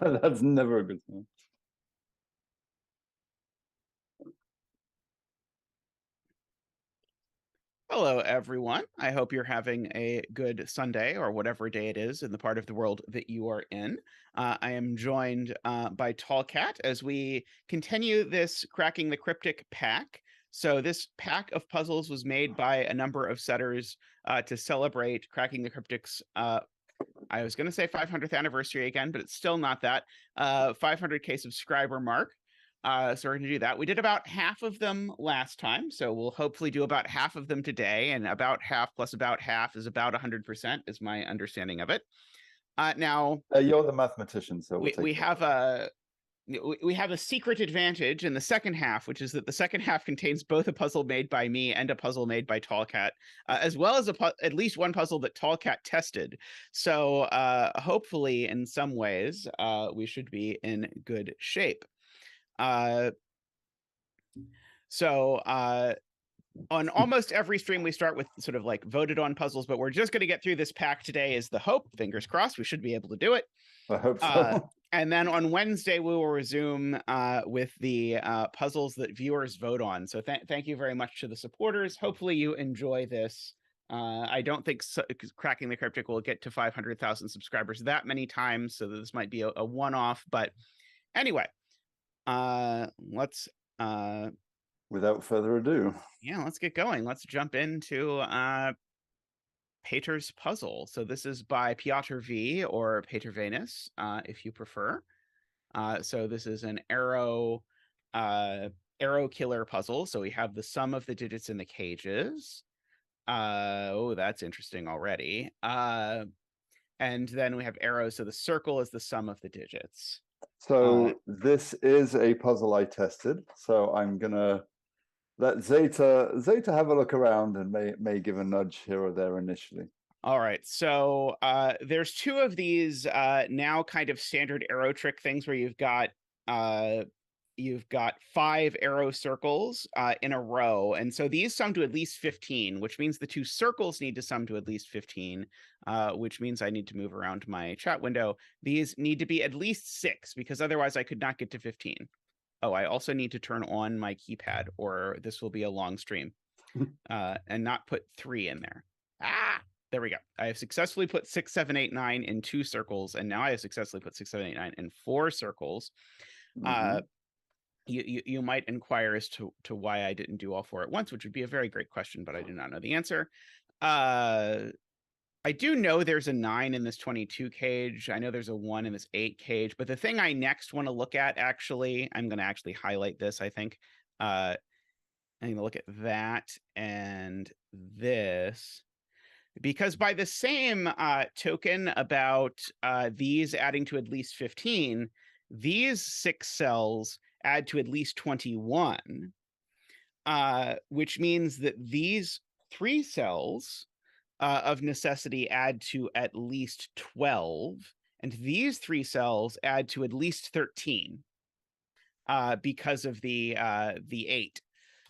That's never a good thing. Hello, everyone. I hope you're having a good Sunday or whatever day it is in the part of the world that you are in. I am joined by Tallcat as we continue this Cracking the Cryptic pack. So this pack of puzzles was made by a number of setters to celebrate Cracking the Cryptic's I was going to say 500th anniversary again, but it's still not that 500K subscriber mark. So we're going to do that. We did about half of them last time, so we'll hopefully do about half of them today, and about half plus about half is about 100%, is my understanding of it. Now, you're the mathematician, so we'll we take have a we have a secret advantage in the second half, which is that the second half contains both a puzzle made by me and a puzzle made by Tallcat, as well as at least one puzzle that Tallcat tested. So hopefully, in some ways, we should be in good shape. So on almost every stream, we start with sort of like voted on puzzles, but we're just going to get through this pack today is the hope. Fingers crossed, we should be able to do it. I hope so. And then on Wednesday, we will resume with the puzzles that viewers vote on. So thank you very much to the supporters. Hopefully you enjoy this. I don't think Cracking the Cryptic will get to 500,000 subscribers that many times, so this might be a one-off. But anyway, let's... without further ado. Yeah, let's get going. Let's jump into Peter's puzzle. So this is by PjotrV or PjotrVenus, if you prefer. So this is an arrow killer puzzle. So we have the sum of the digits in the cages. Oh, that's interesting already. And then we have arrows. So the circle is the sum of the digits. So this is a puzzle I tested. So I'm gonna let Zeta have a look around and may give a nudge here or there initially. All right, so there's two of these now kind of standard arrow trick things where you've got 5 arrow circles in a row, and so these sum to at least 15, which means the two circles need to sum to at least 15, which means I need to move around my chat window. These need to be at least 6 because otherwise I could not get to 15. Oh, I also need to turn on my keypad or this will be a long stream and not put 3 in there. There we go. I have successfully put 6, 7, 8, 9 in 2 circles, and now I have successfully put 6, 7, 8, 9 in 4 circles. You might inquire as to why I didn't do all 4 at once, which would be a very great question, but I do not know the answer. I do know there's a 9 in this 22 cage. I know there's a 1 in this 8 cage, but the thing I next want to look at, actually, I'm going to actually highlight this, I think. I'm going to look at that and this. Because by the same token about these adding to at least 15, these 6 cells add to at least 21, which means that these 3 cells of necessity add to at least 12, and these 3 cells add to at least 13 because of the 8.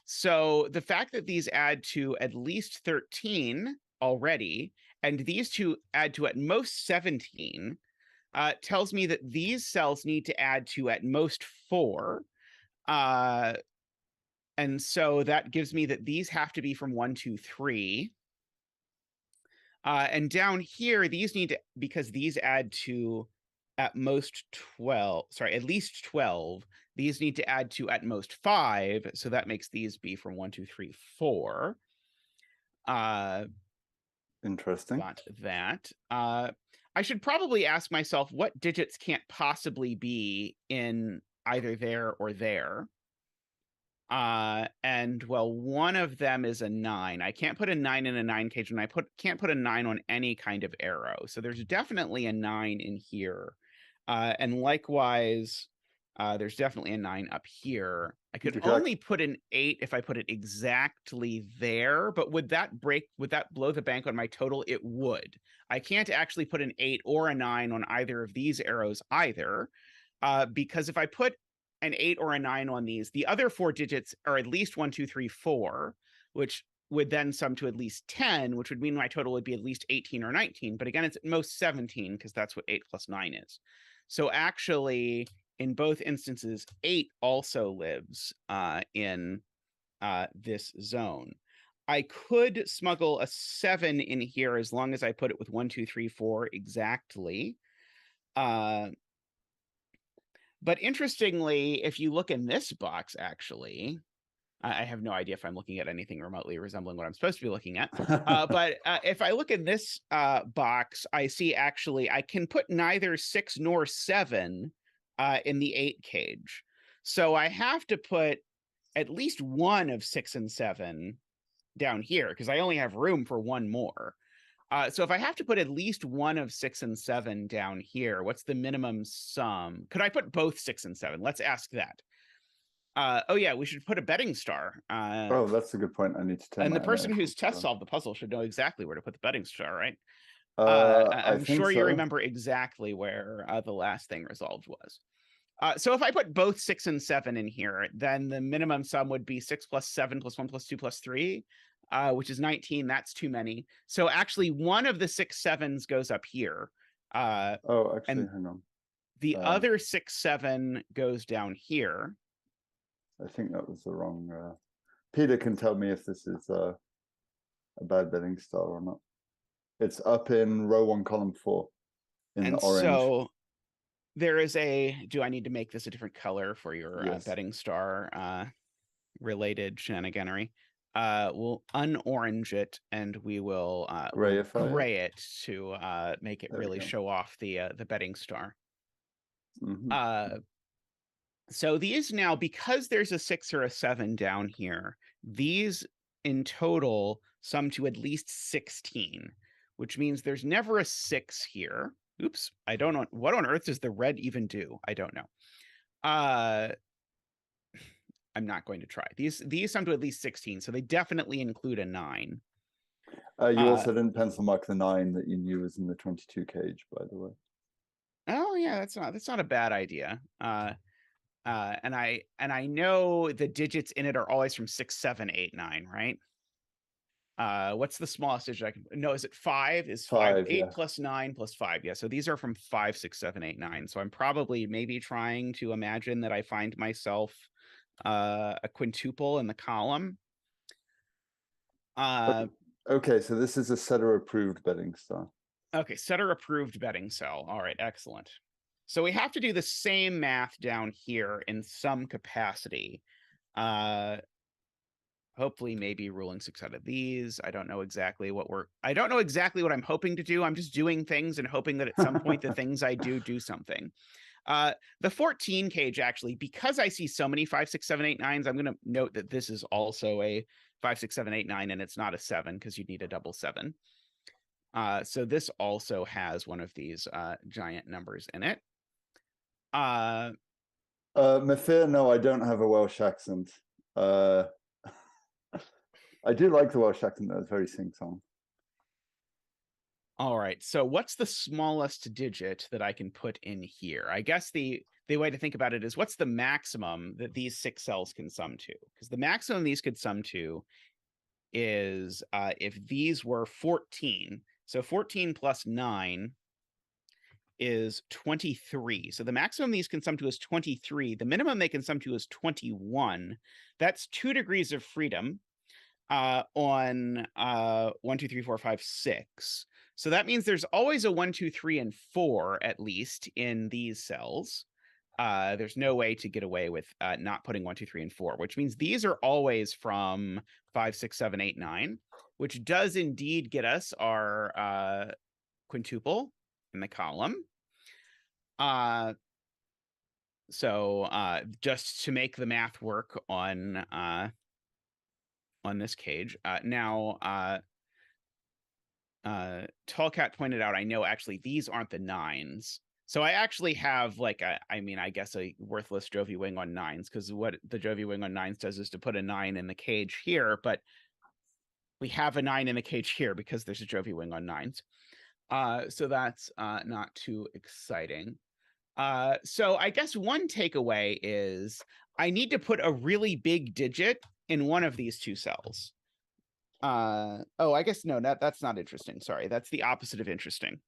So the fact that these add to at least 13 already, and these two add to at most 17, tells me that these cells need to add to at most 4. And so that gives me that these have to be from 1, 2, 3. And down here, these need to, because these add to at most 12, sorry, at least 12, these need to add to at most 5. So that makes these be from 1, 2, 3, 4. Interesting. Got that. I should probably ask myself what digits can't possibly be in either there or there. And well, one of them is a 9. I can't put a 9 in a 9 cage, and I can't put a 9 on any kind of arrow. So there's definitely a 9 in here. And likewise, there's definitely a 9 up here. I could only put an 8 if I put it exactly there, but would that blow the bank on my total? It would. I can't actually put an 8 or a 9 on either of these arrows either, because if I put an 8 or a 9 on these, the other 4 digits are at least 1, 2, 3, 4, which would then sum to at least 10, which would mean my total would be at least 18 or 19. But again, it's at most 17 because that's what 8 plus 9 is. So actually, in both instances, 8 also lives in this zone. I could smuggle a 7 in here as long as I put it with 1, 2, 3, 4 exactly. But interestingly, if you look in this box, actually, I have no idea if I'm looking at anything remotely resembling what I'm supposed to be looking at. But if I look in this box, I see actually I can put neither 6 nor 7 in the 8 cage. So I have to put at least one of 6 and 7 down here because I only have room for one more. So if I have to put at least one of 6 and 7 down here, what's the minimum sum? Could I put both 6 and 7? Let's ask that. Oh yeah, we should put a betting star. Oh, that's a good point. I need to turn And my the person animations who's test on. solved the puzzle should know exactly where to put the betting star, right? I I'm think sure you so. remember exactly where the last thing resolved was. So if I put both 6 and 7 in here, then the minimum sum would be 6 plus 7 plus 1 plus 2 plus 3, which is 19. That's too many. So actually, one of the 6 7s goes up here. Oh, actually, And hang on. the other 6 7 goes down here. I think that was the wrong. Peter can tell me if this is a bad betting star or not. It's up in row 1, column 4 in And orange. so there is do I need to make this a different color for your Yes. betting star related shenaniganery? We'll unorange it and we will we'll gray it to make it really show off the betting star. Mm-hmm. So these now, because there's a 6 or a 7 down here, these in total sum to at least 16, which means there's never a 6 here. Oops, I don't know. What on earth does the red even do? I don't know. I'm not going to try. These sum to at least 16, so they definitely include a 9. You also didn't pencil mark the 9 that you knew was in the 22 cage, by the way. Oh yeah, that's not a bad idea. And I know the digits in it are always from 6, 7, 8, 9, right? What's the smallest digit I can? No, is it 5? Is 5 8 yeah. plus 9 plus 5? Yeah, so these are from 5, 6, 7, 8, 9. So I'm probably maybe trying to imagine that I find myself a quintuple in the column. Okay, so this is a setter approved betting star. Okay, setter approved betting cell. All right, excellent. So we have to do the same math down here in some capacity. Hopefully maybe ruling 6 out of these. I don't know exactly what I'm hoping to do. I'm just doing things and hoping that at some point the things I do something. The 14 cage, actually, because I see so many 5, 6, 7, 8, 9s, I'm going to note that this is also a 5, 6, 7, 8, 9, and it's not a 7 because you need a double 7. So this also has one of these giant numbers in it. Mafir, no, I don't have a Welsh accent. I do like the Welsh accent, though. It's very sing-song. All right, so what's the smallest digit that I can put in here? I guess the way to think about it is what's the maximum that these 6 cells can sum to? Because the maximum these could sum to is if these were 14. So 14 plus 9 is 23. So the maximum these can sum to is 23. The minimum they can sum to is 21. That's 2 degrees of freedom on 1, 2, 3, 4, 5, 6. So that means there's always a 1, 2, 3, and 4 at least in these cells. There's no way to get away with not putting 1, 2, 3, and 4, which means these are always from 5, 6, 7, 8, 9, which does indeed get us our quintuple in the column. So just to make the math work on this cage. Now, Tallcat pointed out, I know actually these aren't the 9s. So I actually have like I guess a worthless Jovi wing on 9s, because what the Jovi wing on 9s does is to put a 9 in the cage here, but we have a 9 in the cage here because there's a Jovi wing on 9s. So that's not too exciting. So I guess one takeaway is I need to put a really big digit in one of these 2 cells. Oh, I guess no, that's not interesting. Sorry, that's the opposite of interesting.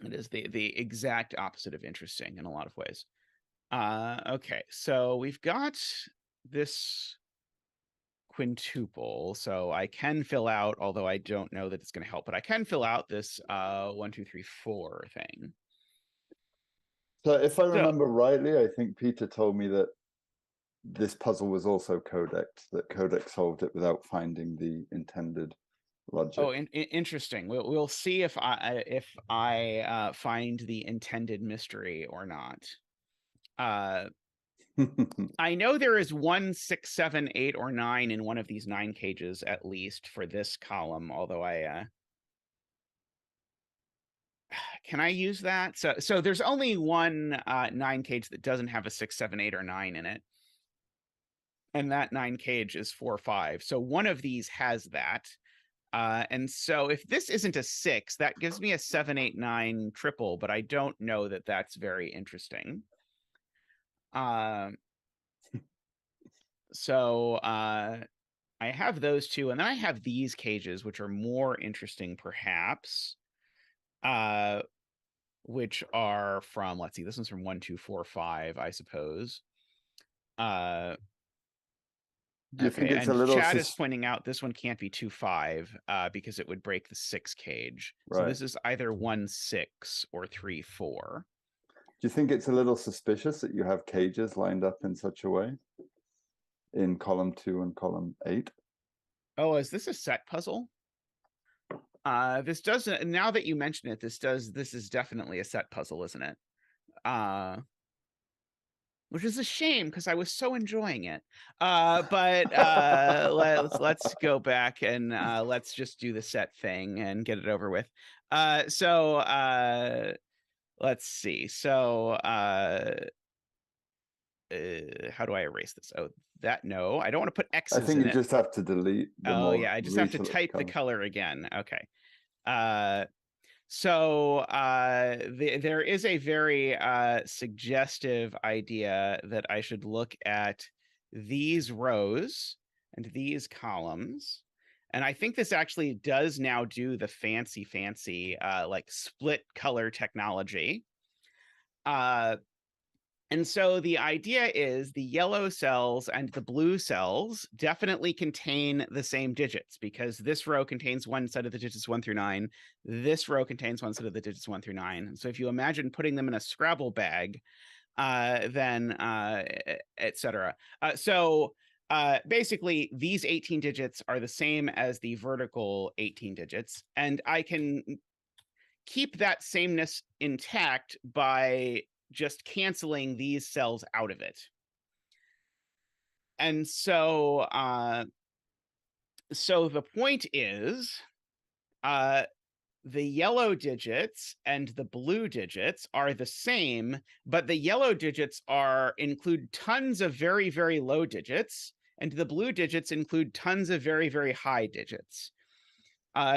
It is the exact opposite of interesting in a lot of ways. Okay, so we've got this quintuple, so I can fill out, although I don't know that it's going to help, but I can fill out this 1, 2, 3, 4 thing. So if I So, remember rightly, I think Peter told me that this puzzle was also Qodec, that Qodec solved it without finding the intended logic. oh, interesting. We'll see if I find the intended mystery or not. I know there is 1, 6, 7, 8, or 9 in one of these 9 cages at least for this column, although can I use that? So there's only one 9 cage that doesn't have a 6, 7, 8, or 9 in it. And that 9 cage is 4, 5. So one of these has that. And so if this isn't a 6, that gives me a 7, 8, 9 triple, but I don't know that that's very interesting. So I have those two, and then I have these cages, which are more interesting, perhaps. Which are from, let's see, this one's from 1, 2, 4, 5, I suppose. Do you think Okay, it's a and little Chad is pointing out this one can't be 2, 5, because it would break the 6 cage. So right? this is either 1, 6 or 3, 4. Do you think it's a little suspicious that you have cages lined up in such a way in column 2 and column 8? Oh, is this a set puzzle? This doesn't. Now that you mention it, this is definitely a set puzzle, isn't it? Which is a shame because I was so enjoying it. But let's go back and let's just do the set thing and get it over with. So let's see. So how do I erase this? Oh, no, I don't want to put I X's think in you it. just have to delete the Oh more yeah, I just have to recent type the color. color again. Okay. So there is a very suggestive idea that I should look at these rows and these columns. And I think this actually does now do the fancy like split color technology. And so the idea is the yellow cells and the blue cells definitely contain the same digits, because this row contains one set of the digits 1 through 9. This row contains one set of the digits 1 through 9. So if you imagine putting them in a Scrabble bag, then etc. So basically, these 18 digits are the same as the vertical 18 digits. And I can keep that sameness intact by just canceling these cells out of it. And so so the point is the yellow digits and the blue digits are the same, but the yellow digits include tons of very, very low digits, and the blue digits include tons of very, very high digits.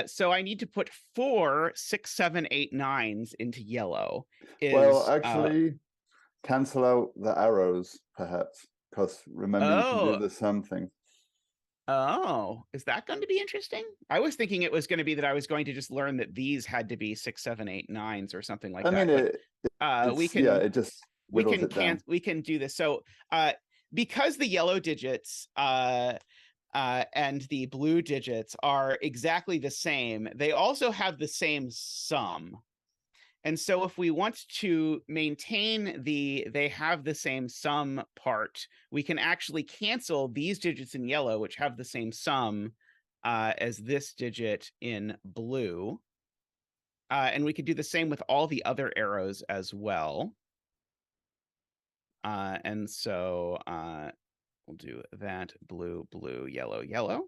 So I need to put 4, 6, 7, 8, 9s into yellow. Well, actually, cancel out the arrows, perhaps, because remember you can do the sum thing. Oh, is that going to be interesting? I was thinking it was going to be that I was going to just learn that these had to be 6, 7, 8, 9s or something like that. I mean, it just whittles it down. We can do this. So because the yellow digits and the blue digits are exactly the same, they also have the same sum. And so if we want to maintain they have the same sum part, we can actually cancel these digits in yellow, which have the same sum as this digit in blue. And we could do the same with all the other arrows as well. And so we'll do that, blue, blue, yellow, yellow.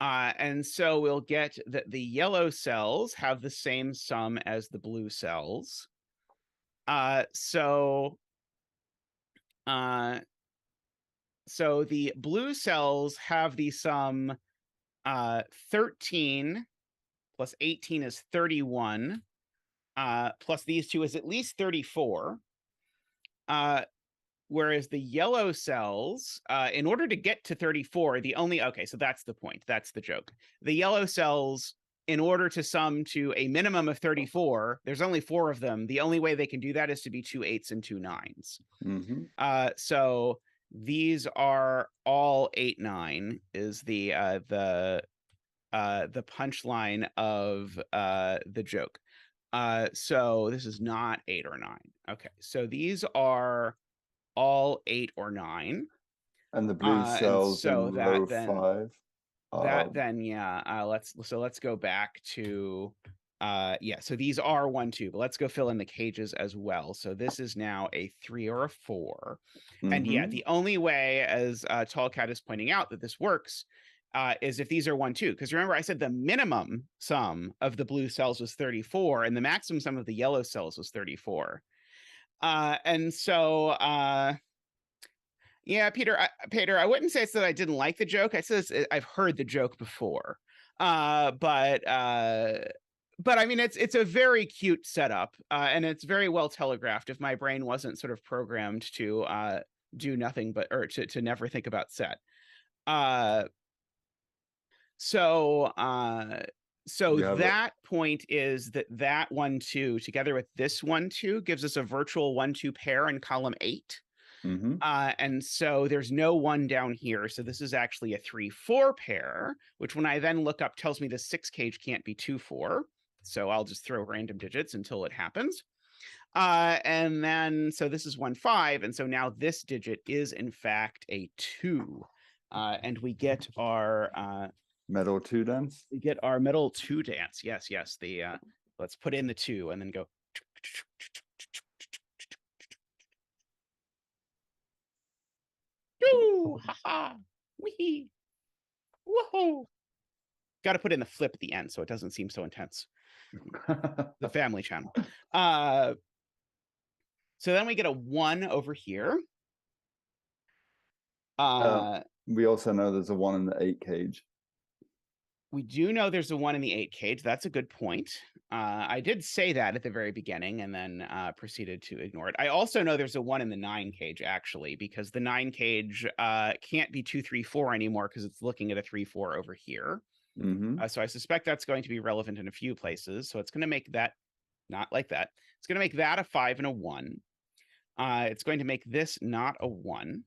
And so we'll get that the yellow cells have the same sum as the blue cells. So the blue cells have the sum 13 plus 18 is 31, plus these two is at least 34. Whereas the yellow cells, in order to get to 34, so that's the point. That's the joke. The yellow cells, in order to sum to a minimum of 34, there's only 4 of them. The only way they can do that is to be 2 8s and 2 9s. So these are all 8 9 is the punchline of the joke. So this is not 8 or 9. Okay, so these are all 8 or 9. And the blue cells so in that row then 5. Let's go back to so these are 1 2, but let's go fill in the cages as well. So this is now a 3 or a 4. And yeah, the only way, as Tallcat is pointing out, that this works is if these are 1 2, because remember I said the minimum sum of the blue cells was 34 and the maximum sum of the yellow cells was 34. And so yeah, Peter, I wouldn't say it's that I didn't like the joke. I said I've heard the joke before. But I mean, it's a very cute setup, and it's very well telegraphed. If my brain wasn't sort of programmed to do nothing but, or to never think about set. So that point is that 1 2 together with this 1 2 gives us a virtual 1 2 pair in column 8. And so there's no 1 down here. So this is actually a 3 4 pair, which when I then look up tells me the 6 cage can't be 2 4. So I'll just throw random digits until it happens. And then so this is 1 5. And so now this digit is in fact a 2. And we get our metal 2 dance. We get our metal 2 dance. Yes. The let's put in the 2 and then go. Woo! Ha-ha! Wee! Woohoo! Got to put in the flip at the end so it doesn't seem so intense. The family channel. So then we get a 1 over here. We also know there's a 1 in the 8 cage. We do know there's a 1 in the 8 cage. That's a good point. I did say that at the very beginning and then proceeded to ignore it. I also know there's a 1 in the 9 cage, actually, because the 9 cage can't be 2 3 4 anymore because it's looking at a 3 4 over here. So I suspect that's going to be relevant in a few places. So it's going to make that not like that. It's going to make that a 5 and a 1. It's going to make this not a 1.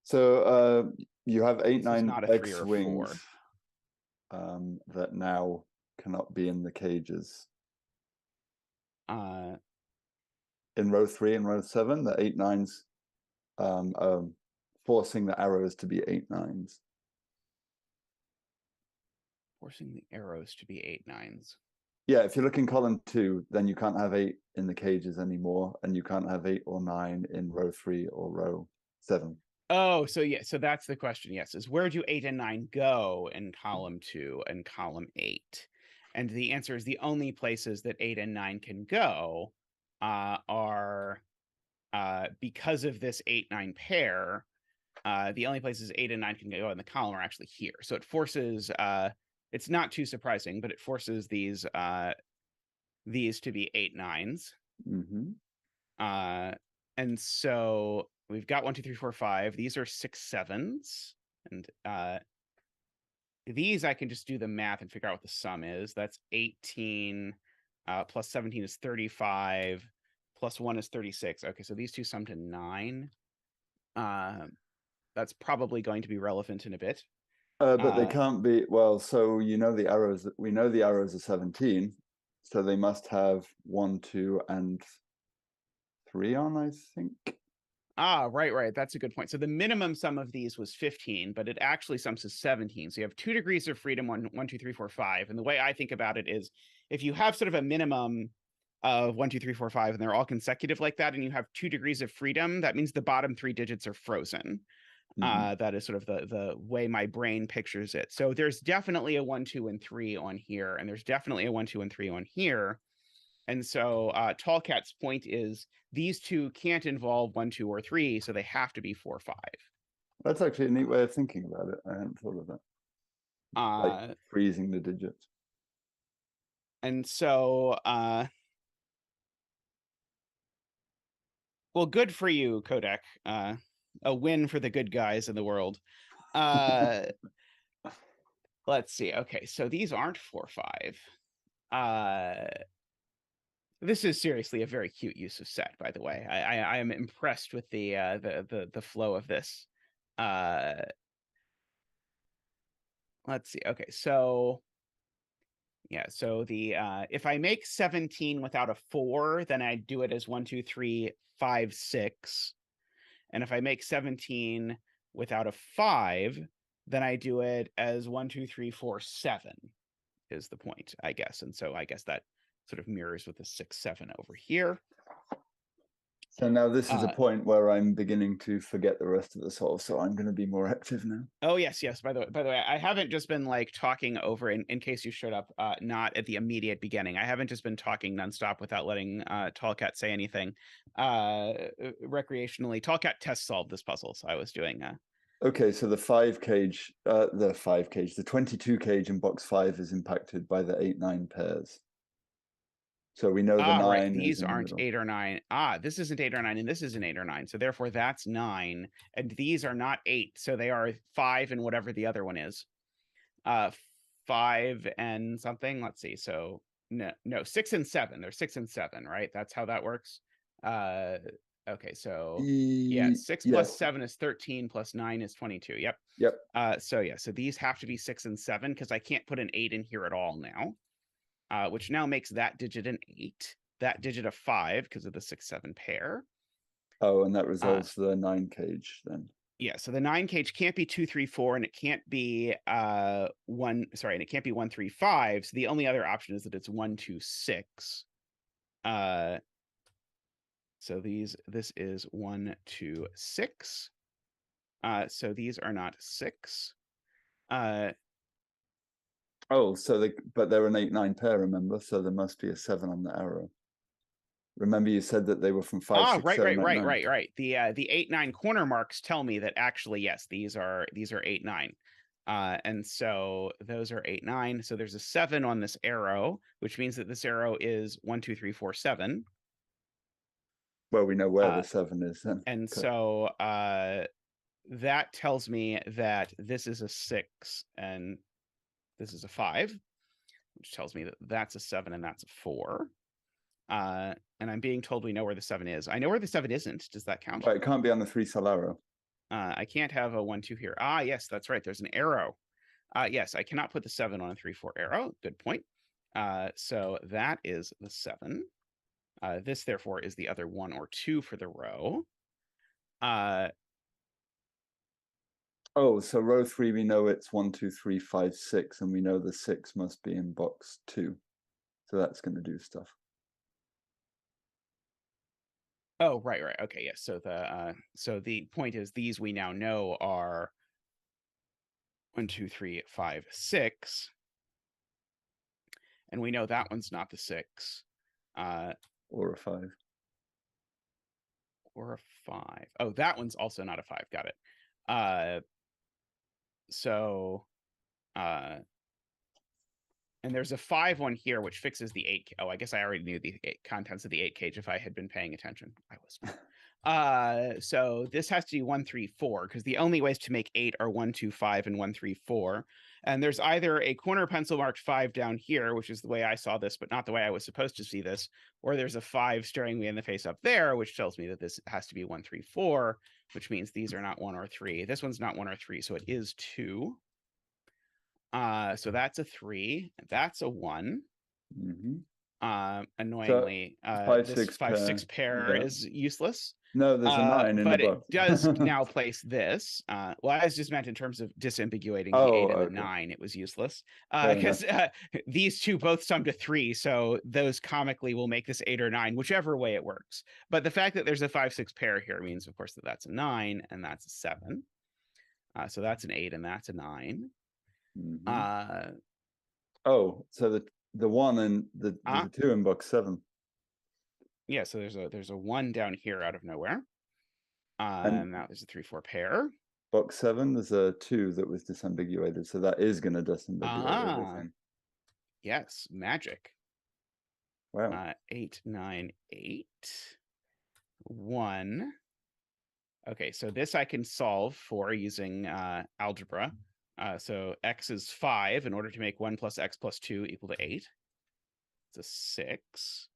So you have 8 9 X wings that now cannot be in the cages. In row 3 and row 7, the 8 9s forcing the arrows to be 8 9s. Forcing the arrows to be 8 9s. Yeah, if you look in column 2, then you can't have 8 in the cages anymore, and you can't have 8 or 9 in row 3 or row 7. Oh, so yeah, so that's the question. Yes, is where do 8 and 9 go in column 2 and column 8? And the answer is the only places that 8 and 9 can go are because of this 8 9 pair. The only places 8 and 9 can go in the column are actually here. So it forces. It's not too surprising, but it forces these to be 8 9s. And so we've got 1 2 3 4 5. These are 6 7s, and these I can just do the math and figure out what the sum is. That's 18 plus 17 is 35 plus 1 is 36. Okay, so these two sum to 9. That's probably going to be relevant in a bit. But they can't be, well, so you know the arrows, we know the arrows are 17, so they must have 1 2 and 3 on, I think. Right. That's a good point. So the minimum sum of these was 15, but it actually sums to 17. So you have 2 degrees of freedom, 1 2 3 4 5. And the way I think about it is if you have sort of a minimum of 1 2 3 4 5 and they're all consecutive like that, and you have 2 degrees of freedom, that means the bottom 3 digits are frozen. That is sort of the way my brain pictures it. So there's definitely a 1 2 and 3 on here, and there's definitely a 1 2 and 3 on here. And so Tallcat's point is these two can't involve 1 2 or 3, so they have to be 4 5. That's actually a neat way of thinking about it. I hadn't thought of that. Like freezing the digits. And so well, good for you, Qodec. A win for the good guys in the world. Let's see. Okay, so these aren't 4-5. This is seriously a very cute use of set, by the way. I am impressed with the flow of this. Let's see. Okay, so yeah, so the if I make 17 without a 4, then I do it as 1, 2, 3, 5, 6. And if I make 17 without a 5, then I do it as 1, 2, 3, 4, 7 is the point, I guess. And so I guess that sort of mirrors with the 6, 7 over here. So now this is a point where I'm beginning to forget the rest of the solve, so I'm going to be more active now. Oh yes, yes. By the way, I haven't just been like talking over in case you showed up not at the immediate beginning. I haven't just been talking nonstop without letting Tallcat say anything. Recreationally, Tallcat test solved this puzzle, so I was doing Okay, so the 22 cage in box 5 is impacted by the 8-9 pairs. So we know the 9 right. is These in the aren't middle. 8 or 9. This isn't 8 or 9, and this isn't 8 or 9. So therefore, that's 9, and these are not 8. So they are 5 and whatever the other one is. 5 and something. Let's see. So no, 6 and 7. They're 6 and 7, right? That's how that works. Okay, so yeah, 6 plus 7 is 13 plus 9 is 22. Yep. So yeah, so these have to be 6 and 7 because I can't put an 8 in here at all now. Which now makes that digit an 8, that digit a 5 because of the 6, 7 pair. Oh, and that resolves the 9 cage then. Yeah, so the 9 cage can't be 2, 3, 4, and it can't be 1. Sorry, and it can't be 1, 3, 5. So the only other option is that it's 1, 2, 6. So this is 1, 2, 6. So these are not 6. Oh, so but they're an 8-9 pair, remember? So there must be a 7 on the arrow. Remember you said that they were from 5, 6, 7, 8, 9. Right. The 8-9 corner marks tell me that actually, yes, these are 8-9. And so those are 8-9. So there's a 7 on this arrow, which means that this arrow is 1, 2, 3, 4, 7. Well, we know where the 7 is then. And so that tells me that this is a 6 and this is a 5, which tells me that that's a 7 and that's a 4. And I'm being told we know where the 7 is. I know where the 7 isn't. Does that count? Well, it can't be on the 3-cell arrow. I can't have a 1, 2 here. Yes, that's right. There's an arrow. Yes, I cannot put the 7 on a 3, 4 arrow. Good point. So that is the 7. This, therefore, is the other 1 or 2 for the row. Oh, so row 3, we know it's 1, 2, 3, 5, 6, and we know the 6 must be in box 2. So that's going to do stuff. Oh, right. Okay, yes. So the point is these we now know are 1, 2, 3, 5, 6. And we know that one's not the 6. Or a 5. Or a 5. Oh, that one's also not a 5. Got it. And there's a 5 one here, which fixes the 8. Oh, I guess I already knew the contents of the 8 cage if I had been paying attention. I was. So this has to be 1, 3, 4, because the only ways to make 8 are 1, 2, 5, and 1, 3, 4. And there's either a corner pencil marked 5 down here, which is the way I saw this, but not the way I was supposed to see this, or there's a 5 staring me in the face up there, which tells me that this has to be 1, 3, 4, which means these are not 1 or 3. This one's not 1 or 3, so it is 2. So that's a 3. That's a 1. Annoyingly, so this 5, 6 pair is useless. No, there's a 9 in the book. But it does now place this. Well, I was just meant in terms of disambiguating the 8 and the 9. It was useless because these two both sum to 3. So those comically will make this 8 or 9, whichever way it works. But the fact that there's a 5, 6 pair here means, of course, that that's a 9 and that's a 7. So that's an 8 and that's a 9. Oh, so the 1 and the 2 in box 7. Yeah, so there's a 1 down here out of nowhere. And now there's a 3, 4 pair. Box 7, there's a 2 that was disambiguated, so that is going to disambiguate everything. Yes, magic. Wow. 8, 9, 8, 1. Okay, so this I can solve for using algebra. So x is 5. In order to make 1 plus x plus 2 equal to 8. It's a 6.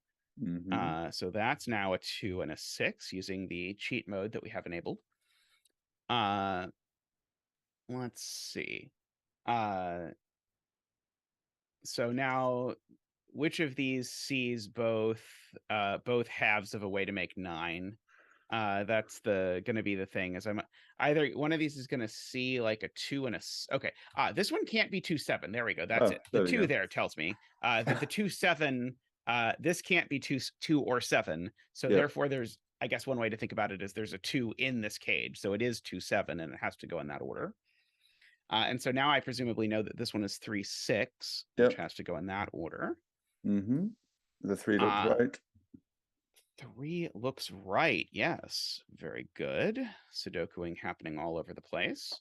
So that's now a 2 and a 6 using the cheat mode that we have enabled. Let's see. So now, which of these sees both halves of a way to make 9? That's going to be the thing. Is I'm either one of these is going to see like a 2 and a okay. This one can't be 2 7. There we go. That's it. The 2 there tells me that the 2 7. This can't be 2 or 7. So therefore, there's, I guess one way to think about it is there's a 2 in this cage, so it is 2 7, and it has to go in that order. And so now I presumably know that this one is 3 6, which has to go in that order. The 3 looks right. 3 looks right. Yes. Very good. Sudokuing happening all over the place.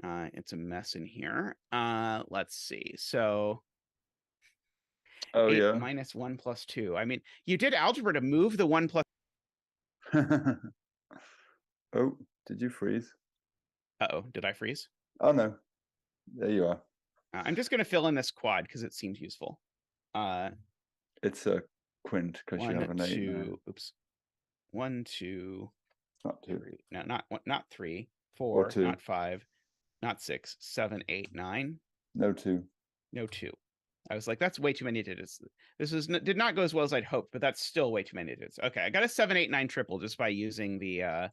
It's a mess in here. Let's see. So 8 minus 1 plus 2. I mean, you did algebra to move the 1 plus. Oh, did you freeze? Uh-oh, did I freeze? Oh, no. There you are. I'm just going to fill in this quad because it seemed useful. It's a quint because you have an 8 now. Oops. 1, 2. It's not 2. 3. No, not 3. 4. Not 5. Not 6. 7, 8, 9. No 2. No 2. I was like, that's way too many digits. This did not go as well as I'd hoped, but that's still way too many digits. Okay, I got a 7, 8, 9 triple just by using the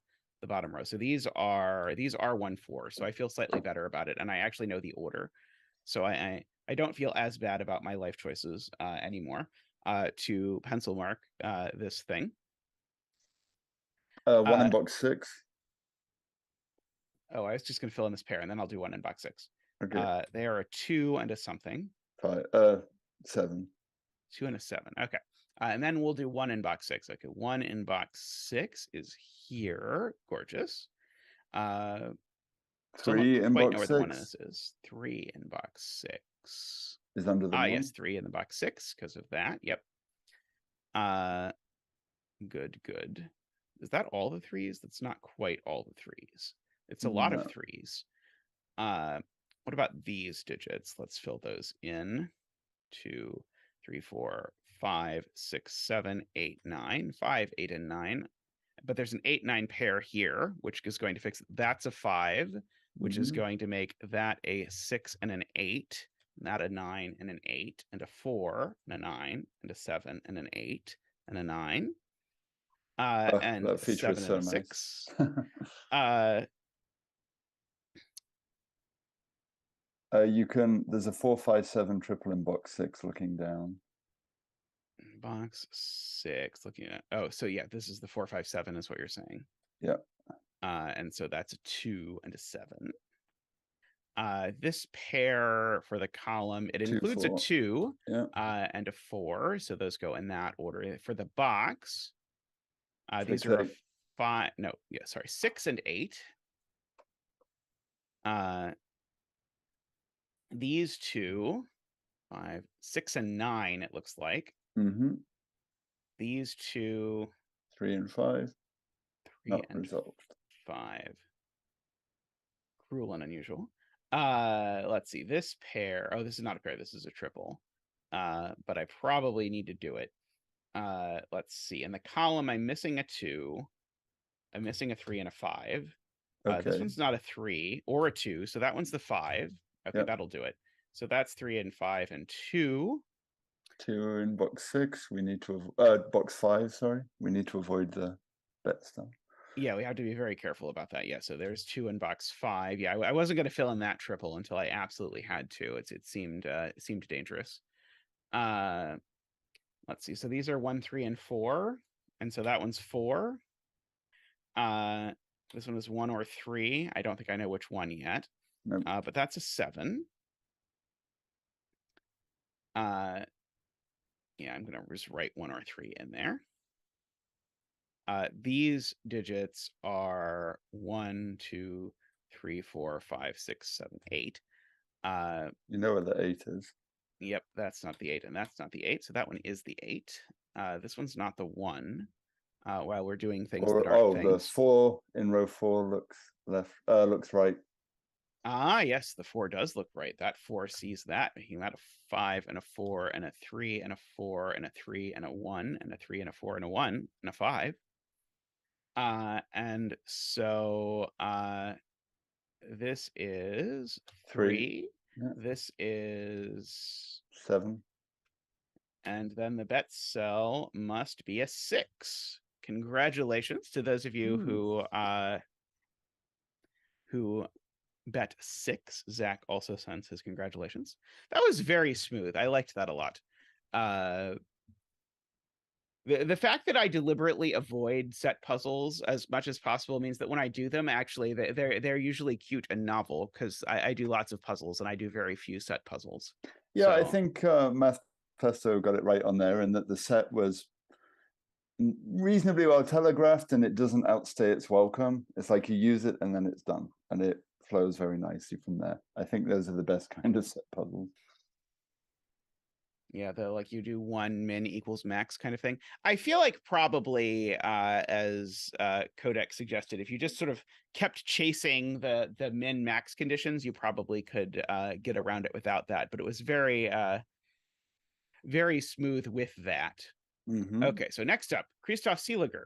bottom row. So these are 1, 4. So I feel slightly better about it, and I actually know the order. So I don't feel as bad about my life choices anymore. To pencil mark this thing. 1 in box 6. Oh, I was just gonna fill in this pair, and then I'll do 1 in box 6. Okay. They are a 2 and a something. 7. 2 and a 7. Okay. And then we'll do 1 in box 6. Okay, 1 in box 6 is here. Gorgeous. 3 in box 6. Where the 1 in this is. 3 in box 6 is under the 1. Yes, 3 in the box 6 because of that. Yep. Good. Is that all the 3s? That's not quite all the 3s. It's a lot of 3s. What about these digits? Let's fill those in. 2, 3, 4, 5, 6, 7, 8, 9. 5, 8, and 9. But there's an 8, 9 pair here, which is going to fix. That's a 5, which is going to make that a 6 and an 8. Not a 9 and an 8, and a 4 and a 9, and a 7 and an 8 and a 9. And that feature 7 is so and a nice. 6. You can. There's a 4, 5, 7 triple in box 6 looking down. Box 6 looking at. Oh, so yeah, this is the 4, 5, 7 is what you're saying. Yeah. And so that's a 2 and a 7. This pair for the column, it includes 4. a 2 and a 4. So those go in that order. For the box, these are 5. No, yeah, sorry, 6 and 8. These 2, 5, 6 and 9, it looks like. These 2, 3 and 5. 3 Not and resolved. 5. Cruel and unusual. Let's see. This pair. Oh, this is not a pair. This is a triple. But I probably need to do it. Let's see. In the column, I'm missing a 2. I'm missing a 3 and a 5. This one's not a 3 or a 2, so that one's the 5. Okay, that'll do it. So that's 3 and 5 and 2. 2 in box 6. We need to box 5. Sorry, we need to avoid the bet stuff. Yeah, we have to be very careful about that. Yeah, so there's 2 in box 5. Yeah, I wasn't going to fill in that triple until I absolutely had to. It seemed dangerous. Let's see. So these are 1, 3, and 4, and so that one's 4. This one is 1 or 3. I don't think I know which one yet. Nope. But that's a 7. Yeah, I'm going to just write 1 or 3 in there. These digits are 1, 2, 3, 4, 5, 6, 7, 8. You know where the 8 is. Yep, that's not the 8, and that's not the 8. So that one is the 8. This one's not the 1. While we're doing things that aren't things. The 4 in row 4 looks left. Looks right. Ah, yes, the 4 does look right. That 4 sees that, making that a 5 and a 4 and a 3 and a 4 and a 3 and a 1 and a 3 and a 4 and a 1 and a 5. And so this is 3. Yeah. This is 7. and then the bet cell must be a 6. Congratulations to those of you who bet 6. Zach also sends his congratulations. That was very smooth. I liked that a lot. The fact that I deliberately avoid set puzzles as much as possible means that when I do them, actually, they're usually cute and novel, because I do lots of puzzles and I do very few set puzzles. Yeah, I So, think Manifesto got it right on there, and that the set was reasonably well telegraphed, and it doesn't outstay its welcome. It's like you use it and then it's done, and it flows very nicely from there. I think those are the best kind of set puzzles. yeah, the like you do 1 min equals max kind of thing. I feel like probably, as Qodec suggested, if you just sort of kept chasing the min max conditions, you probably could get around it without that. But it was very very smooth with that. Mm-hmm. Okay, so next up, Christoph Seeliger.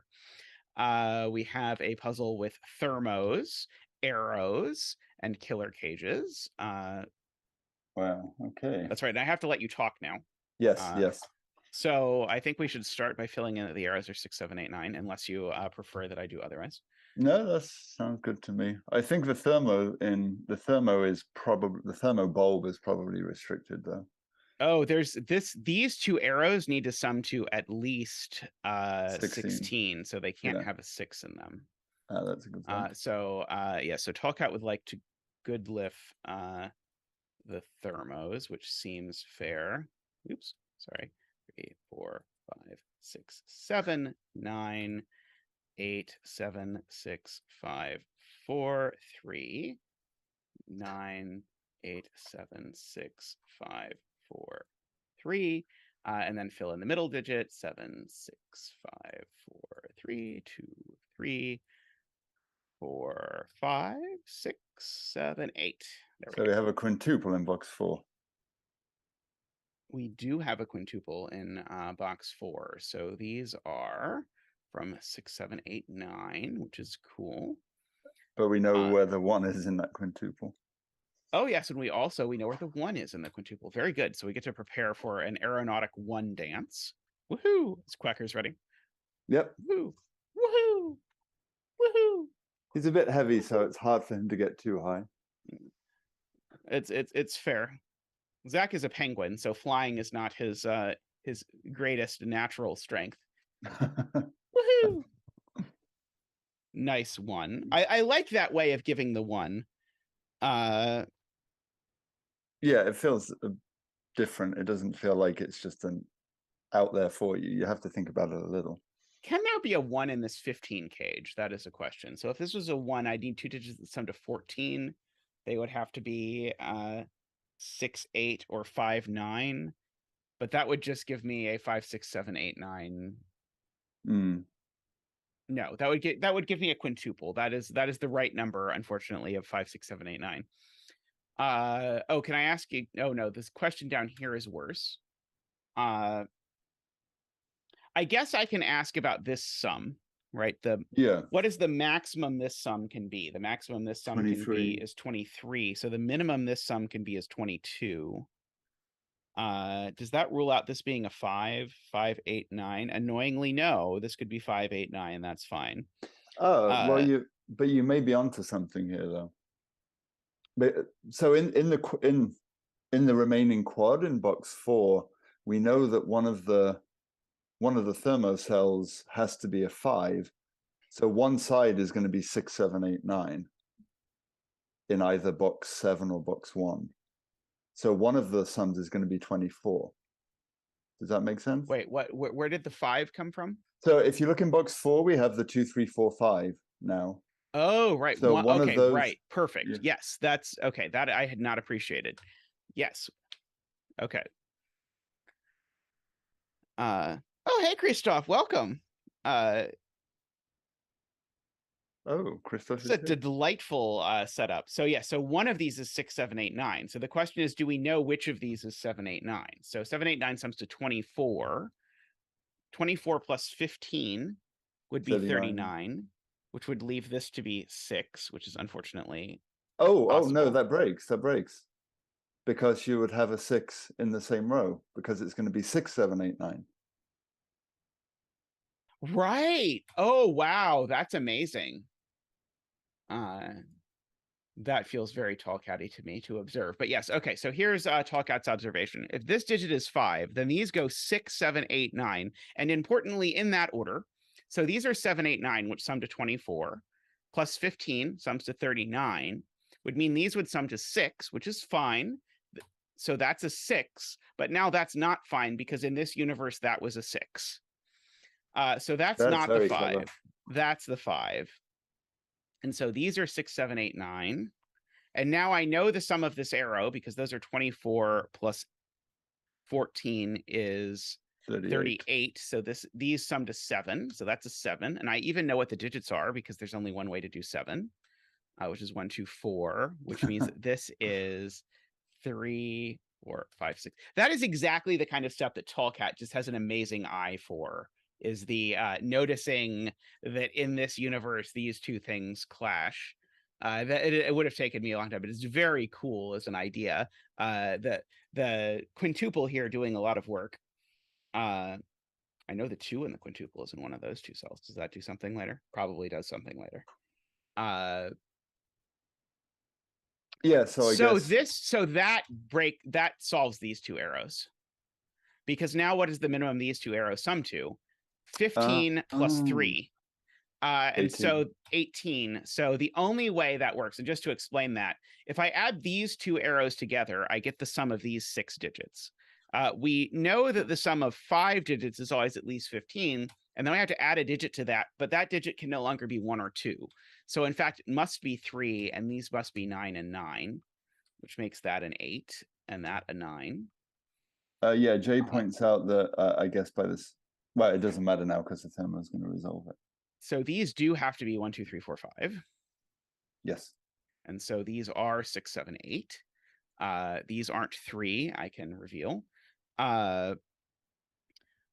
We have a puzzle with thermos, arrows, and killer cages. Wow. Okay. That's right. And I have to let you talk now. Yes. Yes. So I think we should start by filling in that the arrows are 6, 7, 8, 9, unless you prefer that I do otherwise. No, that sounds good to me. I think the thermo bulb is probably restricted though. Oh, there's these 2 arrows need to sum to at least 16, so they can't have a 6 in them. That's a good point. So Tallcat would like to good lift the thermos, which seems fair. Oops, sorry. 3, 4, 5, 6, 7, 9, 8, 7, 6, 5, 4, 3, 9, 8, 7, 6, 5, 4, 3. And then fill in the middle digit, 7, 6, 5, 4, 3, 2, 3, 4, 5, 6, 7, 8. So we have a quintuple in box 4. We do have a quintuple in box 4. So these are from 6, 7, 8, 9, which is cool. But we know where the 1 is in that quintuple. Oh, yes, and we know where the 1 is in the quintuple. Very good. So we get to prepare for an aeronautic 1 dance. Woohoo! Is Quacker's ready? Yep. Woohoo! Woohoo! Woohoo! He's a bit heavy, so it's hard for him to get too high. It's fair. Zach is a penguin, so flying is not his greatest natural strength. Woohoo! Nice 1. I like that way of giving the 1. Yeah, it feels different. It doesn't feel like it's just out there for you. You have to think about it a little. Can there be a 1 in this 15 cage? That is a question. So if this was a 1, I'd need 2 digits that sum to 14. They would have to be 6, 8, or 5, 9. But that would just give me a 5, 6, 7, 8, 9. No, that would give me a quintuple. That is the right number, unfortunately, of 5, 6, 7, 8, 9. Oh, can I ask you? Oh no, this question down here is worse. I guess I can ask about this sum, right? What is the maximum this sum can be? The maximum this sum 23. Can be is 23. So the minimum this sum can be is 22. Does that rule out this being a 5, 5, 8, 9? Annoyingly, no. This could be 5, 8, 9. That's fine. Oh, well, you may be onto something here, though. But so in the remaining quad in box 4, we know that one of the thermo cells has to be a 5. So one side is going to be 6, 7, 8, 9 in either box 7 or box 1. So one of the sums is going to be 24. Does that make sense? Wait, what? Where did the 5 come from? So if you look in box 4, we have the 2, 3, 4, 5 now. Oh, right. So one okay, of those, right. Perfect. Yeah. Yes, that's okay. That I had not appreciated. Yes. Okay. Oh, hey, Christoph. Welcome. Oh, Christoph It's is a here. delightful setup. So yeah, so one of these is 6, 7, 8, 9. So the question is, do we know which of these is 7, 8, 9? So 7, 8, 9 sums to 24. 24 plus 15 would be 39, which would leave this to be 6, which is unfortunately Oh no, possible. that breaks. Because you would have a 6 in the same row, because it's going to be 6, 7, 8, 9. Right. Oh, wow. That's amazing. That feels very Tallcatty to me to observe. But yes, okay, so here's Tallcat's observation. If this digit is 5, then these go 6, 7, 8, 9. And importantly, in that order. So these are 7, 8, 9, which sum to 24, plus 15 sums to 39, would mean these would sum to 6, which is fine. So that's a 6, but now that's not fine because in this universe, that was a 6. So that's not the 5. Clever. That's the 5. And so these are 6, 7, 8, 9. And now I know the sum of this arrow because those are 24 plus 14 is 38. So these sum to 7. So that's a 7. And I even know what the digits are because there's only one way to do 7, which is 1, 2, 4, which means that this is 3, 4, 5, 6. That is exactly the kind of stuff that Tallcat just has an amazing eye for, is the noticing that in this universe, these two things clash. That it would have taken me a long time, but it's very cool as an idea. The quintuple here doing a lot of work. I know the 2 in the quintuple is in one of those two cells. Does that do something later? Probably does something later. Yeah, so I guess that solves these two arrows. Because now what is the minimum these two arrows sum to? 15 plus 3. And 18. so 18. So the only way that works, and just to explain that, if I add these two arrows together, I get the sum of these 6 digits. We know that the sum of 5 digits is always at least 15, and then I have to add a digit to that, but that digit can no longer be 1 or 2. So in fact, it must be 3, and these must be 9 and 9, which makes that an 8, and that a 9. Yeah, Jay points out that I guess by this, well, it doesn't matter now because the Thermo is going to resolve it. So these do have to be 1, 2, 3, 4, 5. Yes. And so these are 6, 7, 8. These aren't 3, I can reveal.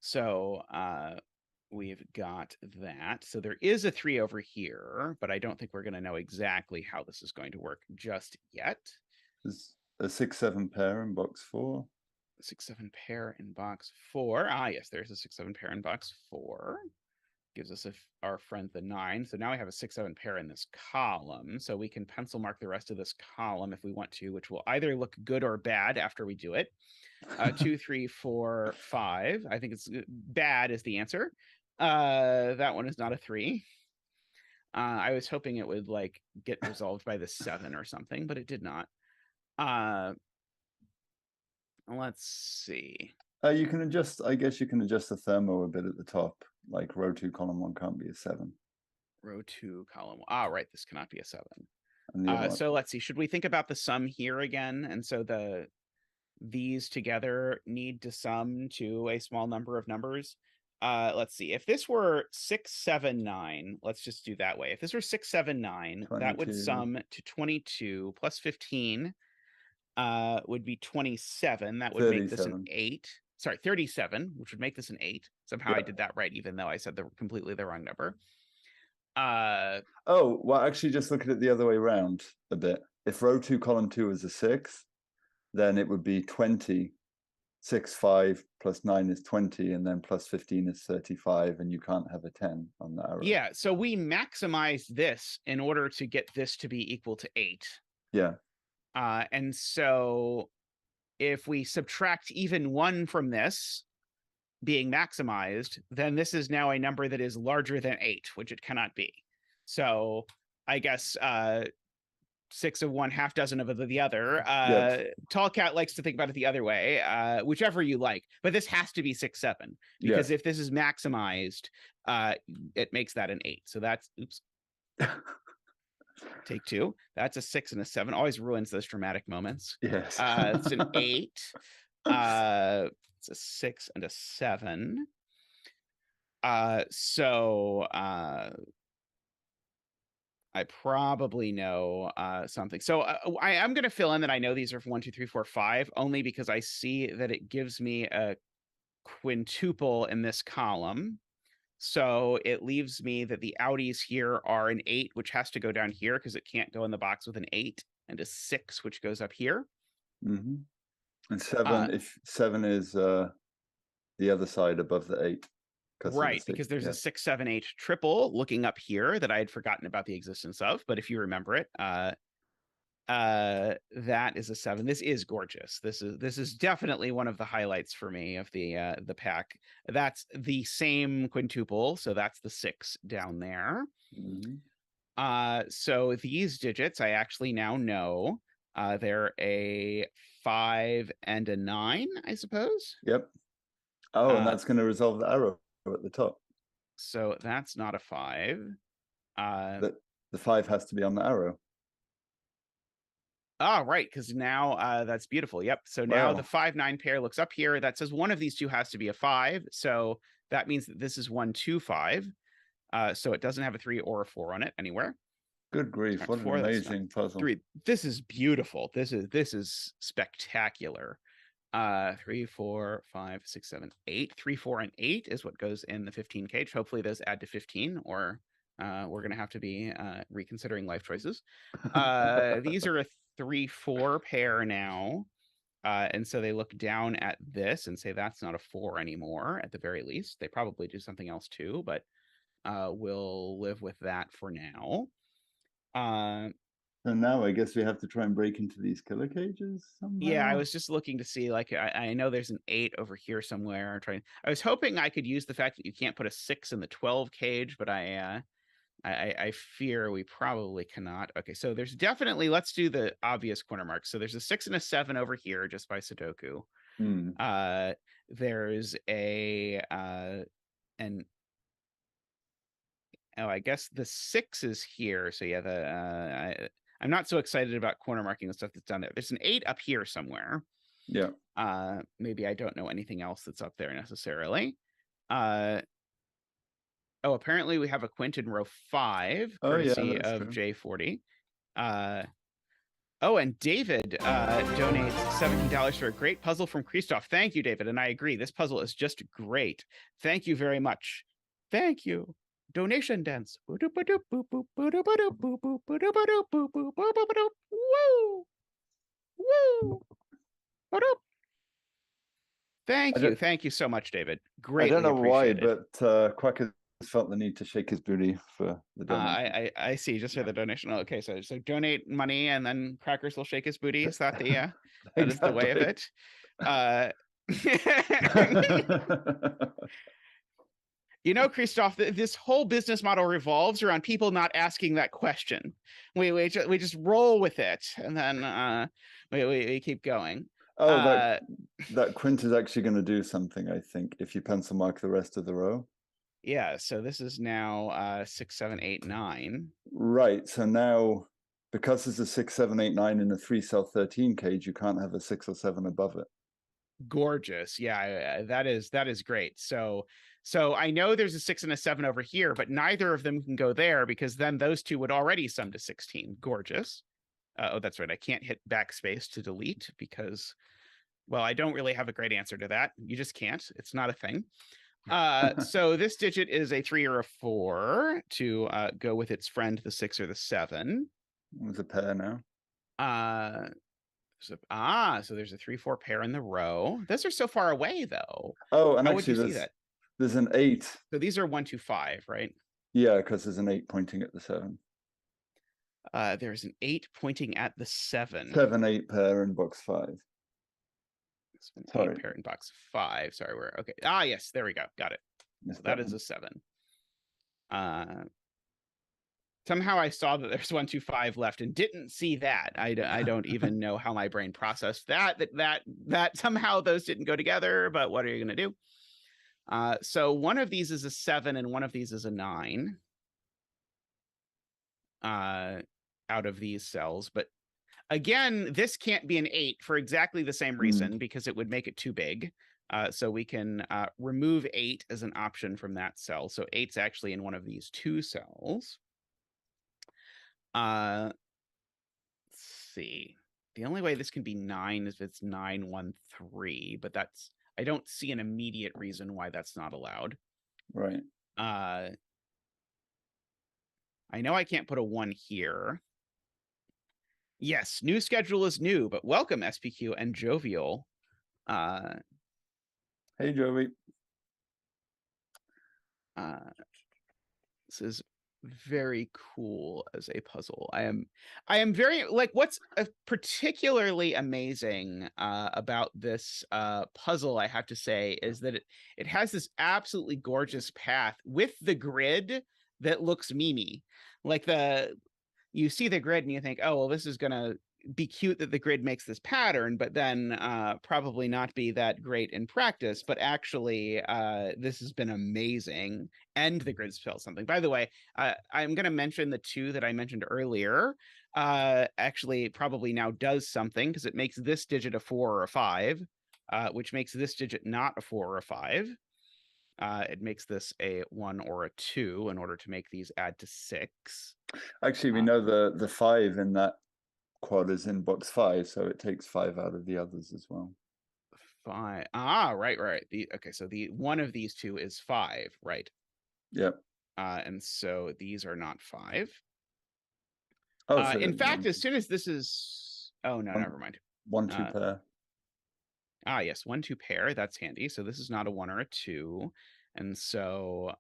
So we've got that. So there is a 3 over here, but I don't think we're going to know exactly how this is going to work just yet. There's a 6, 7 pair in box 4. 6, 7 pair in box 4. Ah, yes, there's a 6, 7 pair in box 4. Gives us our friend the 9. So now we have a 6, 7 pair in this column. So we can pencil mark the rest of this column if we want to, which will either look good or bad after we do it. 2, 3, 4, 5. I think it's bad is the answer. That one is not a 3. I was hoping it would like get resolved by the 7 or something, but it did not. Let's see. You can adjust, I guess you can adjust the Thermo a bit at the top, like row 2, column 1 can't be a 7. Row 2, column 1. Ah, right, this cannot be a 7. So let's see, should we think about the sum here again? And so these together need to sum to a small number of numbers. Let's see, if this were 6, 7, 9, let's just do that way. If this were 6, 7, 9, 22. That would sum to 22 plus 15 would be 27. That would 37. Make this an 8. Sorry, 37, which would make this an 8. Somehow I did that right, even though I said completely the wrong number. Oh, well, actually, just look at it the other way around a bit. If row 2, column 2 is a 6, then it would be 20. 6, 5 plus 9 is 20, and then plus 15 is 35, and you can't have a 10 on that arrow. Yeah, so we maximize this in order to get this to be equal to 8. Yeah. And so if we subtract even 1 from this being maximized, then this is now a number that is larger than 8, which it cannot be. So I guess 6 of one, half dozen of the other. Tallcat likes to think about it the other way, whichever you like. But this has to be 6, 7, because if this is maximized, it makes that an 8. So that's, oops. Take 2. That's a 6 and a 7. Always ruins those dramatic moments. Yes. It's an 8. It's a 6 and a 7. So I probably know something. So I'm going to fill in that I know these are 1, 2, 3, 4, 5, only because I see that it gives me a quintuple in this column. So it leaves me that the outies here are an 8, which has to go down here because it can't go in the box with an 8, and a 6, which goes up here. Mm-hmm. And 7, if 7 is the other side above the 8. Right, because there's a 6, 7, 8 triple looking up here that I had forgotten about the existence of. But if you remember it, that is a 7. This is gorgeous. This is definitely one of the highlights for me of the pack. That's the same quintuple, so that's the 6 down there. Mm-hmm. So these digits I actually now know. They're a 5 and a 9, I suppose. Yep. Oh, and that's going to resolve the arrow at the top. So that's not a 5. The 5 has to be on the arrow. Oh, right, because now that's beautiful. Yep. So now the 5-9 pair looks up here. That says one of these two has to be a 5. So that means that this is 1, 2, 5. So it doesn't have a 3 or a 4 on it anywhere. Good grief! What an amazing puzzle. 3. This is beautiful. This is spectacular. 3, 4, 5, 6, 7, 8. 3, 4, and 8 is what goes in the 15 cage. Hopefully those add to 15, or we're gonna have to be reconsidering life choices. These are a 3, 4 pair now. And so they look down at this and say that's not a 4 anymore, at the very least. They probably do something else too, but we'll live with that for now. So now I guess we have to try and break into these killer cages somehow. Yeah, I was just looking to see, like, I know there's an 8 over here somewhere. I was hoping I could use the fact that you can't put a 6 in the 12 cage, but I fear we probably cannot. Okay, so there's definitely, let's do the obvious corner marks. So there's a 6 and a 7 over here just by Sudoku. There's I guess the 6 is here. So yeah, I'm not so excited about corner marking the stuff that's down there. There's an 8 up here somewhere. Yeah. Maybe I don't know anything else that's up there necessarily. Oh, apparently we have a quint in row 5, courtesy of true. J40. Oh, and David donates $17 for a great puzzle from Christoph. Thank you, David. And I agree. This puzzle is just great. Thank you very much. Thank you. Donation dance. Woo! Woo! Thank you. Thank you so much, David. Greatly I don't know why, appreciated. but Quacker felt the need to shake his booty for the donation. I see, just for the donation. Okay, so donate money and then Crackers will shake his booty. Is that the that is the way of it? You know, Christoph, this whole business model revolves around people not asking that question. We just roll with it, and then we keep going. Oh, that quint is actually going to do something, I think, if you pencil mark the rest of the row. Yeah, so this is now 6, 7, 8, 9. Right. So now, because there's a 6, 7, 8, 9 in a 3-cell 13 cage, you can't have a 6 or 7 above it. Gorgeous. Yeah, that is great. So I know there's a 6 and a 7 over here, but neither of them can go there because then those two would already sum to 16. Gorgeous. Oh, that's right. I can't hit backspace to delete because, well, I don't really have a great answer to that. You just can't. It's not a thing. So this digit is a 3 or a 4 to go with its friend, the 6 or the 7. It's a pair now. So there's a 3, 4 pair in the row. Those are so far away, though. Oh, and how actually, would you see that? There's an 8. So these are 1, 2, 5, right? Yeah, because there's an 8 pointing at the 7. There's an 8 pointing at the 7. 7, 8 pair in box 5. It's an 8 pair in box 5. Sorry, we're okay. Yes, there we go. Got it. So that is a 7. Somehow I saw that there's 1, 2, 5 left and didn't see that. I don't even know how my brain processed that somehow those didn't go together, but what are you going to do? So one of these is a 7 and one of these is a 9 out of these cells. But again, this can't be an 8 for exactly the same reason, because it would make it too big. So we can remove 8 as an option from that cell. So 8's actually in one of these 2 cells. Let's see. The only way this can be 9 is if it's 913, but I don't see an immediate reason why that's not allowed. Right. I know I can't put a 1 here. Yes, new schedule is new, but welcome SPQ and Jovial. Hey, Joey. This is very cool as a puzzle. I am very like what's particularly amazing about this puzzle, I have to say, is that it has this absolutely gorgeous path with the grid that looks memey. Like you see the grid and you think, oh well, this is gonna be cute that the grid makes this pattern, but then probably not be that great in practice. But actually, this has been amazing, and the grid spells something. By the way, I'm going to mention the 2 that I mentioned earlier. Actually, probably now does something because it makes this digit a 4 or a 5, which makes this digit not a 4 or a 5. It makes this a 1 or a 2 in order to make these add to 6. Actually, we know the 5 in that quad is in box 5, so it takes 5 out of the others as well. 5. Right. Okay, so the one of these 2 is 5, right? Yep. And so these are not 5. Oh, so in fact, as soon as this is, oh no, never mind. 1-2 pair. Yes, 1-2 pair. That's handy. So this is not a 1 or a 2, and so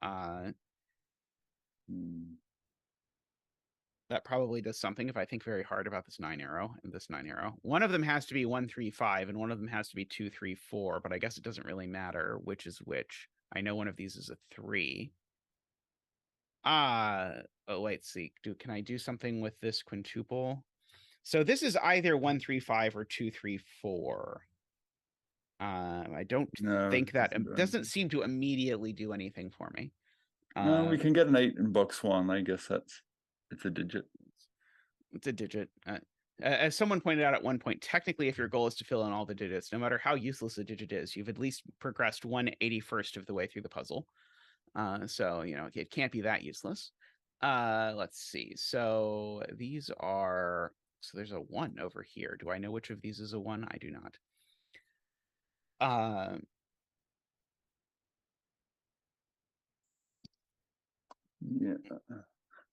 that probably does something if I think very hard about this 9 arrow and this 9 arrow. One of them has to be 1, 3, 5, and one of them has to be 2, 3, 4. But I guess it doesn't really matter which is which. I know one of these is a 3. Oh wait, see. Can I do something with this quintuple? So this is either 1, 3, 5 or 2, 3, 4. I don't think that doesn't seem to immediately do anything for me. No, we can get an 8 in box 1. I guess it's a digit. It's a digit. As someone pointed out at one point, technically, if your goal is to fill in all the digits, no matter how useless a digit is, you've at least progressed 1/81st of the way through the puzzle. So, it can't be that useless. Let's see. So these are, so there's a 1 over here. Do I know which of these is a 1? I do not. Yeah.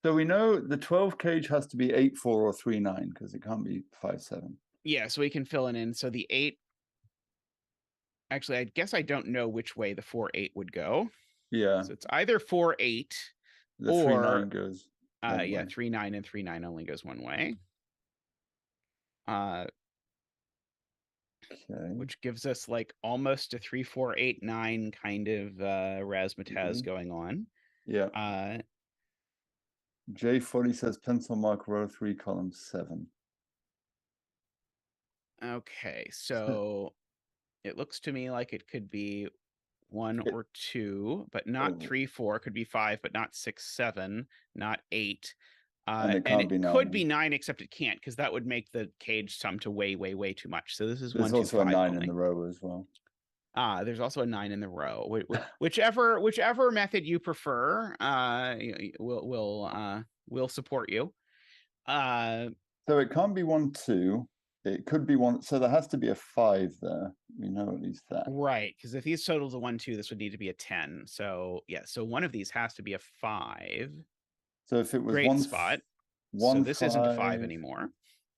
So we know the 12 cage has to be 8, 4 or 3, 9 because it can't be 5, 7. Yeah, so we can fill it in. So the 8. Actually, I guess I don't know which way the 4, 8 would go. Yeah. So it's either 4, 8 the or 3, 9 goes. Yeah, 3, 9 and 3, 9 only goes one way. Okay. Which gives us like almost a 3, 4, 8, 9 kind of razzmatazz going on. Yeah. J40 says pencil mark row 3, column 7. Okay, so it looks to me like it could be 1 or 2, but not 3, 4. Could be 5, but not 6, 7, not 8. And it can't be 9. Could be 9, except it can't, because that would make the cage sum to way, way, way too much. So this is 1, 2, 5. There's also a 9 in the row as well. There's also a 9 in the row. Whichever method you prefer, we'll support you. So it can't be 1, 2. It could be 1. So there has to be a 5 there. We know at least that. Right, because if these totals a 1, 2, this would need to be a 10. So yeah, so one of these has to be a 5. So if it was great 1 spot. 1, so this 5, isn't a 5 anymore.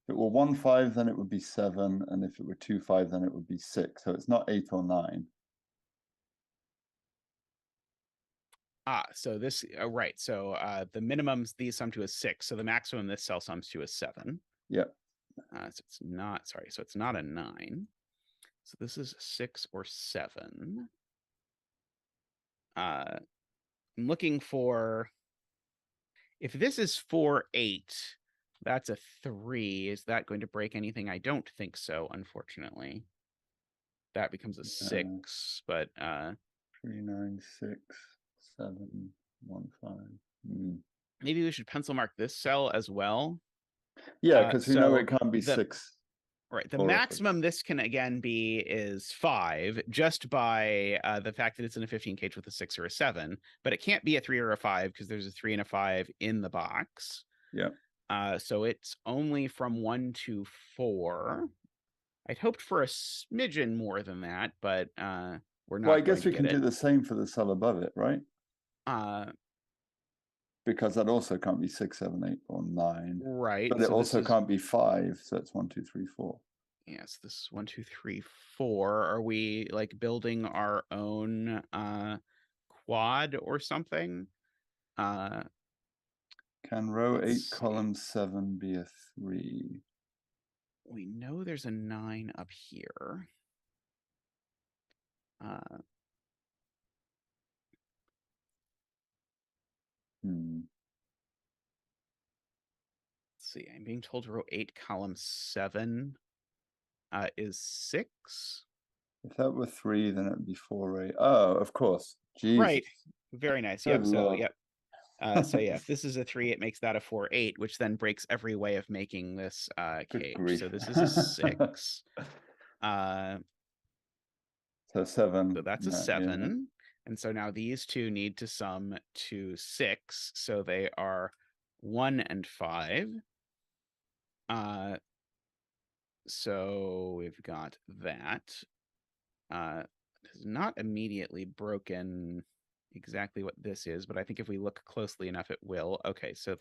If it were 1, 5, then it would be 7, and if it were 2, 5, then it would be 6. So it's not 8 or 9. So this right. So the minimums these sum to is 6. So the maximum this cell sums to is 7. Yep. So it's not, sorry. So it's not a 9. So this is 6 or 7. I'm looking for, if this is 4, 8, that's a 3. Is that going to break anything? I don't think so, unfortunately. That becomes a 6, but 3, 9, 6, 7, 1, 5. Maybe we should pencil mark this cell as well. Yeah, because we know it can't be 6. Right. The maximum this can again be is 5, just by the fact that it's in a 15 cage with a 6 or a 7, but it can't be a 3 or a 5 because there's a 3 and a 5 in the box. Yeah. So it's only from 1 to 4. I'd hoped for a smidgen more than that, but we're not Well, I going guess to we get can do it. the same for the cell above it, right? Uh, Because that also can't be 6, 7, 8, or 9. right. But it So this also is, can't be 5, so it's 1, 2, 3, 4. yes, this is 1, 2, 3, 4. Are we like building our own quad or something? Can row Let's 8, see. column 7 be a 3? We know there's a 9 up here. Hmm. Let's see. I'm being told row 8, column 7 is 6. If that were 3, then it would be 4, 8. Oh, of course. Jesus. Right. Very nice. Good Yep. So, Lord. yep. So yeah, if this is a 3, it makes that a 4, 8, which then breaks every way of making this Good cage. grief. So this is a 6. So 7. So that's a Yeah. 7. And so now these two need to sum to 6. So they are 1 and 5. So we've got that. It's not immediately broken exactly what this is, but I think if we look closely enough, it will. Okay, so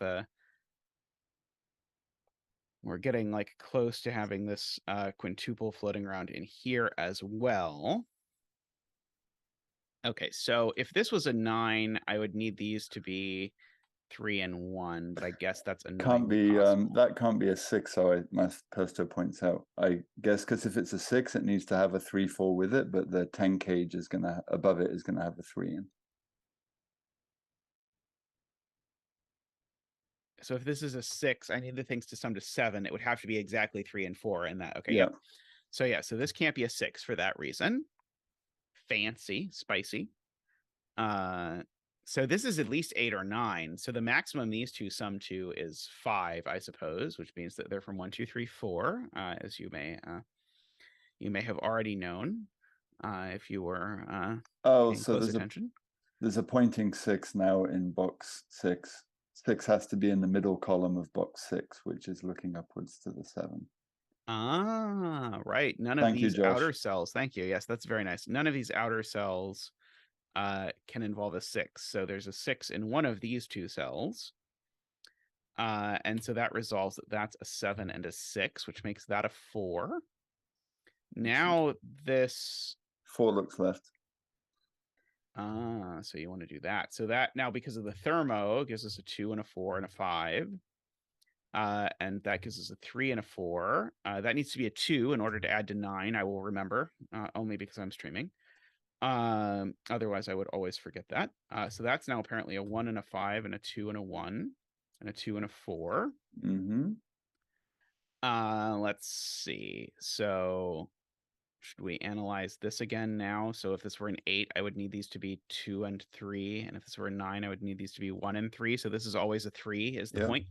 we're getting like close to having this quintuple floating around in here as well. Okay, so if this was a 9, I would need these to be 3 and 1, but I guess that's Can't annoyingly be possible. that can't be a 6, so Pesto points out. I guess because if it's a 6, it needs to have a 3, 4 with it, but the 10 cage is gonna above it is gonna have a 3 in. So if this is a 6, I need the things to sum to 7. It would have to be exactly 3 and 4 in that. Okay, Yeah. yep. So yeah, so this can't be a 6 for that reason. Fancy, spicy. So this is at least 8 or 9. So the maximum these two sum to is 5, I suppose, which means that they're from 1, 2, 3, 4, as you may have already known if you were Oh, paying so close attention. there's a pointing 6 now in box 6. 6 has to be in the middle column of box 6, which is looking upwards to the 7. Ah, right. None of Thank you, these Josh. outer cells. Thank you. Yes, that's very nice. None of these outer cells can involve a 6. So there's a 6 in one of these two cells. And so that resolves that that's a 7 and a 6, which makes that a 4. Now this 4 looks left. so you want to do that. So that now, because of the thermo, gives us a 2 and a 4 and a 5. And that gives us a 3 and a 4. That needs to be a 2 in order to add to 9. I will remember, only because I'm streaming. Otherwise, I would always forget that. So that's now apparently a 1 and a 5 and a 2 and a 1 and a 2 and a 4. Mm-hmm. Let's see. So should we analyze this again now? So if this were an 8, I would need these to be 2 and 3. And if this were a 9, I would need these to be 1 and 3. So this is always a 3 is the point.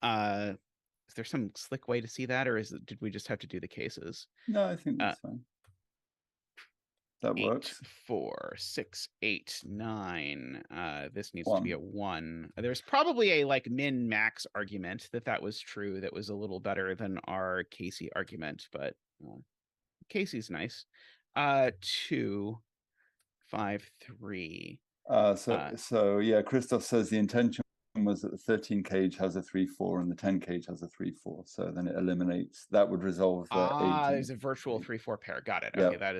Is there some slick way to see that, or did we just have to do the cases? No, I think that's fine. That 8, works. 4, 6, 8, 9. This needs 1. to be a 1. There's probably a like min max argument that was true. That was a little better than our Casey argument, but Casey's nice. 2, 5, 3. So yeah, Christoph says the intention was that the 13 cage has a 3, 4 and the 10 cage has a 3, 4. So then it eliminates, that would resolve the 8. There's a virtual 3, 4 pair. Got it. Yep. Okay, that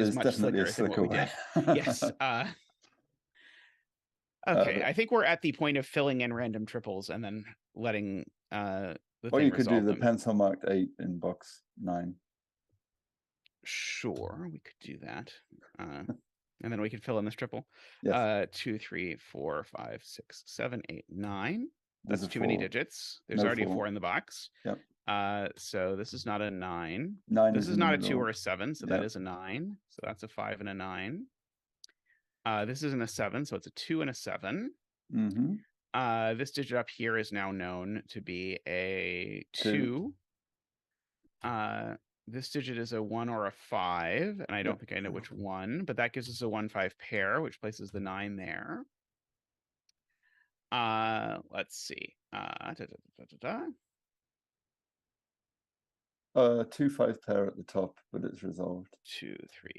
is much definitely slicker than what we did. Yes. Okay, I think we're at the point of filling in random triples and then letting the or thing you could do resolve the them. pencil marked 8 in box 9. Sure, we could do that. And then we could fill in this triple. Yes. 2, 3, 4, 5, 6, 7, 8, 9. There's That's a too many 4. digits. There's No already 4. a 4 in the box. Yep. So this is not a 9. 9 This is is in the not a 2 middle. or a 7, so that is a 9. So that's a 5 and a 9. This isn't a 7, so it's a 2 and a 7. Mm-hmm. This digit up here is now known to be a 2. This digit is a 1 or a 5, and I don't think I know which one, but that gives us a 1, 5 pair, which places the 9 there. Let's see. 2-5 pair at the top, but it's resolved. 2, 3,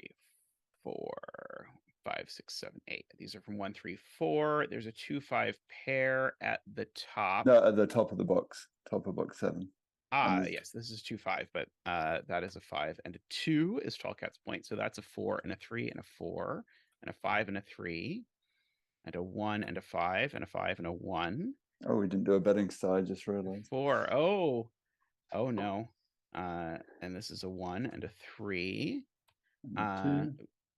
4, 5, 6, 7, 8. These are from 1, 3, 4. There's a 2-5 pair at the top. No, at the top of the box, top of box 7. Yes, this is 2-5, but that is a 5 and a 2 is Tallcat's point. So that's a 4 and a 3 and a 4 and a 5 and a 3 and a 1 and a 5 and a 5 and a 1. Oh, we didn't do a betting star, I just realized. 4. Oh no. And this is a 1 and a 3.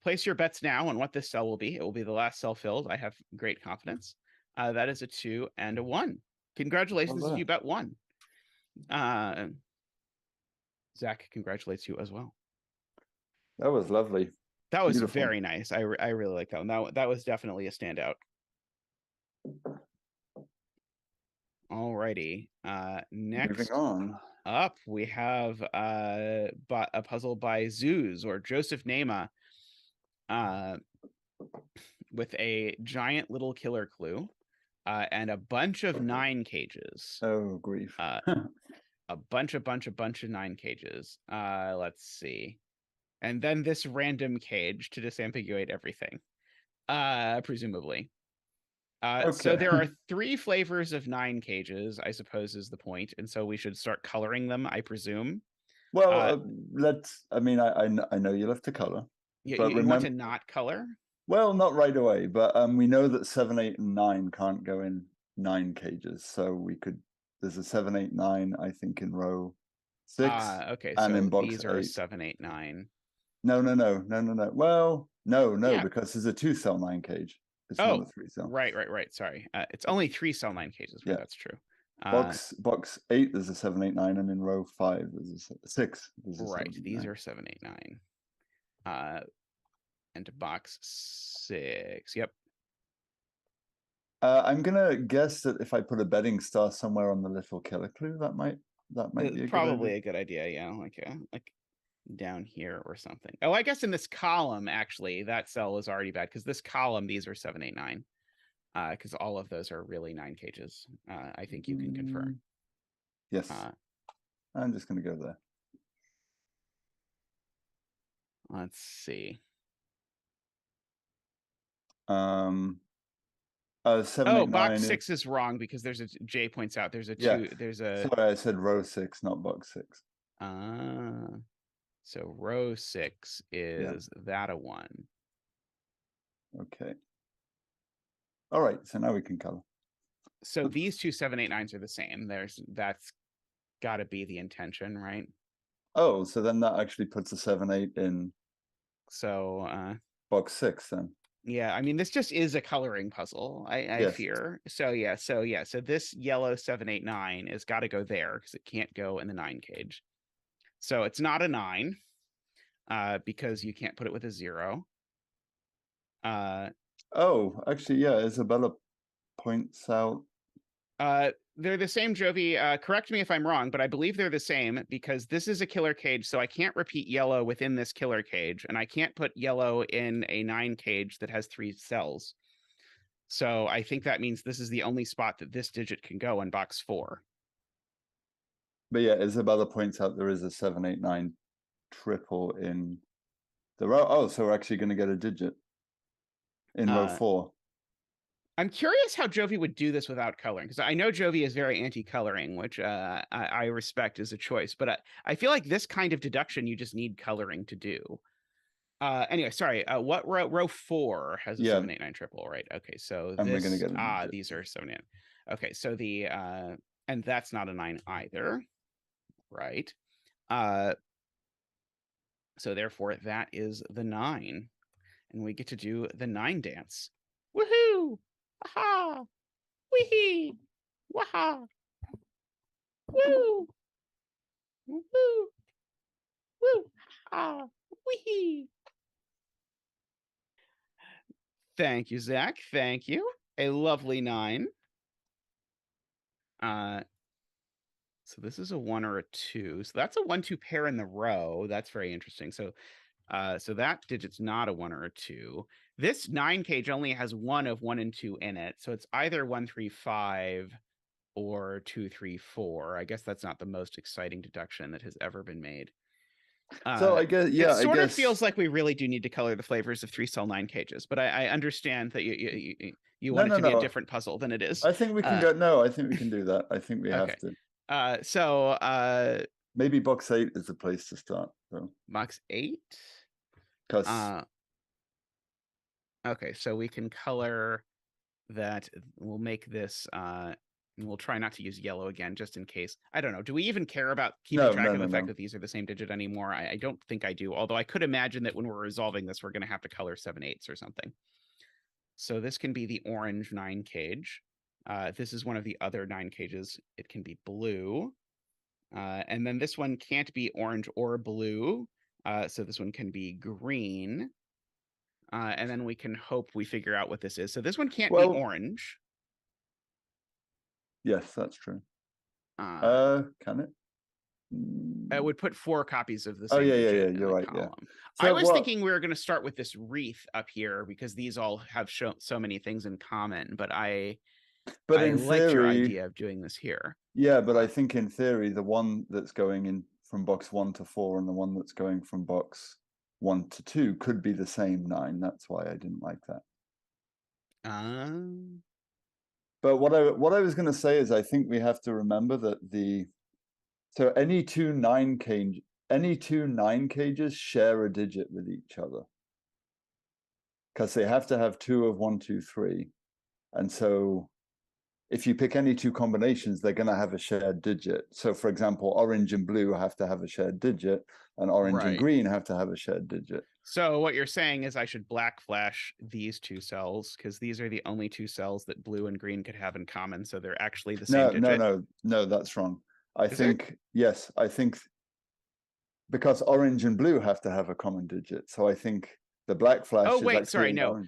Place your bets now on what this cell will be. It will be the last cell filled. I have great confidence. That is a 2 and a 1. Congratulations if you bet 1. Zach congratulates you as well. That was lovely. That was beautiful. Very nice. I really like that one. That was definitely a standout. Alrighty. Next moving on up, we have a puzzle by Zeus or Joseph Nehme, with a giant little killer clue, and a bunch of 9 cages. Oh, grief. A bunch of 9 cages. Let's see. And then this random cage to disambiguate everything, presumably. Okay. So there are 3 flavors of 9 cages, I suppose, is the point. And so we should start coloring them, I presume. Well, I mean, I know you love to color. You want to not color? Well, not right away, but we know that 7, 8, and 9 can't go in 9 cages. So we could, there's a 7, 8, 9, I think, in row 6. Okay, and so in box these 8. are 7, 8, 9. No. Well, no, yeah. Because there's a 2-cell 9 cage. It's not a 3-cell. Right. Sorry. It's only 3-cell 9 cages. Right? Yeah, that's true. Box 8, there's a 7, 8, 9, and in row 5, there's a 6. There's a right. 7, These 9. are 7, 8, 9. And box 6. Yep. I'm gonna guess that if I put a betting star somewhere on the little killer clue, that might be probably a good idea. Yeah, like down here or something. Oh, I guess in this column, actually, that cell is already bad because this column, these are 7, 8, 9. Because all of those are really 9 cages. I think you can confirm. Yes. I'm just gonna go there. Let's see. 7, 8, box 6 is wrong because there's a J points out. There's a 2. There's a. Sorry, I said row 6, not box 6. So row 6 is that a 1. Okay. All right, so now we can color. So these 2 7, 8, 9s are the same. That's got to be the intention, right? Oh, so then that actually puts a 7, 8 in. So box 6 then. Yeah, I mean, this just is a coloring puzzle, I fear. So this yellow 7, 8, 9 has got to go there because it can't go in the 9 cage. So it's not a 9 because you can't put it with a 0. Oh, actually, yeah, Isabella points out. They're the same, Jovi. Correct me if I'm wrong, but I believe they're the same because this is a killer cage, so I can't repeat yellow within this killer cage, and I can't put yellow in a 9 cage that has 3 cells. So I think that means this is the only spot that this digit can go in box 4. But yeah, Isabella points out there is a 7, 8, 9 triple in the row. Oh, so we're actually going to get a digit in row 4. I'm curious how Jovi would do this without coloring, because I know Jovi is very anti-coloring, which I respect as a choice, but I feel like this kind of deduction you just need coloring to do. Anyway, sorry. What row 4 has a 7, 8, 9 triple, right? Okay, so and we're gonna get these are 7, 8. Okay, so the and that's not a 9 either, right? So therefore that is the 9, and we get to do the 9 dance. Woohoo! Aha! Wee! Waha! Woo! Woo! Woo! Ha! Wee! Thank you, Zach. Thank you. A lovely 9. So this is a 1 or a 2. So that's a 1-2 pair in the row. That's very interesting. So so that digit's not a 1 or a 2. This 9 cage only has one of 1 and 2 in it, so it's either 1, 3, 5 or 2, 3, 4. I guess that's not the most exciting deduction that has ever been made. So I guess, It yeah, I sort of guess feels like we really do need to color the flavors of 3-cell 9 cages, but I understand that you want it to be a no. different puzzle than it is. I think we can go. No, I think we can do that. I think we Okay. have to. So Maybe box 8 is the place to start. So box 8. because Okay, so we can color that. We'll make this. We'll try not to use yellow again, just in case. I don't know. Do we even care about keeping track of the fact that these are the same digit anymore? I don't think I do. Although I could imagine that when we're resolving this, we're going to have to color 7/8 or something. So this can be the orange 9 cage. This is one of the other 9 cages. It can be blue. And then this one can't be orange or blue. So this one can be green. And then we can hope we figure out what this is. So this one can't be orange. Yes, that's true. Can it? I would put 4 copies of the Oh same digit in you're the right. column. Yeah. So I was thinking we were going to start with this wreath up here because these all have so many things in common. But I liked your idea of doing this here. Yeah, but I think in theory, the one that's going in from box 1 to 4 and the one that's going from box 1 to 2 could be the same 9. That's why I didn't like that. But what I was going to say is I think we have to remember that so any two 9 cages share a digit with each other because they have to have 2 of 1, 2, 3, and so if you pick any 2 combinations, they're going to have a shared digit. So, for example, orange and blue have to have a shared digit, and orange and green have to have a shared digit. So what you're saying is I should black flash these 2 cells because these are the only 2 cells that blue and green could have in common. So they're actually the same digit. No, that's wrong. Yes, I think because orange and blue have to have a common digit. So I think the black flash. Oh, wait, sorry, no.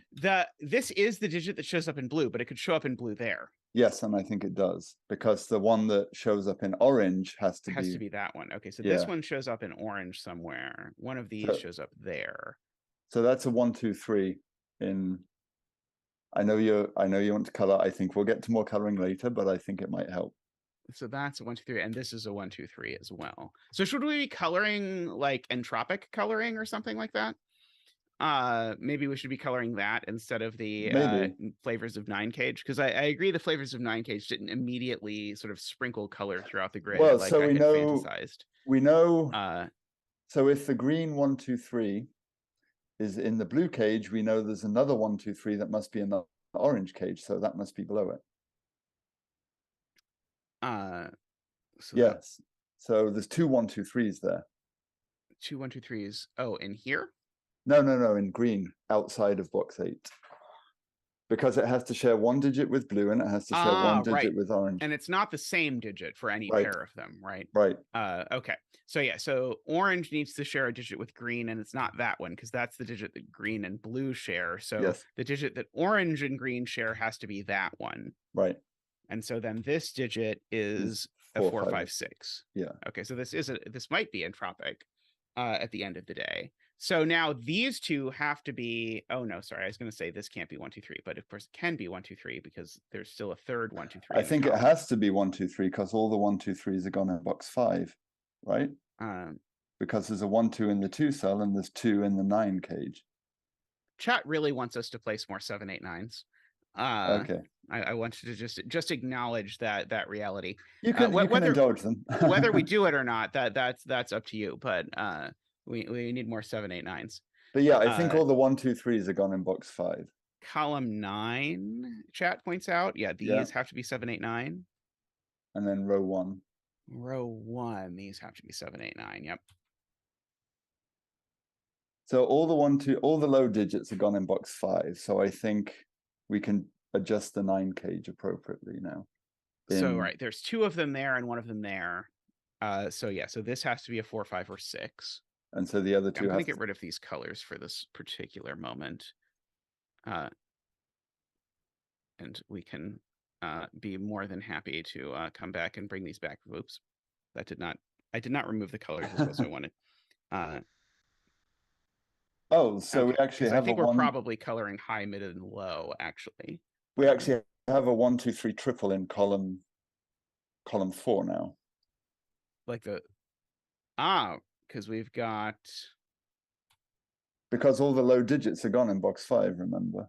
This is the digit that shows up in blue, but it could show up in blue there. Yes, and I think it does because the one that shows up in orange has to be that one. Okay, so this one shows up in orange somewhere. One of these shows up there. So that's a 1, 2, 3 in. I know you want to color. I think we'll get to more coloring later, but I think it might help. So that's a 1, 2, 3, and this is a 1, 2, 3 as well. So should we be coloring like entropic coloring or something like that? Maybe we should be coloring that instead of the flavors of 9 cage, because I agree the flavors of 9 cage didn't immediately sort of sprinkle color throughout the grid like I had fantasized. We know. So if the green 1, 2, 3 is in the blue cage, we know there's another 1, 2, 3 that must be in the orange cage, so that must be below it. Yes. So there's 2 1, 2, 3s there. 2 1, 2, 3s. Oh, in here? No, in green, outside of box 8. Because it has to share 1 digit with blue and it has to share 1 digit with orange. And it's not the same digit for any pair of them, right? Right. Okay. So yeah, so orange needs to share a digit with green, and it's not that one because that's the digit that green and blue share. So the digit that orange and green share has to be that one. Right. And so then this digit is a 4, 5, 6. Yeah. Okay, so this might be entropic at the end of the day. So now these 2 have to be. Oh no, sorry, I was going to say this can't be 1, 2, 3, but of course it can be 1, 2, 3 because there's still a third 1, 2, 3. I think it has to be 1, 2, 3 because all the 1, 2, 3s are gone in box 5, right? Because there's a 1, 2 in the 2 cell and there's 2 in the 9 cage. Chat really wants us to place more 7, 8, 9s. Okay. I want you to just acknowledge that reality. You can indulge them. Whether we do it or not, that's up to you. But we need more 7, 8, 9s. But yeah, I think all the 1, 2, 3s are gone in box 5. Column 9, chat points out. Yeah, these have to be 7, 8, 9. And then row 1. Row 1, these have to be 7, 8, 9. Yep. So all the low digits are gone in box 5. So I think we can adjust the 9 cage appropriately now. So there's 2 of them there and 1 of them there. So this has to be a 4, 5, or 6. And so the other 2 I'm going to get rid of these colors for this particular moment. And we can be more than happy to come back and bring these back. Oops. I did not remove the colors as well as I wanted. Oh, so we Okay, actually because I have a think we're one. probably coloring high, mid, and low, actually. We actually have a 1, 2, 3 triple in column 4 now. Like because we've got Because all the low digits are gone in box 5, remember?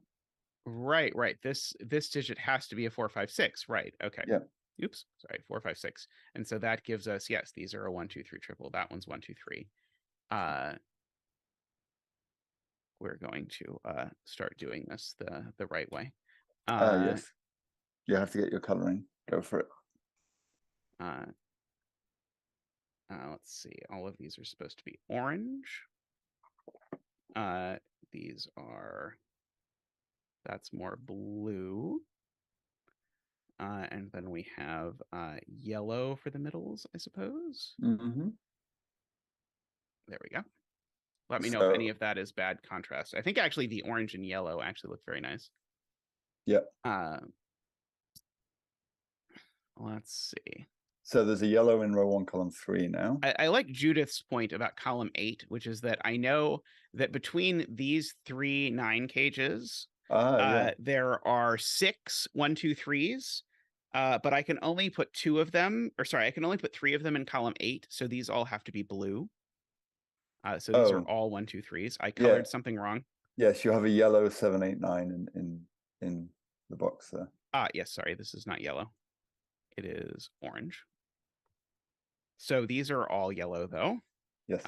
right. This digit has to be a 4, 5, 6. Right. Okay. Yeah. Oops. Sorry, 4, 5, 6. And so that gives us, yes, these are a 1, 2, 3 triple. That one's 1, 2, 3. We're going to start doing this the right way. Yes. You have to get your coloring. Go for it. Let's see. All of these are supposed to be orange. These are, that's more blue. And then we have yellow for the middles, I suppose. Mm-hmm. There we go. Let me know if any of that is bad contrast. I think actually the orange and yellow actually look very nice. Yeah. Let's see. So there's a yellow in row 1, column 3 now. I like Judith's point about column 8, which is that I know that between these 3 9 cages, there are 6 1, 2, 3s, but I can only put 2 of them, or sorry, I can only put 3 of them in column 8, so these all have to be blue. So these are all 1, 2, 3s. I colored something wrong. Yes, you have a yellow 7, 8, 9 in the box there. Yes, sorry, this is not yellow. It is orange. So these are all yellow, though. Yes.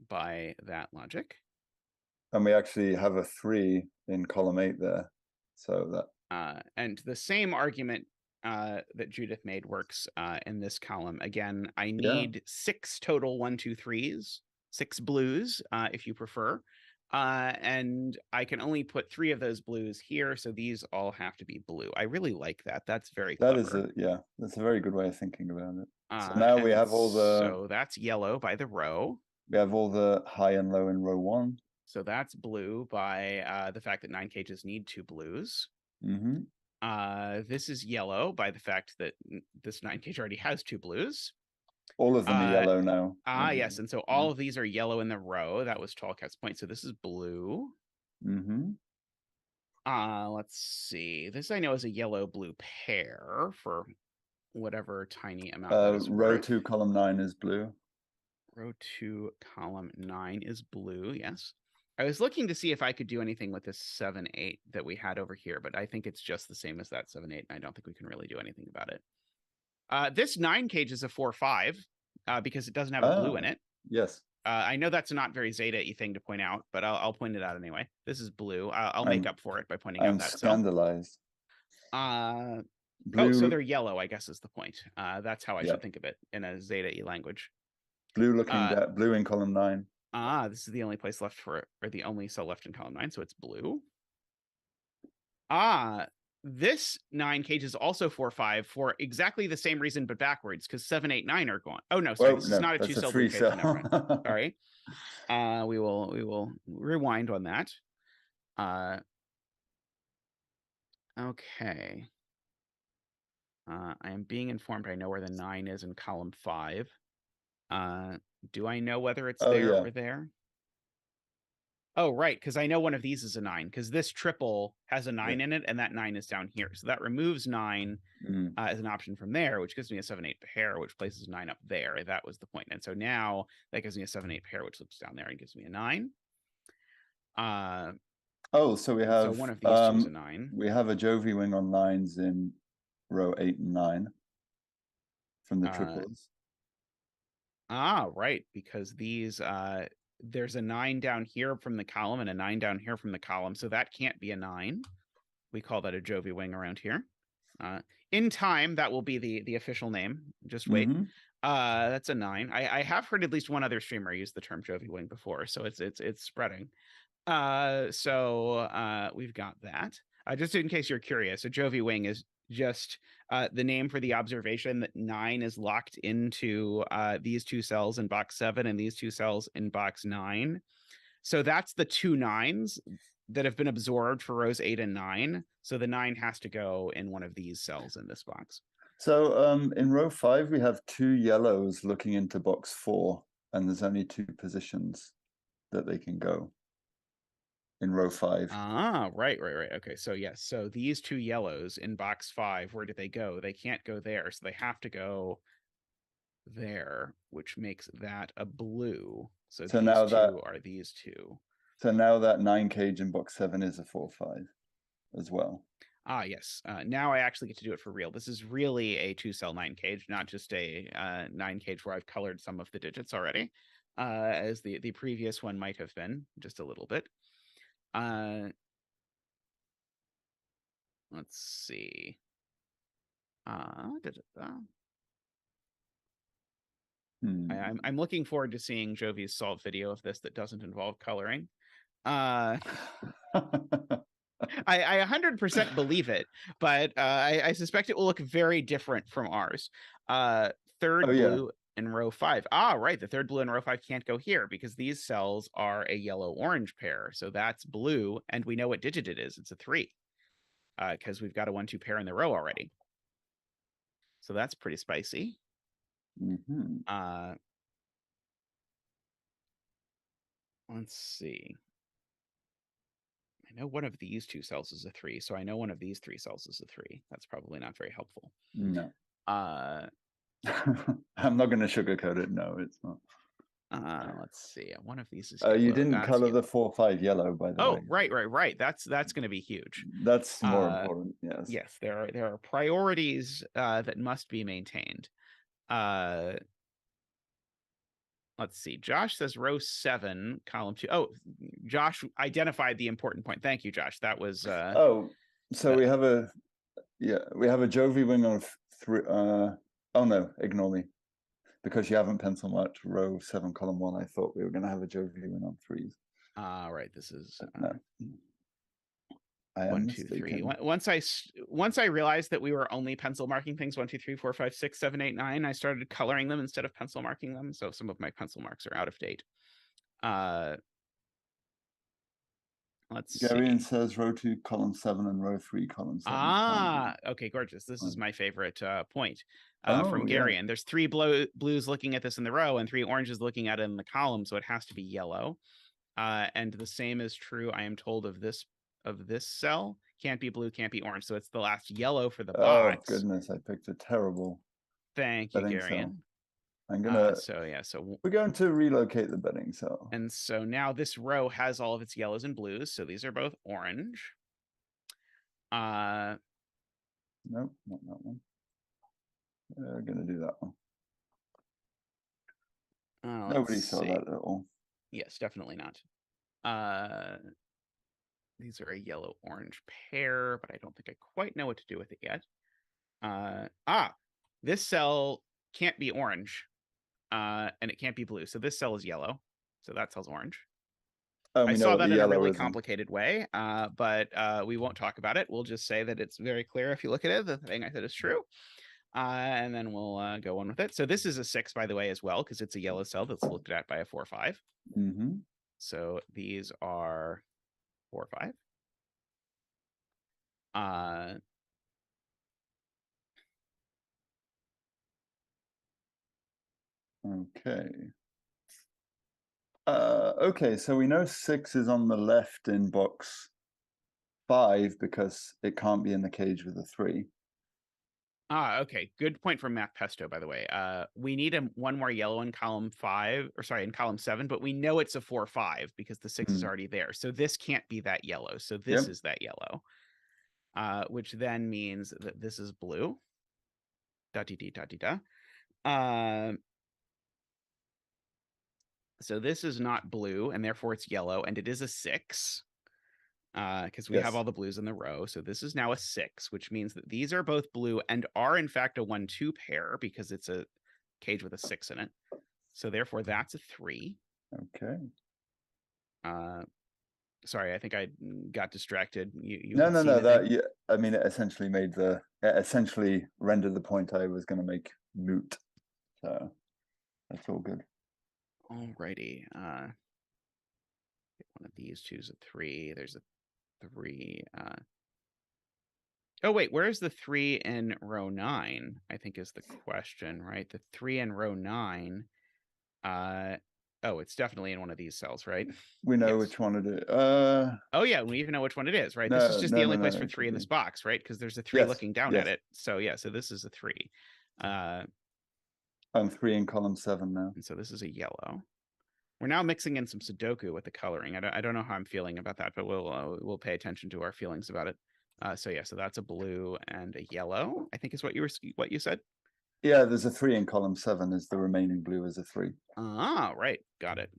By that logic. And we actually have a 3 in column 8 there. So that. And the same argument that Judith made works in this column. Again, I need 6 total 1, 2, 3s, 6 blues, if you prefer. And I can only put 3 of those blues here, so these all have to be blue. I really like that. That's very clever. That's a very good way of thinking about it. So now we have all the. So that's yellow by the row. We have all the high and low in row 1. So that's blue by the fact that 9 cages need 2 blues. Mm-hmm. This is yellow by the fact that this 9 cage already has 2 blues. All of them are yellow now. Yes, and so all of these are yellow in the row. That was Tallcat's point. So this is blue. Mm-hmm. Let's see. This I know is a yellow-blue pair for whatever tiny amount that is row worth. 2, column 9 is blue. Row 2, column 9 is blue, yes. I was looking to see if I could do anything with this 7, 8 that we had over here, but I think it's just the same as that 7, 8, and I don't think we can really do anything about it. This 9 cage is a 4, 5 because it doesn't have a blue in it. Yes. I know that's a not very Zeta-y thing to point out, but I'll point it out anyway. This is blue. I'll make up for it by pointing out that. I'm scandalized. Blue, so they're yellow, I guess is the point. That's how I should think of it in a Zeta-y language. Blue looking blue in column 9. This is the only place left for it, or the only cell left in column 9, so it's blue. This 9 cage is also 4, 5 for exactly the same reason, but backwards, because 7, 8, 9 are gone. Oh no, sorry, this is not a 2-cell blue cage. Never mind. Sorry. We will rewind on that. Okay. I am being informed I know where the 9 is in column 5. Do I know whether it's there or there? Oh, right, because I know one of these is a 9, because this triple has a 9 in it, and that 9 is down here. So that removes 9 as an option from there, which gives me a 7, 8 pair, which places 9 up there. That was the point. And so now that gives me a 7, 8 pair, which looks down there and gives me a 9. So we have one of these two is a 9. We have a Jovi wing on 9s in row 8 and 9 from the triples. Right, because these there's a 9 down here from the column and a 9 down here from the column, so that can't be a 9. We call that a Jovi wing around here. In time, that will be the official name. Just wait. That's a 9. I have heard at least one other streamer use the term Jovi wing before, so it's spreading. So we've got that. Just in case you're curious, a Jovi wing is just the name for the observation that 9 is locked into these 2 cells in box 7 and these 2 cells in box 9. So that's the 2 9s that have been absorbed for rows 8 and 9. So the 9 has to go in one of these cells in this box. So in row 5, we have 2 yellows looking into box 4, and there's only 2 positions that they can go. in row 5. Ah, right. Okay, so yes, so these 2 yellows in box 5, where do they go? They can't go there, so they have to go there, which makes that a blue. So So these now 2 are these 2. So now that 9 cage in box 7 is a 4-5 as well. Ah, yes. Now I actually get to do it for real. This is really a 2-cell 9 cage, not just a 9 cage where I've colored some of the digits already, as the previous one might have been, just a little bit. Let's see. I'm looking forward to seeing Jovi's solve video of this that doesn't involve coloring. I 100% believe it, but I suspect it will look very different from ours. Third blue in row 5. Ah, right. The third blue in row 5 can't go here because these cells are a yellow-orange pair. So that's blue, and we know what digit it is. It's a 3 because we've got a 1-2 pair in the row already. So that's pretty spicy. Let's see. I know one of these 2 cells is a 3, so I know one of these 3 cells is a 3. That's probably not very helpful. No. I'm not going to sugarcoat it. No, it's not. Let's see. One of these is yellow. You didn't That's color yellow. the 4-5 yellow, by the way. Oh, right. That's going to be huge. That's more important. Yes. Yes, there are priorities that must be maintained. Let's see. Josh says row 7, column 2. Oh, Josh identified the important point. Thank you, Josh. That was. So we have a Jovi wing on 3. Oh no, ignore me, because you haven't pencil marked row 7, column 1. I thought we were going to have a Jovi wing on 3s. Right. This is. No. I am 1, 2, 3. Once I realized that we were only pencil marking things 1, 2, 3, 4, 5, 6, 7, 8, 9, I started coloring them instead of pencil marking them. So some of my pencil marks are out of date. Let's Garian see. says row 2, column 7, and row 3, column 7. Okay, gorgeous. This is my favorite point Oh, from Garian. There's 3 blues looking at this in the row and 3 oranges looking at it in the column, so it has to be yellow. And the same is true, I am told, of this cell. Can't be blue, can't be orange. So it's the last yellow for the box. Oh goodness, I picked a terrible. Thank you, Garian. I'm gonna. So we're going to relocate the bedding cell. And so now this row has all of its yellows and blues. So these are both orange. Nope, not that one. We're gonna do that one. Nobody saw that at all. Yes, definitely not. These are a yellow-orange pair, but I don't think I quite know what to do with it yet. This cell can't be orange, and it can't be blue. So this cell is yellow. So that cell's orange. I saw that in a really complicated way, but we won't talk about it. We'll just say that it's very clear if you look at it. The thing I said is true. And then we'll go on with it. So this is a 6, by the way, as well, because it's a yellow cell that's looked at by a 4-5. So these are 4-5. Okay. Okay, so we know 6 is on the left in box 5 because it can't be in the cage with a 3. Okay. Good point from Matt Pesto, by the way. We need one more yellow in column 5, or sorry, in column 7, but we know it's a 4-5 because the 6 is already there. So this can't be that yellow. So this is that yellow, which then means that this is blue. Da-dee-dee-da-dee-da. So this is not blue, and therefore it's yellow, and it is a 6. Because we have all the blues in the row. So this is now a 6, which means that these are both blue and are in fact a 1-2 pair because it's a cage with a 6 in it. So therefore that's a 3. Okay. Sorry, I think I got distracted. No. I mean, it essentially rendered the point I was going to make moot. So that's all good. Alrighty. One of these, choose a 3. There's a 3. Oh, wait, where's the 3 in row 9? I think is the question, right? The 3 in row 9 Oh, it's definitely in one of these cells, right? We know Yes. which one it is. Oh yeah, we even know which one it is, right? This is No, just no, the no, only place no, for it 3 could in be. this box, right? Because there's a 3 Yes, looking down yes. at it. So yeah, so this is a 3. I'm 3 in column 7 now. And so this is a yellow. We're now mixing in some Sudoku with the coloring. I don't know how I'm feeling about that, but we'll pay attention to our feelings about it. So yeah, so that's a blue and a yellow, I think is what you said. Yeah, there's a 3 in column 7. Is the remaining blue as a 3? Ah, right, got it.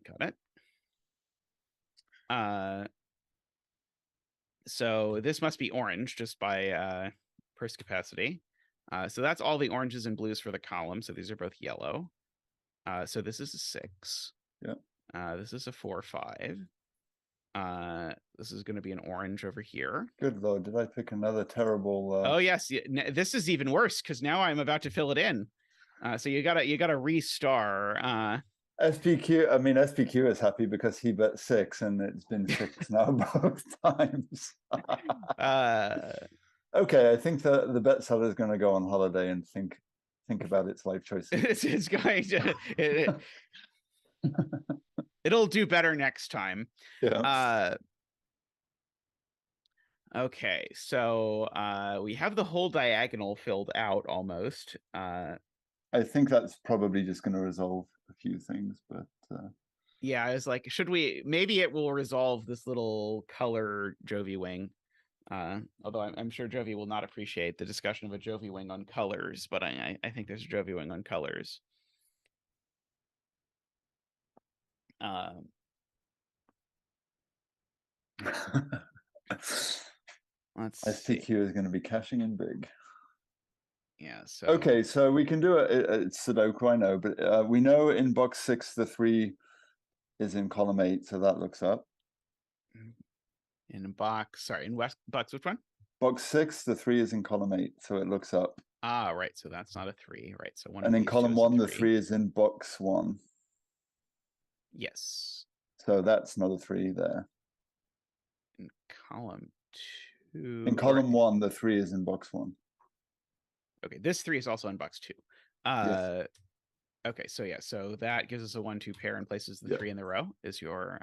So this must be orange just by Perce capacity. So that's all the oranges and blues for the column. So these are both yellow. So this is a 6. Yeah. This is a 4, 5. This is going to be an orange over here. Good Lord, did I pick another terrible? Oh yes, this is even worse because now I'm about to fill it in. So you gotta restar. SPQ. I mean, SPQ is happy because he bet 6, and it's been 6 now both times. Okay, I think the bet seller is going to go on holiday and think about its life choices. It's going to. It'll do better next time. Yeah. Okay, so we have the whole diagonal filled out almost. I think that's probably just going to resolve a few things, but yeah, I was like, should we? Maybe it will resolve this little color Jovi wing. Although I'm sure Jovi will not appreciate the discussion of a Jovi wing on colors, but I think there's a Jovi wing on colors. Let's see. SPQ is going to be cashing in big. Yeah. So okay, so we can do it. It's Sudoku, I know, but we know in box 6 the 3 is in column 8, so that looks up. In box, sorry, in box which one? Box 6, the 3 is in column 8, so it looks up. Ah, right. So that's not a 3, right? So one. And of in these column two 1, is the 3 is in box 1. Yes. So that's not a 3 there. In column 2. In column 1, the 3 is in box 1. Okay, this 3 is also in box 2. Yes. Okay, so yeah, so that gives us a 1-2 pair and places the 3 in the row is your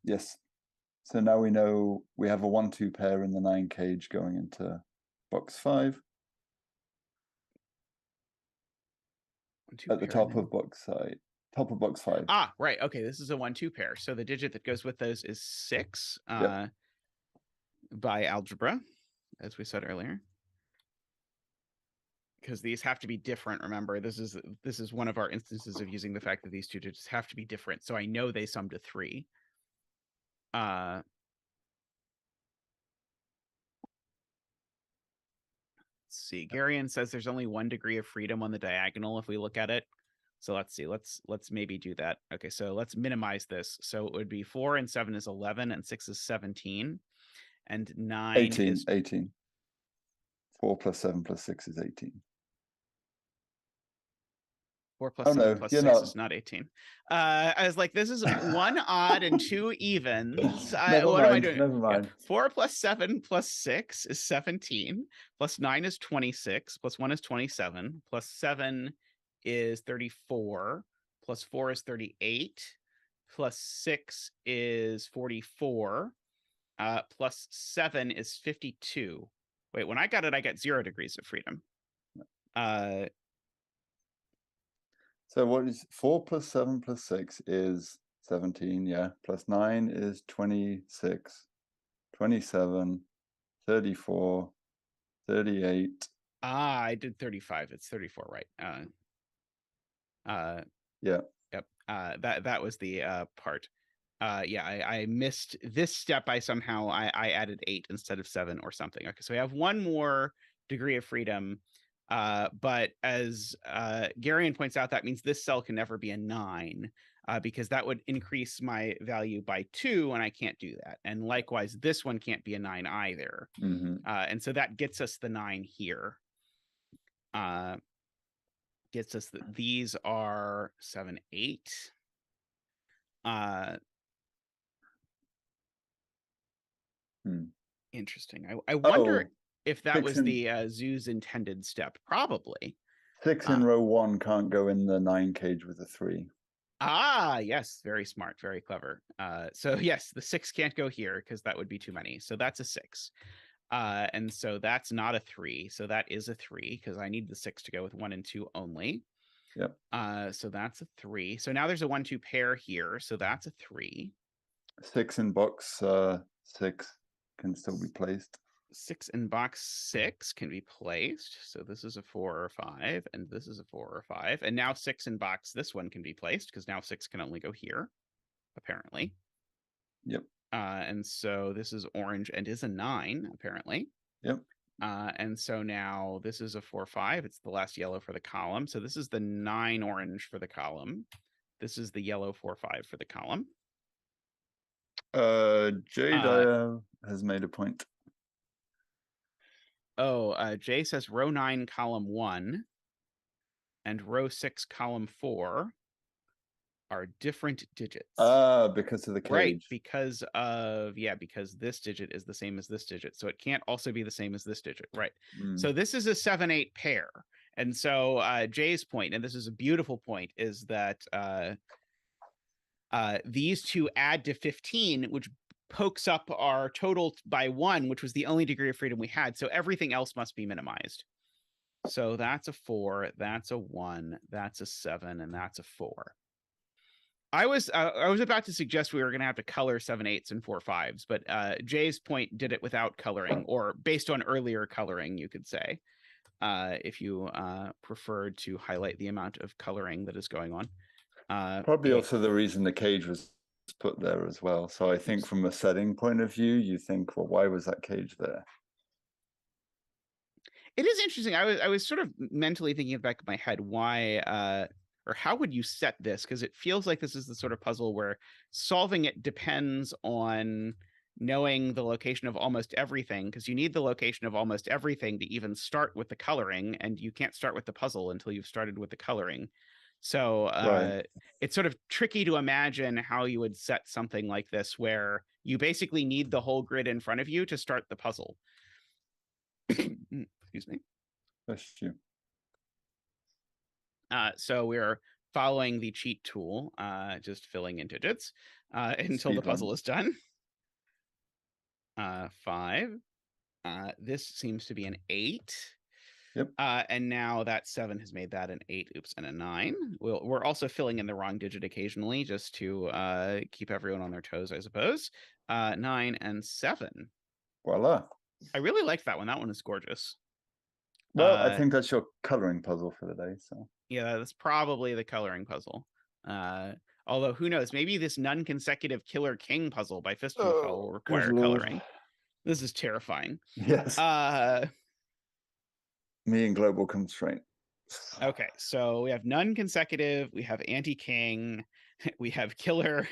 Yes. So now we know we have a 1-2 pair in the 9 cage going into box 5. At the top of box 5. Ah, right. Okay, this is a 1-2 pair. So the digit that goes with those is 6 by algebra, as we said earlier. Because these have to be different. Remember, this is one of our instances of using the fact that these two digits have to be different. So I know they sum to 3. Let's see. Garion says there's only 1 degree of freedom on the diagonal if we look at it. So let's see. Let's maybe do that. Okay, so let's minimize this. So it would be 4 and 7 is 11 and 6 is 17 and 9 is 18. 4 plus 7 plus 6 is 18. 4 plus 7 plus 6 is not 18. I was like, this is 1 odd and 2 evens. What am I doing? Never mind. Yeah. 4 plus 7 plus 6 is 17. Plus 9 is 26. Plus 1 is 27. Plus 7 is 34. Plus 4 is 38. Plus 6 is 44. Plus 7 is 52. Wait, when I got it, I got 0 degrees of freedom. So what is 4 plus 7 plus 6 is 17, yeah. Plus 9 is 26, 27, 34, 38. Ah, I did 35. It's 34, right? Yeah. Yep. That was the part. Yeah, I missed this step. I added 8 instead of 7 or something. Okay, so we have 1 more degree of freedom. But as Garion points out, that means this cell can never be a 9 because that would increase my value by 2, and I can't do that. And likewise, this one can't be a 9 either. And so that gets us the 9 here. Gets us that these are 7, 8. Interesting. I wonder if that was the zoo's intended step. Probably. 6 in row 1 can't go in the 9 cage with a 3. Ah, yes, very smart, very clever. So yes, the 6 can't go here because that would be too many. So that's a 6. And so that's not a 3. So that is a 3 because I need the 6 to go with 1 and 2 only. Yep. So that's a 3. So now there's a 1-2 pair here. So that's a 3. 6 in box 6 can still be placed. 6 in box 6 can be placed. So this is a 4 or 5, and this is a 4 or 5. And now 6 in box, this one can be placed because now 6 can only go here, apparently. Yep. And so this is orange and is a 9, apparently. Yep. And so now this is a 4-5. It's the last yellow for the column. So this is the 9 orange for the column. This is the yellow 4-5 for the column. Dyer has made a point. Jay says row 9, column 1, and row 6, column 4 are different digits. Because of the cage. Right, because this digit is the same as this digit. So it can't also be the same as this digit. Right. So this is a 7-8 pair. And so Jay's point, and this is a beautiful point, is that these two add to 15, which pokes up our total by 1, which was the only degree of freedom we had. So everything else must be minimized. So that's a 4, that's a 1, that's a 7, and that's a 4. I was about to suggest we were going to have to color 7/8s and 4/5s, but Jay's point did it without coloring, or based on earlier coloring, you could say, if you preferred to highlight the amount of coloring that is going on. Probably also the reason the cage was put there as well. So I think from a setting point of view, you think, well, why was that cage there? It is interesting. I was sort of mentally thinking in the back of my head, why or how would you set this? Because it feels like this is the sort of puzzle where solving it depends on knowing the location of almost everything, because you need the location of almost everything to even start with the coloring, and you can't start with the puzzle until you've started with the coloring. So Right. it's sort of tricky to imagine how you would set something like this, where you basically need the whole grid in front of you to start the puzzle. Excuse me. Bless you. So we're following the cheat tool, just filling in digits until Speed the puzzle run. is done. 5. This seems to be an 8. Yep. And now that 7 has made that an 8, oops, and a 9. We're also filling in the wrong digit occasionally just to keep everyone on their toes, I suppose. 9 and 7. Voila. I really liked that one. That one is gorgeous. Well, I think that's your coloring puzzle for the day. So yeah, that's probably the coloring puzzle. Although who knows? Maybe this non-consecutive Killer King puzzle by Phistomefel will require coloring. This is terrifying. Yes. Me and global constraint. Okay, so we have non-consecutive, we have anti-king, we have killer.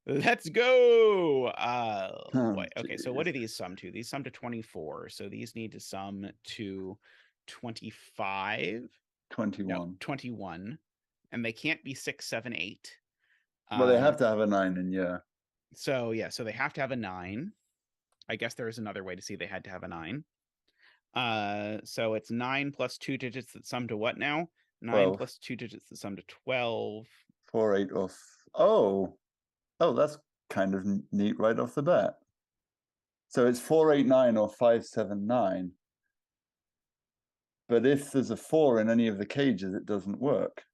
Let's go. Boy. Okay, so what do these sum to? These sum to 24. So these need to sum to 25. 21. No, 21. And they can't be 6, 7, 8. Well, they have to have a 9 in, yeah. So yeah, so they have to have a 9. I guess there is another way to see they had to have a 9. So it's 9 plus 2 digits that sum to what now? 9 12. plus 2 digits that sum to 12. 4, 8 off. Oh, that's kind of neat right off the bat. So it's 4, 8, 9 or 5, 7, 9. But if there's a 4 in any of the cages, it doesn't work.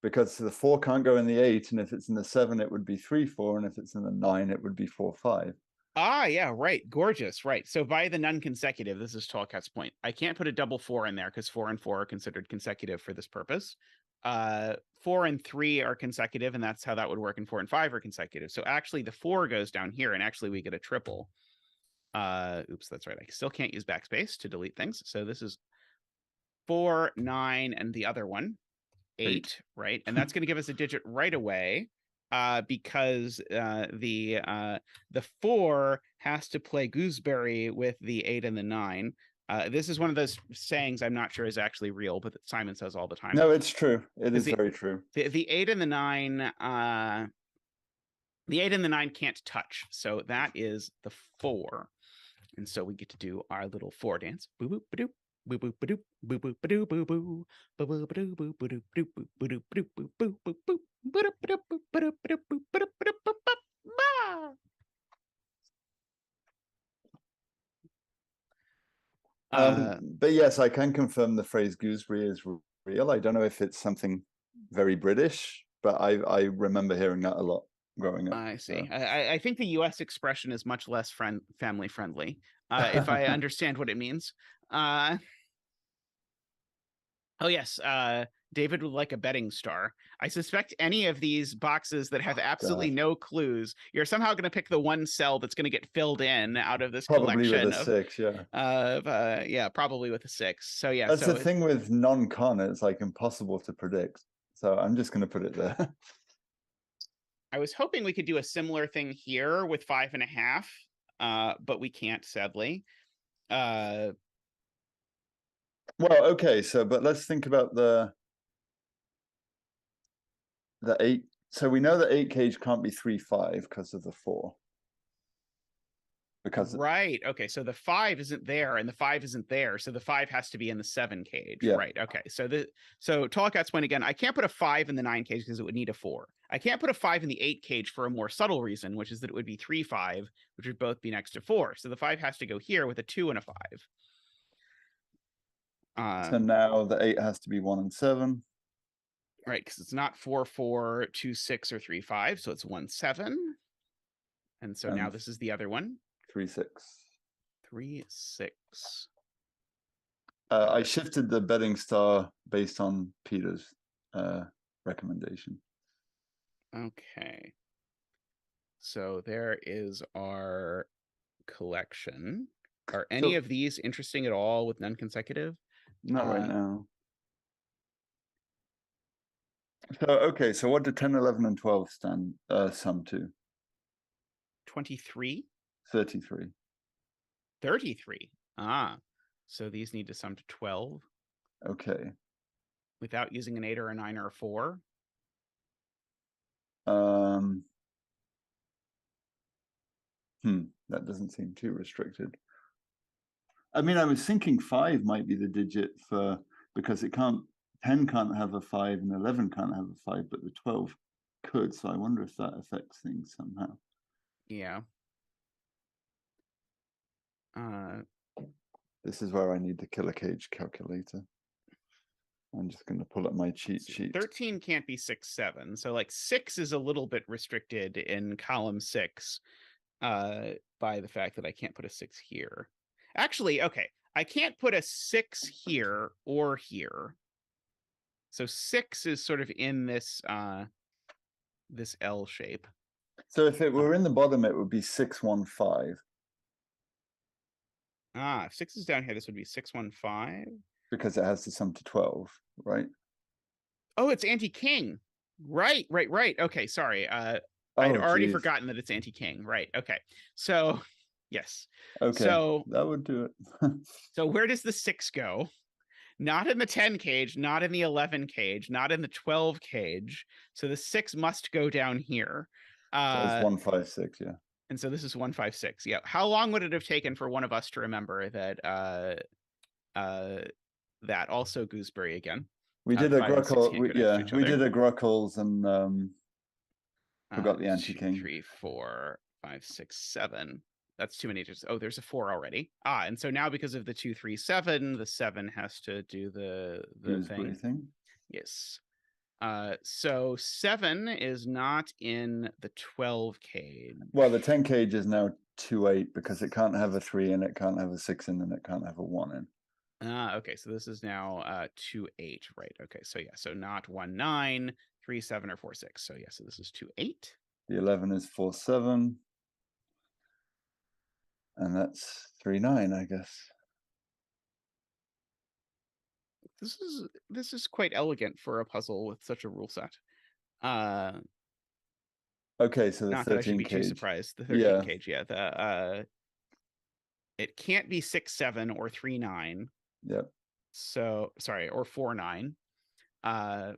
Because the 4 can't go in the 8, and if it's in the 7, it would be 3, 4, and if it's in the 9, it would be 4, 5. Ah, yeah, right. Gorgeous. Right. So by the non-consecutive, this is Tallcat's point. I can't put a double 4 in there because 4 and 4 are considered consecutive for this purpose. 4 and 3 are consecutive, and that's how that would work. And 4 and 5 are consecutive. So actually the 4 goes down here, and actually we get a triple. Oops, that's right. I still can't use backspace to delete things. So this is 4, 9, and the other one, 8, right? And that's going to give us a digit right away. Because the 4 has to play gooseberry with the 8 and the 9. This is one of those sayings I'm not sure is actually real, but that Simon says all the time. No, it's true. It is very true. The 8 and the 9, the 8 and the 9 can't touch, so that is the 4. And so we get to do our little 4 dance. Boo boop ba doop. Boo boop ba doop. Boo boop ba doo boo boo. Boo boop ba doo boo boo doo boo boo boo boo boo boo boo But yes, I can confirm the phrase gooseberry is real. I don't know if it's something very British, but I remember hearing that a lot growing up. I see. I think the U.S. expression is much less family friendly, if I understand what it means. Oh yes, David would like a betting star. I suspect any of these boxes that have absolutely no clues, you're somehow going to pick the one cell that's going to get filled in out of this Probably collection with a 6, yeah. Yeah, probably with a 6. So yeah, that's the thing with non-con. It's like impossible to predict. So I'm just going to put it there. I was hoping we could do a similar thing here with 5.5, but we can't, sadly. Well, okay, but let's think about the 8. So we know that 8 cage can't be 3-5 because of the 4. Right. Okay. So the 5 isn't there, and the 5 isn't there. So the 5 has to be in the 7 cage. Yeah. Right. Okay. So Tallcat's point again. I can't put a 5 in the 9 cage because it would need a 4. I can't put a 5 in the 8 cage for a more subtle reason, which is that it would be 3-5, which would both be next to 4. So the 5 has to go here with a 2 and a 5. So now the 8 has to be 1 and 7. Right, because it's not 4-4, 2-6, or 3-5, so it's 1-7. And so now this is the other one. 3-6. 3-6. I shifted the betting star based on Peter's recommendation. Okay. So there is our collection. Are any of these interesting at all with non-consecutive? Not right now. So, okay, so what do 10, 11, and 12 sum to? 23? 33. 33. So these need to sum to 12. Okay. Without using an 8 or a 9 or a 4? That doesn't seem too restricted. I mean, I was thinking 5 might be the digit because 10 can't have a 5 and 11 can't have a 5, but the 12 could. So I wonder if that affects things somehow. Yeah. This is where I need the killer cage calculator. I'm just going to pull up my cheat sheet. 13 can't be 6, 7. So like 6 is a little bit restricted in column 6 by the fact that I can't put a 6 here. Actually, okay, I can't put a 6 here or here. So 6 is sort of in this this L shape. So if it were in the bottom, it would be 615. If 6 is down here, this would be 615. Because it has to sum to 12, right? Oh, it's anti-king. Right. Okay, sorry. I'd already forgotten that it's anti-king. Right. Okay. So, yes. Okay. So that would do it. So where does the 6 go? Not in the 10 cage, not in the 11 cage, not in the 12 cage. So the 6 must go down here. So it's 156, yeah. And so this is 156. Yeah. How long would it have taken for one of us to remember that that also gooseberry again? We did a Gruckle, we did a Gruckles and forgot the anti-king. 2, 3, 4, 5, 6, 7. That's too many. Oh, there's a 4 already. And so now because of the 2, 3, 7, the 7 has to do the thing. Yes. So 7 is not in the 12 cage. Well, the 10 cage is now 2-8 because it can't have a 3 in, it can't have a 6 in, and it can't have a 1 in. Okay, so this is now 2-8, right? Okay, so yeah, so not 1-9, 3-7, or 4-6. So yeah, so this is 2-8. The 11 is 4-7. And that's 3-9, I guess. This is quite elegant for a puzzle with such a rule set. Okay, so the not 13 that I should be cage. Too surprised. The 13 cage, yeah. It can't be 6-7 or 3-9. Yep. So sorry, or 4-9. So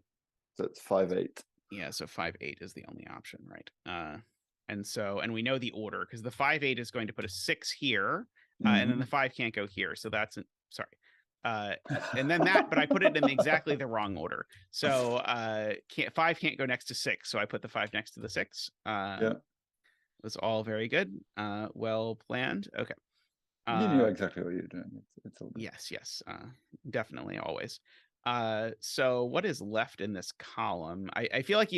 it's 5-8. Yeah, so 5-8 is the only option, right? And we know the order because the 5-8 is going to put a 6 here, and then the 5 can't go here. So that's sorry. And then but I put it in exactly the wrong order. So 5 can't go next to 6. So I put the 5 next to the 6. Yeah. It was all very good. Well planned. Okay. You knew exactly what you're doing. It's all good. Yes, definitely, always. So what is left in this column? I feel like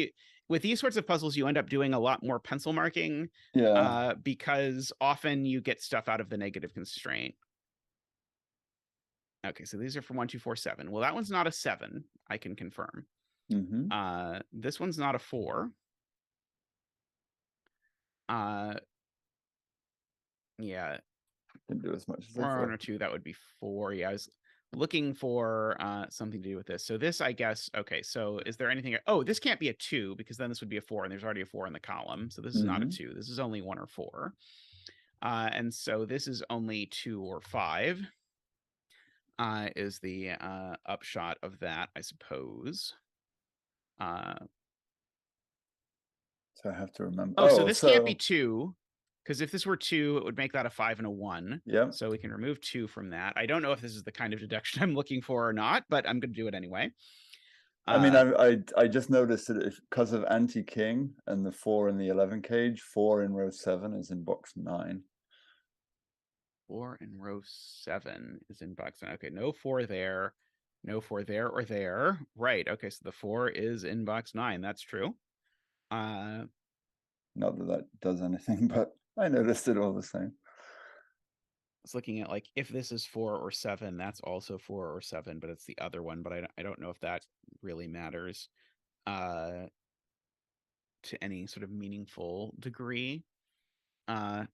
with these sorts of puzzles, you end up doing a lot more pencil marking, Yeah. because often you get stuff out of the negative constraint. Okay, so these are from 1, 2, 4, 7. Well, that one's not a 7, I can confirm. This one's not a 4. Yeah. Didn't do as much as I 1 thought. or 2, that would be 4. Yeah, I was looking for something to do with this. So this, I guess, okay, so is there anything? Oh, this can't be a 2 because then this would be a 4, and there's already a 4 in the column. So this is not a 2. This is only 1 or 4. And so this is only 2 or 5 is the upshot of that, I suppose. So I have to remember. Oh, so this can't be 2, because if this were 2, it would make that a 5 and a 1. Yeah. So we can remove 2 from that. I don't know if this is the kind of deduction I'm looking for or not, but I'm going to do it anyway. I mean, I just noticed that because of anti-king and the 4 in the 11 cage, 4 in row 7 is in box 9. 4 in row 7 is in box 9. Okay, no 4 there. No 4 there or there. Right, okay, so the 4 is in box 9. That's true. Not that that does anything, but I noticed it all the same. I was looking at, like, if this is 4 or 7, that's also 4 or 7, but it's the other one. But I don't know if that really matters to any sort of meaningful degree. We're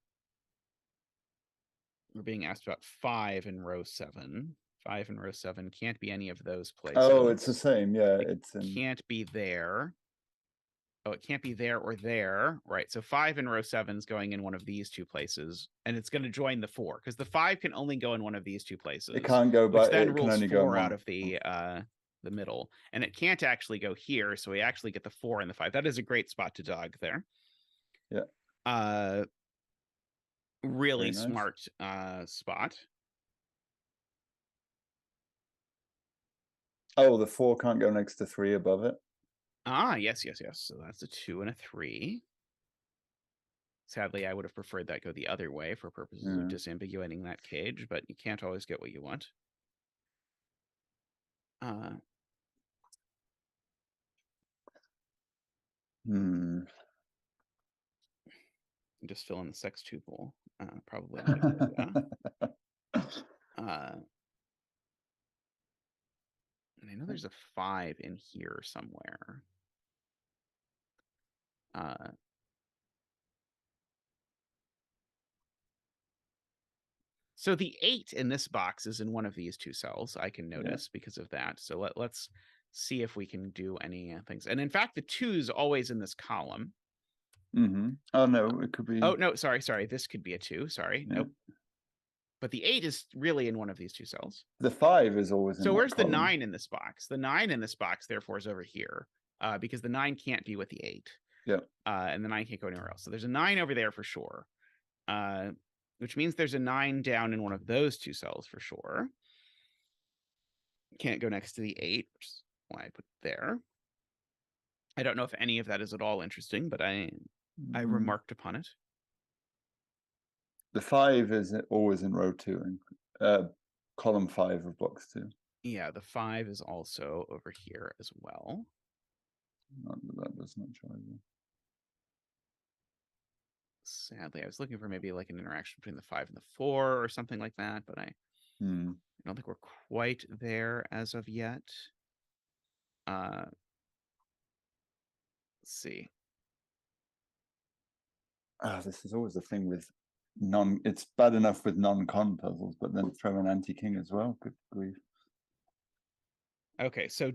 being asked about 5 in row 7. 5 in row 7 can't be any of those places. Oh, it's the same. Yeah, it can't be there. Oh, it can't be there or there. Right. So 5 in row 7 is going in one of these 2 places, and it's going to join the 4 because the 5 can only go in one of these 2 places. It can't go, which but then it rules can only 4 go out of the middle, and it can't actually go here. So we actually get the 4 and the 5. That is a great spot to dog there. Yeah. Really smart spot. Oh, the 4 can't go next to 3 above it. Yes. So that's a 2 and a 3. Sadly, I would have preferred that go the other way for purposes of disambiguating that cage, but you can't always get what you want. Just fill in the sextuple. Probably not a good idea. And I know there's a 5 in here somewhere. So the 8 in this box is in one of these 2 cells, I can notice because of that. So let's see if we can do any things. And in fact, the 2 is always in this column. Oh, no, it could be. Oh, no, sorry. This could be a 2. Sorry. Nope. But the 8 is really in one of these 2 cells. The 5 is always in. So where's the 9 in this box? The 9 in this box, therefore, is over here because the 9 can't be with the 8. Yeah. And the 9 can't go anywhere else. So there's a 9 over there for sure, which means there's a 9 down in one of those 2 cells for sure. Can't go next to the 8, which is why I put it there. I don't know if any of that is at all interesting, but I remarked upon it. The 5 is always in row 2 and column 5 of box 2. Yeah, the 5 is also over here as well. Not that does not show you. Sadly, I was looking for maybe like an interaction between the 5 and the 4 or something like that, but I don't think we're quite there as of yet. Let's see. This is always the thing with it's bad enough with non-con puzzles, but then throw an anti-king as well. Good grief. Okay, so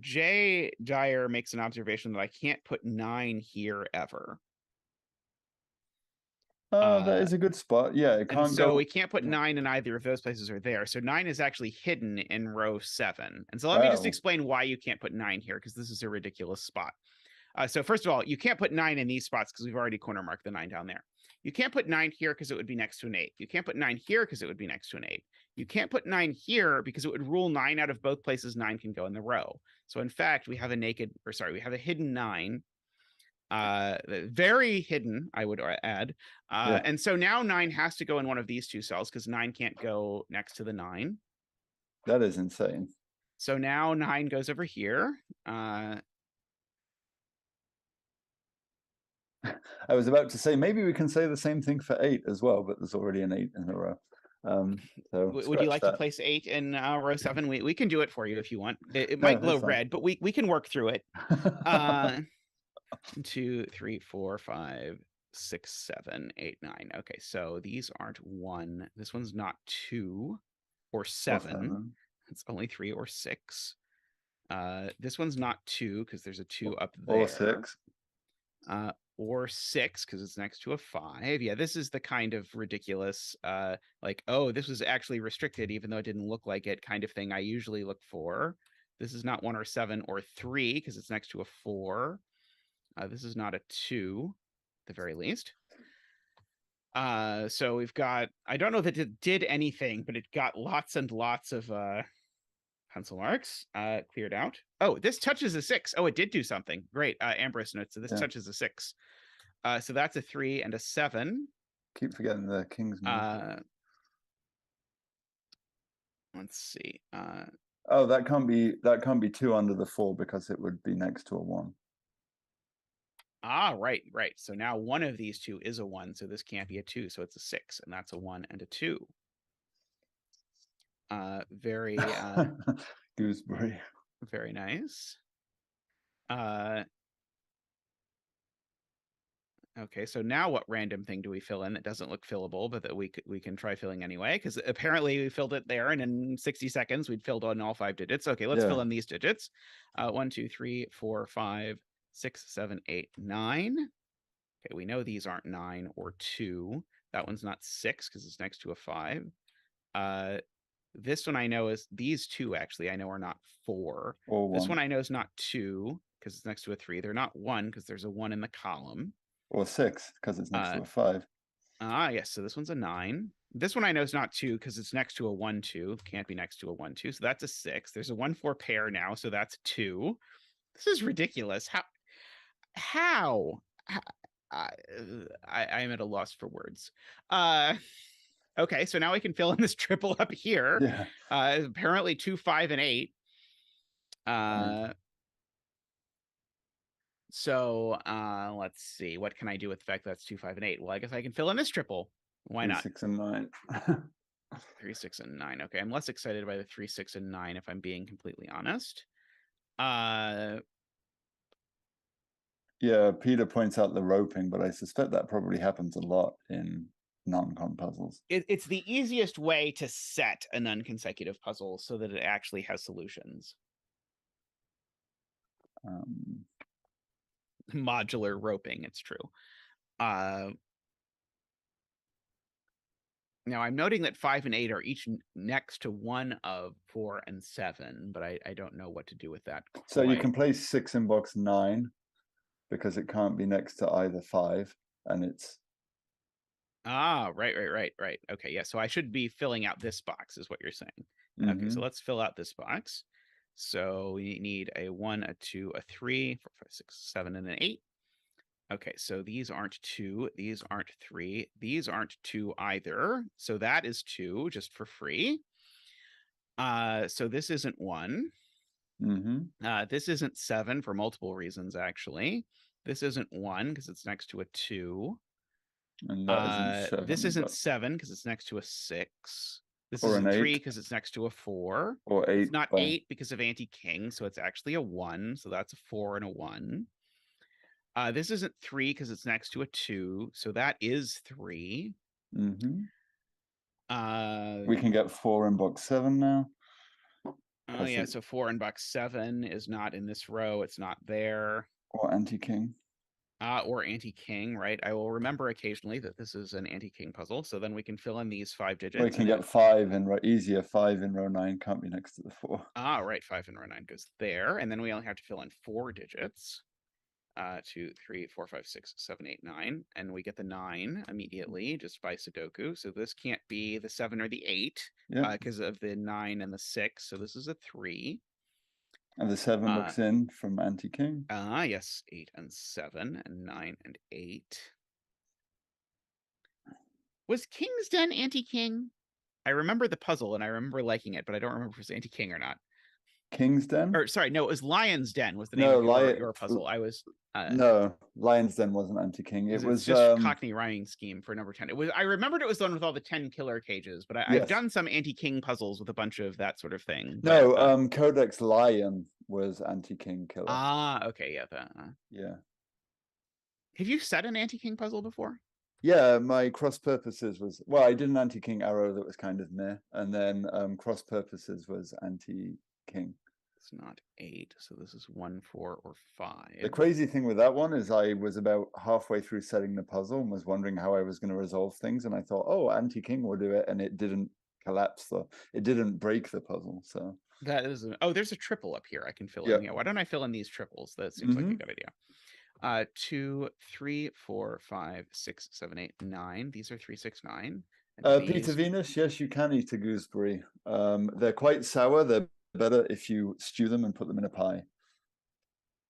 Dyer makes an observation that I can't put 9 here ever. That is a good spot. Yeah, it can't so go. we can't put 9 in either of those places or there. So 9 is actually hidden in row 7. And so let me just explain why you can't put 9 here, because this is a ridiculous spot. So first of all, you can't put 9 in these spots because we've already corner marked the 9 down there. You can't put 9 here because it would be next to an 8. You can't put 9 here because it would be next to an 8. You can't put 9 here because it would rule 9 out of both places 9 can go in the row. So in fact, we have a hidden 9 Very hidden, I would add. Yeah. And so now 9 has to go in one of these two cells because 9 can't go next to the 9. That is insane. So now 9 goes over here. I was about to say maybe we can say the same thing for 8 as well, but there's already an 8 in a row. So would you like to place 8 in row 7? We can do it for you if you want. It No, might glow that's fine. red, but we can work through it. 2, 3, 4, 5, 6, 7, 8, 9. Okay, so these aren't 1. This one's not 2 or 7. It's only 3 or 6. This one's not 2 because there's a 2 up there. Or 6. Or 6 because it's next to a 5. Yeah, this is the kind of ridiculous, like, oh, this was actually restricted even though it didn't look like it kind of thing I usually look for. This is not 1 or 7 or 3 because it's next to a 4. This is not a 2, at the very least. So we've got, I don't know that it did anything, but it got lots and lots of pencil marks cleared out. Oh, this touches a 6. Oh, it did do something. Great. Ambrose notes. So this touches a 6. So that's a 3 and a 7. Keep forgetting the king's move. Let's see. Oh, that can't be 2 under the 4 because it would be next to a 1. Ah, right. So now one of these two is a 1, so this can't be a 2, so it's a 6, and that's a 1 and a 2. Very gooseberry. Very nice. Okay, so now what random thing do we fill in that doesn't look fillable, but that we can try filling anyway? Because apparently we filled it there, and in 60 seconds we'd filled on all 5 digits. Okay, let's fill in these digits. 1, 2, 3, 4, 5, 6, 7, 8, 9. Okay, we know these aren't 9 or 2. That one's not 6 because it's next to a 5. This one I know is, these two actually I know are not 4. This one I know is not 2 because it's next to a 3. They're not 1 because there's a 1 in the column. Or 6 because it's next to a 5. Yes, so this one's a 9. This one I know is not 2 because it's next to a 1, 2. Can't be next to a 1, 2. So that's a 6. There's a 1, 4 pair now, so that's 2. This is ridiculous. How? I am at a loss for words. Okay, so now we can fill in this triple up here. Yeah. Apparently 2, 5, and 8. So let's see. What can I do with the fact that that's 2, 5, and 8? Well, I guess I can fill in this triple. Why 3, not? 6, and 9. 3, 6, and 9. Okay, I'm less excited by the 3, 6, and 9 if I'm being completely honest. Yeah, Peter points out the roping, but I suspect that probably happens a lot in non-con puzzles. It's the easiest way to set a non-consecutive puzzle so that it actually has solutions. Modular roping, it's true. Now I'm noting that 5 and 8 are each next to one of 4 and 7, but I don't know what to do with that. So you can place 6 in box 9 because it can't be next to either 5, and it's right. Okay, yeah, so I should be filling out this box is what you're saying. Okay, so let's fill out this box. So we need a 1, a 2, a 3, 4, 5, 6, 7, and an 8. Okay, so these aren't 2, these aren't 3, these aren't 2 either. So that is 2 just for free. So this isn't 1. This isn't 7 for multiple reasons, actually. This isn't 1 because it's next to a 2. And that isn't 7. This isn't 7 because it's next to a 6. This or isn't an 3 8. because it's next to a 4. Or 8. It's not 8 because of anti-king, so it's actually a 1. So that's a 4 and a 1. This isn't 3 because it's next to a 2, so that is 3. We can get 4 in box 7 now. Oh yeah, so 4 in box 7 is not in this row. It's not there. Or anti-king. Or anti-king, right? I will remember occasionally that this is an anti-king puzzle, so then we can fill in these 5 digits. We can get 5 in row, easier 5 in row 9 can't be next to the 4. Right, 5 in row 9 goes there, and then we only have to fill in 4 digits. 2, 3, 4, 5, 6, 7, 8, 9, and we get the 9 immediately just by Sudoku. So this can't be the 7 or the 8 because of the 9 and the 6. So this is a 3. And the 7 looks in from anti-king. Yes, 8 and 7 and 9 and 8. Was King's Den anti-king? I remember the puzzle and I remember liking it, but I don't remember if it was anti-king or not. King's Den? Or sorry, no, it was Lion's Den was the name of your puzzle. I was no, Lion's Den wasn't anti-king. It was just Cockney rhyming scheme for number 10. It was, I remembered it was the one with all the 10 killer cages, but I've done some anti-king puzzles with a bunch of that sort of thing. No, Qodec's Lion was anti-king killer. Okay, yeah. Yeah. Have you set an anti-king puzzle before? Yeah, my cross purposes was, well, I did an anti-king arrow that was kind of meh, and then cross purposes was anti-king. It's not 8, so this is 1, 4, or 5. The crazy thing with that one is I was about halfway through setting the puzzle and was wondering how I was going to resolve things, and I thought, oh, anti-king will do it, and it didn't collapse, it didn't break the puzzle. So that is there's a triple up here I can fill in. Yeah, why don't I fill in these triples? That seems like a good idea. 2, 3, 4, 5, 6, 7, 8, 9. These are 3, 6, 9. Peter Venus, yes, you can eat a gooseberry. They're quite sour. They're better if you stew them and put them in a pie.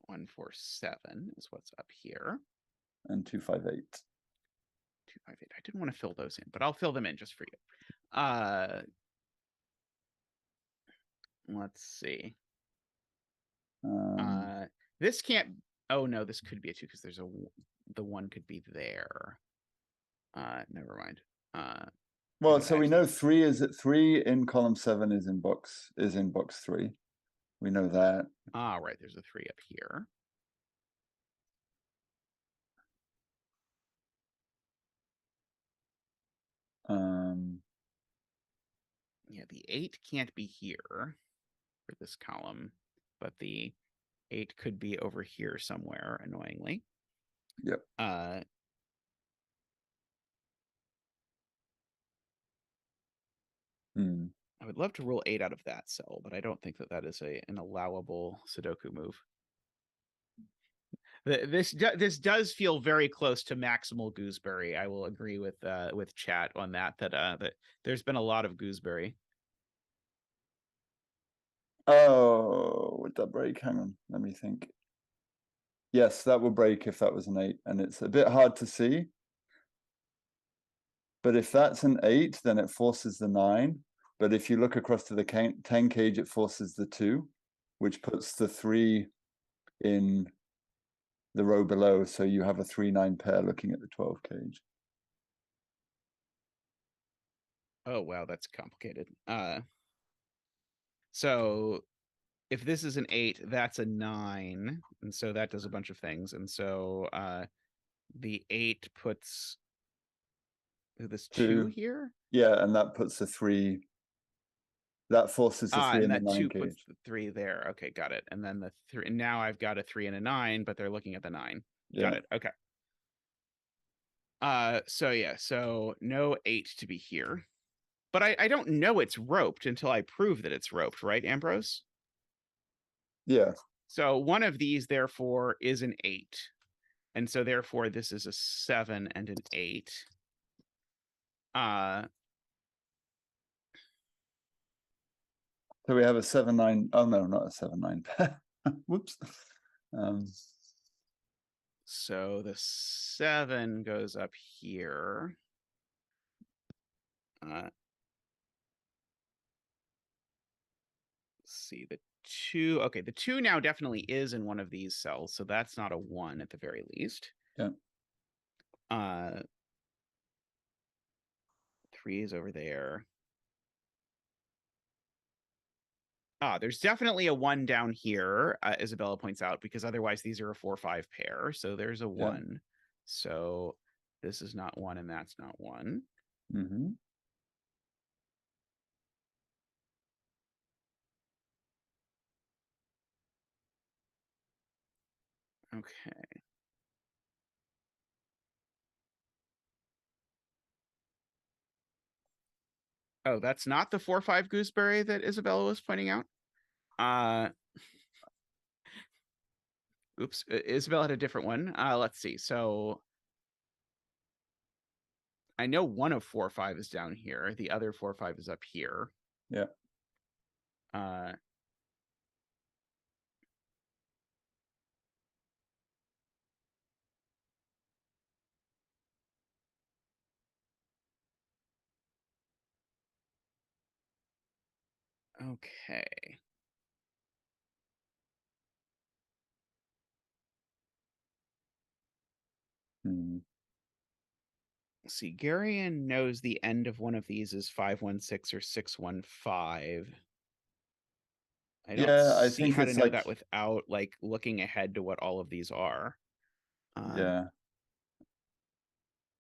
1, 4, 7 is what's up here. And 2, 5, 8. 2, 5, 8. I didn't want to fill those in, but I'll fill them in just for you. Let's see. This can't. Oh no, this could be a 2 because there's the 1 could be there. Never mind. Well, so we know 3 is at 3 in column 7 is in box 3. We know that. Right. There's a 3 up here. Yeah, the 8 can't be here for this column, but the 8 could be over here somewhere, annoyingly. Yep. I would love to roll 8 out of that cell, but I don't think that is an allowable Sudoku move. This does feel very close to maximal gooseberry. I will agree with chat on that there's been a lot of gooseberry. Oh, would that break? Hang on, let me think. Yes, that would break if that was an 8, and it's a bit hard to see. But if that's an 8, then it forces the 9. But if you look across to the 10 cage, it forces the 2, which puts the 3 in the row below. So you have a 3-9 pair looking at the 12 cage. Oh, wow, that's complicated. So if this is an 8, that's a 9. And so that does a bunch of things. And so the 8 puts this 2 here? Yeah, and that puts the 3. That forces the 3 in the 9 2 cage. Puts the 3 there. Okay, got it. And then the 3. Now I've got a 3 and a 9, but they're looking at the 9. Got it. Okay. So no 8 to be here. But I don't know it's roped until I prove that it's roped, right, Ambrose? Yeah. So one of these, therefore, is an 8. And so therefore this is a 7 and an 8. So we have a 7-9. Oh no, not a 7-9 pair. Whoops. So the 7 goes up here. Let's see, the 2. Okay, the 2 now definitely is in one of these cells, so that's not a 1 at the very least. Yeah. 3 is over there. There's definitely a 1 down here, Isabella points out, because otherwise these are a 4-5 pair. So there's a 1. So this is not 1 and that's not 1. Okay. Oh, that's not the 4-5 gooseberry that Isabella was pointing out. Oops, Isabella had a different one. Let's see. So I know one of 4-5 is down here. The other 4-5 is up here. Yeah. Okay. Hmm. See, Garion knows the end of one of these is 516 or 615. I don't Yeah, I see think how to it's know like, that without like looking ahead to what all of these are. yeah.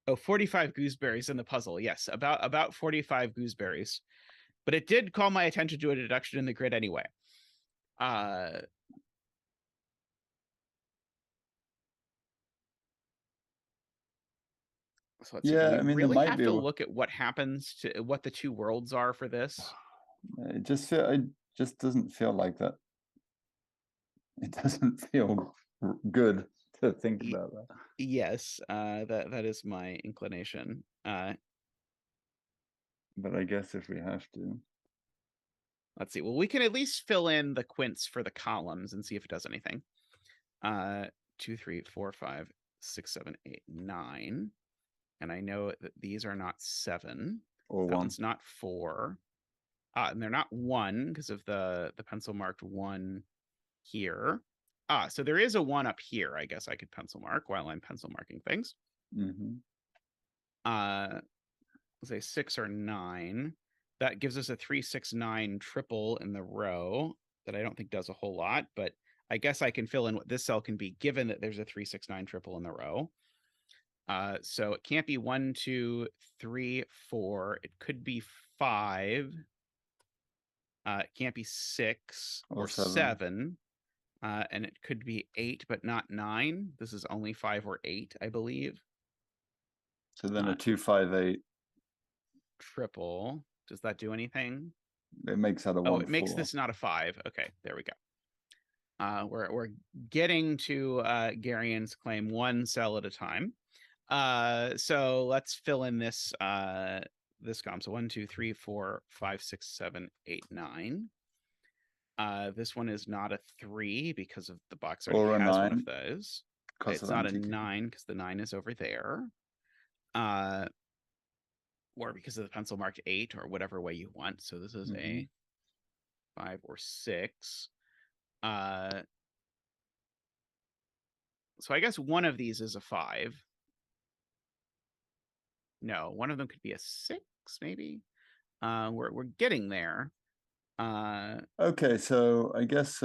Oh, 45 gooseberries in the puzzle. Yes, about 45 gooseberries. But it did call my attention to a deduction in the grid anyway. So let's see. Do Yeah, we I mean, there really might have be to look at what happens to what the two worlds are for this? it just doesn't feel like that. It doesn't feel good to think about that. Yes, that is my inclination. But I guess if we have to. Let's see. Well, we can at least fill in the quints for the columns and see if it does anything. 2, 3, 4, 5, 6, 7, 8, 9. And I know that these are not 7. Or that 1. one's not 4. And they're not 1 because of the pencil marked 1 here. So there is a 1 up here. I guess I could pencil mark while I'm pencil marking things. Mm-hmm. Let's say 6 or 9. That gives us a 3, 6, 9 triple in the row that I don't think does a whole lot, but I guess I can fill in what this cell can be given that there's a 3, 6, 9 triple in the row. So it can't be 1, 2, 3, 4. It could be 5. It can't be 6 or 7. And it could be 8, but not 9. This is only 5 or 8, I believe. So then a 2, 5, 8. Triple. Does that do anything? It makes that a 1, it makes 4. this not a 5. Okay, there we go. We're getting to Garion's claim one cell at a time. So let's fill in this this column. So 1, 2, 3, 4, 5, 6, 7, 8, 9. This one is not a 3 because of the box already Or a has 9, one of those. It's not a 9 because the 9 is over there. Or because of the pencil marked 8 or whatever way you want. So this is a 5 or 6. So I guess one of these is a 5. No, one of them could be a 6, maybe. We're getting there. Okay, so I guess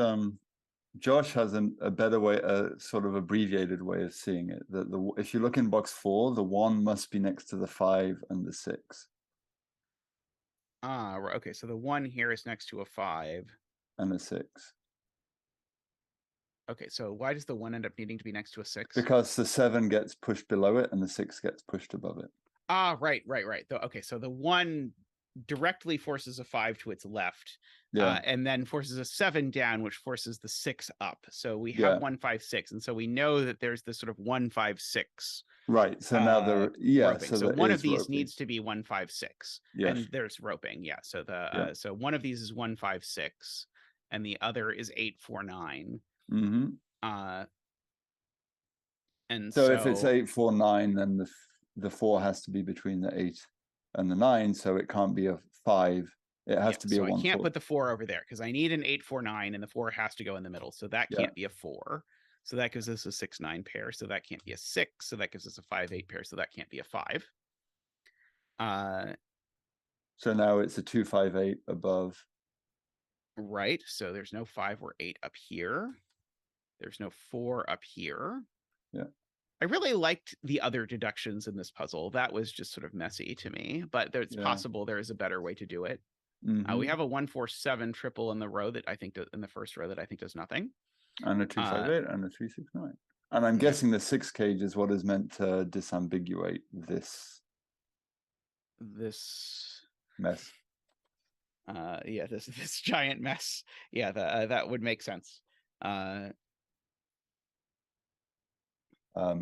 Josh has a better way, a sort of abbreviated way of seeing it. That if you look in box 4, the 1 must be next to the 5 and the 6. Okay, so the 1 here is next to a 5. And a 6. Okay, so why does the 1 end up needing to be next to a 6? Because the 7 gets pushed below it and the 6 gets pushed above it. Right. Okay, so the 1 directly forces a 5 to its left, and then forces a 7 down, which forces the 6 up. So we have 1, 5, 6, and so we know that there's this sort of 1, 5, 6. Right. So now roping. So one of these needs to be 1, 5, 6. Yes. And there's roping. Yeah. So so one of these is 1, 5, 6, and the other is 8, 4, 9. Mm-hmm. And so if it's 8, 4, 9, then the 4 has to be between the 8 and the 9, so it can't be a 5. It has to be a 1, 4. I can't put the 4 over there because I need an 8, 4, 9, and the 4 has to go in the middle. So that can't be a 4. So that gives us a 6, 9 pair. So that can't be a 6. So that gives us a 5, 8 pair. So that can't be a 5. So now it's a 2, 5, 8 above. Right. So there's no 5 or 8 up here. There's no 4 up here. Yeah. I really liked the other deductions in this puzzle. That was just sort of messy to me, but it's possible there is a better way to do it. We have a 1, 4, 7 triple in the row that I think in the first row that I think does nothing. And a 2, 5, 8 and a 3, 6, 9. And I'm guessing the 6 cage is what is meant to disambiguate this mess. This giant mess. Yeah, that would make sense.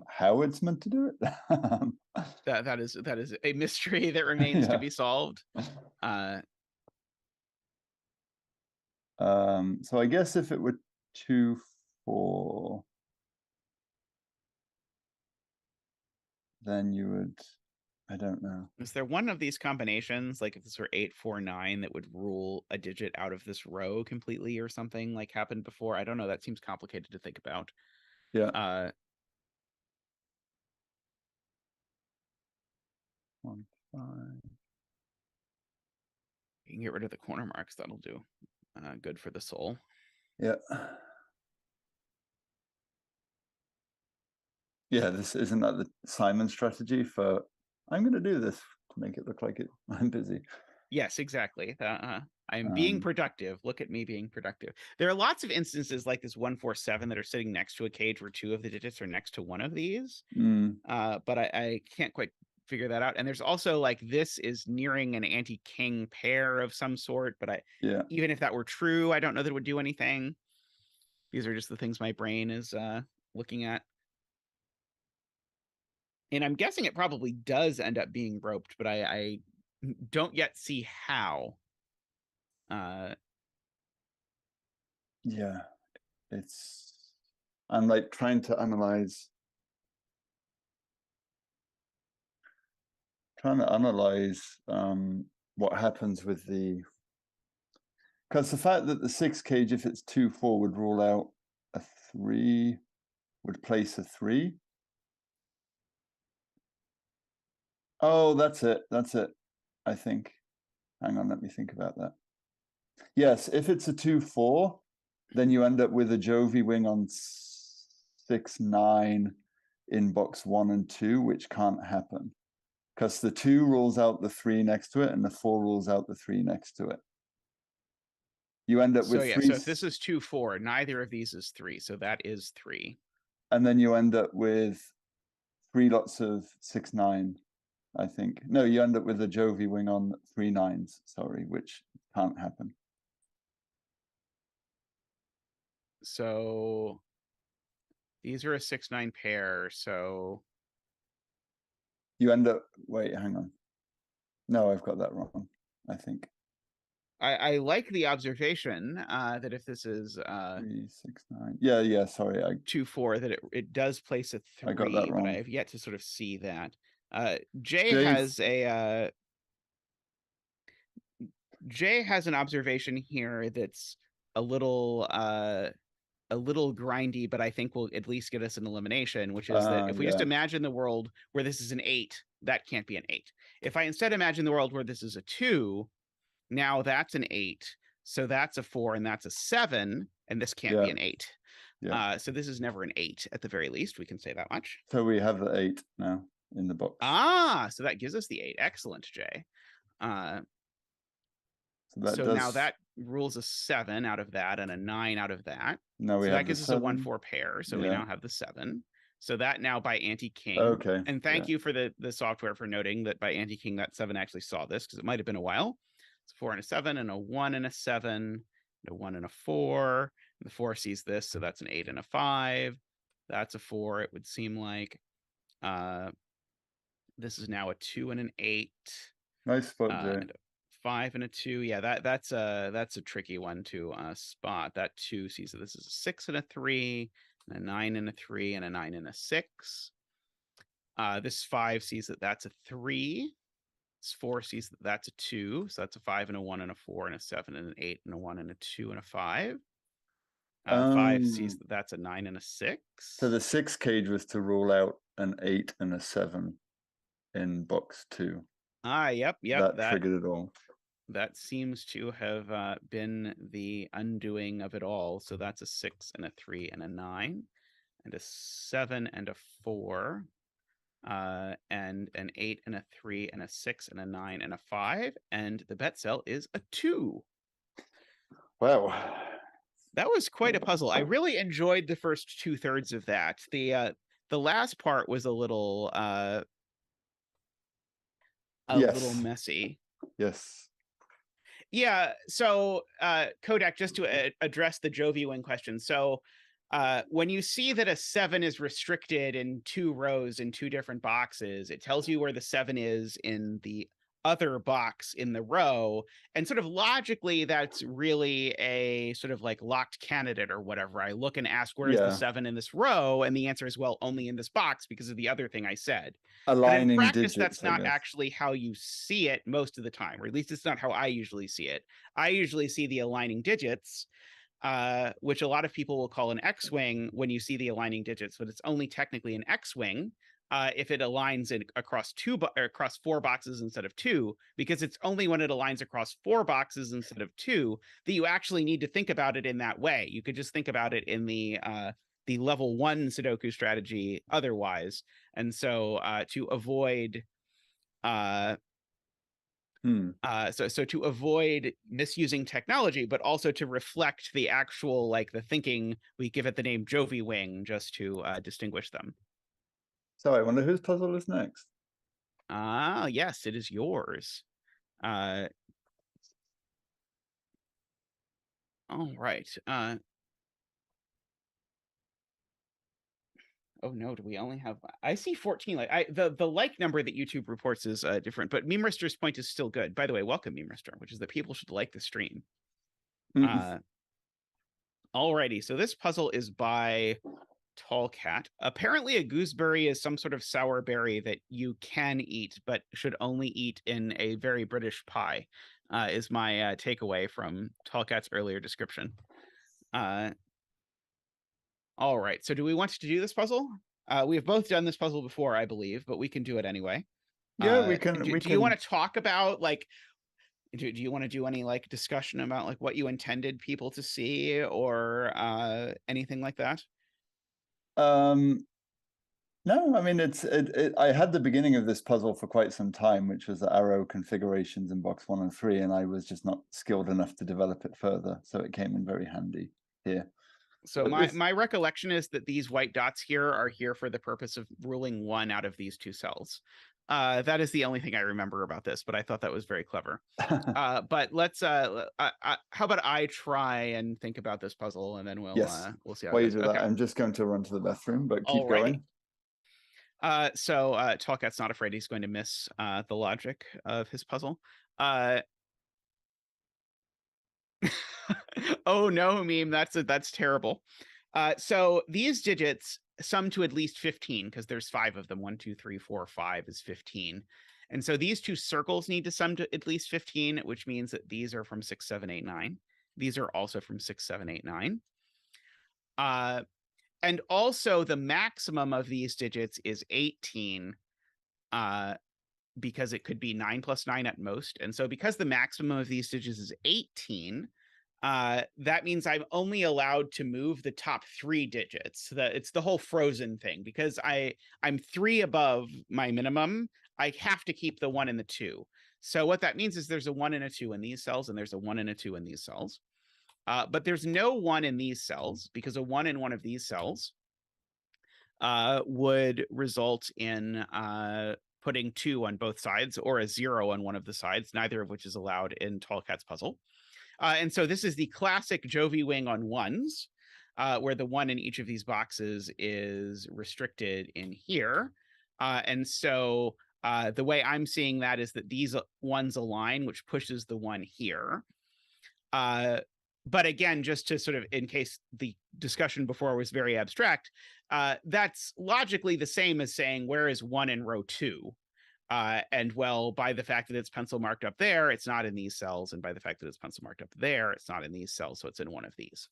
How it's meant to do it? that is a mystery that remains to be solved. So I guess if it were 2, 4, then you would I don't know. Is there one of these combinations, like if this were 8, 4, 9, that would rule a digit out of this row completely or something like happened before? I don't know. That seems complicated to think about. Yeah. 1, 5. You can get rid of the corner marks. That'll do. Good for the soul. Yeah. Yeah, this isn't that the Simon strategy for I'm going to do this to make it look like I'm busy. Yes, exactly. I'm being productive. Look at me being productive. There are lots of instances like this 147 that are sitting next to a cage where 2 of the digits are next to one of these. But I can't quite figure that out. And there's also like this is nearing an anti-king pair of some sort, but even if that were true, I don't know that it would do anything. These are just the things my brain is looking at. And I'm guessing it probably does end up being roped, but I don't yet see how. Yeah, I'm like trying to analyze what happens with because the fact that the 6 cage, if it's 2-4, would rule out a 3, would place a 3. Oh, that's it. I think. Hang on, let me think about that. Yes, if it's a 2-4, then you end up with a Jovi wing on 6-9 in box 1 and 2, which can't happen because the 2 rules out the 3 next to it and the 4 rules out the 3 next to it. You end up with 3. So if this is 2-4, neither of these is 3, so that is 3. And then you end up with 3 lots of 6-9, I think. No, you end up with a Jovi wing on 3 9s, sorry, which can't happen. So these are a 6-9 pair, so you end up, wait, hang on. No, I've got that wrong, I think. I like the observation that if this is 3, 6, 9. Yeah, sorry. 2-4, that it does place a 3, I got that wrong. but I have yet to sort of see that. Jay has an observation here that's a little grindy, but I think will at least get us an elimination, which is that if we just imagine the world where this is an 8, that can't be an 8. If I instead imagine the world where this is a 2, now that's an 8. So that's a 4 and that's a 7, and this can't be an 8. So this is never an 8 at the very least. We can say that much. So we have the 8 now in the box. So that gives us the 8. Excellent, Jay. So now that rules a 7 out of that and a 9 out of that. So that gives us a 1-4 pair. So we now have the 7. So that now by anti-king. Okay. And thank you for the software for noting that by anti-king that 7 actually saw this, because it might have been a while. It's 4 and a 7 and a 1 and a 7 and a 1 and a 4. And the 4 sees this, so that's an 8 and a 5. That's a 4, it would seem like. This is now a 2 and an 8. Nice spot, Jay. 5 and a 2. Yeah, that's a tricky one to spot. That 2 sees that this is a 6 and a 3, and a 9 and a 3, and a 9 and a 6. This 5 sees that that's a 3. This 4 sees that that's a 2. So that's a 5 and a 1 and a 4 and a 7 and an 8 and a 1 and a 2 and a 5. 5 sees that that's a 9 and a 6. So the 6 cage was to rule out an 8 and a 7 in box 2. Yep. That triggered it all. That seems to have been the undoing of it all. So that's a 6 and a 3 and a 9 and a 7 and a 4 and an 8 and a 3 and a 6 and a 9 and a 5. And the bet cell is a 2. Wow. That was quite a puzzle. I really enjoyed the first 2/3 of that. The last part was a little little messy. Yes. Yeah. So Qodec, just to address the Jovi wing question. So when you see that a 7 is restricted in 2 rows in 2 different boxes, it tells you where the 7 is in the other box in the row. And sort of logically, that's really a sort of like locked candidate or whatever. I look and ask, where is the 7 in this row? And the answer is, well, only in this box because of the other thing I said. But in Aligning practice, digits, that's I not guess. actually how you see it most of the time, or at least it's not how I usually see it. I usually see the aligning digits, which a lot of people will call an X-wing when you see the aligning digits, but it's only technically an X-wing if it aligns across across 4 boxes instead of 2, because it's only when it aligns across 4 boxes instead of 2 that you actually need to think about it in that way. You could just think about it in the level 1 Sudoku strategy otherwise. And so to avoid so to avoid misusing technology, but also to reflect the actual, like, the thinking, we give it the name Jovi Wing just to distinguish them. So I wonder whose puzzle is next. Yes, it is yours. All right. Oh no, do we only have? I see 14. Like the like number that YouTube reports is different, but Memerister's point is still good. By the way, welcome Memerister, which is that people should like the stream. Alrighty, so this puzzle is by Tallcat. Apparently, a gooseberry is some sort of sour berry that you can eat, but should only eat in a very British pie. Is my takeaway from Tallcat's earlier description. All right, so do we want to do this puzzle? We have both done this puzzle before, I believe, but we can do it anyway. Yeah, we can. Do you want to talk about, like, do you want to do any like discussion about like what you intended people to see or anything like that? No, I mean I had the beginning of this puzzle for quite some time, which was the arrow configurations in box 1 and 3, and I was just not skilled enough to develop it further, so it came in very handy here. So my recollection is that these white dots here are here for the purpose of ruling 1 out of these 2 cells. That is the only thing I remember about this, but I thought that was very clever. But let's how about I try and think about this puzzle, and then we'll see how While it you goes. do that, I'm just going to run to the bathroom, but keep going. So Tallcat's not afraid he's going to miss the logic of his puzzle. Oh no, meme, that's terrible. So these digits sum to at least 15 because there's 5 of them. 1, 2, 3, 4, 5 is 15. And so these 2 circles need to sum to at least 15, which means that these are from 6, 7, 8, 9. These are also from 6, 7, 8, 9. And also the maximum of these digits is 18, because it could be 9 plus 9 at most. And so because the maximum of these digits is 18, that means I'm only allowed to move the top 3 digits. It's the whole frozen thing. Because I'm 3 above my minimum, I have to keep the 1 and the 2. So what that means is there's a 1 and a 2 in these cells, and there's a 1 and a 2 in these cells. But there's no 1 in these cells, because a 1 in one of these cells would result in putting 2 on both sides, or a 0 on one of the sides, neither of which is allowed in Tallcat's puzzle. And so this is the classic Jovi wing on 1s, where the 1 in each of these boxes is restricted in here. And so the way I'm seeing that is that these 1s align, which pushes the 1 here. But again, just to sort of, in case the discussion before was very abstract, that's logically the same as saying, where is 1 in row 2? And well, by the fact that it's pencil marked up there, it's not in these cells. And by the fact that it's pencil marked up there, it's not in these cells. So it's in one of these.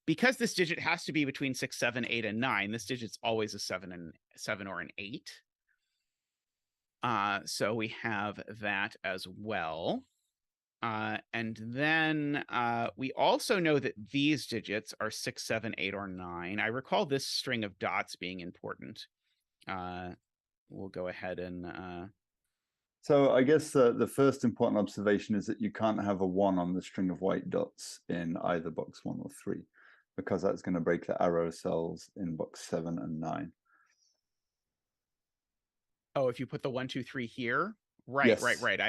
Because this digit has to be between 6, 7, 8, and 9, this digit's always a 7 or an 8. So we have that as well. And then we also know that these digits are 6, 7, 8, or 9. I recall this string of dots being important. We'll go ahead and... So I guess the first important observation is that you can't have a 1 on the string of white dots in either box 1 or 3, because that's going to break the arrow cells in box 7 and 9. Oh, if you put the 1, 2, 3 here? Right, yes. right.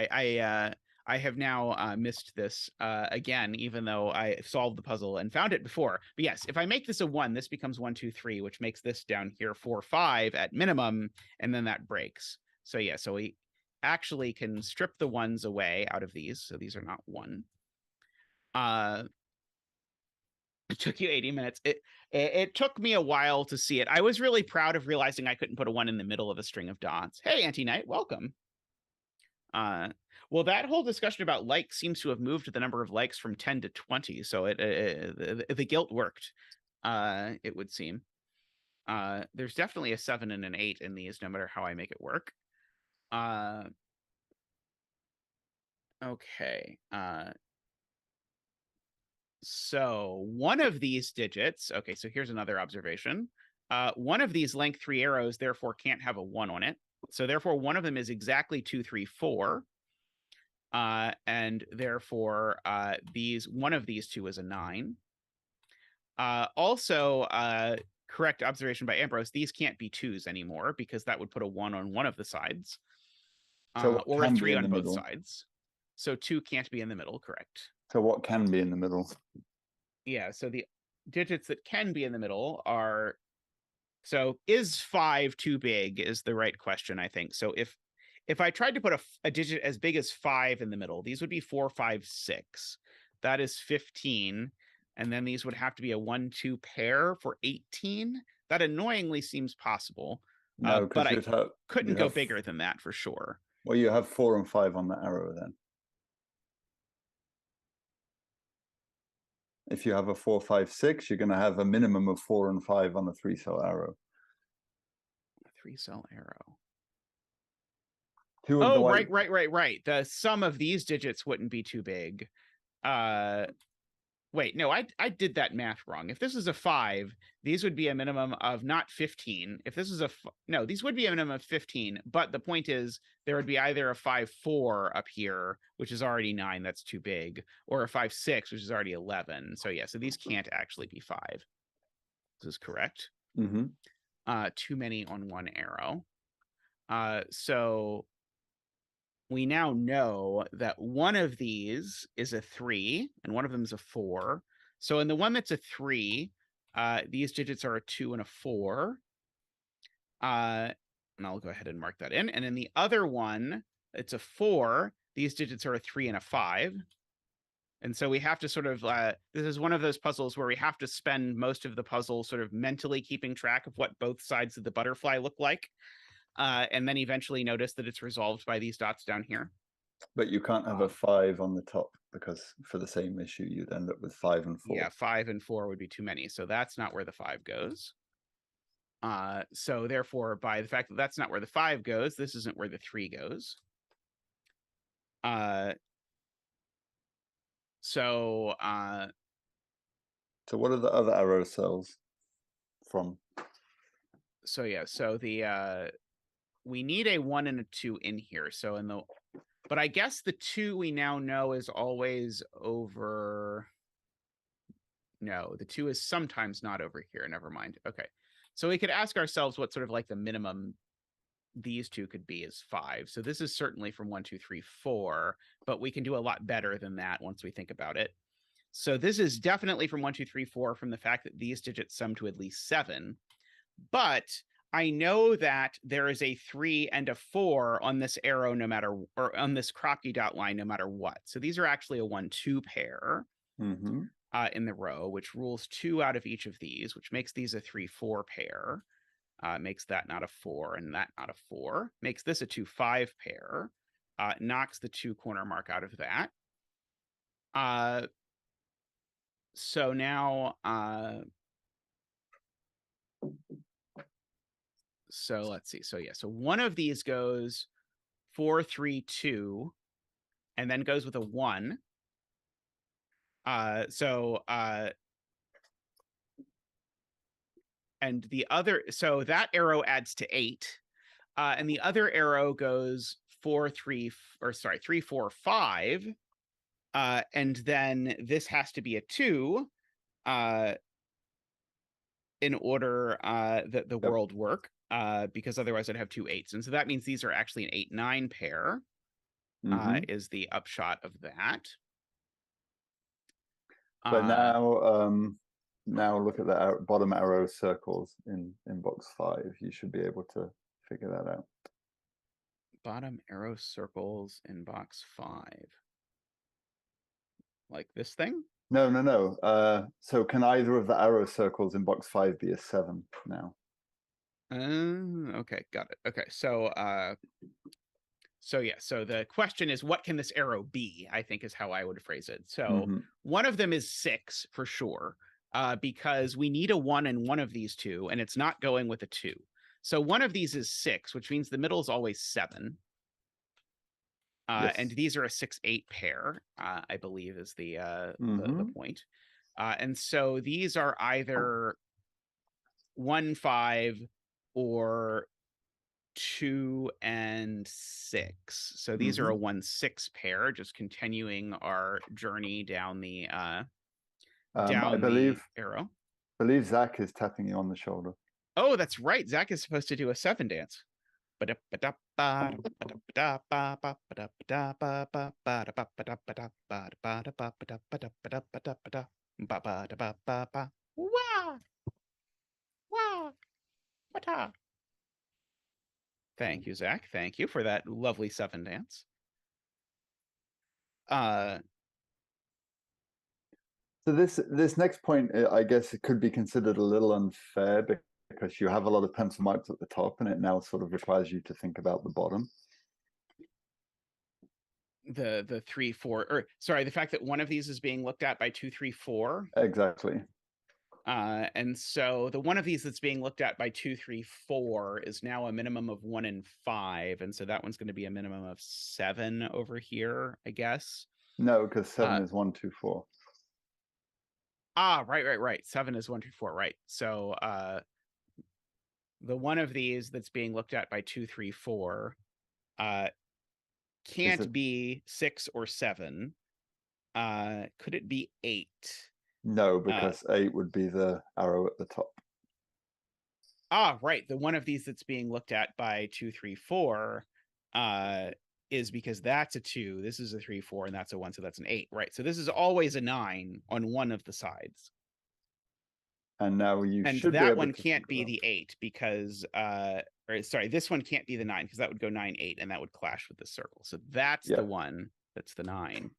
I have now missed this again, even though I solved the puzzle and found it before. But yes, if I make this a 1, this becomes 1, 2, 3, which makes this down here 4, 5 at minimum, and then that breaks. So yeah, so we actually can strip the ones away out of these. So these are not 1. It took you 80 minutes. It took me a while to see it. I was really proud of realizing I couldn't put a 1 in the middle of a string of dots. Hey, Anti-Knight, welcome. Well, that whole discussion about likes seems to have moved the number of likes from 10 to 20. So the guilt worked, it would seem. There's definitely a 7 and an 8 in these, no matter how I make it work. Okay. So one of these digits, okay, so here's another observation. One of these length 3 arrows therefore can't have a 1 on it. So therefore one of them is exactly 2, 3, 4. And therefore one of these two is a 9. Also, correct observation by Ambrose, these can't be 2s anymore because that would put a 1 on one of the sides. So or a 3 on both sides. So 2 can't be in the middle, correct. So what can be in the middle? Yeah, so the digits that can be in the middle are, so is 5 too big is the right question, I think. So if I tried to put a digit as big as 5 in the middle, these would be 4, 5, 6. That is 15. And then these would have to be a 1, 2 pair for 18. That annoyingly seems possible. No, but I couldn't go bigger than that for sure. Well, you have 4 and 5 on the arrow then. If you have a 4, 5, 6, you're going to have a minimum of 4 and 5 on a 3-cell arrow. A 3-cell arrow. Right. The sum of these digits wouldn't be too big. Wait, no, I did that math wrong. If this is a 5, these would be a minimum of not 15. If this is no, these would be a minimum of 15. But the point is, there would be either a 5, 4 up here, which is already 9, that's too big, or a 5, 6, which is already 11. So yeah, so these can't actually be 5. This is correct. Mm-hmm. Too many on one arrow. So we now know that one of these is a 3 and one of them is a 4. So in the one that's a 3, these digits are a 2 and a 4. And I'll go ahead and mark that in. And in the other one, it's a 4. These digits are a 3 and a 5. And so we have to sort of, this is one of those puzzles where we have to spend most of the puzzle sort of mentally keeping track of what both sides of the butterfly look like. And then eventually notice that it's resolved by these dots down here. But you can't have a 5 on the top because for the same issue, you'd end up with 5 and 4. Yeah, 5 and 4 would be too many. So that's not where the 5 goes. So therefore, by the fact that that's not where the 5 goes, this isn't where the 3 goes. So what are the other arrow cells from? So yeah, so the we need a 1 and a 2 in here. So but I guess the 2 we now know is always over. No, the 2 is sometimes not over here. Never mind. Okay. So we could ask ourselves what sort of like the minimum these two could be is 5. So this is certainly from 1, 2, 3, 4, but we can do a lot better than that once we think about it. So this is definitely from 1, 2, 3, 4 from the fact that these digits sum to at least 7. But I know that there is a 3 and a 4 on this arrow no matter, or on this Kropki dot line no matter what. So these are actually a 1, 2 pair. Mm-hmm. In the row, which rules 2 out of each of these, which makes these a 3, 4 pair. Makes that not a 4 and that not a 4. Makes this a 2, 5 pair. Knocks the 2 corner mark out of that. So now, so let's see. So yeah, so one of these goes 4, 3, 2, and then goes with a 1. And the other, so that arrow adds to 8. And the other arrow goes 3, 4, 5. And then this has to be a 2 in order that the world work, because otherwise I'd have 2 8s. And so that means these are actually an 8, 9 pair, is the upshot of that. But now look at the bottom arrow circles in box 5. You should be able to figure that out. bottom arrow circles in box 5. Like this thing? No. So can either of the arrow circles in box 5 be a 7 now? Okay, got it. Okay, so so the question is, what can this arrow be? I think is how I would phrase it. So one of them is 6 for sure, because we need a 1 in one of these two, and it's not going with a 2. So one of these is 6, which means the middle is always 7. Yes. And these are a 6-8 pair, I believe is the point. And so these are either 1-5 or 2 and 6. So these are a 1-6 pair, just continuing our journey down the I believe the arrow. Zach is tapping you on the shoulder. Oh, that's right. Zach is supposed to do a 7 dance. Thank you, Zach. Thank you for that lovely 7 dance. So this next point, I guess it could be considered a little unfair because you have a lot of pencil marks at the top, and it now sort of requires you to think about the bottom. The 3, 4, or sorry, the fact that one of these is being looked at by 2, 3, 4. Exactly. And so the one of these that's being looked at by 2, 3, 4 is now a minimum of 1 and 5, and so that one's going to be a minimum of 7 over here, I guess. No, because 7 is 1, 2, 4. Right. 7 is 1, 2, 4, right. So the one of these that's being looked at by 2, 3, 4 can't be 6 or 7. Could it be 8? No, because 8 would be the arrow at the top. Right. The one of these that's being looked at by 2, 3, 4 is because that's a 2. This is a 3, 4, and that's a 1, so that's an 8. Right. So this is always a 9 on one of the sides. And now should that one can't be the 8 because or sorry, this one can't be the 9 because that would go 9, 8, and that would clash with the circle. So that's the one that's the 9.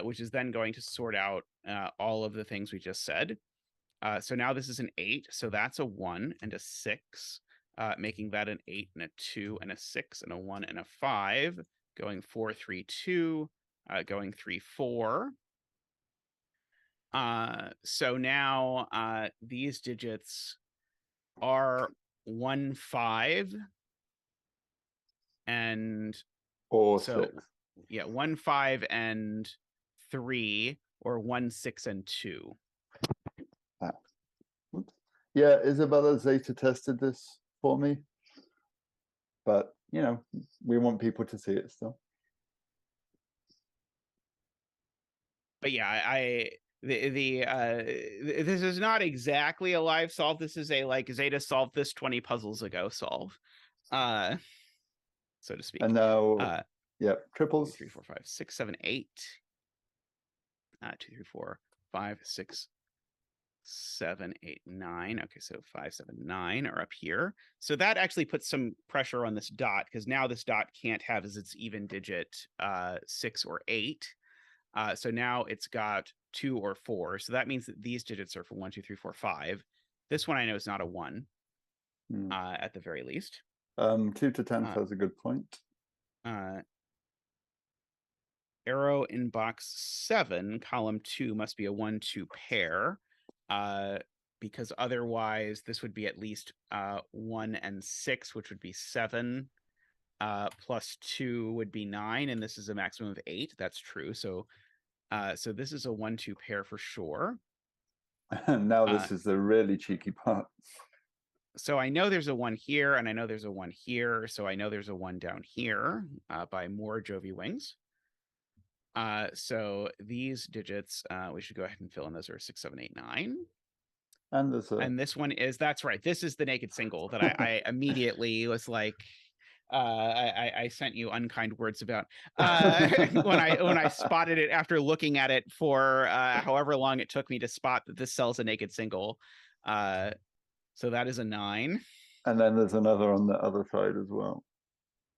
Which is then going to sort out all of the things we just said. So now this is an 8, so that's a 1 and a 6, making that an 8 and a 2 and a 6 and a 1 and a 5, going 4, 3, 2, going 3, 4. So now these digits are 1, 5, and or so 6. Yeah, 1, 5, and 3, or 1, 6, and 2. Yeah, Isabella Zeta tested this for me, but we want people to see it still. But yeah, this is not exactly a live solve. This is a like Zeta solved this 20 puzzles ago solve, so to speak. And now, triples. 2, 3, 4, 5, 6, 7, 8. 2, 3, 4, 5, 6, 7, 8, 9. Okay, so 5, 7, 9 are up here. So that actually puts some pressure on this dot because now this dot can't have as its even digit 6 or 8. So now it's got 2 or 4. So that means that these digits are for 1, 2, 3, 4, 5. This one I know is not a 1 at the very least. 2 to 10 has a good point. Arrow in box 7, column 2 must be a 1, 2 pair, because otherwise this would be at least 1 and 6, which would be 7, plus 2 would be 9, and this is a maximum of 8. That's true. So this is a 1, 2 pair for sure. And now this is the really cheeky part. So I know there's a 1 here, and I know there's a 1 here. So I know there's a 1 down here by more Jovi wings. So these digits, we should go ahead and fill in. Those are 6, 7, 8, 9. And this one is, that's right. This is the naked single that I immediately was like, I sent you unkind words about when I spotted it after looking at it for however long it took me to spot that this sells a naked single. So that is a 9. And then there's another on the other side as well.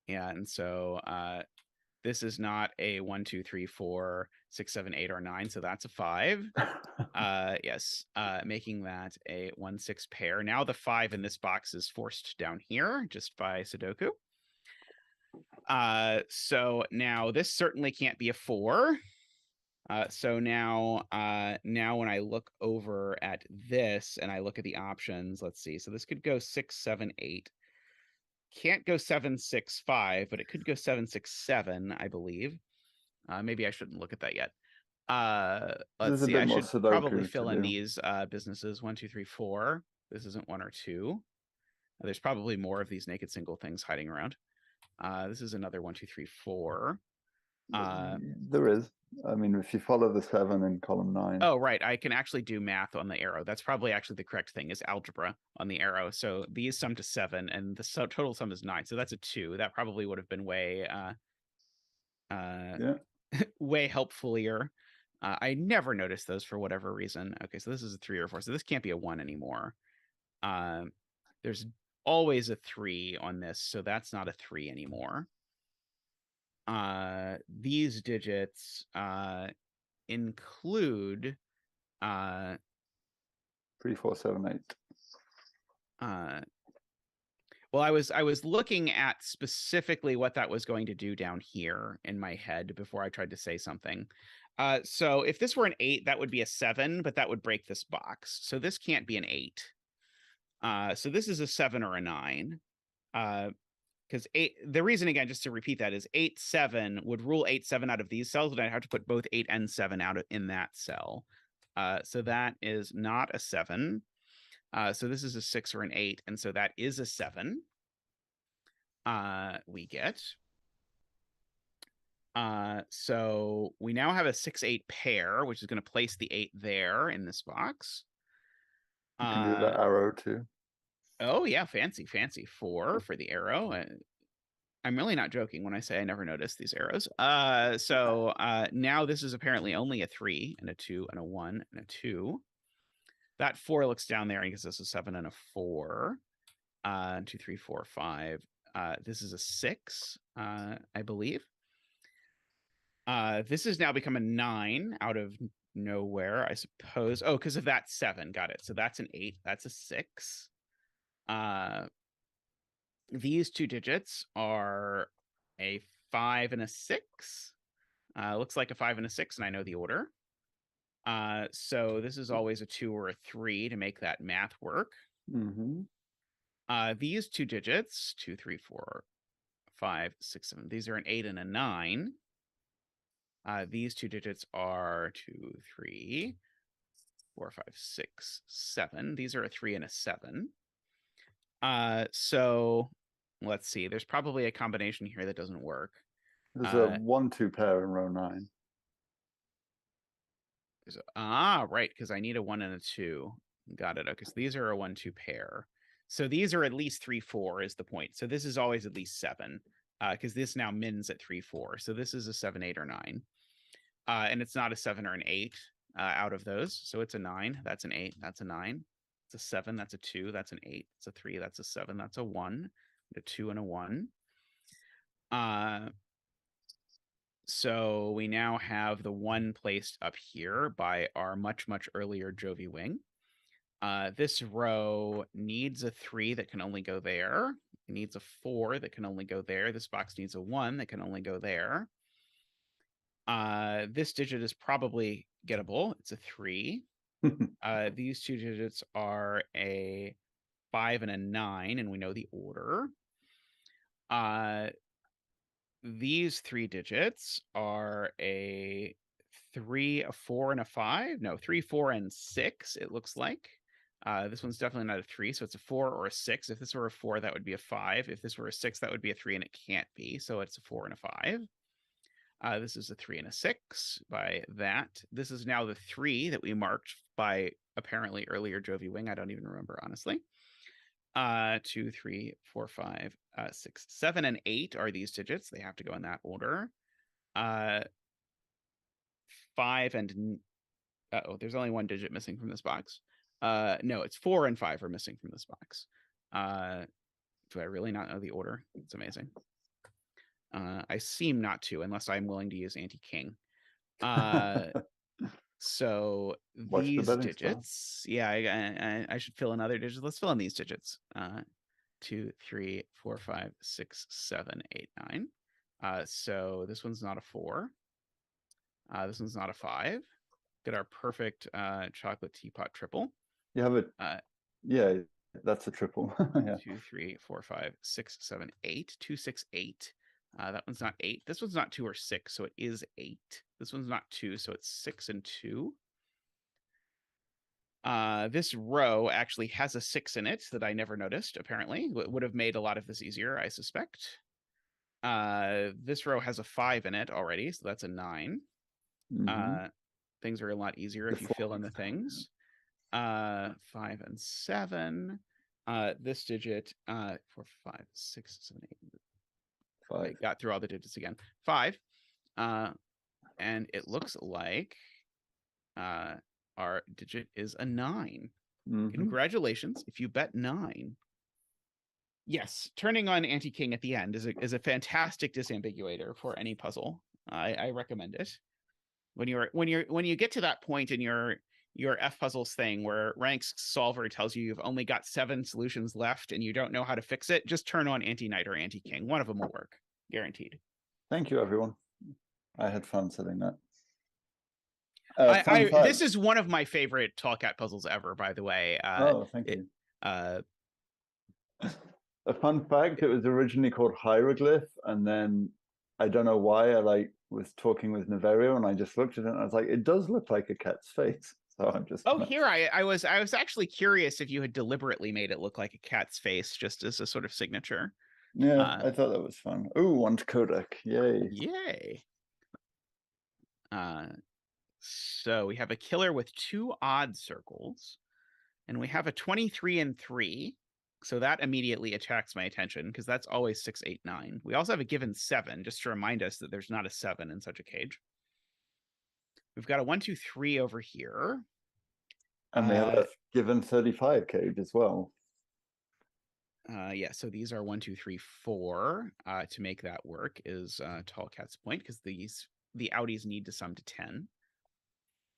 Yeah, and so this is not a 1, 2, 3, 4, 6, 7, 8, or 9, so that's a 5. Yes, making that a 1, 6 pair. Now the 5 in this box is forced down here just by Sudoku. So now this certainly can't be a 4. So now when I look over at this and I look at the options, let's see. So this could go 6, 7, 8. Can't go 7, 6, 5, but it could go 7, 6, 7, I believe. Maybe I shouldn't look at that yet. Let's There's a see. bit I more should probably Sudoku fill to in do. these businesses 1, 2, 3, 4. This isn't 1 or 2. There's probably more of these naked single things hiding around. This is another 1, 2, 3, 4. There is. I mean, if you follow the 7 in column 9. Oh, right. I can actually do math on the arrow. That's probably actually the correct thing, is algebra on the arrow. So these sum to 7 and the total sum is 9. So that's a 2. That probably would have been way Yeah. way helpfulier. I never noticed those for whatever reason. Okay, so this is a 3 or 4. So this can't be a 1 anymore. There's always a 3 on this, so that's not a 3 anymore. These digits include 3, 4, 7, 8. Well, I was looking at specifically what that was going to do down here in my head before I tried to say something. So if this were an 8, that would be a 7, but that would break this box. So this can't be an 8. So this is a 7 or a 9. Because 8, the reason, again, just to repeat that, is 8, 7 would rule 8, 7 out of these cells, and I'd have to put both 8 and 7 out in that cell. So that is not a 7. So this is a 6 or an 8, and so that is a 7. We get. So we now have a 6-8 pair, which is going to place the 8 there in this box. You can do the arrow too. Oh yeah, fancy. 4 for the arrow. I'm really not joking when I say I never noticed these arrows. So now this is apparently only a 3 and a 2 and a 1 and a 2. That 4 looks down there and gives us a 7 and a 4. 2, 3, 4, 5. This is a 6, I believe. This has now become a 9 out of nowhere, I suppose. Oh, because of that 7. Got it. So that's an 8. That's a 6. These two digits are a 5 and a 6. Looks like a 5 and a 6, and I know the order. So this is always a 2 or a 3 to make that math work. Mm-hmm. These two digits, 2, 3, 4, 5, 6, 7. These are an 8 and a 9. These two digits are 2, 3, 4, 5, 6, 7. These are a 3 and a 7. So let's see. There's probably a combination here that doesn't work. There's a 1, 2 pair in row 9. Right, because I need a 1 and a 2. Got it. Okay, so these are a 1, 2 pair. So these are at least 3, 4 is the point. So this is always at least 7, because this now mins at 3, 4. So this is a 7, 8, or 9. And it's not a 7 or an 8 out of those. So it's a 9. That's an 8. That's a 9. It's a 7. That's a 2. That's an 8. It's a 3. That's a 7. That's a 1. A 2 and a 1. So we now have the 1 placed up here by our much, much earlier Jovi wing. This row needs a 3 that can only go there. It needs a 4 that can only go there. This box needs a 1 that can only go there. This digit is probably gettable. It's a 3. These two digits are a 5 and a 9, and we know the order. These 3 digits are a 3, a 4, and a 5. No, 3, 4, and 6, it looks like. This one's definitely not a 3, so it's a 4 or a 6. If this were a 4, that would be a 5. If this were a 6, that would be a 3, and it can't be, so it's a 4 and a 5. This is a 3 and a 6 by that. This is now the 3 that we marked by apparently earlier Jovi wing. I don't even remember, honestly. 2, 3, 4, 5, 6, 7, and 8 are these digits. They have to go in that order. 5 and there's only 1 digit missing from this box. No, it's 4 and 5 are missing from this box. Do I really not know the order? It's amazing. I seem not to, unless I'm willing to use anti-king. So Watch the these betting style. digits, yeah, I should fill in other digits. Let's fill in these digits. 2, 3, 4, 5, 6, 7, 8, 9. So this one's not a 4. This one's not a 5. Get our perfect chocolate teapot triple. You have it. Yeah, that's a triple. Yeah. 2, 3, 4, 5, 6, 7, 8. 2, 6, 8. That one's not 8. This one's not 2 or 6, so it is 8. This one's not 2, so it's 6 and 2. This row actually has a 6 in it that I never noticed, apparently. Would have made a lot of this easier, I suspect. This row has a 5 in it already, so that's a 9. Things are a lot easier if you fill in the things. 5 and 7. This digit, 4, 5, 6, 7, 8. 5. I got through all the digits again. 5. And it looks like our digit is a 9. Congratulations if you bet 9. Yes, turning on anti-king at the end is a fantastic disambiguator for any puzzle. I recommend it. When you get to that point in your F puzzles thing where Rank's solver tells you you've only got 7 solutions left and you don't know how to fix it, just turn on anti-knight or anti-king. One of them will work, guaranteed. Thank you, everyone. I had fun setting that. This is one of my favorite Tallcat puzzles ever, by the way. Thank you. A fun fact, it was originally called hieroglyph, and then I don't know why I was talking with Naverio and I just looked at it and I was like, it does look like a cat's face. So I'm just here I was actually curious if you had deliberately made it look like a cat's face just as a sort of signature. Yeah, I thought that was fun. Oh, one Qodec. Yay. Yay. So we have a killer with 2 odd circles, and we have a 23 and 3. So that immediately attracts my attention because that's always 6, 8, 9. We also have a given 7, just to remind us that there's not a 7 in such a cage. We've got a 1, 2, 3 over here. And we have a given 35 cage as well. Yeah, so these are 1, 2, 3, 4. To make that work is Tallcat's point, because the outies need to sum to 10.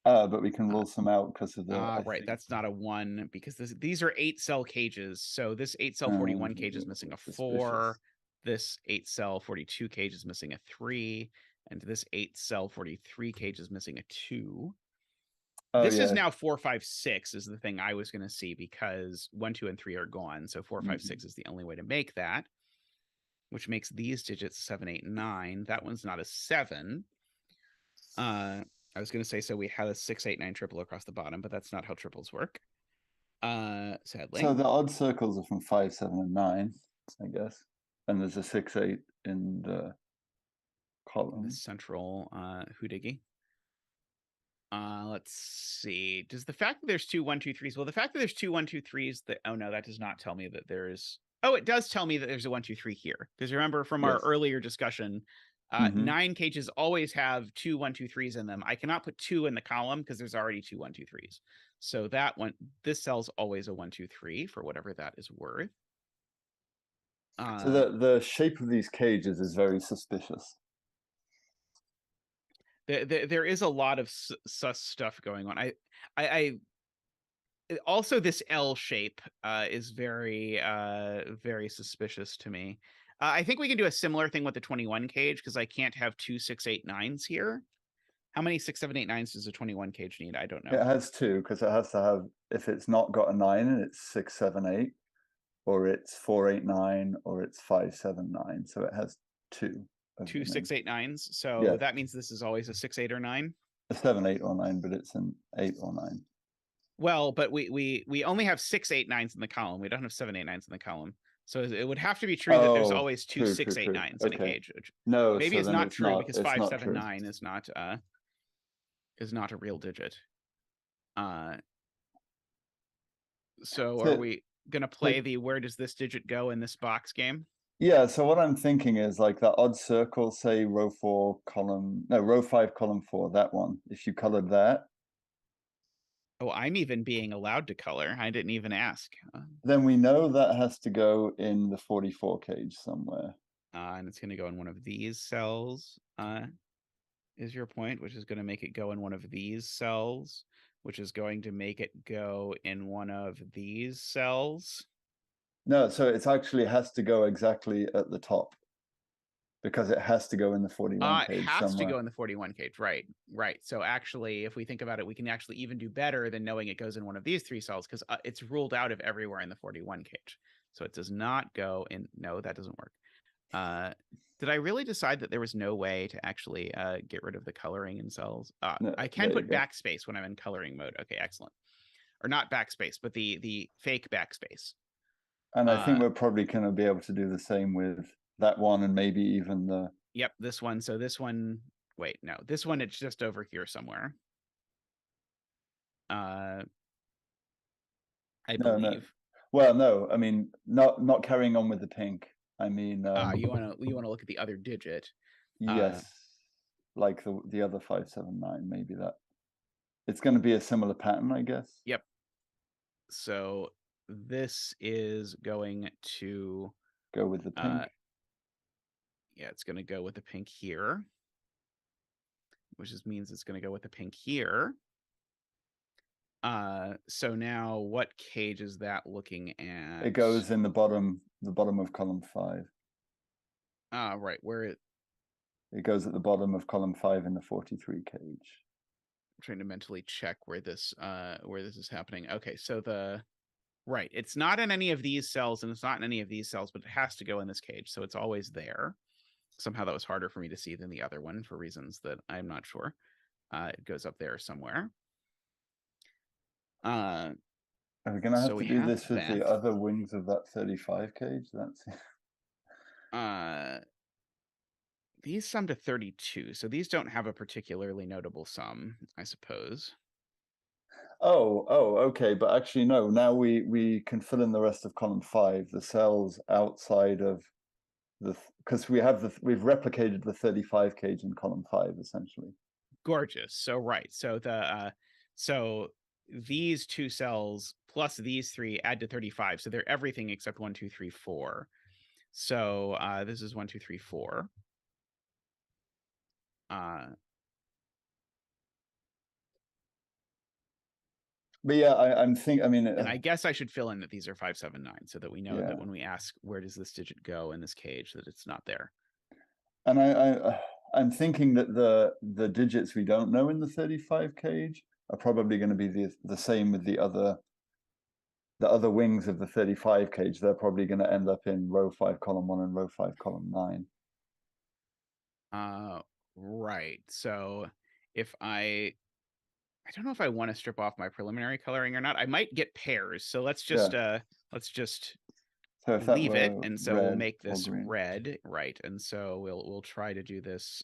But we can rule some out because of the right, that's not a 1 because these are 8 cell cages. So this 8 cell 41 cage is missing a 4. This 8 cell 42 cage is missing a 3, and this 8 cell 43 cage is missing a 2. This is now 4, 5, 6 is the thing I was going to see because 1, 2, and 3 are gone. So 4, 5, 6 is the only way to make that, which makes these digits 7, 8, 9. That one's not a 7. I was going to say, so we had a 6, 8, 9 triple across the bottom, but that's not how triples work. Sadly. So the odd circles are from 5, 7, and 9, I guess. And there's a 6, 8 in the column. The central hoodiggy. Let's see. Does the fact that there's 2, 1, 2, 3s? Well, the fact that there's 2, 1, 2, 3s. Oh no, that does not tell me that there's. Oh, it does tell me that there's a 1, 2, 3 here. Because remember from our earlier discussion, 9 cages always have 2, 1, 2, 3s in them. I cannot put 2 in the column because there's already 2, 1, 2, 3s. So that one, this cell's always a 1, 2, 3 for whatever that is worth. So the shape of these cages is very suspicious. There is a lot of sus stuff going on. I also this L shape is very very suspicious to me. I think we can do a similar thing with the 21 cage because I can't have 2, 6, 8, 9s here. How many 6, 7, 8, 9s does a 21 cage need? I don't know. It has 2 because it has to have, if it's not got a 9 and it's 6, 7, 8, or it's 4, 8, 9, or it's 5, 7, 9. So it has 2. 2, 6, 8, 9s. So that means this is always a 6, 8, or 9. A 7, 8, or 9, but it's an 8 or 9. Well, but we only have 6, 8, 9s in the column. We don't have 7, 8, 9s in the column. So it would have to be true that there's always 2, 6, 8, 9s in a cage. No, maybe it's not true because 5, 7, true. 9 is not a real digit. So are we gonna play the where does this digit go in this box game? Yeah, so what I'm thinking is like that odd circle, say row 5, column 4, that one. If you colored that. Oh, I'm even being allowed to color. I didn't even ask. Then we know that has to go in the 44 cage somewhere. And it's going to go in one of these cells, is your point, which is going to make it go in one of these cells, which is going to make it go in one of these cells. No, so it's actually has to go exactly at the top because it has to go in the 41 It cage has somewhere. to go in the 41 cage, right? Right. So actually, if we think about it, we can actually even do better than knowing it goes in one of these three cells because it's ruled out of everywhere in the 41 cage. So it does not go in. No, that doesn't work. Did I really decide that there was no way to actually get rid of the coloring in cells? No, I can there you put go. backspace when I'm in coloring mode. Okay, excellent. Or not backspace, but the fake backspace. And I think we're probably going to be able to do the same with that one and maybe even the... Yep, this one. So this one, wait, no, this one, it's just over here somewhere. I No, believe. no. Well, no, I mean, not carrying on with the pink. I mean, You want to look at the other digit. yes, like the other 579, maybe that. It's going to be a similar pattern, I guess. Yep. So this is going to go with the pink. Yeah, it's going to go with the pink here, which just means it's going to go with the pink here. So now what cage is that looking at? It goes in the bottom of column 5. Right, where it goes at the bottom of column 5 in the 43 cage. I'm trying to mentally check where this is happening. Okay, so right, it's not in any of these cells and it's not in any of these cells, but it has to go in this cage, so it's always there. Somehow that was harder for me to see than the other one for reasons that I'm not sure. It goes up there somewhere. Are we gonna have to do this with the other wings of that 35 cage? That's these sum to 32, so these don't have a particularly notable sum, I suppose. Oh, okay, but actually no. Now we can fill in the rest of column 5, the cells outside of because we've replicated the 35 cage in column 5 essentially. Gorgeous. So right, so so these two cells plus these three add to 35, so they're everything except 1, 2, 3, 4. So this is 1, 2, 3, 4. But yeah, I'm thinking. I mean, and I guess I should fill in that these are 579, so that we know that when we ask where does this digit go in this cage, that it's not there. And I'm thinking that the digits we don't know in the 35 cage are probably going to be the same with the other wings of the 35 cage. They're probably going to end up in row 5 column 1 and row 5 column 9. Right. So if I don't know if I want to strip off my preliminary coloring or not. I might get pairs. So let's just leave it, and so we'll make this red, right? And so we'll try to do this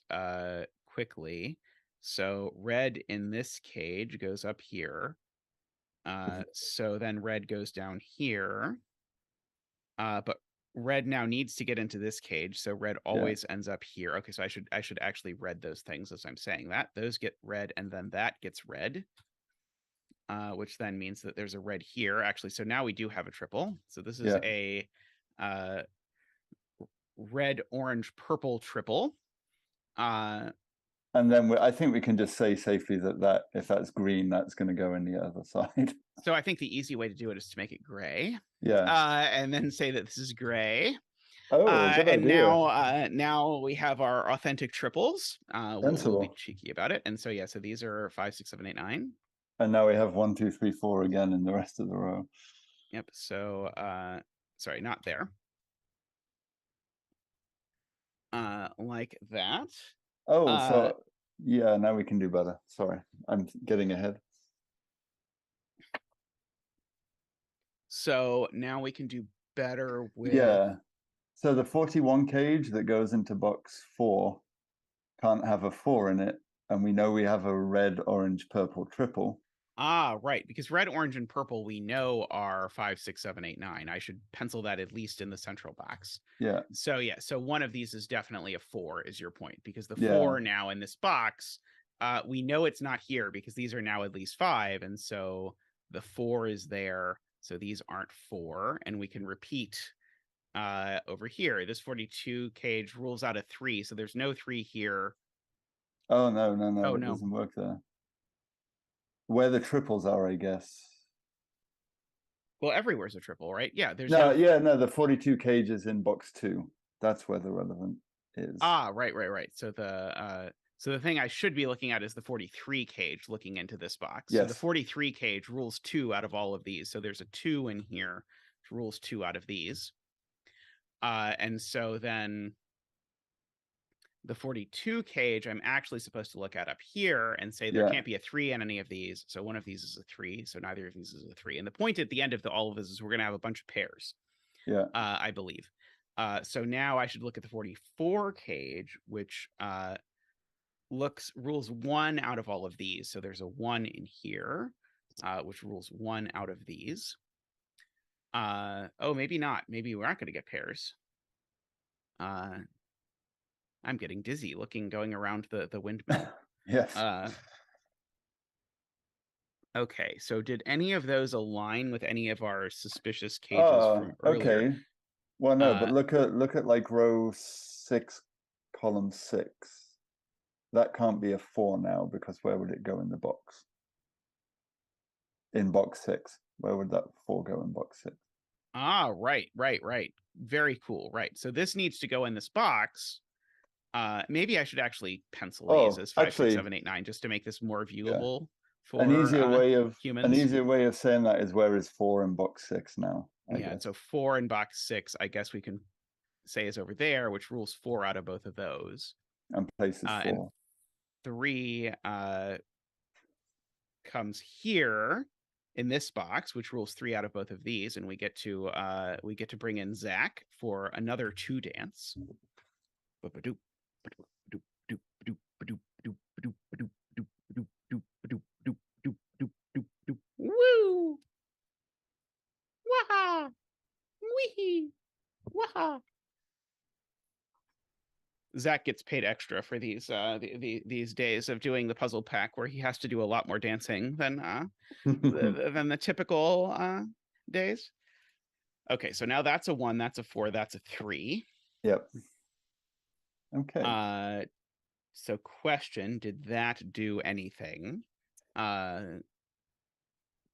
quickly. So red in this cage goes up here. So then red goes down here. But red now needs to get into this cage, so red always ends up here. Okay, so I should actually read those things as I'm saying that. Those get red, and then that gets red. Which then means that there's a red here, actually. So now we do have a triple. So this is a red, orange, purple triple. And then I think we can just say safely that if that's green, that's going to go in the other side. So I think the easy way to do it is to make it gray. Yeah. And then say that this is gray. Oh, good and idea. Now we have our authentic triples. We'll be cheeky about it. And so so these are 5, 6, 7, 8, 9. And now we have 1, 2, 3, 4 again in the rest of the row. Yep. So sorry, not there. Like that. Oh, so yeah, now we can do better. Sorry, I'm getting ahead. So now we can do better with... Yeah. So the 41 cage that goes into box 4 can't have a 4 in it. And we know we have a red, orange, purple triple. Right. Because red, orange, and purple we know are 5, 6, 7, 8, 9. I should pencil that at least in the central box. Yeah. So so one of these is definitely a 4, is your point, because the 4 now in this box, we know it's not here because these are now at least 5, and so the 4 is there. So these aren't 4, and we can repeat over here. This 42 cage rules out a 3, so there's no 3 here. Oh, no, no, no, Oh, it no. doesn't work there. Where the triples are, I guess. Well, everywhere's a triple, right? Yeah, there's No, yeah, no, the 42 cages in box 2. That's where the relevant is. Ah, right. So the thing I should be looking at is the 43 cage looking into this box. Yes. So the 43 cage rules 2 out of all of these. So there's a 2 in here, which rules 2 out of these. And so then the 42 cage, I'm actually supposed to look at up here and say there can't be a 3 in any of these. So one of these is a 3. So neither of these is a 3. And the point at the end of all of this is we're going to have a bunch of pairs. Yeah. I believe. So now I should look at the 44 cage, which rules 1 out of all of these. So there's a 1 in here, which rules 1 out of these. Oh, maybe not. Maybe we're not going to get pairs. I'm getting dizzy going around the windmill. Yes. Okay, so did any of those align with any of our suspicious cages from earlier? Okay. Well, no, but look at like row 6, column 6. That can't be a 4 now, because where would it go in the box? In box 6. Where would that 4 go in box 6? Ah, right. Very cool. Right. So this needs to go in this box. Maybe I should actually pencil these as 5, 6, 7, 8, 9, just to make this more viewable for an easier way of humans. Saying that is, where is 4 in box 6 now? I guess. So 4 in box 6, I guess we can say is over there, which rules 4 out of both of those. And places 4. And 3 comes here in this box, which rules 3 out of both of these, and we get to bring in Zach for another 2 dance. Woo! Waha! Wee! Waha! Zach gets paid extra for these days of doing the puzzle pack, where he has to do a lot more dancing than the typical days. Okay, so now that's a 1, that's a 4, that's a 3. Yep. Okay. So question, did that do anything?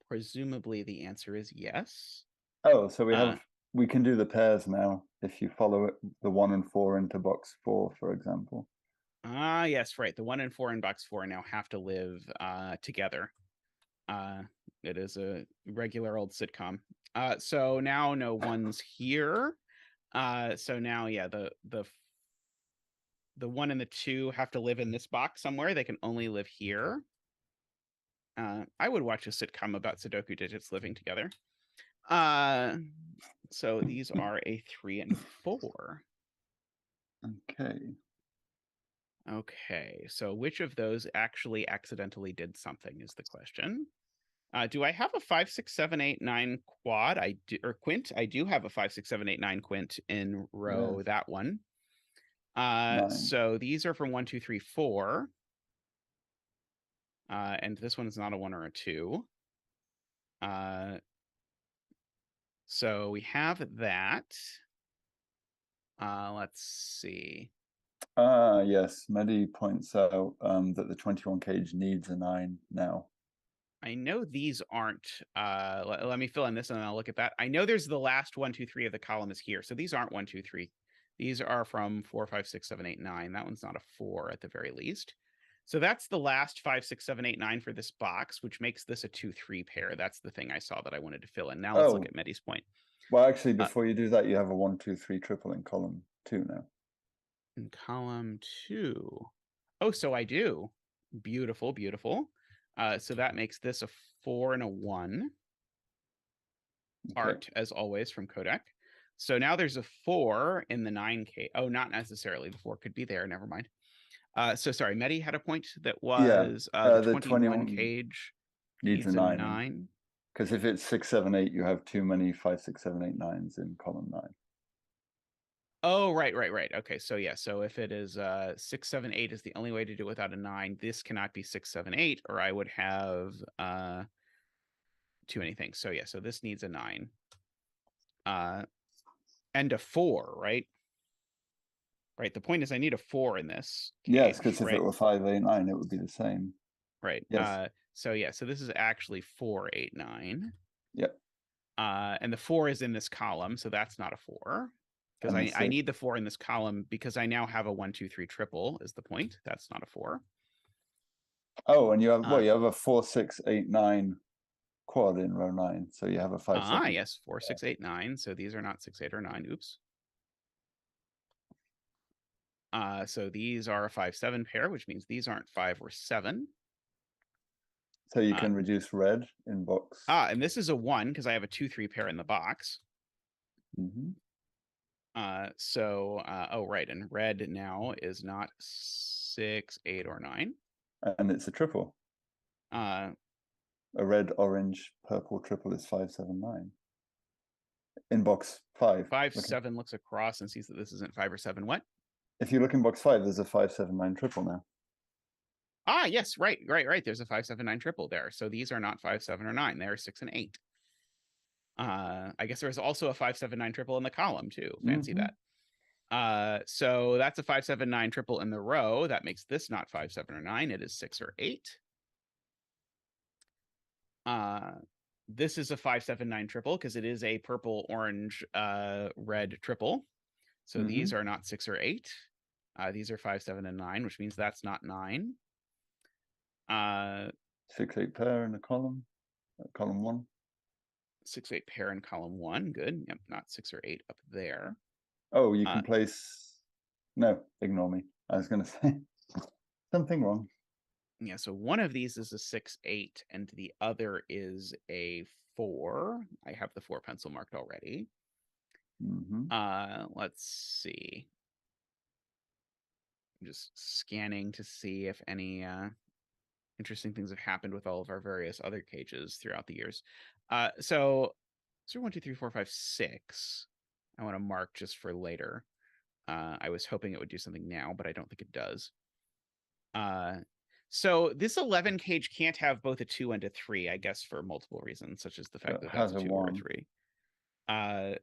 Presumably the answer is yes. Oh, so we can do the pairs now if you follow it, the 1 and 4 into box 4, for example. Yes, right. The 1 and 4 in box 4 now have to live together. It is a regular old sitcom. So now no 1's here. So now, yeah, the 1 and the 2 have to live in this box somewhere. They can only live here. I would watch a sitcom about Sudoku digits living together. So these are a 3 and 4. Okay, so which of those actually accidentally did something is the question. Do I have a 5, 6, 7, 8, 9 quad? Or quint. I do have a 5, 6, 7, 8, 9 quint in row that one. So these are from 1, 2, 3, 4. And this one is not a 1 or a 2. So we have that. Let's see. Yes, Mehdi points out that the 21 cage needs a 9 now. I know these aren't. Let me fill in this and then I'll look at that. I know there's the last 1, 2, 3 of the column is here. So these aren't 1, 2, 3. These are from 4, 5, 6, 7, 8, 9. That one's not a 4 at the very least. So that's the last 5, 6, 7, 8, 9 for this box, which makes this a 2, 3 pair. That's the thing I saw that I wanted to fill in. Now let's look at Mehdi's point. Well, actually, before you do that, you have a 1, 2, 3 triple in column 2 now. In column 2. Oh, so I do. Beautiful, beautiful. So that makes this a 4 and a 1. Art, as always, from Qodec. So now there's a 4 in the 9K. Oh, not necessarily. The 4 could be there. Never mind. So sorry, Mehdi had a point that was the 21 cage needs a 9. Because if it's 6, 7, 8, you have too many 5, 6, 7, 8, 9s in column 9. Oh, right. Okay, so yeah, so if it is 6, 7, 8 is the only way to do it without a 9, this cannot be 6, 7, 8, or I would have too many things. So yeah, so this needs a 9. and a 4, right? Right. The point is I need a 4 in this case, yes, because if right? it were 5, 8, 9, it would be the same. Right. Yes. So yeah, so this is actually 4, 8, 9. Yep. And the 4 is in this column, so that's not a 4. Because I need the 4 in this column because I now have a 1, 2, 3 triple is the point. That's not a 4. Oh, and you have you have a 4, 6, 8, 9 quad in row 9. So you have a 5, 7. Yes, 4, 6, 8, 9. So these are not 6, 8, or 9. Oops. So these are a 5, 7 pair, which means these aren't 5 or 7. So you can reduce red in box. And this is a 1 because I have a 2, 3 pair in the box. Mm-hmm. Oh, right. And red now is not 6, 8, or 9. And it's a triple. A red, orange, purple triple is 5, 7, 9. In box 5. 5, 7 looks across and sees that this isn't 5 or 7. What? If you look in box 5, there's a 5, 7, 9 triple now. Yes, right. There's a 5, 7, 9 triple there. So these are not 5, 7, or 9. They're 6 and 8. I guess there's also a 5, 7, 9 triple in the column too. Fancy that. So that's a 5, 7, 9 triple in the row. That makes this not 5, 7, or 9. It is 6 or 8. This is a 5, 7, 9 triple because it is a purple, orange, red triple. So these are not 6 or 8. These are 5, 7, and 9, which means that's not 9. 6, 8 pair in the column. Column 1. 6, 8 pair in column 1. Good. Yep, not 6 or 8 up there. Oh, you can place. No, ignore me. I was going to say something wrong. Yeah, so one of these is a 6, 8, and the other is a 4. I have the 4 pencil marked already. Let's see. I'm just scanning to see if any interesting things have happened with all of our various other cages throughout the years. So 1, 2, 3, 4, 5, 6. I want to mark just for later. I was hoping it would do something now, but I don't think it does. So this 11 cage can't have both a 2 and a 3, I guess, for multiple reasons, such as the fact that that's a 2 or a 3.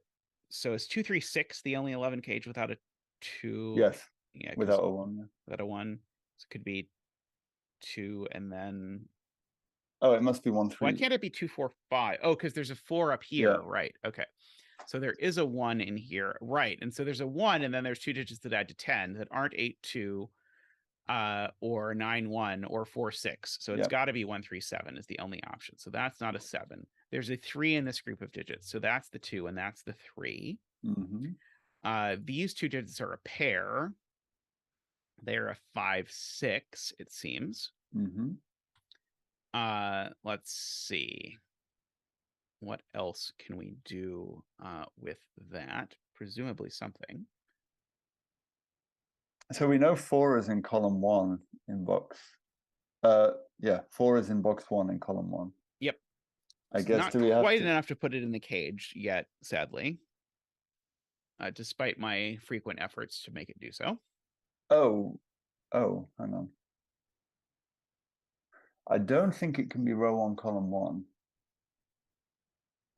So is 2, 3, 6 the only 11 cage without a 2? Yes. Yeah, without a 1. Yeah. Without a 1. So it could be 2 and then. Oh, it must be 1, 3. Why can't it be 2, 4, 5? Oh, because there's a 4 up here. Yeah. Right. Okay. So there is a 1 in here. Right. And so there's a 1, and then there's 2 digits that add to 10 that aren't 8, 2, or 9, 1, or 4, 6. So it's got to be 1, 3, 7 is the only option. So that's not a 7. There's a 3 in this group of digits. So that's the 2 and that's the 3. These 2 digits are a pair. They're a 5, 6, it seems. Let's see. What else can we do with that? Presumably something. So we know 4 is in column 1 in box. 4 is in box 1 in column 1. Yep. I guess not do we have quite enough to put it in the cage yet, sadly. Despite my frequent efforts to make it do so. Oh, hang on. I don't think it can be row 1, column 1.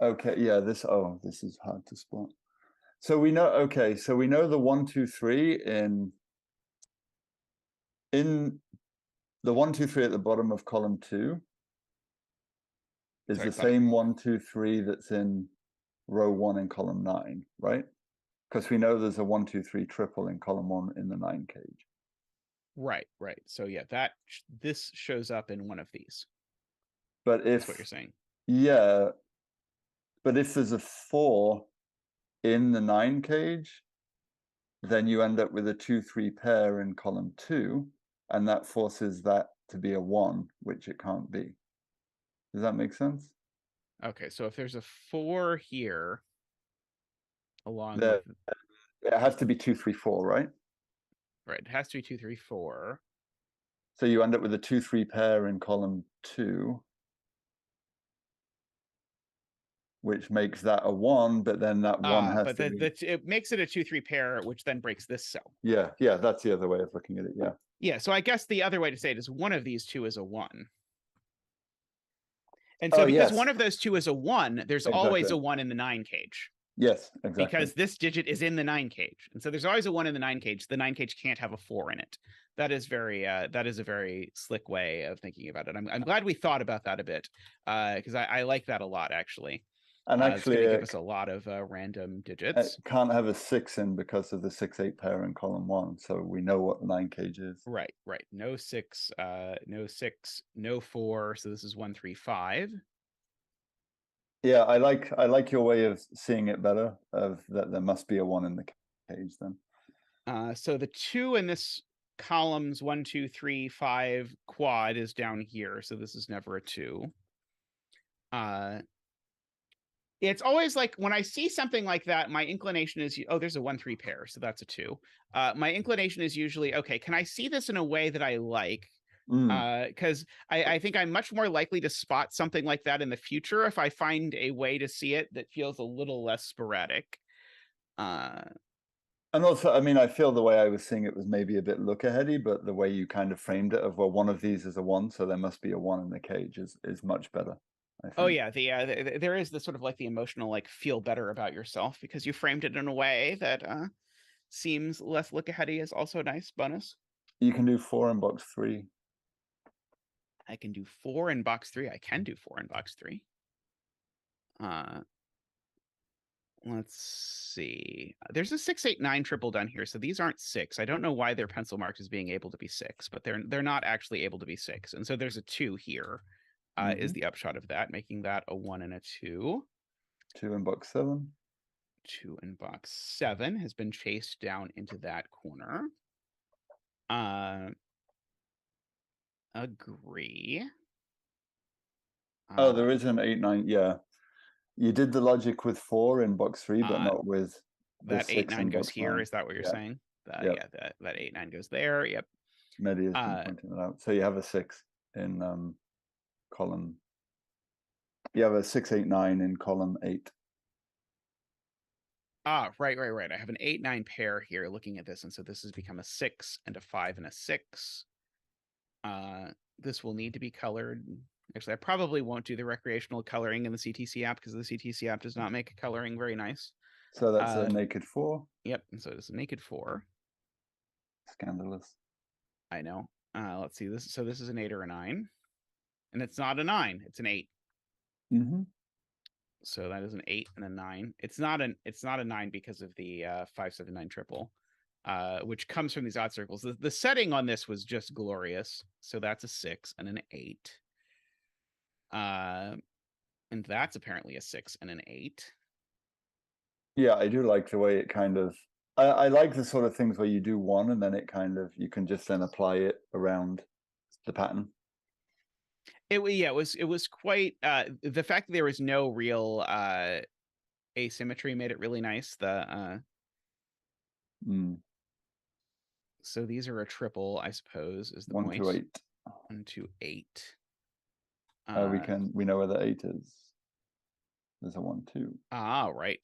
Okay, yeah, this is hard to spot. So we know, so we know the 1, 2, 3 in the 1, 2, 3 at the bottom of column 2 is the same 1, 2, 3 that's in row 1 in column 9, right? Because we know there's a 1, 2, 3 triple in column 1 in the 9 cage. Right. So yeah, this shows up in one of these. But if that's what you're saying. Yeah. But if there's a 4 in the 9 cage, then you end up with a 2, 3 pair in column 2, and that forces that to be a 1, which it can't be. Does that make sense? Okay, so if there's a 4 here, along with it has to be 2, 3, 4, right? Right, it has to be 2, 3, 4. So you end up with a 2, 3 pair in column 2, which makes that a 1, but then that 1 has to be... it makes it a 2, 3 pair, which then breaks this cell. Yeah, that's the other way of looking at it, yeah. Yeah, so I guess the other way to say it is one of these two is a 1. And so because one of those two is a 1, there's always a 1 in the 9 cage. Yes, exactly. Because this digit is in the 9 cage. And so there's always a 1 in the 9 cage. The 9 cage can't have a 4 in it. That is a very slick way of thinking about it. I'm glad we thought about that a bit, because I like that a lot, actually. And It's actually, going to give us a lot of random digits. It can't have a 6 in because of the 6-8 pair in column 1, so we know what the 9 cage is. Right. No 6, no 4. So this is 1, 3, 5. Yeah, I like your way of seeing it better. Of that, there must be a 1 in the cage then. So the 2 in this columns 1, 2, 3, 5 quad is down here. So this is never a 2. It's always like when I see something like that, my inclination is, oh, there's a 1, 3 pair. So that's a 2. My inclination is usually, okay, can I see this in a way that I like? Because I think I'm much more likely to spot something like that in the future if I find a way to see it that feels a little less sporadic. And also, I mean, I feel the way I was seeing it was maybe a bit look-aheady, but the way you kind of framed it of, well, one of these is a 1, so there must be a 1 in the cage is much better, I think. Oh yeah, there is the sort of like the emotional like feel better about yourself because you framed it in a way that seems less look-aheady is also a nice bonus. You can do 4 in box 3. I can do 4 in box 3. I can do 4 in box 3. Let's see. There's a 6, 8, 9 triple down here, so these aren't 6. I don't know why they're pencil marked as being able to be 6, but they're not actually able to be 6. And so there's a 2 here. Is the upshot of that, making that a 1 and a 2. 2 in box 7. 2 in box 7 has been chased down into that corner. Agree. Oh, there is an 8, 9. Yeah, you did the logic with 4 in box 3, but not with that 8, 9 goes here. 9. Is that what you're saying? Yep. Yeah, that 8, 9 goes there. Yep. Mehdi has been pointing that out. So you have a 6 in column. You have a 6, 8, 9 in column 8. Right. I have an 8, 9 pair here looking at this, and so this has become a 6 and a 5 and a 6. This will need to be colored. Actually, I probably won't do the recreational coloring in the CTC app because the CTC app does not make coloring very nice. So that's a naked 4. Yep, and so it's a naked 4. Scandalous. I know. Let's see this. So this is an 8 or a 9, and it's not a 9. It's an 8. So that is an 8 and a 9. It's not a 9 because of the 5, 7, 9 triple, which comes from these odd circles. The setting on this was just glorious. So that's a 6 and an 8. And that's apparently a 6 and an 8. Yeah, I do like the way it kind of. I like the sort of things where you do 1 and then it kind of you can just then apply it around the pattern. It was quite the fact that there was no real asymmetry made it really nice. So these are a triple, I suppose, is the 1 point. 2 8. 1 2 8. We know where the 8 is. There's a 1 2. Right.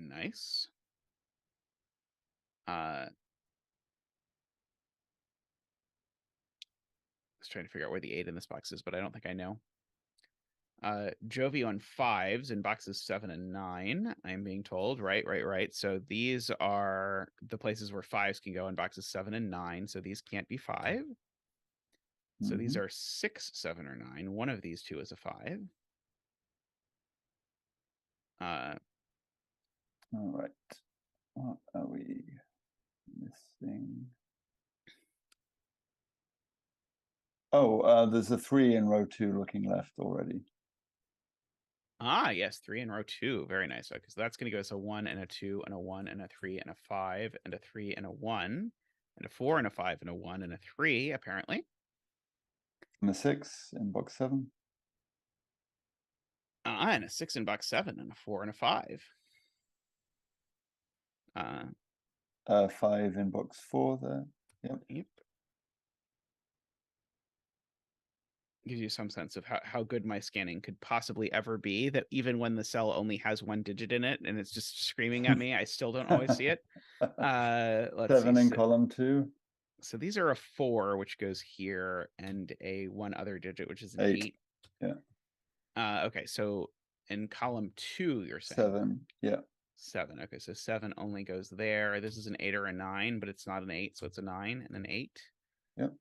Nice. Let's trying to figure out where the 8 in this box is, but I don't think I know. Jovi on 5s in boxes 7 and 9, I'm being told. Right. So these are the places where 5s can go in boxes 7 and 9. So these can't be 5. So these are 6, 7, or 9. One of these two is a 5. All right. What are we missing? Oh, there's a 3 in row 2 looking left already. Yes, 3 in row 2. Very nice. Okay, so that's going to go as a 1 and a 2 and a 1 and a 3 and a 5 and a 3 and a 1 and a 4 and a 5 and a 1 and a 3, apparently. And a 6 in box 7. And a 6 in box 7 and a 4 and a 5. 5 in box 4 there. Yep. Gives you some sense of how good my scanning could possibly ever be, that even when the cell only has 1 digit in it and it's just screaming at me, I still don't always see it. Let's 7 see. in column 2. So these are a 4, which goes here, and a 1 other digit, which is an 8. Yeah. Okay, so in column 2, you're saying? 7. Yeah. 7. Okay, so 7 only goes there. This is an 8 or a 9, but it's not an 8, so it's a 9 and an 8. Yep.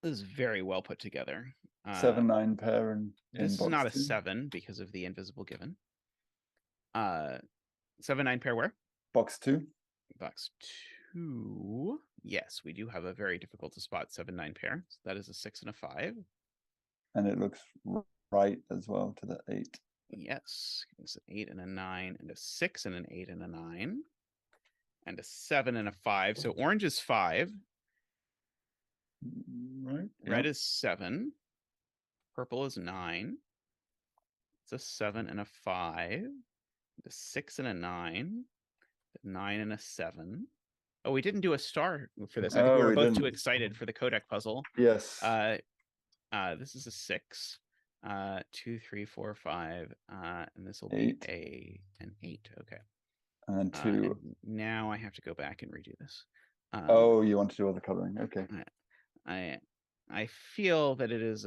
This is very well put together. 7-9 pair in this is box not a 2. 7 because of the invisible given. 7-9 pair where? Box 2. Box 2. Yes, we do have a very difficult to spot 7-9 pair. So that is a 6 and a 5. And it looks right as well to the 8. Yes, it's an 8 and a 9 and a 6 and an 8 and a 9 and a 7 and a 5. So orange is 5. Right. Red is 7. Purple is 9. It's a 7 and a 5. A 6 and a 9. A 9 and a 7. Oh, we didn't do a star for this. I think we were both too excited for the Qodec puzzle. Yes. This is a 6. 2, 3, 4, 5. And this will be an 8. Okay. And 2. And now I have to go back and redo this. Oh, you want to do all the coloring? Okay. I feel that it is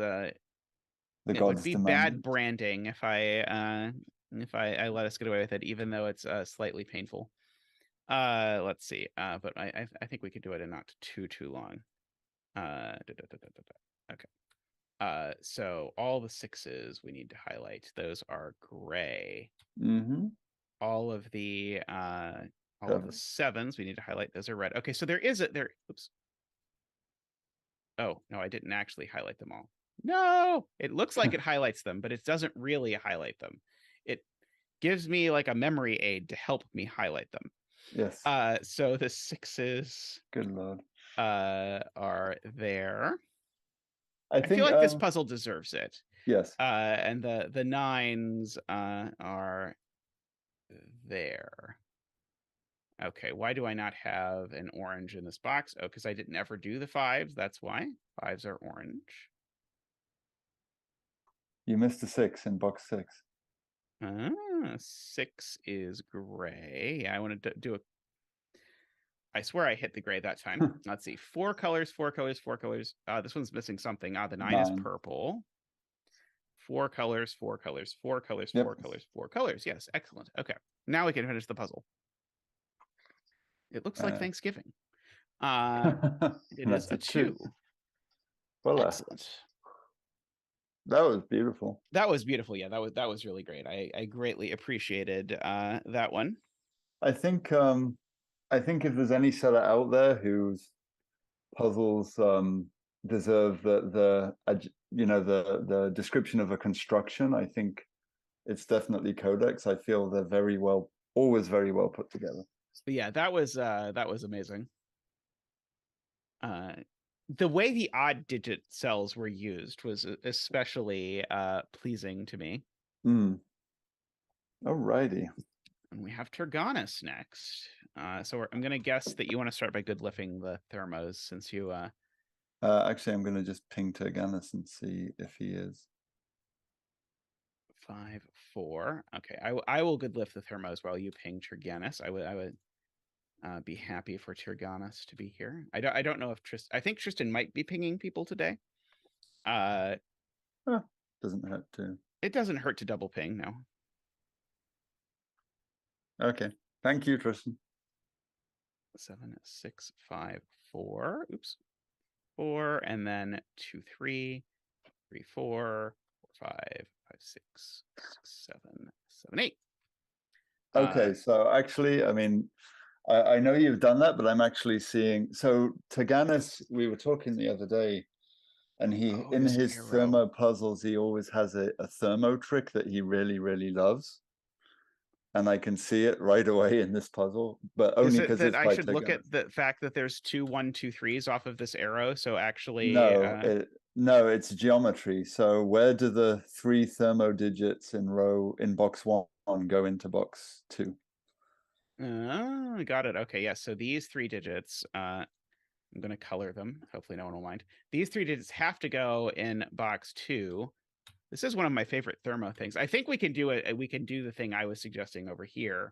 it would be bad branding if I let us get away with it, even though it's slightly painful. Let's see. But I think we could do it in not too long. Okay. So all the 6s we need to highlight. Those are gray. Mm-hmm. All of the 7s we need to highlight. Those are red. Okay, so there is there. Oops. Oh no, I didn't actually highlight them all. No, it looks like it highlights them, but it doesn't really highlight them. It gives me like a memory aid to help me highlight them. Yes. So the 6s, good Lord, are there. I feel like this puzzle deserves it. Yes. And the 9s are there. Okay, why do I not have an orange in this box? Oh, because I didn't ever do the 5s. That's why. 5s are orange. You missed a 6 in box 6. 6 is gray. Yeah, I want to do a... I swear I hit the gray that time. Let's see. 4 colors, 4 colors, 4 colors. This one's missing something. The 9 is purple. 4 colors, 4 colors, 4 colors, 4 colors, 4 colors. Yes, excellent. Okay, now we can finish the puzzle. It looks like Thanksgiving. It is a 2. Well, excellent. That was beautiful. That was beautiful. Yeah, that was really great. I greatly appreciated that one. I think if there's any seller out there whose puzzles deserve the description of a construction, I think it's definitely Codex. I feel they're always very well put together. But yeah, that was amazing. The way the odd digit cells were used was especially pleasing to me. Alrighty. And we have Tyrgannus next. So I'm going to guess that you want to start by good lifting the Thermos, since you... actually, I'm going to just ping Tyrgannus and see if he is. 5, 4. Okay, I will good lift the Thermos while you ping Tyrgannus. I would be happy for Tyrgannus to be here. I don't know if I think Tristan might be pinging people today. Doesn't hurt to. It doesn't hurt to double ping, no. Okay, thank you, Tristan. 7, 6, 5, 4. Oops. 4, and then 2, 3, 3, 4, 4, 5, 5, 6, 7, 7, 8. Okay, so actually, I mean, I know you've done that, but I'm actually seeing. So Tyrgannus, we were talking the other day, and in his Thermo puzzles, he always has a Thermo trick that he really, really loves. And I can see it right away in this puzzle, but only because it's I should look at the fact that there's 2 1 2 3s off of this arrow. So actually, no, it's geometry. So where do the 3 Thermo digits in box 1 go into box 2? Oh, got it. Okay, yes. So these 3 digits, I'm going to color them. Hopefully, no one will mind. These 3 digits have to go in box 2. This is one of my favorite Thermo things. I think we can do it. We can do the thing I was suggesting over here.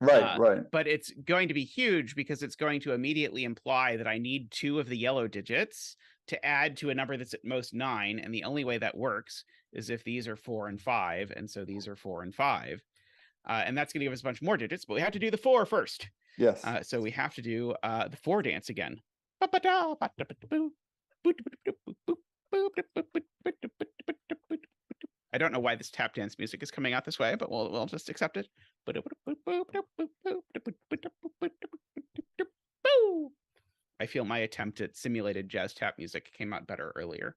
Right. But it's going to be huge because it's going to immediately imply that I need 2 of the yellow digits to add to a number that's at most 9. And the only way that works is if these are 4 and 5. And so these are 4 and 5. And that's going to give us a bunch more digits, but we have to do the 4 first. Yes. So we have to do the 4 dance again. I don't know why this tap dance music is coming out this way, but we'll just accept it. I feel my attempt at simulated jazz tap music came out better earlier.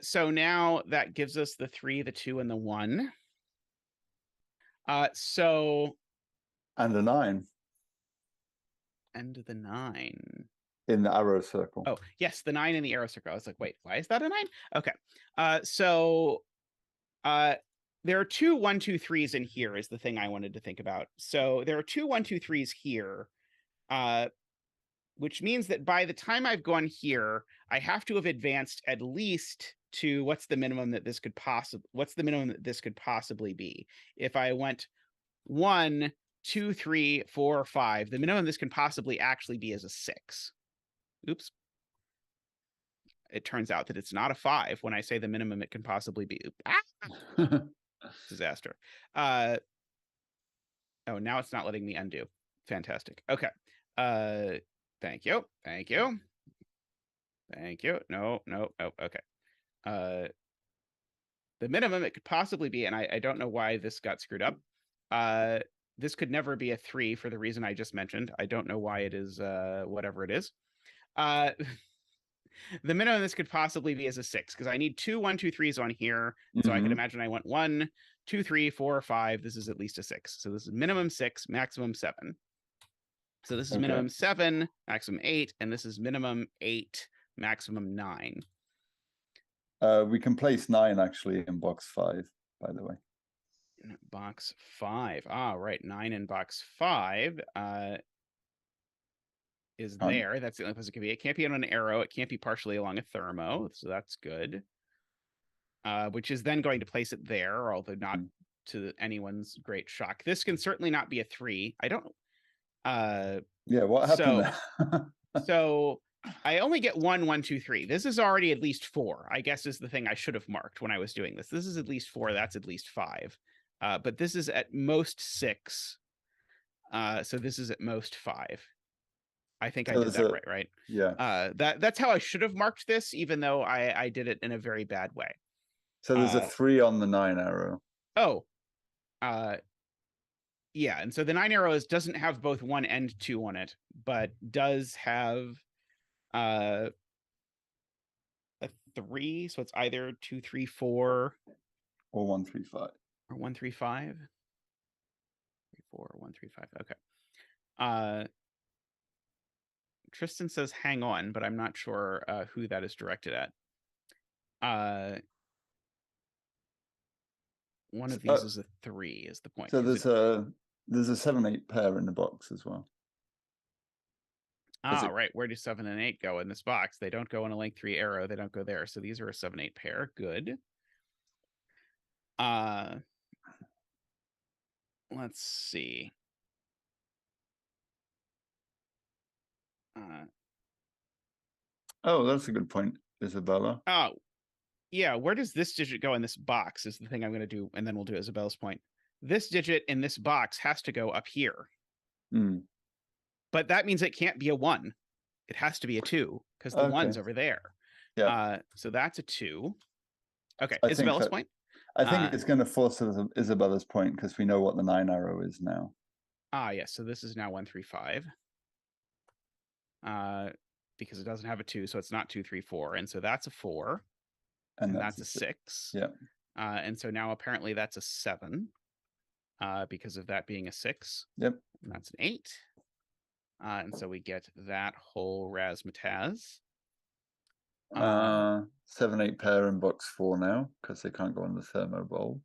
So now that gives us the 3, the 2, and the 1. So and a 9. And the 9. In the arrow circle. Oh, yes, the 9 in the arrow circle. I was like, wait, why is that a 9? Okay. So there are 2 1 2 3s in here is the thing I wanted to think about. So there are 2 1 2 3s here, which means that by the time I've gone here, I have to have advanced at least to what's the minimum that this could possibly be. If I went 1 2 3 4 5, the minimum this can possibly actually be is a 6. Oops. It turns out that it's not a 5 when I say the minimum it can possibly be. Disaster. Oh, now it's not letting me undo. Fantastic. Okay. Thank you. No. Okay. The minimum it could possibly be, and I don't know why this got screwed up. This could never be a 3 for the reason I just mentioned. I don't know why it is whatever it is. The minimum this could possibly be is a 6 because I need 2 1 2 3s on here. So I could imagine I want 1 2 3 4 5. This is at least a 6. So this is minimum 6, maximum 7. So this is minimum 7, maximum 8, and this is minimum 8, maximum 9. We can place 9 actually in box 5, by the way. Box 5. Right. 9 in box 5 is there. That's the only place it can be. It can't be on an arrow. It can't be partially along a thermo. So that's good. Which is then going to place it there, although not to anyone's great shock. This can certainly not be a 3. I don't. Yeah, what happened there? So I only get 1 1 2 3. This is already at least 4, I guess, is the thing I should have marked when I was doing this. This is at least 4. That's at least 5. But this is at most 6. So this is at most 5. I think I did that right? Yeah. That's how I should have marked this, even though I did it in a very bad way. So there's a 3 on the 9 arrow. Oh. Yeah, and so the 9 arrows doesn't have both 1 and 2 on it, but does have a 3, so it's either 2 3 4 or 1 3 5 or 1 3 5. 3 4 1 3 5. Okay. Tristan says hang on, but I'm not sure who that is directed at. One of these is a 3 is the point. So there's a 7-8 pair in the box as well. Right. Where do 7 and 8 go in this box? They don't go in a length 3 arrow. They don't go there. So these are a 7-8 pair. Good. Let's see. Oh, that's a good point, Isabella. Oh, yeah. Where does this digit go in this box is the thing I'm going to do, and then we'll do Isabella's point. This digit in this box has to go up here. But that means it can't be a 1. It has to be a 2 because the 1's over there. Yeah. So that's a 2. Okay, Isabella's point? I think it's going to force Isabella's point because we know what the 9 arrow is now. Yes. So this is now 1 3 5. Because it doesn't have a 2, so it's not 2 3 4, and so that's a 4, and that's a 6. Yeah. And so now apparently that's a 7, because of that being a 6. Yep. And that's an 8. And so we get that whole razzmatazz. 7-8 pair in box 4 now because they can't go on the thermo bowl.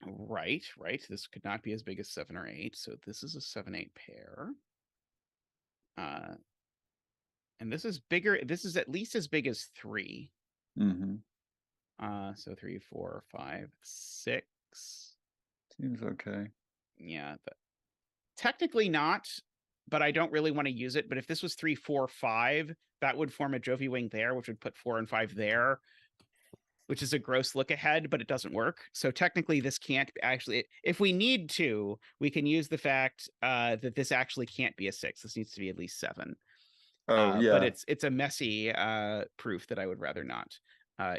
Right. This could not be as big as 7 or 8, so this is a 7-8 pair. And this is bigger. This is at least as big as 3. So 3 4 5 6. Seems okay. Yeah, technically not, but I don't really want to use it. But if this was 3, 4, 5, that would form a Jovi wing there, which would put 4 and 5 there, which is a gross look ahead, but it doesn't work. So technically this can't actually, if we need to, we can use the fact that this actually can't be a 6. This needs to be at least 7. Oh, yeah. But it's a messy proof that I would rather not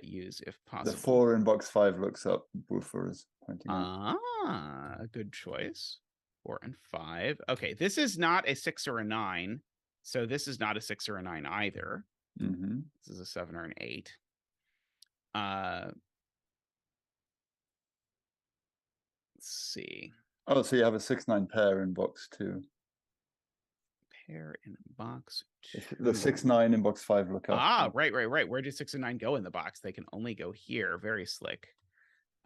use if possible. The 4 in box 5 looks up, Woofer is pointing out. A good choice. 4 and 5. Okay, this is not a 6 or a 9. So this is not a 6 or a 9 either. Mm-hmm. This is a 7 or an 8. Let's see. Oh, so you have a 6-9 pair in box 2. Pair in box 2. The 6-9 in box 5 look up. Right. Where do 6 and 9 go in the box? They can only go here. Very slick.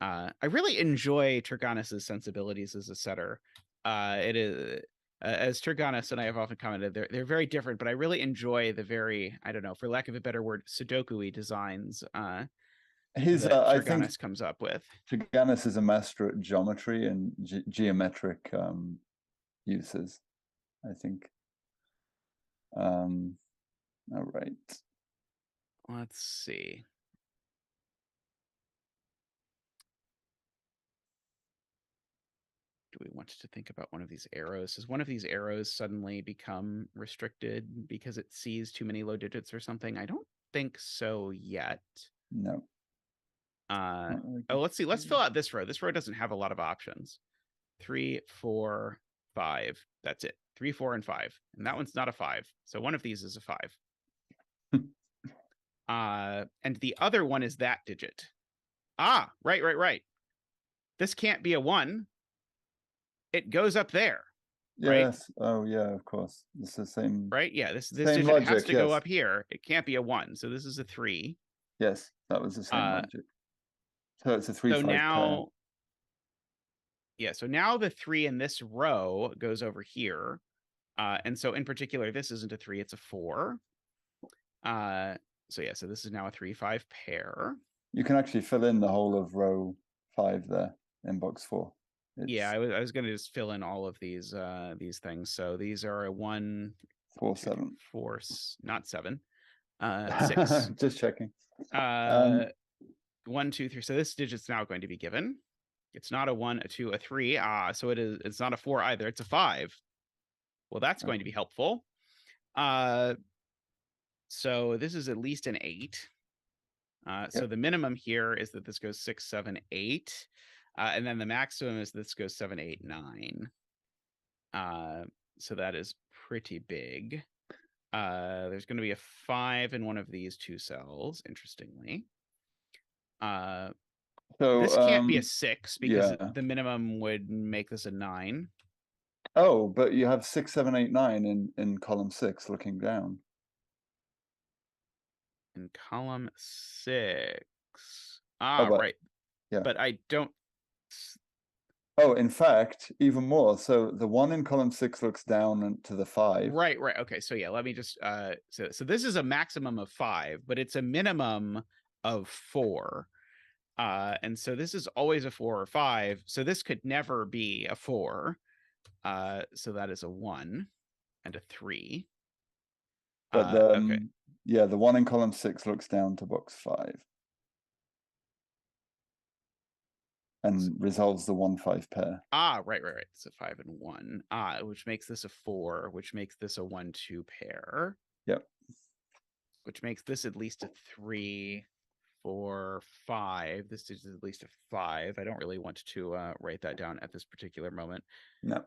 I really enjoy Tyrgannus's sensibilities as a setter. It is as Tyrgannus and I have often commented, they're very different, but I really enjoy the very, I don't know, for lack of a better word, Sudoku-y designs that Tyrgannus comes up with. Tyrgannus is a master at geometry and geometric uses, I think. All right. Let's see. Do we want to think about one of these arrows? Does one of these arrows suddenly become restricted because it sees too many low digits or something? I don't think so yet. No. Oh, let's see. Let's fill out this row. This row doesn't have a lot of options. 3, 4, 5. That's it. 3, 4, and 5. And that one's not a 5. So one of these is a 5. And the other one is that digit. Right. This can't be a 1. It goes up there. Yes. Right? Oh, yeah, of course. It's the same. Right? Yeah, this digit logic, has to go up here. It can't be a 1. So this is a 3. Yes, that was the same logic. So it's a 3, 5 now, pair. Yeah, so now the 3 in this row goes over here. And so in particular, this isn't a 3, it's a 4. So yeah, so this is now a 3, 5 pair. You can actually fill in the whole of row 5 there in box 4. Yeah, I was going to just fill in all of these things. So these are a 1, 4, 7, 4, not 7, 6. Just checking. 1, 2, 3. So this digit's now going to be given. It's not a 1, a 2, a 3. So it is. It's not a 4 either. It's a 5. Well, that's going to be helpful. So this is at least an 8. So the minimum here is that this goes 6, 7, 8. And then the maximum is this goes 7, 8, 9. So that is pretty big. There's going to be a 5 in one of these 2 cells, interestingly. So this can't be a 6 because the minimum would make this a 9. Oh, but you have 6, 7, 8, 9 in column 6 looking down. In column 6. Right. Yeah. But I don't. Oh, in fact, even more. So the 1 in column 6 looks down to the 5. Right. Okay. So yeah, let me just so this is a maximum of 5, but it's a minimum of 4. And so this is always a 4 or 5. So this could never be a 4. So that is a 1 and a 3. But okay. Yeah, the 1 in column 6 looks down to box 5. And resolves the 1, 5 pair. Right. It's a 5 and 1. Which makes this a 4, which makes this a 1, 2 pair. Yep. Which makes this at least a 3, 4, 5. This is at least a 5. I don't really want to write that down at this particular moment. No.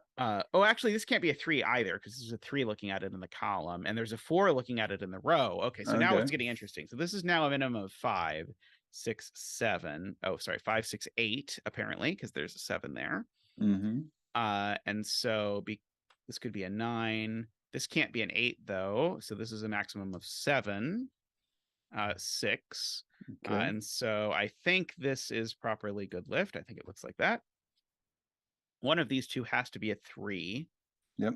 Actually, this can't be a 3 either because there's a 3 looking at it in the column, and there's a 4 looking at it in the row. Okay, so now it's getting interesting. So this is now a minimum of 5, 6, 7. Oh, sorry, 5, 6, 8, apparently, because there's a 7 there. Mm-hmm. And so this could be a 9. This can't be an 8, though. So this is a maximum of 7, 6. Okay. And so I think this is properly good lift. I think it looks like that. One of these 2 has to be a 3. Yep.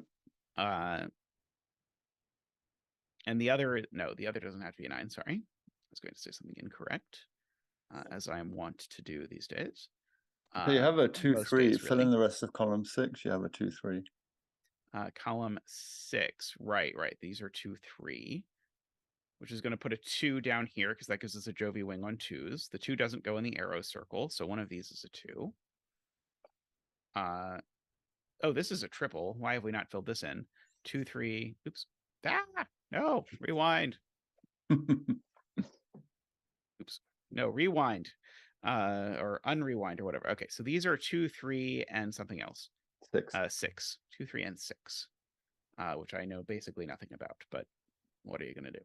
And the other doesn't have to be a 9. Sorry. I was going to say something incorrect, as I am wont to do these days. So you have a 2, most 3. days, Fill really. in the rest of column 6. You have a 2, 3. Column 6. Right. These are 2, 3, which is going to put a 2 down here because that gives us a Jovi wing on 2s. The 2 doesn't go in the arrow circle, so one of these is a 2. Oh, this is a triple. Why have we not filled this in? 2, 3. Oops. No, rewind. Oops. No, rewind. Or unrewind or whatever. Okay, so these are 2, 3, and something else. 6. 6. 2, 3, and 6. Which I know basically nothing about, but what are you gonna do?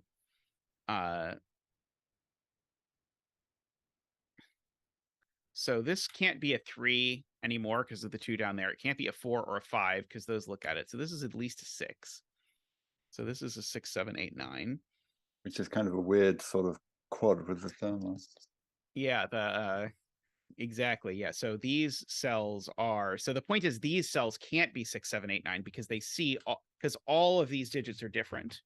So this can't be a 3 anymore because of the 2 down there. It can't be a 4 or a 5 because those look at it. So this is at least a 6. So this is a 6, 7, 8, 9. Which is kind of a weird sort of quad with the Thermo. Yeah, exactly. Yeah. So these cells are, so the point is these cells can't be 6, 7, 8, 9 because they see, because all of these digits are different.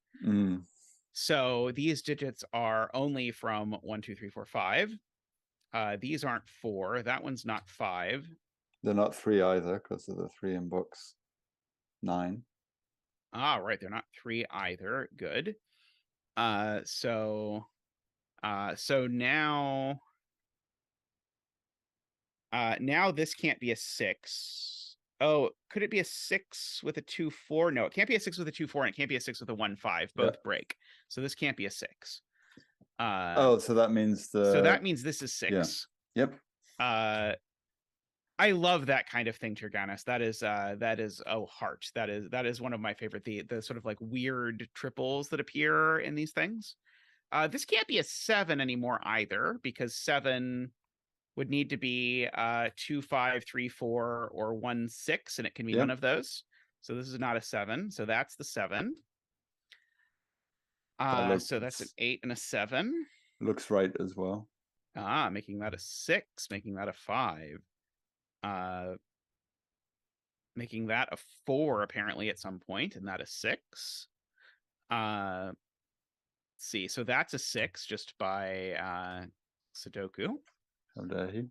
So these digits are only from 1, 2, 3, 4, 5. These aren't 4. That one's not 5. They're not 3 either because of the 3 in box 9. Right. They're not 3 either. Good. So now this can't be a 6. Oh, could it be a 6 with a 2, 4? No, it can't be a 6 with a 2, 4, and it can't be a 6 with a 1, 5. Both break. So this can't be a 6. So that means this is 6. Yeah. Yep. I love that kind of thing, Tyrgannus. That is heart. That is one of my favorite, the sort of like weird triples that appear in these things. This can't be a 7 anymore either, because 7 would need to be 2, 5, 3, 4, or 1, 6, and it can be none of those. So this is not a 7. So that's the 7. So that's an 8 and a 7. Looks right as well. Making that a 6, making that a 5. Making that a 4 apparently at some point, and that a 6. Let's see. So that's a 6 just by Sudoku. How dare he?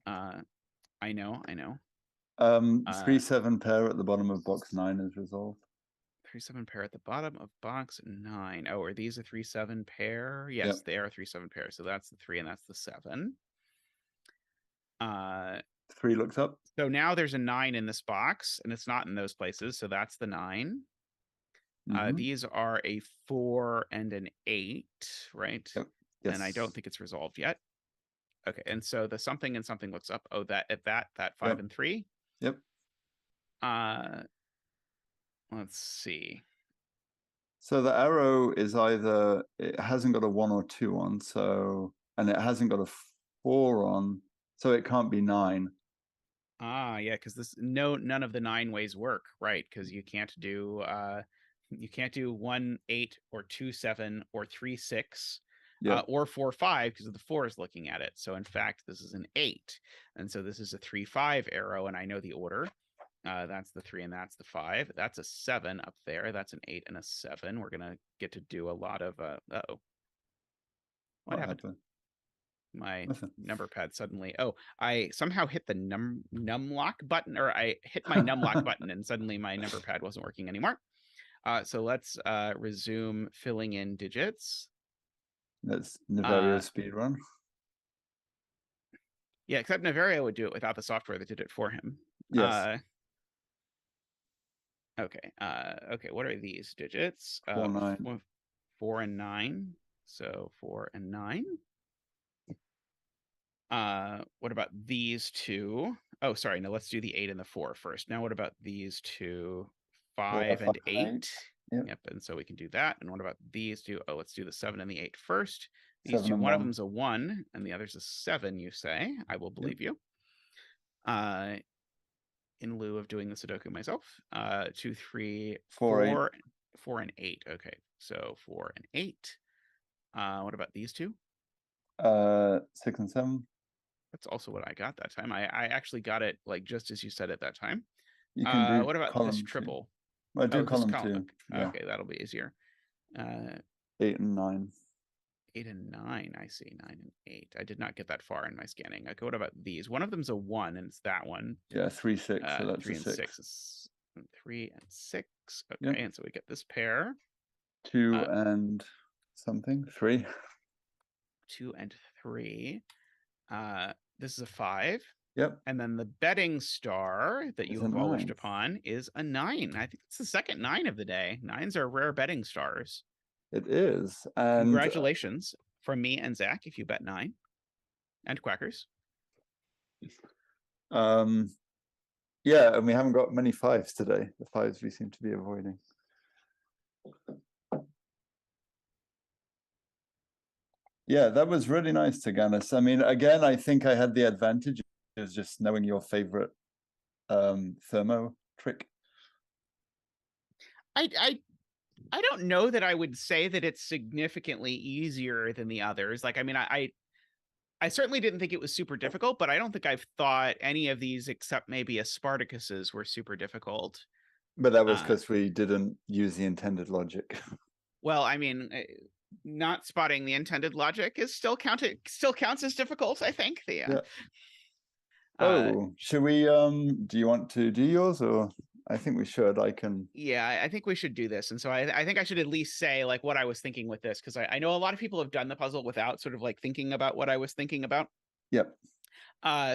I know. 3, 7 pair at the bottom of box 9 is resolved. 3, 7 pair at the bottom of box 9. Oh, are these a 3, 7 pair? Yes, they are 3, 7 pair. So that's the 3 and that's the 7. 3 looks up. So now there's a 9 in this box, and it's not in those places. So that's the 9. These are a 4 and an 8, right? Yep. Yes. And I don't think it's resolved yet. Okay, and so the something and something looks up. Oh, that 5 and 3. Yep. Let's see. So the arrow is either it hasn't got a 1 or 2 on, so, and it hasn't got a 4 on, so it can't be 9. Yeah, because none of the 9 ways work, right? Because you can't do 1, 8, or 2, 7, or 3, 6. Or 4, 5 because of the 4 is looking at it. So in fact, this is an 8, and so this is a 3, 5 arrow, and I know the order. That's the 3 and that's the 5. That's a 7 up there. That's an 8 and a 7. We're gonna get to do a lot of what happened? My number pad suddenly. Oh, I somehow hit the num lock button, or I hit my num lock button, and suddenly my number pad wasn't working anymore. So let's resume filling in digits. That's Neverio speed run. Yeah, except Neverio would do it without the software that did it for him. Yes. Okay. Okay. What are these digits? 4, 9. 4 and 9. So 4 and 9. What about these two? Oh, sorry. No, let's do the 8 and the 4 first. Now, what about these two? 5 and 8. Yep. And so we can do that. And what about these two? Oh, let's do the 7 and the 8 first. These two, one of them's a 1 and the other's a 7, you say. I will believe you. In lieu of doing the Sudoku myself. 2, 3, 4, 4 and 8. Okay. So 4 and 8. What about these two? 6 and 7. That's also what I got that time. I actually got it like just as you said it that time. You can do what about this triple? I do column 2. Okay, that'll be easier. 8 and 9. 8 and 9. I see 9 and 8. I did not get that far in my scanning. Okay, what about these? One of them's a 1, and it's that one. Yeah, 3, 6. So that's 3 a and 6. 6 is 3 and 6. Okay, Yep. and so we get this pair. 2 and something. 3. 2 and 3. This is a 5. Yep. And then the betting star that you Is a have all wished 9. upon is a 9. I think it's the second 9 of the day. 9s are rare betting stars. It is. And Congratulations from me and Zach if you bet 9. And Quackers. Yeah, and we haven't got many 5s today. The 5s we seem to be avoiding. Yeah, that was really nice, Tyrgannus. I mean, again, I think I had the advantage is just knowing your favorite Thermo trick. I don't know that I would say that it's significantly easier than the others. Like, I mean, I certainly didn't think it was super difficult, but I don't think I've thought any of these except maybe a Spartacus's were super difficult. But that was because we didn't use the intended logic. Well, I mean, not spotting the intended logic is still counts as difficult, I think. Yeah. Should we do you want to do yours, or I think we should. I can. Yeah, I think we should do this. And so I think I should at least say like what I was thinking with this, because I know a lot of people have done the puzzle without sort of like thinking about what I was thinking about. Yep.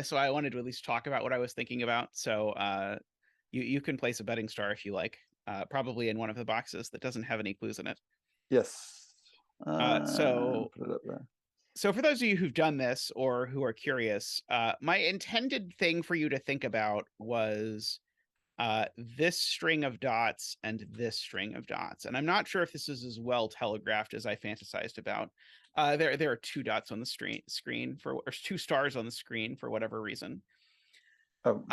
So I wanted to at least talk about what I was thinking about. So you can place a betting star if you like, probably in one of the boxes that doesn't have any clues in it. Yes. So put it up there. So for those of you who've done this or who are curious, my intended thing for you to think about was this string of dots and this string of dots. And I'm not sure if this is as well telegraphed as I fantasized about. There are 2 dots on the screen or 2 stars on the screen for whatever reason. Oh.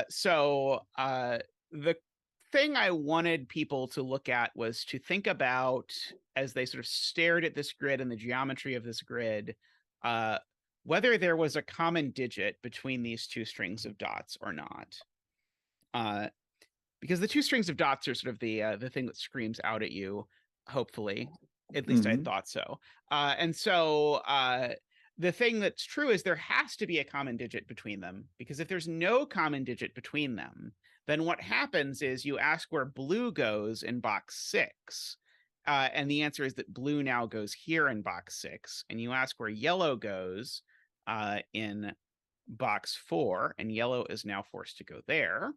So the thing I wanted people to look at was to think about, as they sort of stared at this grid and the geometry of this grid, whether there was a common digit between these 2 strings of dots or not. Because the 2 strings of dots are sort of the thing that screams out at you, hopefully. At least I thought so. And so the thing that's true is there has to be a common digit between them, because if there's no common digit between them, then what happens is you ask where blue goes in box 6. And the answer is that blue now goes here in box 6. And you ask where yellow goes in box 4, and yellow is now forced to go there.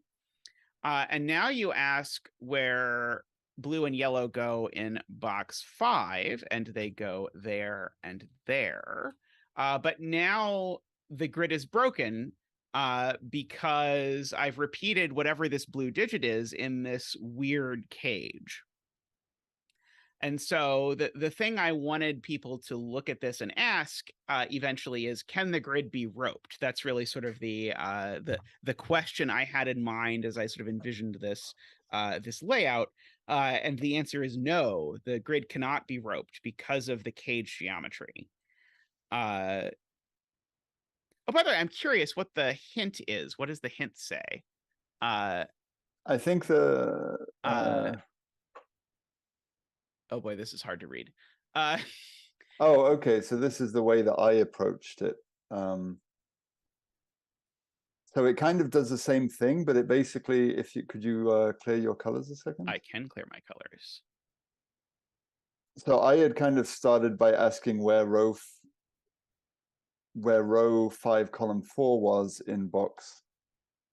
And now you ask where blue and yellow go in box 5, and they go there and there. But now the grid is broken because I've repeated whatever this blue digit is in this weird cage. And so the thing I wanted people to look at this and ask eventually is, can the grid be roped? That's really sort of the question I had in mind as I sort of envisioned this this layout. And the answer is no, the grid cannot be roped because of the cage geometry. Oh, by the way, I'm curious what the hint is. What does the hint say? I think the oh boy, this is hard to read. Oh, okay. So this is the way that I approached it. So it kind of does the same thing, but it basically, if you could you clear your colors a second? I can clear my colors. So I had kind of started by asking where row 5, column 4 was in box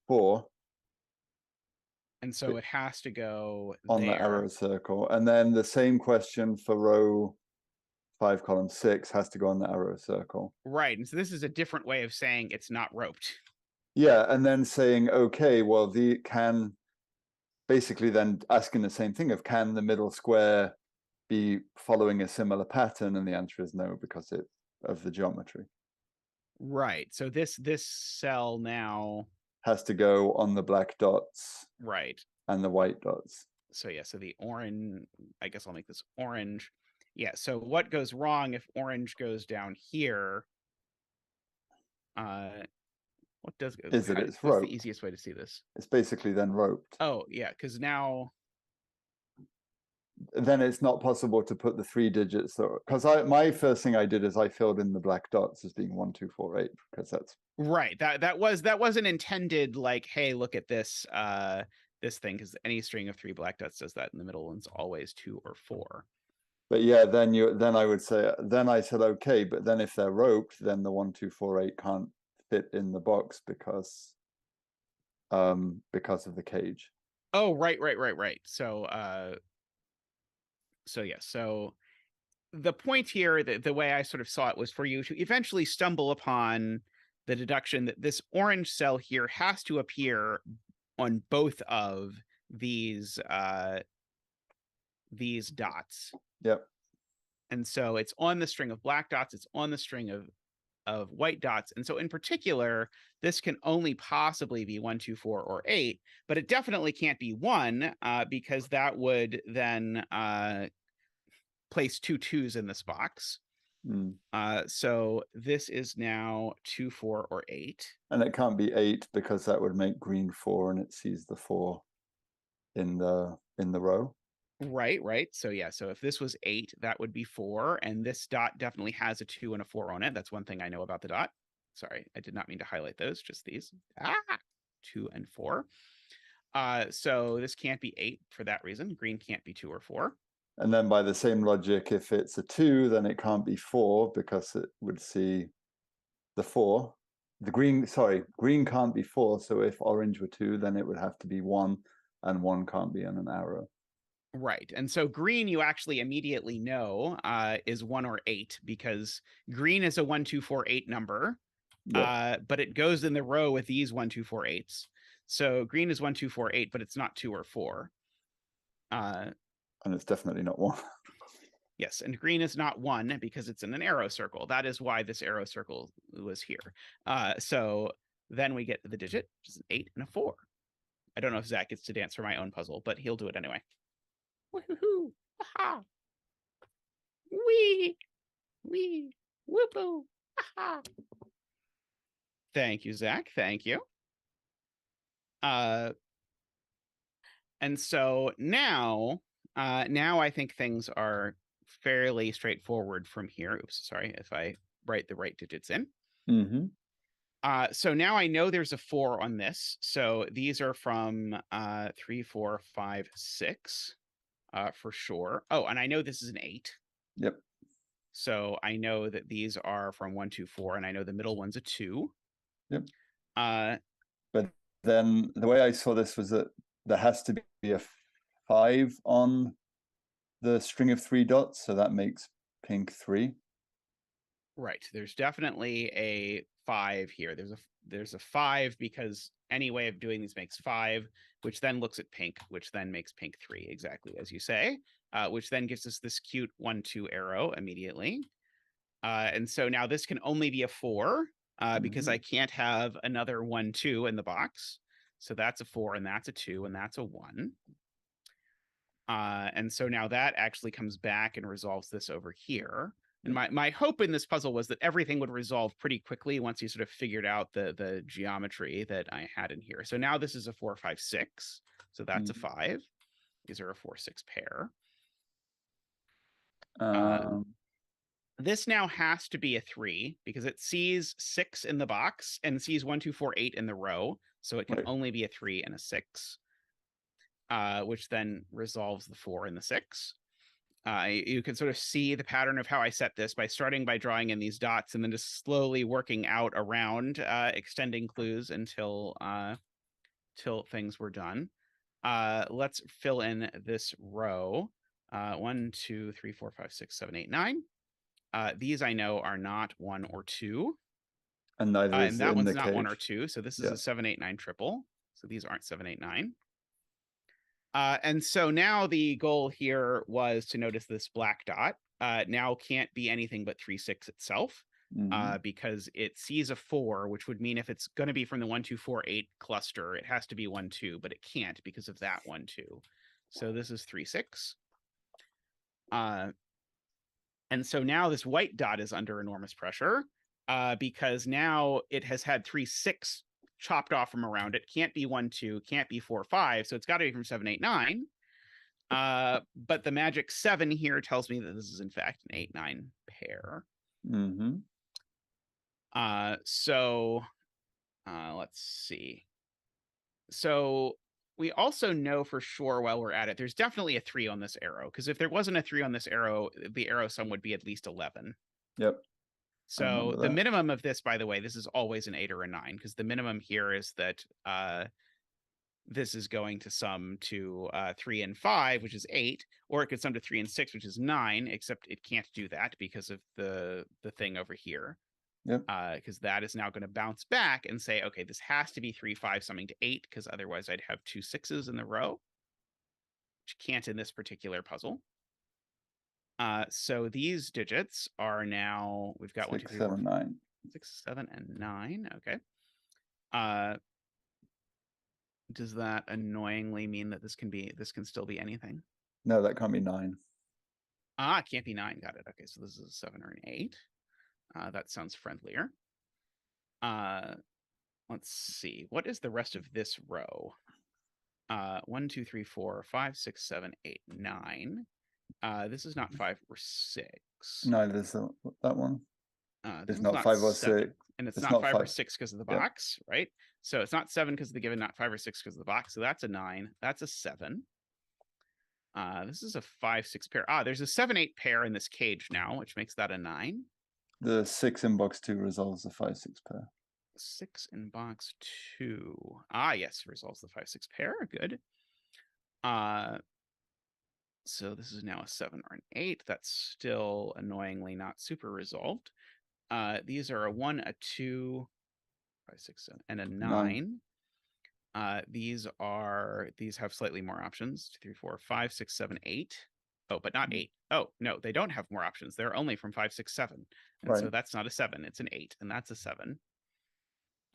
4. And so it has to go on there. the arrow circle. And then the same question for row 5, column 6 has to go on the arrow circle. Right. And so this is a different way of saying it's not roped. Yeah. And then saying, okay, well, basically then asking the same thing of, can the middle square be following a similar pattern? And the answer is no, because of the geometry. Right. So this cell now has to go on the black dots. Right. And the white dots. So yeah, so the orange, I guess I'll make this orange. Yeah, so what goes wrong if orange goes down here? What does is it? It's what's roped. the easiest way to see this? It's basically then roped. Oh yeah, because now then it's not possible to put the 3 digits. Because my first thing I did is I filled in the black dots as being 1, 2, 4, 8, because that's right. That wasn't intended like, hey, look at this this thing, because any string of 3 black dots does that, and the middle one's always 2 or 4. But yeah, then I would say, then I said okay, but then if they're roped, then the 1, 2, 4, 8 can't fit in the box because of the cage. Oh, right. So yeah, so the point here, the way I sort of saw it, was for you to eventually stumble upon the deduction that this orange cell here has to appear on both of these dots. Yep. And so it's on the string of black dots, it's on the string of white dots. And so in particular, this can only possibly be 1, 2, 4, or 8, but it definitely can't be 1 because that would then place 2 2s in this box. So this is now 2, 4, or 8. And it can't be 8 because that would make green 4 and it sees the 4 in the row. Right. So yeah, so if this was 8, that would be 4, and this dot definitely has a 2 and a 4 on it. That's one thing I know about the dot. Sorry, I did not mean to highlight those, just these. 2 and 4. So this can't be 8 for that reason. Green can't be 2 or 4. And then by the same logic, if it's a 2, then it can't be 4 because it would see the 4. Green can't be 4. So if orange were 2, then it would have to be 1, and 1 can't be on an arrow. Right. And so green, you actually immediately know is 1 or 8, because green is a 1, 2, 4, 8 number, but it goes in the row with these 1, 2, 4, 8s. So green is 1, 2, 4, 8, but it's not 2 or 4. And it's definitely not 1. Yes, and green is not 1 because it's in an arrow circle. That is why this arrow circle was here. So then we get the digit, which is an 8 and a 4. I don't know if Zach gets to dance for my own puzzle, but he'll do it anyway. Woohoo! Aha! Wee! Wee! Whoopoo! Aha! Thank you, Zach. Thank you. And so now I think things are fairly straightforward from here. Oops, sorry, if I write the right digits in. So now I know there's a 4 on this. So these are from 3, 4, 5, 6 for sure. Oh, and I know this is an 8. Yep. So I know that these are from 1, 2, 4, and I know the middle one's a 2. Yep. But then the way I saw this was that there has to be a 5 on the string of 3 dots, so that makes pink 3. Right. There's definitely a 5 here. There's a 5 because any way of doing these makes 5, which then looks at pink, which then makes pink 3, exactly as you say, which then gives us this cute 1, 2 arrow immediately. And so now this can only be a 4 because I can't have another 1, 2 in the box. So that's a 4, and that's a 2, and that's a 1. And so now that actually comes back and resolves this over here. And my hope in this puzzle was that everything would resolve pretty quickly once you sort of figured out the geometry that I had in here. So now this is a 4, 5, 6. So that's a 5. These are a 4, 6 pair. This now has to be a 3 because it sees 6 in the box and sees 1, 2, 4, 8 in the row. So it can only be a 3 and a 6, which then resolves the 4 and the 6. You can sort of see the pattern of how I set this by starting by drawing in these dots and then just slowly working out around, extending clues until till things were done. Let's fill in this row. 1, 2, 3, 4, 5, 6, 7, 8, 9. These I know are not 1 or 2. And neither is and that in one's the not cage. 1 or 2. So this is a 7, 8, 9 triple. So these aren't 7, 8, 9. And so now the goal here was to notice this black dot now can't be anything but 3, 6 itself because it sees a 4, which would mean if it's going to be from the 1, 2, 4, 8 cluster, it has to be 1, 2, but it can't because of that 1, 2. So this is 3, 6. And so now this white dot is under enormous pressure because now it has had 3, 6 chopped off from around it. Can't be 1, 2, can't be 4, 5. So it's got to be from 7, 8, 9. But the magic 7 here tells me that this is in fact an 8-9 pair. Mm-hmm. So let's see. So we also know for sure while we're at it, there's definitely a 3 on this arrow, because if there wasn't a 3 on this arrow, the arrow sum would be at least 11. Yep. So the minimum of this, by the way, this is always an 8 or a 9, because the minimum here is that this is going to sum to 3 and 5, which is 8, or it could sum to 3 and 6, which is 9, except it can't do that because of the thing over here. Yep. Because that is now going to bounce back and say, okay, this has to be 3, 5 summing to 8, because otherwise I'd have 2 6s in the row, which can't in this particular puzzle. So these digits are now, we've got 6, 7, 9. 6, 7, and 9. Okay. Does that annoyingly mean that this can still be anything? No, that can't be 9. It can't be 9. Got it. Okay, so this is a 7 or an 8. That sounds friendlier. Let's see. What is the rest of this row? 1, 2, 3, 4, 5, 6, 7, 8, 9. This is not 5 or 6. Neither is that one. This it's not 5 or 6. And it's not 5 or 6 because of the box, right? So it's not 7 because of the given, not 5 or 6 because of the box. So that's a 9. That's a 7. This is a 5, 6 pair. There's a 7, 8 pair in this cage now, which makes that a 9. The 6 in box 2 resolves the 5, 6 pair. 6 in box 2. Yes, resolves the 5, 6 pair. Good. So this is now a 7 or an 8. That's still annoyingly not super resolved. These are a 1, a 2, 5, 6, 7, and a 9. These have slightly more options. 2, 3, 4, 5, 6, 7, 8. Oh, but not 8. Oh, no, they don't have more options. They're only from 5, 6, 7. And so that's not a 7. It's an 8, and that's a 7.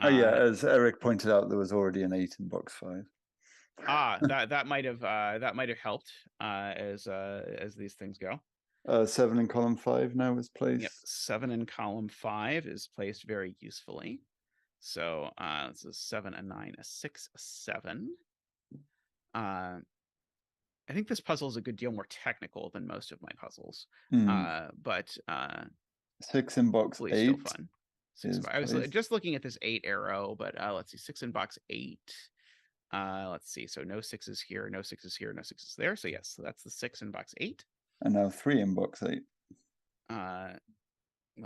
As Eric pointed out, there was already an 8 in box 5. That might have helped as these things go. 7 in column 5 now is placed. Yep, 7 in column 5 is placed very usefully. So this is 7, a 9, a 6, a 7. I think this puzzle is a good deal more technical than most of my puzzles. But 6 in box 8. Still fun. 6, I was just looking at this 8 arrow, but let's see, 6 in box 8. Let's see, so no 6s here, no 6s here, no 6s there. So yes, so that's the 6 in box 8. And now 3 in box 8. That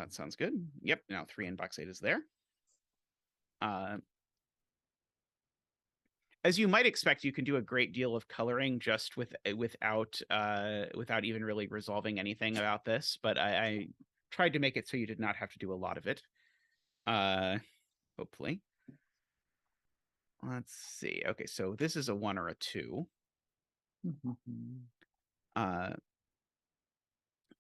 sounds good. Yep, now 3 in box 8 is there. As you might expect, you can do a great deal of coloring just without even really resolving anything about this, but I tried to make it so you did not have to do a lot of it. Hopefully. Let's see. Okay, so this is a 1 or a 2.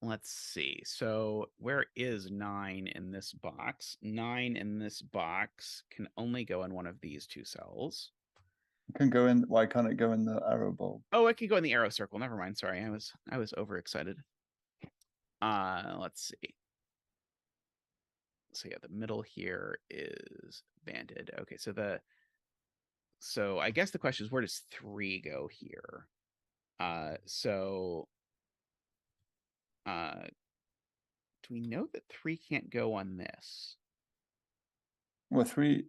Let's see. So where is 9 in this box? 9 in this box can only go in one of these 2 cells. It can go in. Why can't it go in the arrow bulb? Oh, it can go in the arrow circle. Never mind. Sorry, I was overexcited. Let's see. So yeah, the middle here is banded. Okay, so I guess the question is, where does 3 go here? Do we know that 3 can't go on this? Well, 3.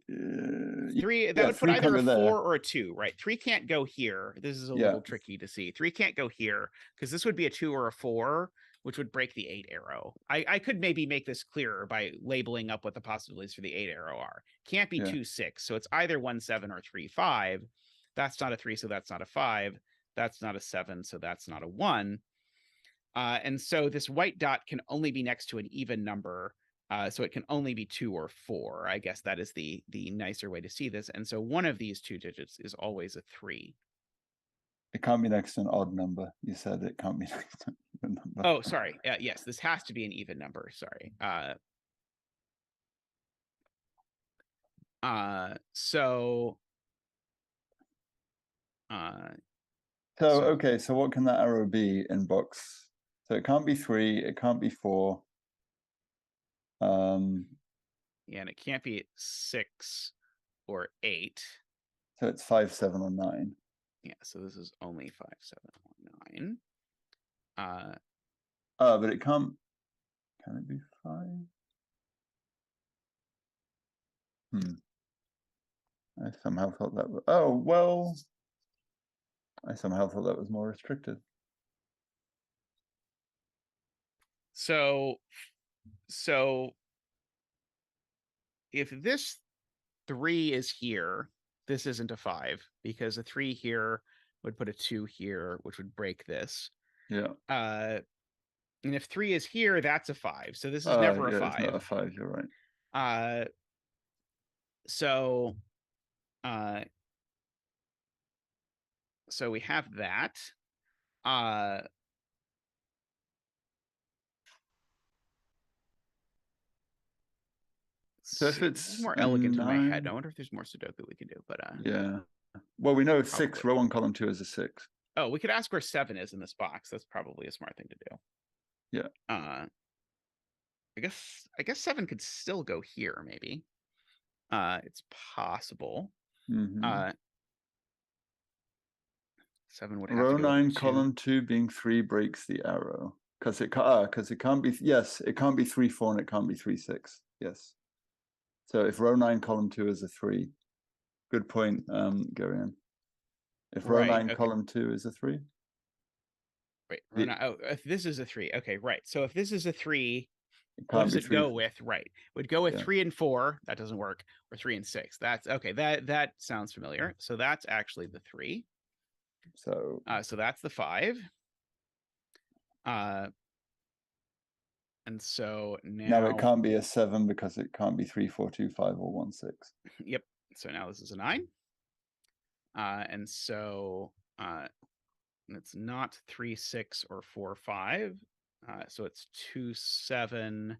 3 that would put either a 4 or a 2, right? 3 can't go here. This is a little tricky to see. 3 can't go here because this would be a 2 or a 4, which would break the 8 arrow. I could maybe make this clearer by labeling up what the possibilities for the 8 arrow are. Can't be 2, 6. So it's either 1, 7 or 3, 5. That's not a 3, so that's not a 5. That's not a 7, so that's not a 1. And so this white dot can only be next to an even number. So it can only be 2 or 4. I guess that is the nicer way to see this. And so one of these 2 digits is always a 3. It can't be next to an odd number. You said it can't be next to an even number. Oh, sorry. Yes, this has to be an even number. Sorry. Okay, so what can that arrow be in box? So it can't be 3, it can't be 4. Yeah, and it can't be 6 or 8. So it's 5, 7, or 9. Yeah, so this is only 5719. But it can't. Can it be 5? I somehow thought that was. Oh well. I somehow thought that was more restricted. So if this 3 is here, this isn't a 5 because a 3 here would put a 2 here, which would break this. Yeah. And if 3 is here, that's a 5. So this is never a 5. It's not a 5. You're right. So we have that. So if it's more elegant in my head, 9... I wonder if there's more Sudoku we can do. But yeah. Well, we know it's probably. 6. Row 1, column 2 is a 6. Oh, we could ask where 7 is in this box. That's probably a smart thing to do. Yeah. I guess 7 could still go here, maybe. It's possible. 7 would have row to go 9, 2. column 2 being 3 breaks the arrow because it can't be. Yes, it can't be 3, 4, and it can't be 3, 6. Yes. So if row 9, column 2 is a 3, good point, Garian. If row 9, column 2 is a 3. Wait, if this is a 3, okay, right. So if this is a 3, what does it go with? Right, would go with 3 and 4. That doesn't work. Or 3 and 6. That's okay. That sounds familiar. So that's actually the 3. So that's the 5. And so now it can't be a 7 because it can't be 3, 4, 2, 5, or 1, 6. Yep. So now this is a 9. And so it's not 3, 6, or 4, 5. So it's 2, 7,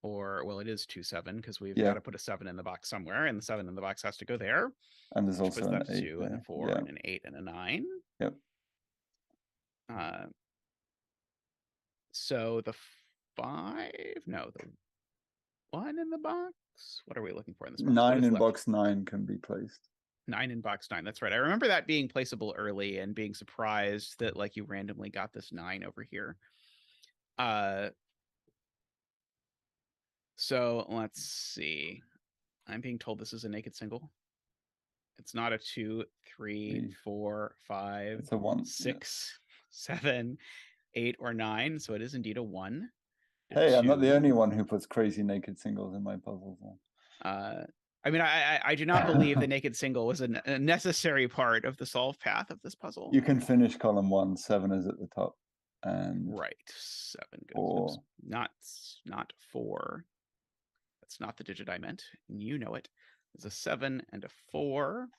or well, it is 2, 7 because we've got to put a 7 in the box somewhere, and the 7 in the box has to go there. And there's also an 8 2 and a 4 and an 8 and a 9. Yep. So the 5, no, the 1 in the box. What are we looking for in this box? 9 in box 9 can be placed. 9 in box 9. That's right. I remember that being placeable early and being surprised that like you randomly got this 9 over here. So let's see. I'm being told this is a naked single. It's not a 2, 3, 4, 5, it's a 1, 6, 7, 8, or 9. So it is indeed a 1. Hey, I'm not the only one who puts crazy naked singles in my puzzles. I mean, I do not believe the naked single was a necessary part of the solve path of this puzzle. You can finish column 1. 7 is at the top. And right, 7 goes. Oops, not 4. That's not the digit I meant. You know it. There's a 7 and a 4.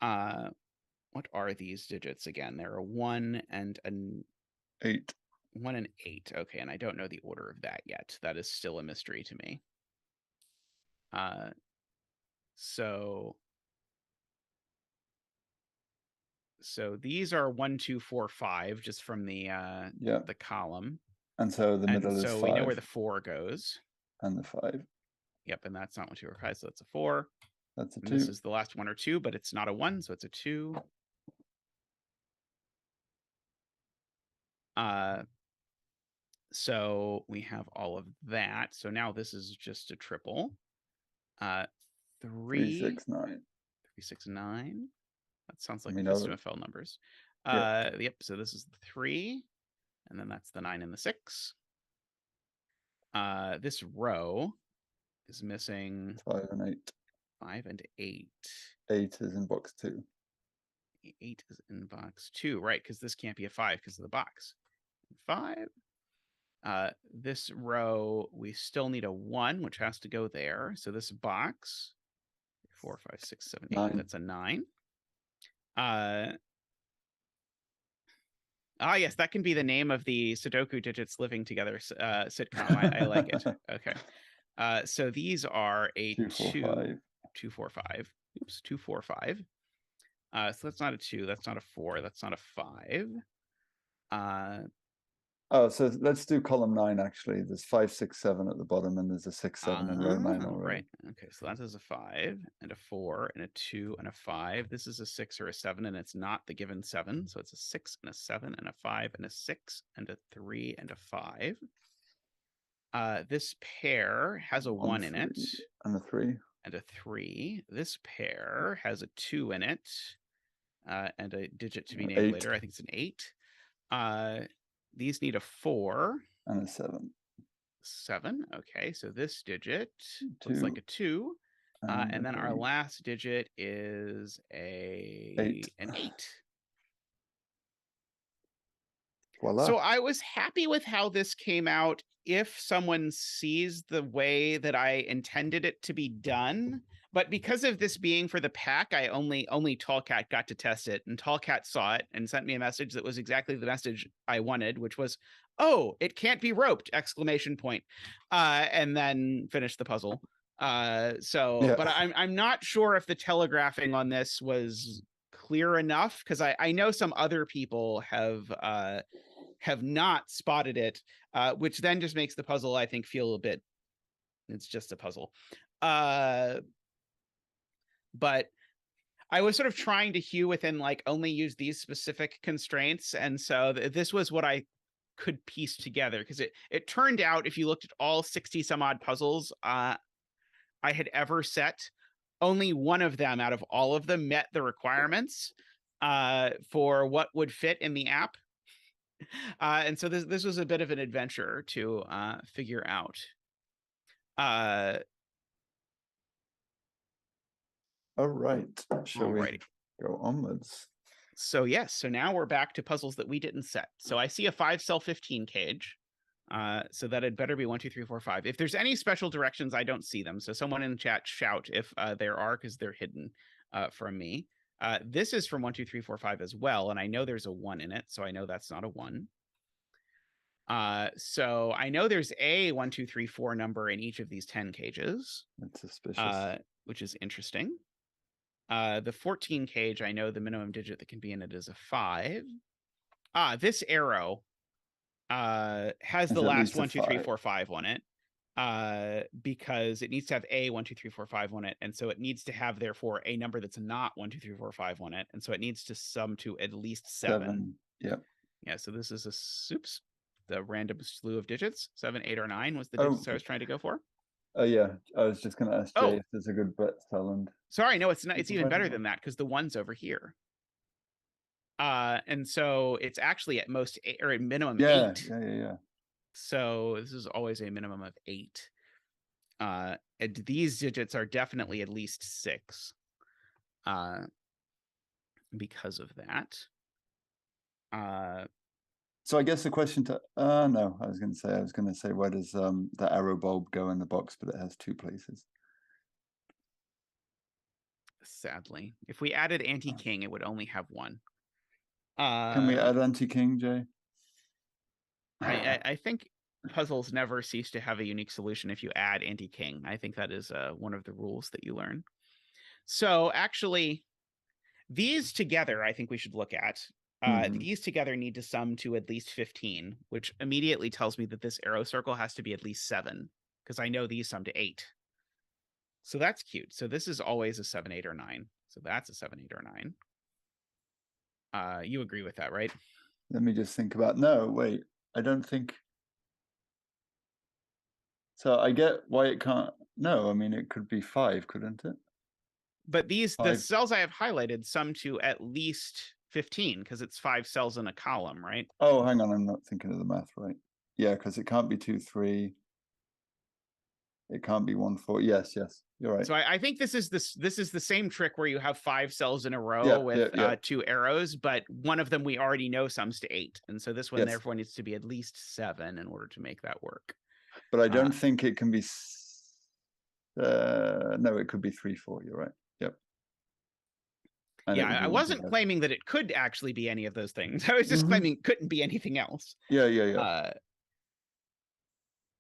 What are these digits again? There are 1 and an 8. 1 and 8. Okay, and I don't know the order of that yet. That is still a mystery to me. So these are 1, 2, 4, 5, just from the column. And so the middle is 5. So we know where the 4 goes. And the 5. Yep, and that's not 1, 2, or 5, so that's a 4. That's a 2. And this is the last 1 or 2, but it's not a 1, so it's a 2. So we have all of that. So now this is just a triple. 3, 6, 9. 3, 6, 9. That sounds like Phistomefel numbers. Yep. So this is the 3, and then that's the 9 and the 6. This row is missing 5 and 8. 5 and 8. 8 is in box 2. 8 is in box 2, right? Because this can't be a 5 because of the box. 5. This row, we still need a 1, which has to go there. So this box, 4, 5, 6, 7, 8. 9. That's a 9. Yes, that can be the name of the Sudoku digits living together sitcom. I like it. Okay. So these are a 2, 2, 4, 5. Oops, 2, 4, 5. So that's not a 2. That's not a 4. That's not a 5. Oh, so let's do column 9, actually. There's 5, 6, 7 at the bottom, and there's a 6, 7 in row 9 already. Right. Okay, so that is a 5 and a 4 and a 2 and a 5. This is a 6 or a 7, and it's not the given 7. So it's a 6 and a 7 and a 5 and a 6 and a 3 and a 5. This pair has a 1 in it. And a 3. And a 3. This pair has a 2 in it. And a digit to be named 8. later. I think it's an 8. These need a 4. And a 7. 7. Okay, so this digit looks like a 2. And then our last digit is an 8. Voila. So I was happy with how this came out if someone sees the way that I intended it to be done. But because of this being for the pack, I only Tallcat got to test it, and Tallcat saw it and sent me a message that was exactly the message I wanted, which was, "Oh, it can't be roped!" ! And then finished the puzzle. But I'm not sure if the telegraphing on this was clear enough, because I know some other people have not spotted it, which then just makes the puzzle, I think, feel a bit. It's just a puzzle. But I was sort of trying to hew within, like, only use these specific constraints. And so this was what I could piece together, because it turned out, if you looked at all 60 some odd puzzles I had ever set, only one of them out of all of them met the requirements for what would fit in the app. And so this was a bit of an adventure to figure out. All right. Shall we go onwards? So yes, so now we're back to puzzles that we didn't set. So I see a 5-cell 15 cage. So that had better be 1, 2, 3, 4, 5. If there's any special directions, I don't see them. So someone in the chat shout if there are, because they're hidden from me. This is from 1, 2, 3, 4, 5 as well, and I know there's a 1 in it, so I know that's not a 1. So I know there's a 1, 2, 3, 4 number in each of these 10 cages. That's suspicious. Which is interesting. The 14 cage, I know the minimum digit that can be in it is a 5. This arrow has the last 1, 2, 3, 4, 5 on it, because it needs to have a 1, 2, 3, 4, 5 on it, and so it needs to have, therefore, a number that's not 1, 2, 3, 4, 5 on it, and so it needs to sum to at least 7. Yep. Yeah. So this is the random slew of digits. 7, 8, or 9 was the digits I was trying to go for. Oh yeah, I was just going to ask Jay if there's a good bet Talland. Sorry, no, it's not. It's even better than that, because the 1's over here. And so it's actually at most 8, or at minimum 8. Yeah. So this is always a minimum of 8. And these digits are definitely at least 6. Because of that. So I guess the question to no, I was going to say where does the arrow bulb go in the box, but it has 2 places. Sadly, if we added anti-king, it would only have 1. Can we add anti-king, Jay? I think puzzles never cease to have a unique solution if you add anti-king. I think that is one of the rules that you learn. So actually, these together, I think we should look at. These together need to sum to at least 15, which immediately tells me that this arrow circle has to be at least 7, because I know these sum to 8. So that's cute. So this is always a 7, 8, or 9. So that's a 7, 8, or 9. You agree with that, right? Let me just think about. No, wait. I don't think. So I get why it can't. No, I mean, it could be 5, couldn't it? But the cells I have highlighted sum to at least 15, because it's 5 cells in a column, right? Oh, hang on, I'm not thinking of the math right. Yeah, because it can't be 2, 3. It can't be 1, 4. Yes, you're right. So I think this is the same trick where you have 5 cells in a row with 2 arrows, but one of them we already know sums to 8, and so this one therefore needs to be at least 7 in order to make that work. But I don't think it can be. No, it could be 3, 4. You're right. Yep. And yeah, I wasn't claiming that it could actually be any of those things. I was just claiming it couldn't be anything else. Yeah.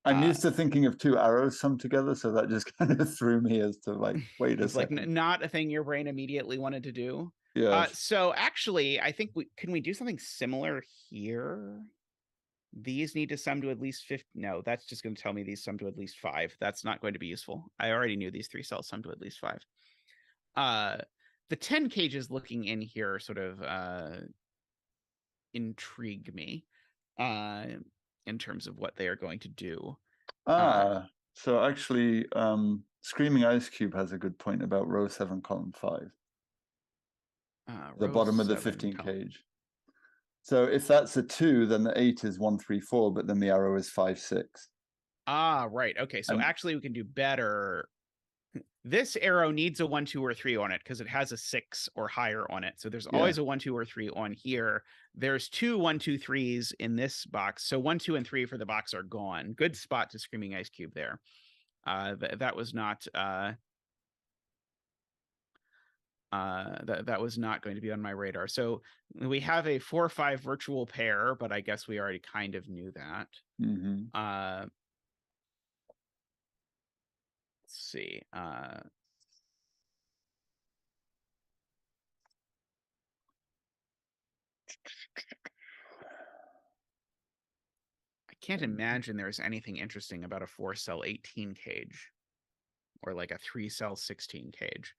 I'm used to thinking of 2 arrows summed together, so that just kind of threw me as to, like, wait a second. Like not a thing your brain immediately wanted to do. Yeah. So actually, I think can we do something similar here? These need to sum to at least 50. No, that's just going to tell me these sum to at least 5. That's not going to be useful. I already knew these 3 cells sum to at least 5. The 10 cages looking in here sort of intrigue me in terms of what they are going to do. So actually, Screaming Ice Cube has a good point about row 7, column 5. The bottom of the 15 cage. So if that's a 2, then the 8 is 1, 3, 4, but then the arrow is 5, 6. Right. Okay. So actually we can do better. This arrow needs a 1, 2, or 3 on it because it has a 6 or higher on it. So there's always a 1, 2, or 3 on here. There's 2 1, 2, 3s in this box. So 1, 2, and 3 for the box are gone. Good spot to Screaming Ice Cube there. That was not that was not going to be on my radar. So we have a 4-5 virtual pair, but I guess we already kind of knew that. Let's see. I can't imagine there's anything interesting about a 4-cell 18 cage or like a 3-cell 16 cage.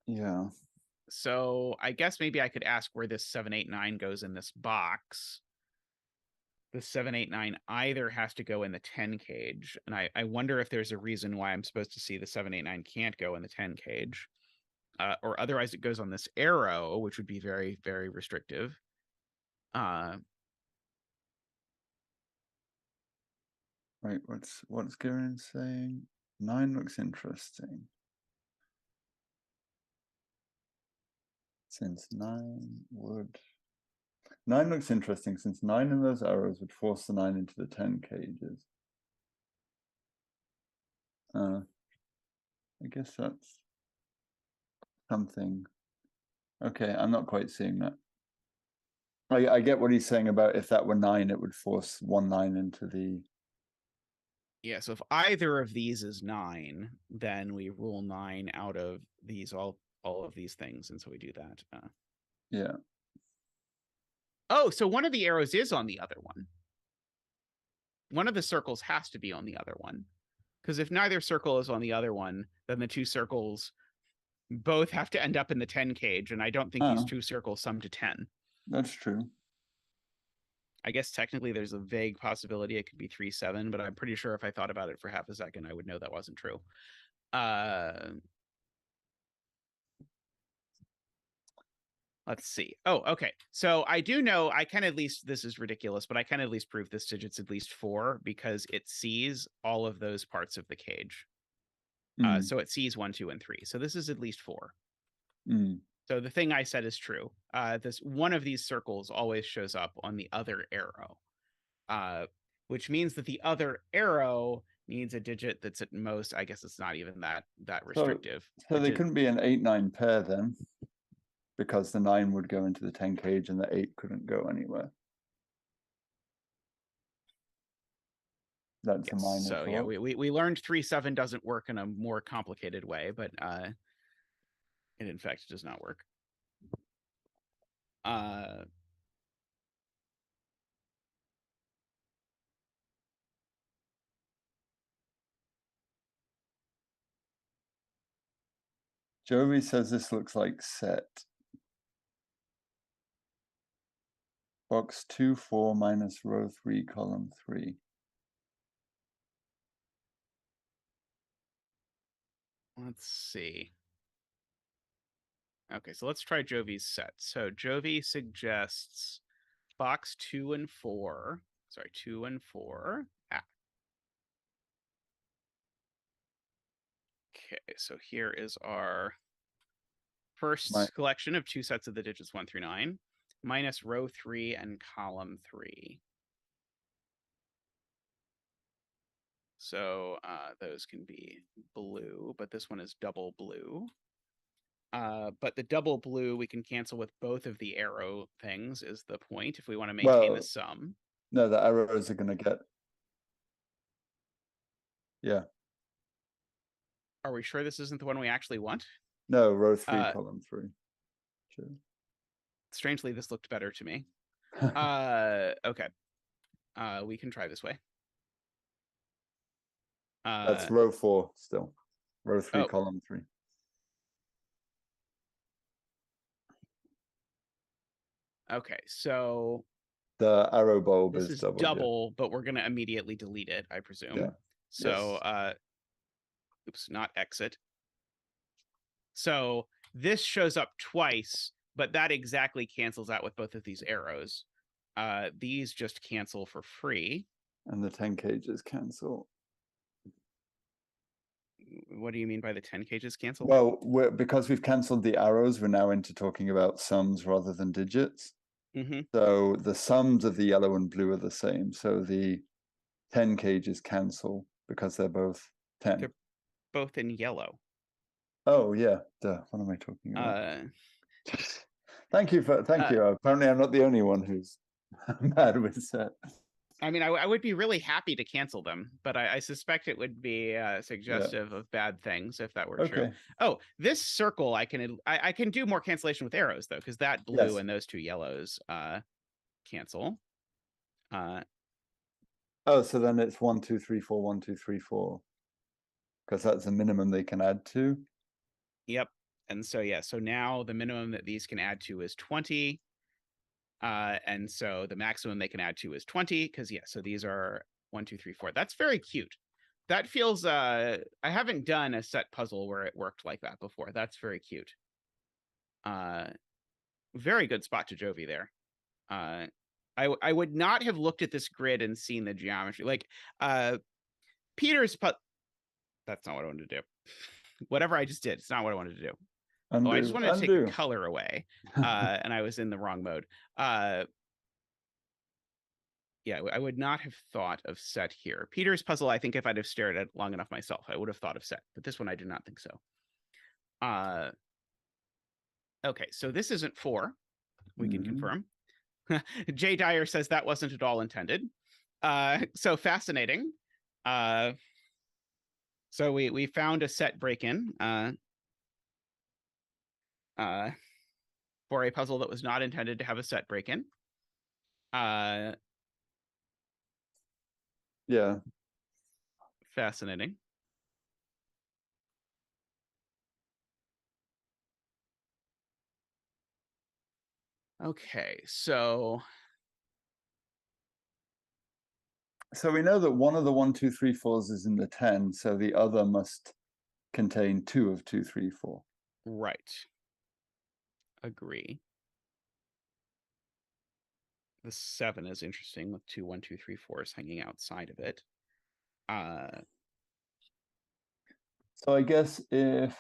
Yeah. So I guess maybe I could ask where this 7, 8, 9 goes in this box. The 7, 8, 9 either has to go in the 10 cage, and I wonder if there's a reason why I'm supposed to see the 7, 8, 9 can't go in the 10 cage. Or otherwise it goes on this arrow, which would be very, very restrictive. Right, what's Garen saying? 9 looks interesting. Since 9 looks interesting since 9 in those arrows would force the 9 into the 10 cages. I guess that's something. Okay, I'm not quite seeing that. I get what he's saying about if that were 9, it would force 1 9 into the. Yeah, so if either of these is 9, then we rule 9 out of these all of these things, and so we do that. Yeah. Oh, so one of the arrows is on the other one. One of the circles has to be on the other one. Because if neither circle is on the other one, then the 2 circles both have to end up in the 10 cage, and I don't think these 2 circles sum to 10. That's true. I guess technically there's a vague possibility it could be 3, 7, but I'm pretty sure if I thought about it for half a second, I would know that wasn't true. Let's see. Oh, okay. So I do know, I can at least, this is ridiculous, but I can at least prove this digit's at least 4 because it sees all of those parts of the cage. So it sees 1, 2, and 3. So this is at least 4. So the thing I said is true. This one of these circles always shows up on the other arrow, which means that the other arrow needs a digit that's at most, I guess it's not even that restrictive. So they couldn't be an 8, 9 pair then, because the 9 would go into the 10 cage and the 8 couldn't go anywhere. That's a minor. So yeah, we learned 3, 7 doesn't work in a more complicated way, but it in fact does not work. Jovi says this looks like set. Box 2, 4 minus row 3, column 3. Let's see. Okay, so let's try Jovi's set. So Jovi suggests box 2 and 4. Sorry, 2 and 4. Okay, so here is our first collection of 2 sets of the digits 1 through 9, minus row 3 and column 3. So those can be blue, but this one is double blue. But the double blue we can cancel with both of the arrow things is the point if we want to maintain the sum. No, the arrows are going to get. Yeah. Are we sure this isn't the one we actually want? No, row 3, column 3. Sure. Strangely, this looked better to me. Okay. We can try this way. That's row 4 still. Row 3, oh. column 3. Okay, so the arrow bulb this is is double, but we're going to immediately delete it, I presume. Yeah. So, yes. Oops, not exit. So this shows up twice, but that exactly cancels out with both of these arrows. These just cancel for free. And the 10 cages cancel. What do you mean by the 10 cages cancel? Well, because we've cancelled the arrows, we're now into talking about sums rather than digits. Mm-hmm. So the sums of the yellow and blue are the same. So the 10 cages cancel because they're both 10. They're both in yellow. Oh, yeah. Duh. What am I talking about? Thank you. Apparently, I'm not the only one who's mad with set. I mean, I would be really happy to cancel them, but I suspect it would be suggestive of bad things if that were true. Oh, this circle, I can do more cancellation with arrows, though, because that blue and those two yellows cancel. Oh, so then it's 1, 2, 3, 4, 1, 2, 3, 4. Because that's the minimum they can add to. Yep. And so, yeah, so now the minimum that these can add to is 20. And so the maximum they can add to is 20, because, yeah, so these are 1, 2, 3, 4. That's very cute. That feels, I haven't done a set puzzle where it worked like that before. That's very cute. Very good spot to Jovi there. I would not have looked at this grid and seen the geometry. Like, Peter's that's not what I wanted to do. Whatever I just did, it's not what I wanted to do. I just wanted to take the color away, and I was in the wrong mode. Yeah, I would not have thought of set here. Peter's puzzle, I think if I'd have stared at it long enough myself, I would have thought of set. But this one, I do not think so. Okay, so this isn't 4. We can confirm. Jay Dyer says that wasn't at all intended. So fascinating. So we found a set break-in for a puzzle that was not intended to have a set break-in. Yeah. Fascinating. Okay, so we know that one of the 1, 2, 3, 4s is in the 10, so the other must contain 2 of 2, 3, 4. Right. Agree. The 7 is interesting with 2, 1, 2, 3, 4s hanging outside of it. So I guess if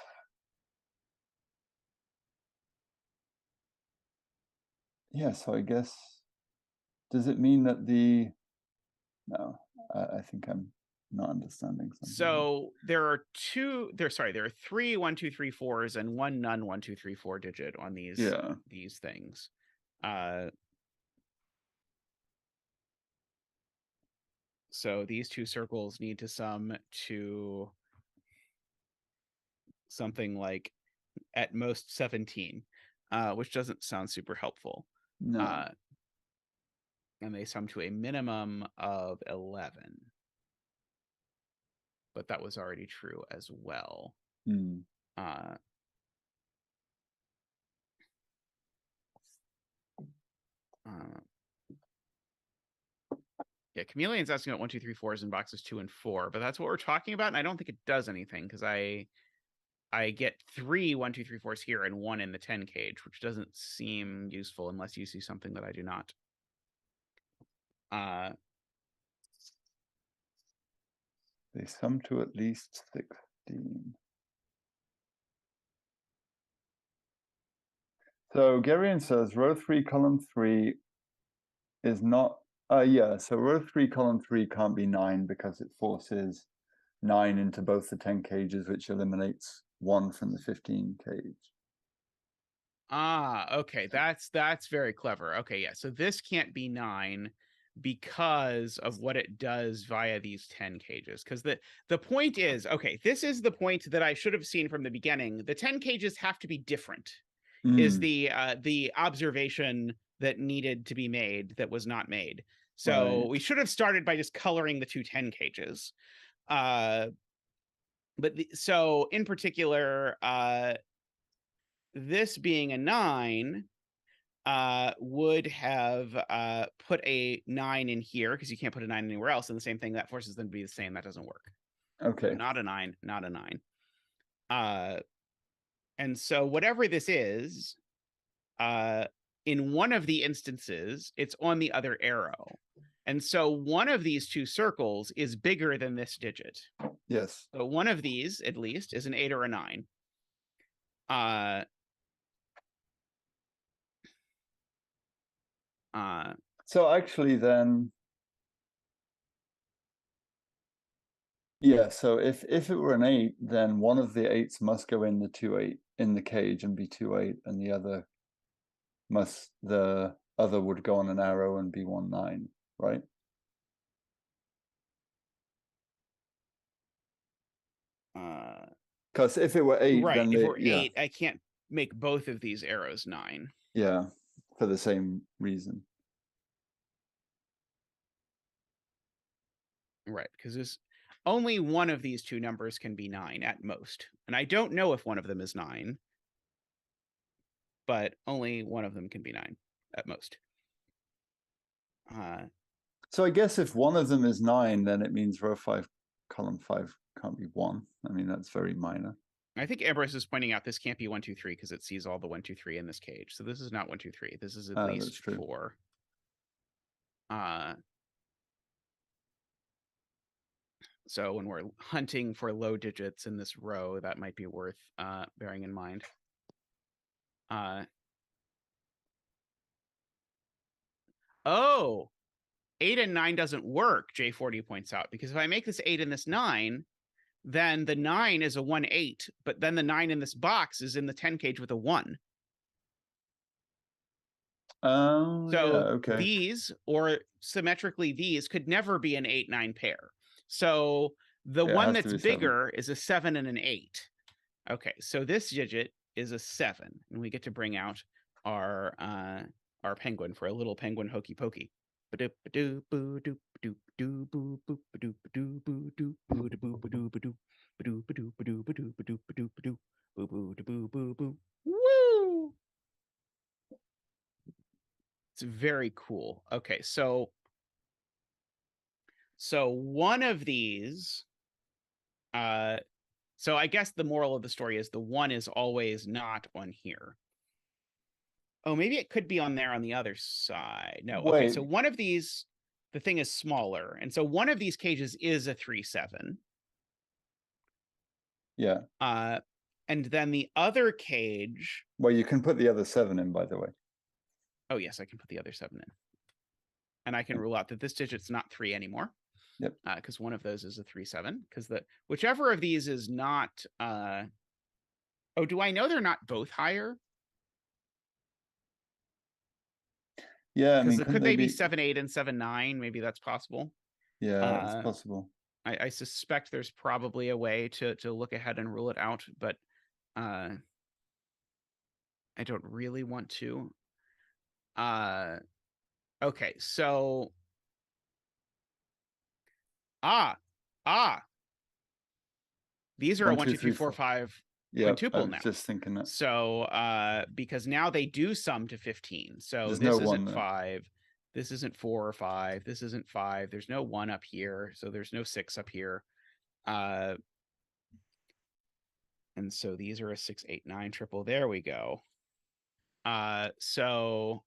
so I guess does it mean that no, I think I'm not understanding something. So there are 3 1, 2, 3, 4s and 1 none 1, 2, 3, 4 digit on these things. So these two circles need to sum to something like at most 17, which doesn't sound super helpful. No. And they sum to a minimum of 11. But that was already true as well. Yeah, Chameleon's asking about 1, 2, 3, 4s in boxes 2 and 4, but that's what we're talking about, and I don't think it does anything because I get 3 1, 2, 3, 4s here and 1 in the 10 cage, which doesn't seem useful unless you see something that I do not. They sum to at least 16. So Garion says row 3, column 3 is not. So row 3, column 3 can't be 9 because it forces 9 into both the 10 cages, which eliminates 1 from the 15 cage. Okay, that's very clever. Okay, yeah, so this can't be 9 because of what it does via these 10 cages. Because the point is, okay, this is the point that I should have seen from the beginning. The 10 cages have to be different, is the observation that needed to be made that was not made. So we should have started by just coloring the two 10 cages. So in particular, this being a 9 would have put a 9 in here, because you can't put a 9 anywhere else, and the same thing, that forces them to be the same. That doesn't work. Okay. So not a 9, not a 9. And so whatever this is, in one of the instances, it's on the other arrow. And so one of these two circles is bigger than this digit. Yes. So one of these, at least, is an 8 or a 9. So actually then, yeah, so if it were an 8, then one of the 8s must go in the 2-8 in the cage and be 2-8, and the other would go on an arrow and be 1-9, right? Because if it were 8, right, then if we're 8, I can't make both of these arrows 9. Yeah, for the same reason. Right, because only one of these two numbers can be 9 at most. And I don't know if one of them is 9, but only one of them can be 9 at most. So I guess if one of them is 9, then it means row 5, column 5 can't be 1. I mean, that's very minor. I think Ambrose is pointing out this can't be 1, 2, 3 because it sees all the 1, 2, 3 in this cage. So this is not 1, 2, 3. This is at least 4. So when we're hunting for low digits in this row, that might be worth bearing in mind. Oh, 8 and 9 doesn't work, J40 points out, because if I make this 8 and this 9, then the 9 is a 1-8, but then the 9 in this box is in the 10 cage with a 1. Oh, so yeah, okay. These, or symmetrically these, could never be an 8-9 pair. So the one that's bigger is a 7 and an 8. Okay, so this digit is a 7, and we get to bring out our penguin for a little penguin hokey pokey. Woo! It's very cool. Okay, so one of these, so I guess the moral of the story is the 1 is always not on here. Oh, maybe it could be on there on the other side. No. Wait. Okay, so one of these, the thing is smaller, and so one of these cages is a 3-7. Yeah. And then the other cage. Well, you can put the other 7 in, by the way. Oh yes, I can put the other 7 in, and I can rule out that this digit's not 3 anymore. Yep. Because one of those is a 3-7. Because whichever of these is not. Oh, do I know they're not both higher? Yeah, I mean, could they be 7-8 and 7-9? Maybe that's possible. Yeah, it's possible. I suspect there's probably a way to look ahead and rule it out, but I don't really want to. Okay, so these are 1, 2, 3, 4, 5 quintuple now. Just thinking that. So because now they do sum to 15. So There's this no isn't 1 5. This isn't 4 or 5. This isn't 5. There's no 1 up here. So there's no 6 up here. And so these are a 6, 8, 9 triple. There we go. So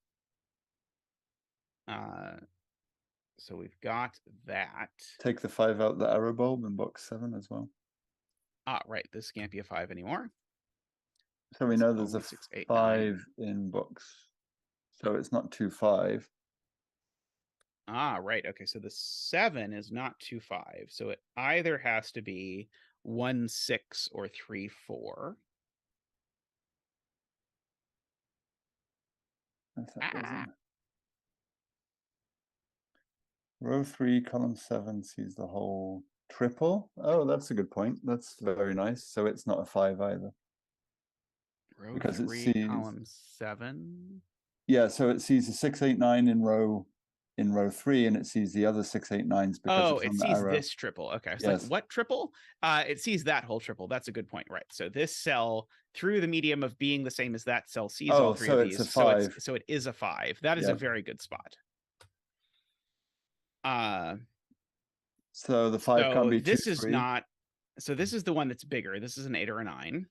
we've got that. Take the 5 out the arrow bulb in box 7 as well. Right. This can't be a 5 anymore. So we know there's a 6, 8, 5 in box. So it's not 2, 5. Right. Okay. So the 7 is not 2, 5. So it either has to be 1, 6 or 3, 4. Row 3, column 7 sees the whole triple. Oh, that's a good point. That's very nice. So it's not a 5 either. Row Because 3, column 7. Yeah, so it sees the 689 in row 3, and it sees the other 689s because it's it on the sees arrow. this triple. Okay, I was Yes. like, what triple? It sees that whole triple. That's a good point, right? So this cell, through the medium of being the same as that cell, sees all three of so it's these. a 5. So it is a 5. That is a very good spot. So the 5 can't be 2, this is 3. not. So this is the one that's bigger. This is an 8 or a 9.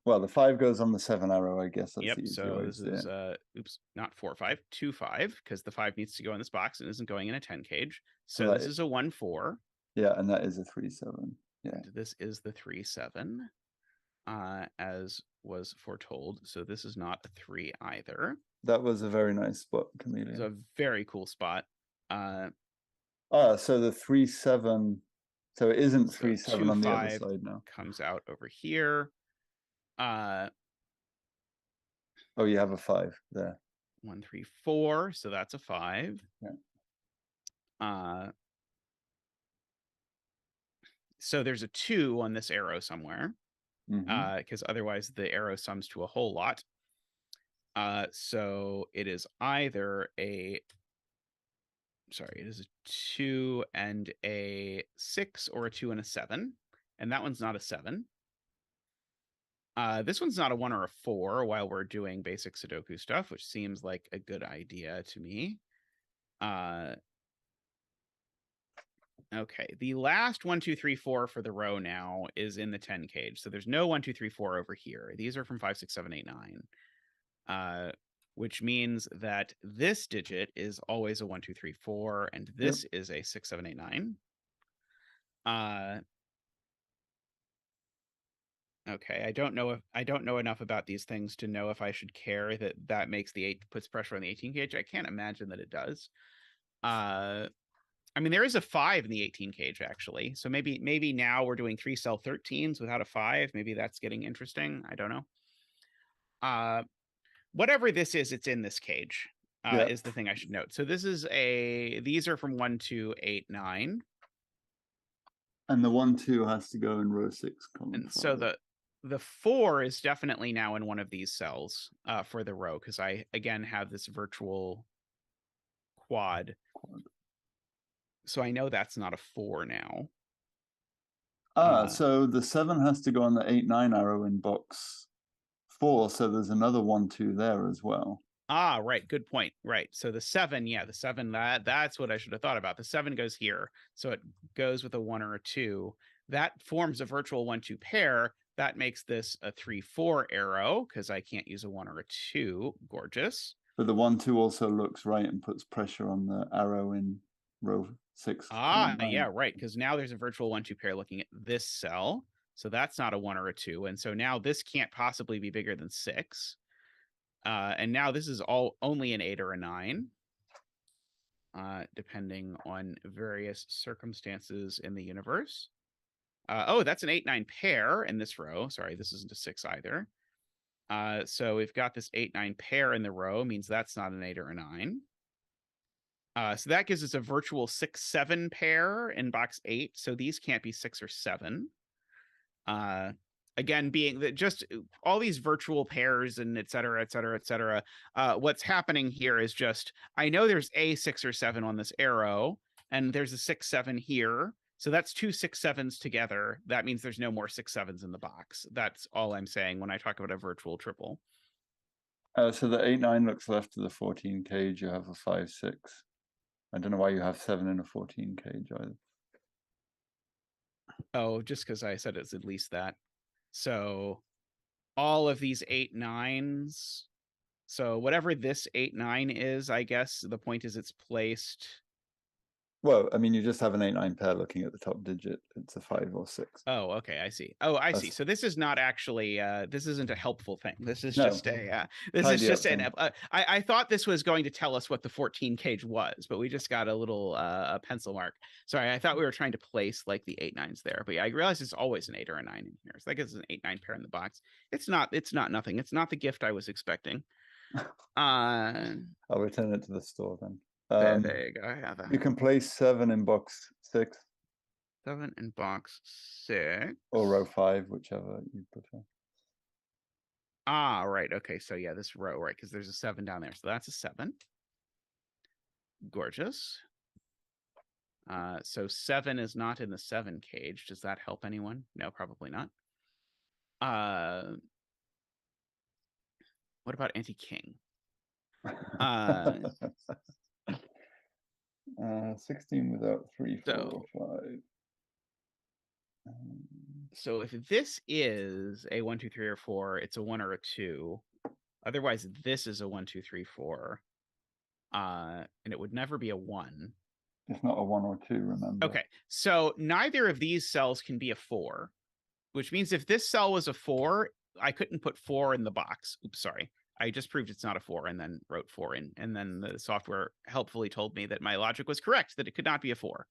Well, the 5 goes on the 7 arrow, I guess. That's Yep. the easier So way this to is it. oops, not 4 5, 2 5, because the 5 needs to go in this box and isn't going in a 10 cage. So Right. this is a 1 4. Yeah, and that is a 3 7. Yeah. And this is the 3 7, as was foretold. So this is not a 3 either. That was a very nice spot, Chameleon. It's a very cool spot. So the 3 7. So it isn't 3 7 on the other 5 side now. comes out over here. Oh, you have a 5 there. 1 3 4. So that's a 5. Yeah. So there's a 2 on this arrow somewhere, because otherwise the arrow sums to a whole lot. So it is either it is a 2 and a 6 or a 2 and a 7. And that one's not a 7. This one's not a 1 or a 4 while we're doing basic Sudoku stuff, which seems like a good idea to me. Okay, the last 1 2 3 4 for the row now is in the 10 cage. So there's no 1 2 3 4 over here. These are from 5 6 7 8 9. Which means that this digit is always a 1 2 3 4, and this is a 6 7 8 9. Okay, I don't know enough about these things to know if I should care that makes the 8 puts pressure on the 18 cage. I can't imagine that it does. I mean, there is a 5 in the 18 cage actually. So maybe now we're doing 3 cell 13s without a 5. Maybe that's getting interesting. I don't know. Whatever this is, it's in this cage. Is the thing I should note. So these are from 1 2 8 9. And the 1 2 has to go in row 6, column 5. So the 4 is definitely now in one of these cells for the row, because I again have this virtual quad. So I know that's not a 4 now. So the 7 has to go on the 8 9 arrow in box 4. So there's another 1 2 there as well. Right. Good point. Right. So the 7, the 7, that's what I should have thought about. The 7 goes here. So it goes with a 1 or a 2. That forms a virtual 1 2 pair. That makes this a 3 4 arrow because I can't use a 1 or a 2. Gorgeous. But the 1 2 also looks right and puts pressure on the arrow in row 6. Yeah, right. Because now there's a virtual 1 2 pair looking at this cell. So that's not a 1 or a 2. And so now this can't possibly be bigger than 6. And now this is only an 8 or a 9, depending on various circumstances in the universe. That's an 8 9 pair in this row. Sorry, this isn't a 6 either. So we've got this 8 9 pair in the row, means that's not an 8 or a 9. So that gives us a virtual 6 7 pair in box 8. So these can't be 6 or 7. Again, being that just all these virtual pairs and et cetera, et cetera, et cetera. What's happening here is just, I know there's a 6 or 7 on this arrow, and there's a 6 7 here. So that's 2 6 7s together. That means there's no more 6 7s in the box. That's all I'm saying when I talk about a virtual triple. So the 8 9 looks left of the 14 cage. You have a 5 6. I don't know why you have 7 in a 14 cage either. Oh, just because I said it's at least that. So all of these 8 9s. So whatever this 8 9 is, I guess the point is it's placed. Well, I mean, you just have an 8 9 pair looking at the top digit. It's a 5 or 6. Oh, okay, I see. Oh, I see. So this is not actually this isn't a helpful thing. This is just I thought this was going to tell us what the 14 cage was, but we just got a little a pencil mark. Sorry, I thought we were trying to place like the 8 9s there, but yeah, I realized it's always an 8 or a 9 in here. So that gives us an 8 9 pair in the box. It's not nothing. It's not the gift I was expecting. I'll return it to the store then. There you go. I have You can place 7 in box 6. 7 in box 6. Or row 5, whichever you prefer. Ah, right. Okay, so yeah, this row, right, because there's a 7 down there. So that's a 7. Gorgeous. So 7 is not in the 7 cage. Does that help anyone? No, probably not. What about anti-king? 16 without 3, 4, So, 5. So if this is a 1, 2, 3, or 4, it's a 1 or a 2. Otherwise, this is a 1, 2, 3, 4. And it would never be a 1. It's not a 1 or 2, remember. Okay, so neither of these cells can be a 4, which means if this cell was a 4, I couldn't put 4 in the box. Oops, sorry. I just proved it's not a 4 and then wrote 4 in. And then the software helpfully told me that my logic was correct, that it could not be a 4.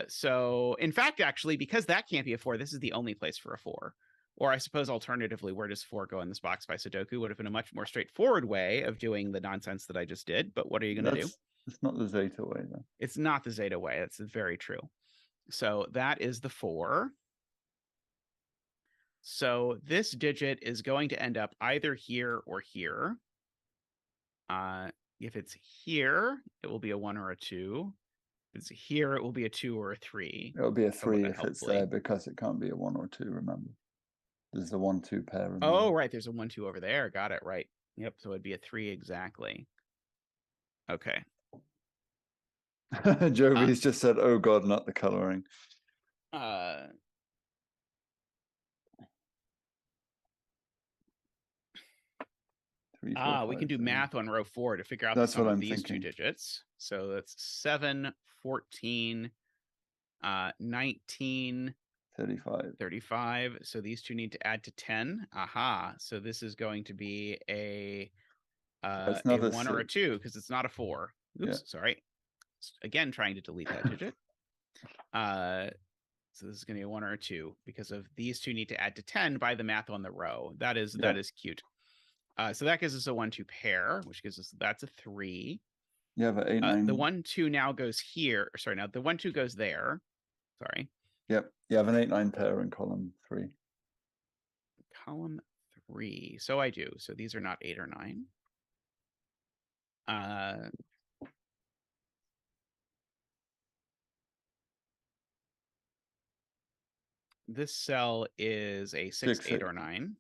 So in fact, actually, because that can't be a 4, this is the only place for a 4. Or I suppose alternatively, where does 4 go in this box by Sudoku would have been a much more straightforward way of doing the nonsense that I just did. But what are you going to do? It's not the zeta way, though. It's not the zeta way. That's very true. So that is the 4. So this digit is going to end up either here or here. If it's here, it will be a 1 or a 2. If it's here, it will be a 2 or a 3. It'll be a 3 if it's there, because it can't be a 1 or 2, remember. There's the 1, 2 pair. Remember? Oh, right. There's a 1, 2 over there. Got it. Right. Yep. So it'd be a 3 exactly. Okay. Jovi's just said, oh God, not the coloring. 3, 4, 5, we can do 7. math on row 4 to figure out the sum of these 2 digits. So that's 7, 14, 19, 35. So these 2 need to add to 10. Aha. So this is going to be a 1 or a 2 because it's not a 4. Oops, sorry. Again, trying to delete that digit. So this is going to be a 1 or a 2 because of these 2 need to add to 10 by the math on the row. That is cute. So that gives us a 1, 2 pair, which gives us, that's a 3. Yeah, but 8, 9. The 1, 2 now goes here. Sorry, now the 1, 2 goes there. Sorry. Yep. You have an 8, 9 pair in column 3. Column 3. So I do. So these are not 8 or 9. This cell is a 6, 8, or 9.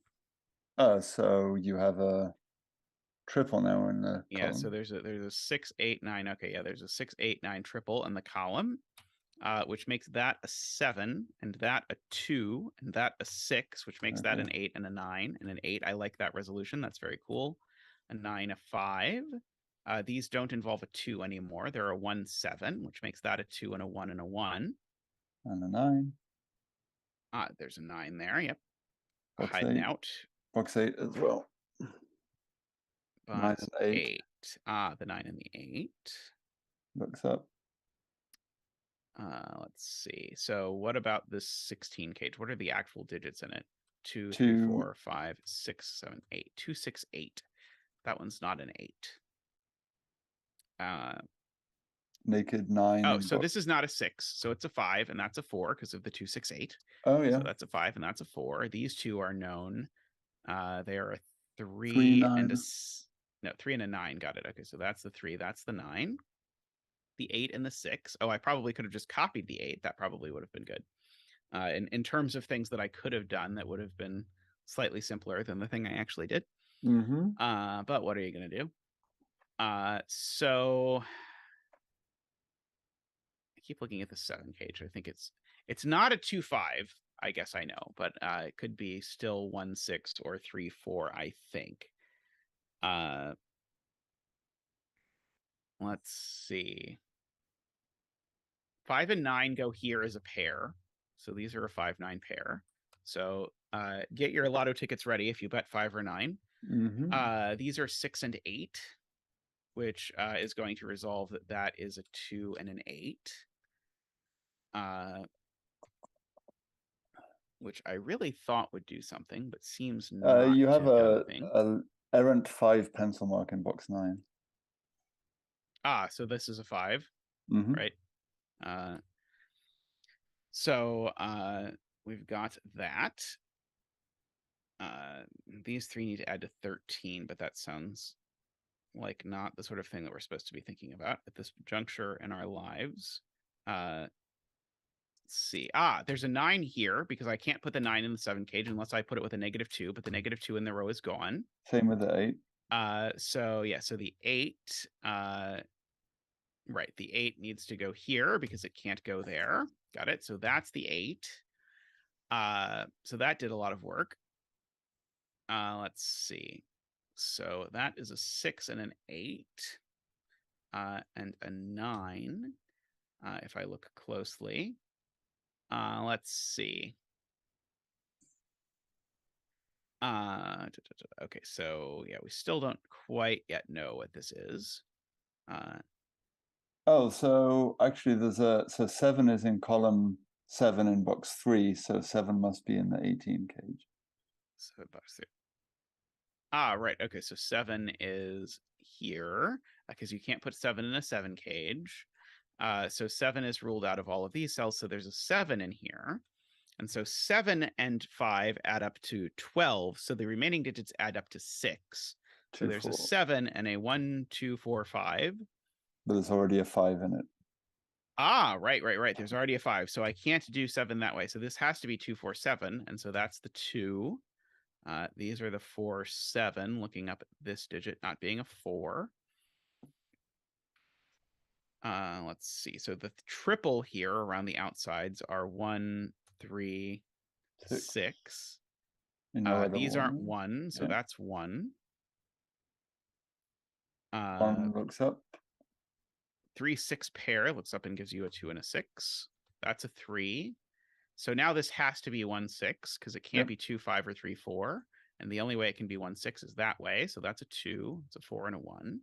So you have a triple now in the column. So there's a 6, 8, 9. Okay, yeah, there's a 6, 8, 9 triple in the column, which makes that a 7, and that a 2, and that a 6, which makes that an 8 and a 9, and an 8. I like that resolution. That's very cool. A 9, a 5. These don't involve a 2 anymore. They're a 1, 7, which makes that a 2 and a 1 and a 1. And a 9. There's a 9 there. Yep. Box Hiding 8. out. Box 8 as well. Box 8. The 9 and the 8. Looks up. Let's see. So what about this 16 cage? What are the actual digits in it? 2, 3, 4, 5, 6, 7, 8. 2, 6, 8. That one's not an 8. Naked 9. Oh, so this is not a 6. So it's a 5, and that's a 4 because of the 2, 6, 8. Oh, yeah. So that's a 5, and that's a 4. These 2 are known. They are a 3, 3, and a 3 and a 9. Got it. Okay, so that's the 3. That's the 9. The 8 and the 6. Oh, I probably could have just copied the 8. That probably would have been good. In terms of things that I could have done, that would have been slightly simpler than the thing I actually did. But what are you going to do? So I keep looking at the 7 cage. I think it's not a 2, 5. I guess I know, but it could be still 1, 6 or 3, 4. I think. Let's see. 5 and 9 go here as a pair. So these are a 5, 9 pair. So get your lotto tickets ready if you bet 5 or 9. These are 6 and 8, which is going to resolve that is a 2 and an 8. Which I really thought would do something, but seems not. You have a errant 5 pencil mark in box 9. So this is a 5, Mm-hmm. right? So we've got that. These 3 need to add to 13, but that sounds like not the sort of thing that we're supposed to be thinking about at this juncture in our lives. Let's see. There's a 9 here because I can't put the 9 in the 7 cage unless I put it with a -2, but the -2 in the row is gone. Same with the 8. So the 8, right, the 8 needs to go here because it can't go there. Got it. So that's the 8. So that did a lot of work. Let's see. So that is a 6 and an 8, and a 9. If I look closely, let's see. Okay, so yeah, we still don't quite yet know what this is. Oh, so actually so 7 is in column 7 in box 3, so 7 must be in the 18 cage. So box 3. Right. Okay, so 7 is here because you can't put 7 in a 7 cage. So 7 is ruled out of all of these cells, so there's a 7 in here. And so 7 and 5 add up to 12, so the remaining digits add up to 6. So there's a 7 and a 1, 2, 4, 5. But there's already a 5 in it. Right. There's already a 5, so I can't do 7 that way. So this has to be 2, 4, 7, and so that's the 2. These are the 4, 7, looking up at this digit not being a 4. Let's see. So the triple here around the outsides are 1, 3, 6. These aren't 1, so that's 1. 1 looks up. 3, 6 pair looks up and gives you a 2 and a 6. That's a 3. So now this has to be 1, 6 because it can't be 2, 5, or 3, 4. And the only way it can be 1, 6 is that way. So that's a 2. It's a 4 and a 1.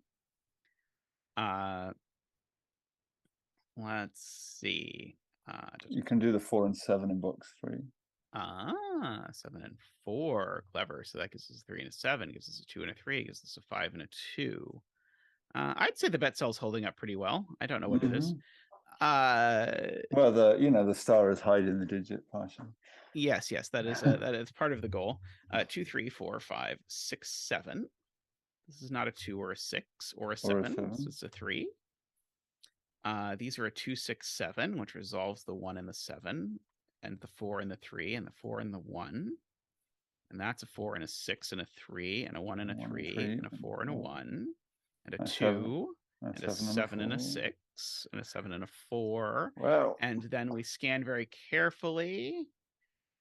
Let's see. You can do the 4 and 7 in box 3. 7 and 4. Clever. So that gives us a 3 and a 7. Gives us a 2 and a 3. Gives us a 5 and a 2. I'd say the bet cell's holding up pretty well. I don't know what it is. Well, the star is hiding the digit partially. Yes, that is part of the goal. 2, 3, 4, 5, 6, 7. This is not a 2 or a 6 or a 7. This is a 3. These are a 2, 6, 7, which resolves the 1 and the 7, and the 4 and the 3, and the 4 and the 1. And that's a 4 and a 6 and a 3, and a 1 and a 3, and a 4 and a 1, and a 2, and a 7 and a 6, and a 7 and a 4. Wow. And then we scan very carefully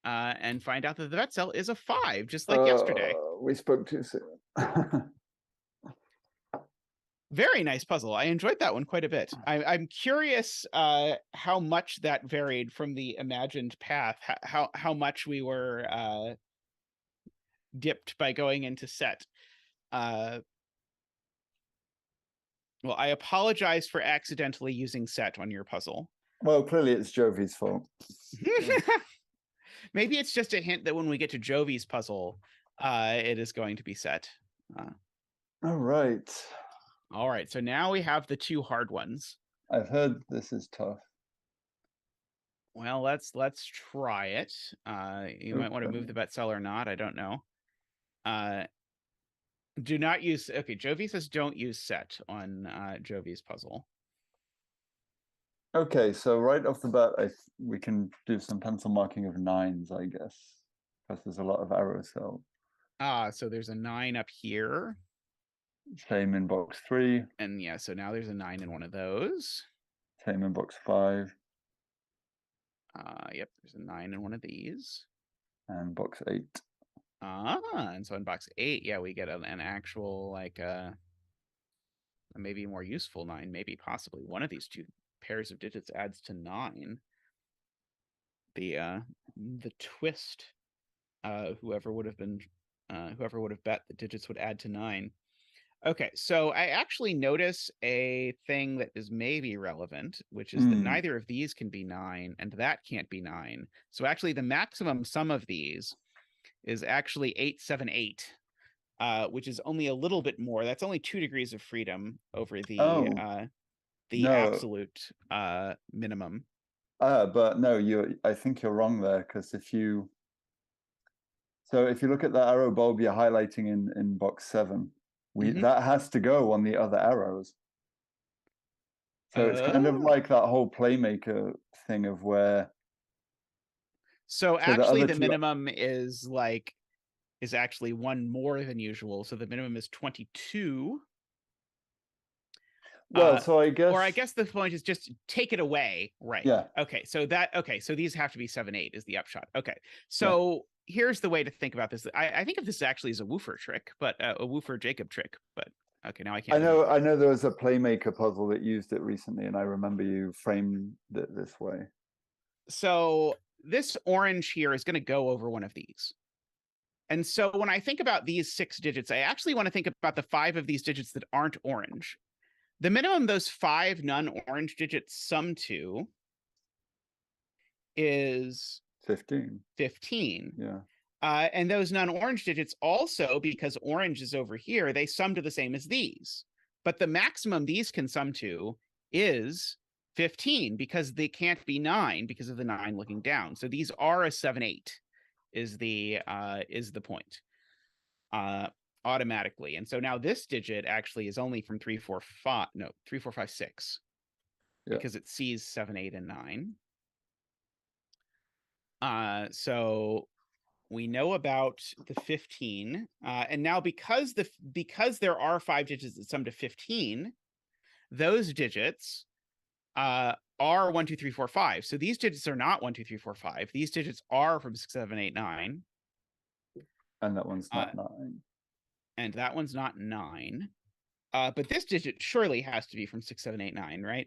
and find out that the bet cell is a 5, just like yesterday. We spoke too soon. Very nice puzzle. I enjoyed that one quite a bit. I'm curious how much that varied from the imagined path, how much we were dipped by going into set. Well, I apologize for accidentally using set on your puzzle. Well, clearly it's Jovi's fault. Maybe it's just a hint that when we get to Jovi's puzzle, it is going to be set. All right. All right, so now we have the 2 hard ones. I've heard this is tough. Well, let's try it. You might want to move the bet cell or not. I don't know. Do not use. Okay, Jovi says don't use set on Jovi's puzzle. Okay, so right off the bat, we can do some pencil marking of 9s, I guess, because there's a lot of arrow cells. So there's a 9 up here. Same in box 3. And yeah, so now there's a 9 in one of those. Same in box 5. Yep, there's a 9 in one of these. And box 8. And so in box 8, yeah, we get an actual, like, maybe more useful 9, maybe possibly one of these 2 pairs of digits adds to 9. The twist, whoever would have bet the digits would add to 9. Okay, so I actually notice a thing that is maybe relevant, which is that neither of these can be 9, and that can't be 9. So actually the maximum sum of these is actually 8, 7, 8. which is only a little bit more. That's only 2 degrees of freedom over the no, absolute minimum. but no, I think you're wrong there, because if you look at the arrow bulb you're highlighting in box 7, that has to go on the other arrows. So it's kind of like that whole playmaker thing of where. So actually, the minimum is actually 1 more than usual. So the minimum is 22. Well, so I guess the point is just take it away, right? Yeah. Okay, so these have to be 7/8 is the upshot. Okay, so here's the way to think about this. I think of this actually as a woofer trick, but a woofer Jacob trick. But okay, now I can't. I know there was a playmaker puzzle that used it recently, and I remember you framed it this way. So this orange here is going to go over one of these. And so when I think about these 6 digits, I actually want to think about the 5 of these digits that aren't orange. The minimum those 5 non-orange digits sum to is 15. 15. Yeah. And those non-orange digits also, because orange is over here, they sum to the same as these. But the maximum these can sum to is 15, because they can't be 9 because of the 9 looking down. So these are a 7/8 is the point. Automatically. And so now this digit actually is only from 3, 4, 5, 6, because it sees 7, 8, and 9. So we know about the 15. And now because there are 5 digits that sum to 15, those digits are 1, 2, 3, 4, 5. So these digits are not 1, 2, 3, 4, 5. These digits are from 6, 7, 8, 9. And that one's not 9. And that one's not 9. But this digit surely has to be from 6, 7, 8, 9, right?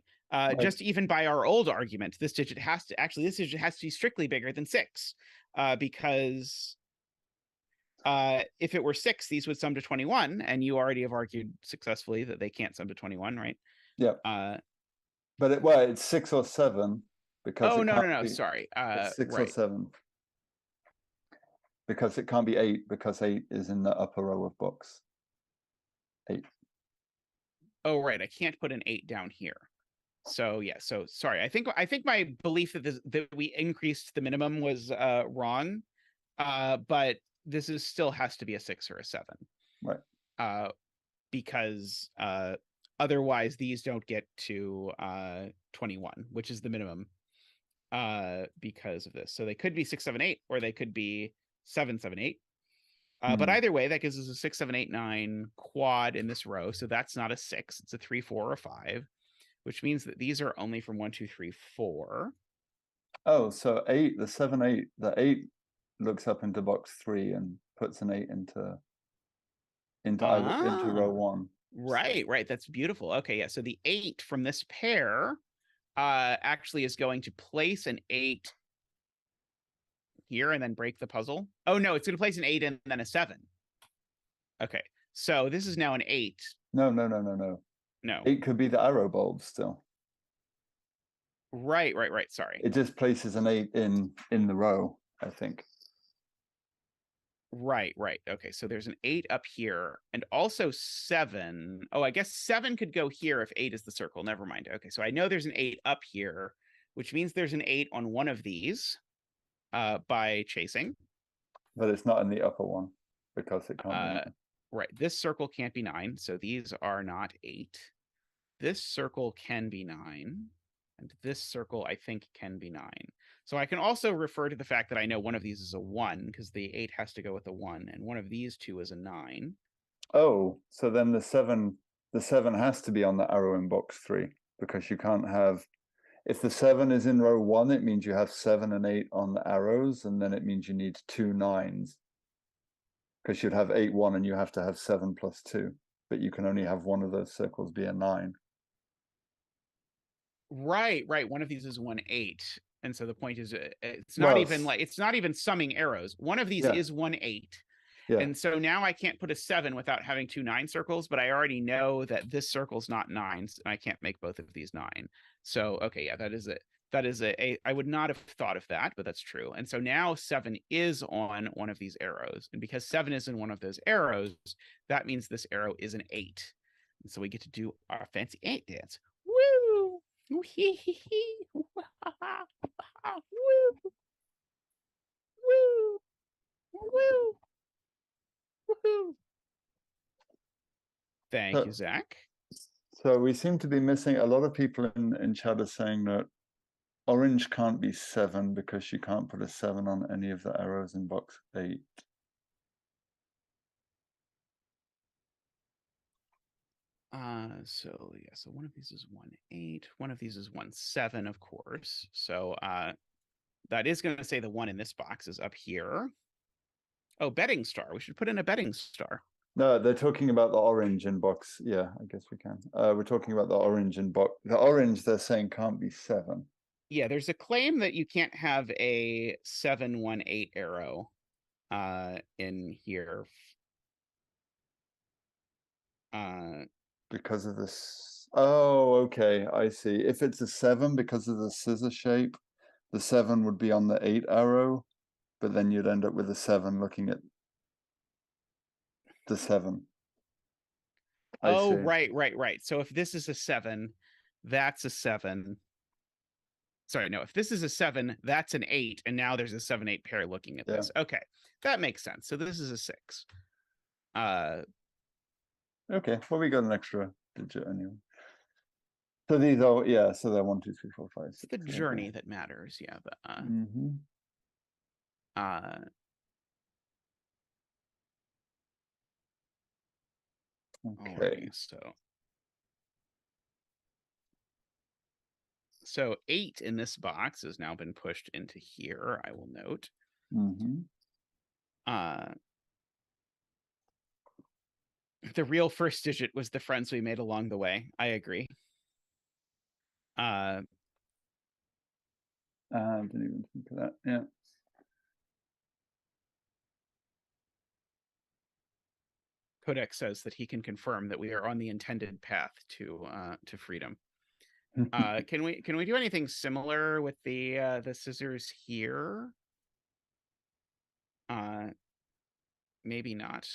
Just even by our old argument, this digit has to be strictly bigger than 6, because if it were 6, these would sum to 21, and you already have argued successfully that they can't sum to 21, right? Yeah. But it's 6 or 7, because no, sorry. It's 6 or 7. Because it can't be 8, because 8 is in the upper row of box 8. Oh, right. I can't put an 8 down here. So yeah. So sorry. I think my belief that we increased the minimum was wrong. But this still has to be a 6 or a 7. Right. Because otherwise these don't get to 21, which is the minimum. Because of this. So they could be 6, 7, 8, or they could be 7, 7, 8. But either way, that gives us a 6, 7, 8, 9 quad in this row. So that's not a 6. It's a 3, 4, or 5, which means that these are only from 1, 2, 3, 4. Oh, so 8, the 7, 8, the 8 looks up into box 3 and puts an 8 into row 1. Right. That's beautiful. Okay, yeah. So the 8 from this pair actually is going to place an 8 here and then break the puzzle. Oh no, it's going to place an 8 and then a 7. Okay, so this is now an 8. No. No. 8 could be the arrow bulb still. Right. Sorry. It just places an 8 in the row, I think. Right. Okay, so there's an 8 up here, and also 7. Oh, I guess 7 could go here if 8 is the circle. Never mind. Okay, so I know there's an 8 up here, which means there's an 8 on one of these by chasing. But it's not in the upper one, because it can't be 9. Right, this circle can't be 9, so these are not 8. This circle can be 9, and this circle, I think, can be 9. So I can also refer to the fact that I know one of these is a 1, because the 8 has to go with a 1, and one of these two is a 9. Oh, so then the 7 has to be on the arrow in box 3, because you can't have. If the 7 is in row 1, it means you have 7 and 8 on the arrows, and then it means you need 2 9s. Because you'd have 8, 1, and you have to have 7 plus 2. But you can only have one of those circles be a 9. Right. One of these is 1, 8. And so the point is, it's not even summing arrows. One of these is 1, 8. Yeah. And so now I can't put a 7 without having 2 9 circles, but I already know that this circle's not 9s, and I can't make both of these 9. So, okay, yeah, that is it. That is I would not have thought of that, but that's true. And so now 7 is on one of these arrows. And because 7 is in one of those arrows, that means this arrow is an 8. And so we get to do our fancy 8 dance. Woo! Woo! Hee hee hee. Woo! Woo! Woo! Woohoo! Thank you, Zach. So we seem to be missing a lot of people in chat are saying that orange can't be 7 because you can't put a 7 on any of the arrows in box 8. So yeah, so one of these is 1-8, one of these is 1-7, of course. So that is going to say the 1 in this box is up here. Oh, betting star. We should put in a betting star. No, they're talking about the orange in box. Yeah, I guess we can. We're talking about the orange in box. The orange they're saying can't be 7. Yeah, there's a claim that you can't have a 7-1-8 arrow in here. Because of this. Oh, okay, I see. If it's a 7 because of the scissor shape, the 7 would be on the 8 arrow, but then you'd end up with a 7 looking at the 7. Oh, see. right. So if this is a 7, that's a 7. Sorry, no, if this is a 7, that's an 8, and now there's a 7-8 pair looking at this. Okay, that makes sense. So this is a 6. Okay, well, we got an extra digit anyway. So these are, yeah, so they're 1, 2, 3, 4, 5, 6. It's the journey that matters, yeah. But okay. Alrighty, so 8 in this box has now been pushed into here, I will note. The real first digit was the friends we made along the way. I agree. I didn't even think of that. Yeah. Qodec says that he can confirm that we are on the intended path to freedom. Can we do anything similar with the scissors here? Maybe not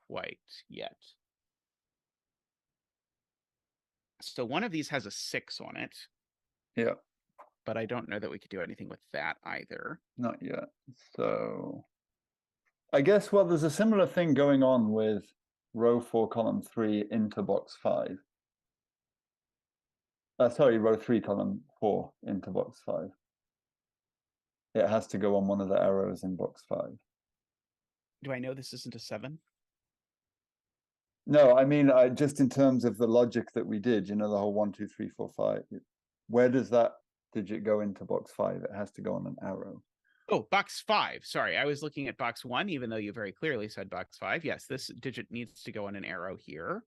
quite yet. So one of these has a 6 on it. Yeah. But I don't know that we could do anything with that either. Not yet. So I guess, well, there's a similar thing going on with row 4, column 3 into box 5. Sorry, row 3, column 4 into box 5. It has to go on one of the arrows in box 5. Do I know this isn't a 7? No, I mean, just in terms of the logic that we did, you know, the whole 1, 2, 3, 4, 5. Where does that digit go into box 5? It has to go on an arrow. Oh, box 5. Sorry, I was looking at box 1, even though you very clearly said box 5. Yes, this digit needs to go on an arrow here.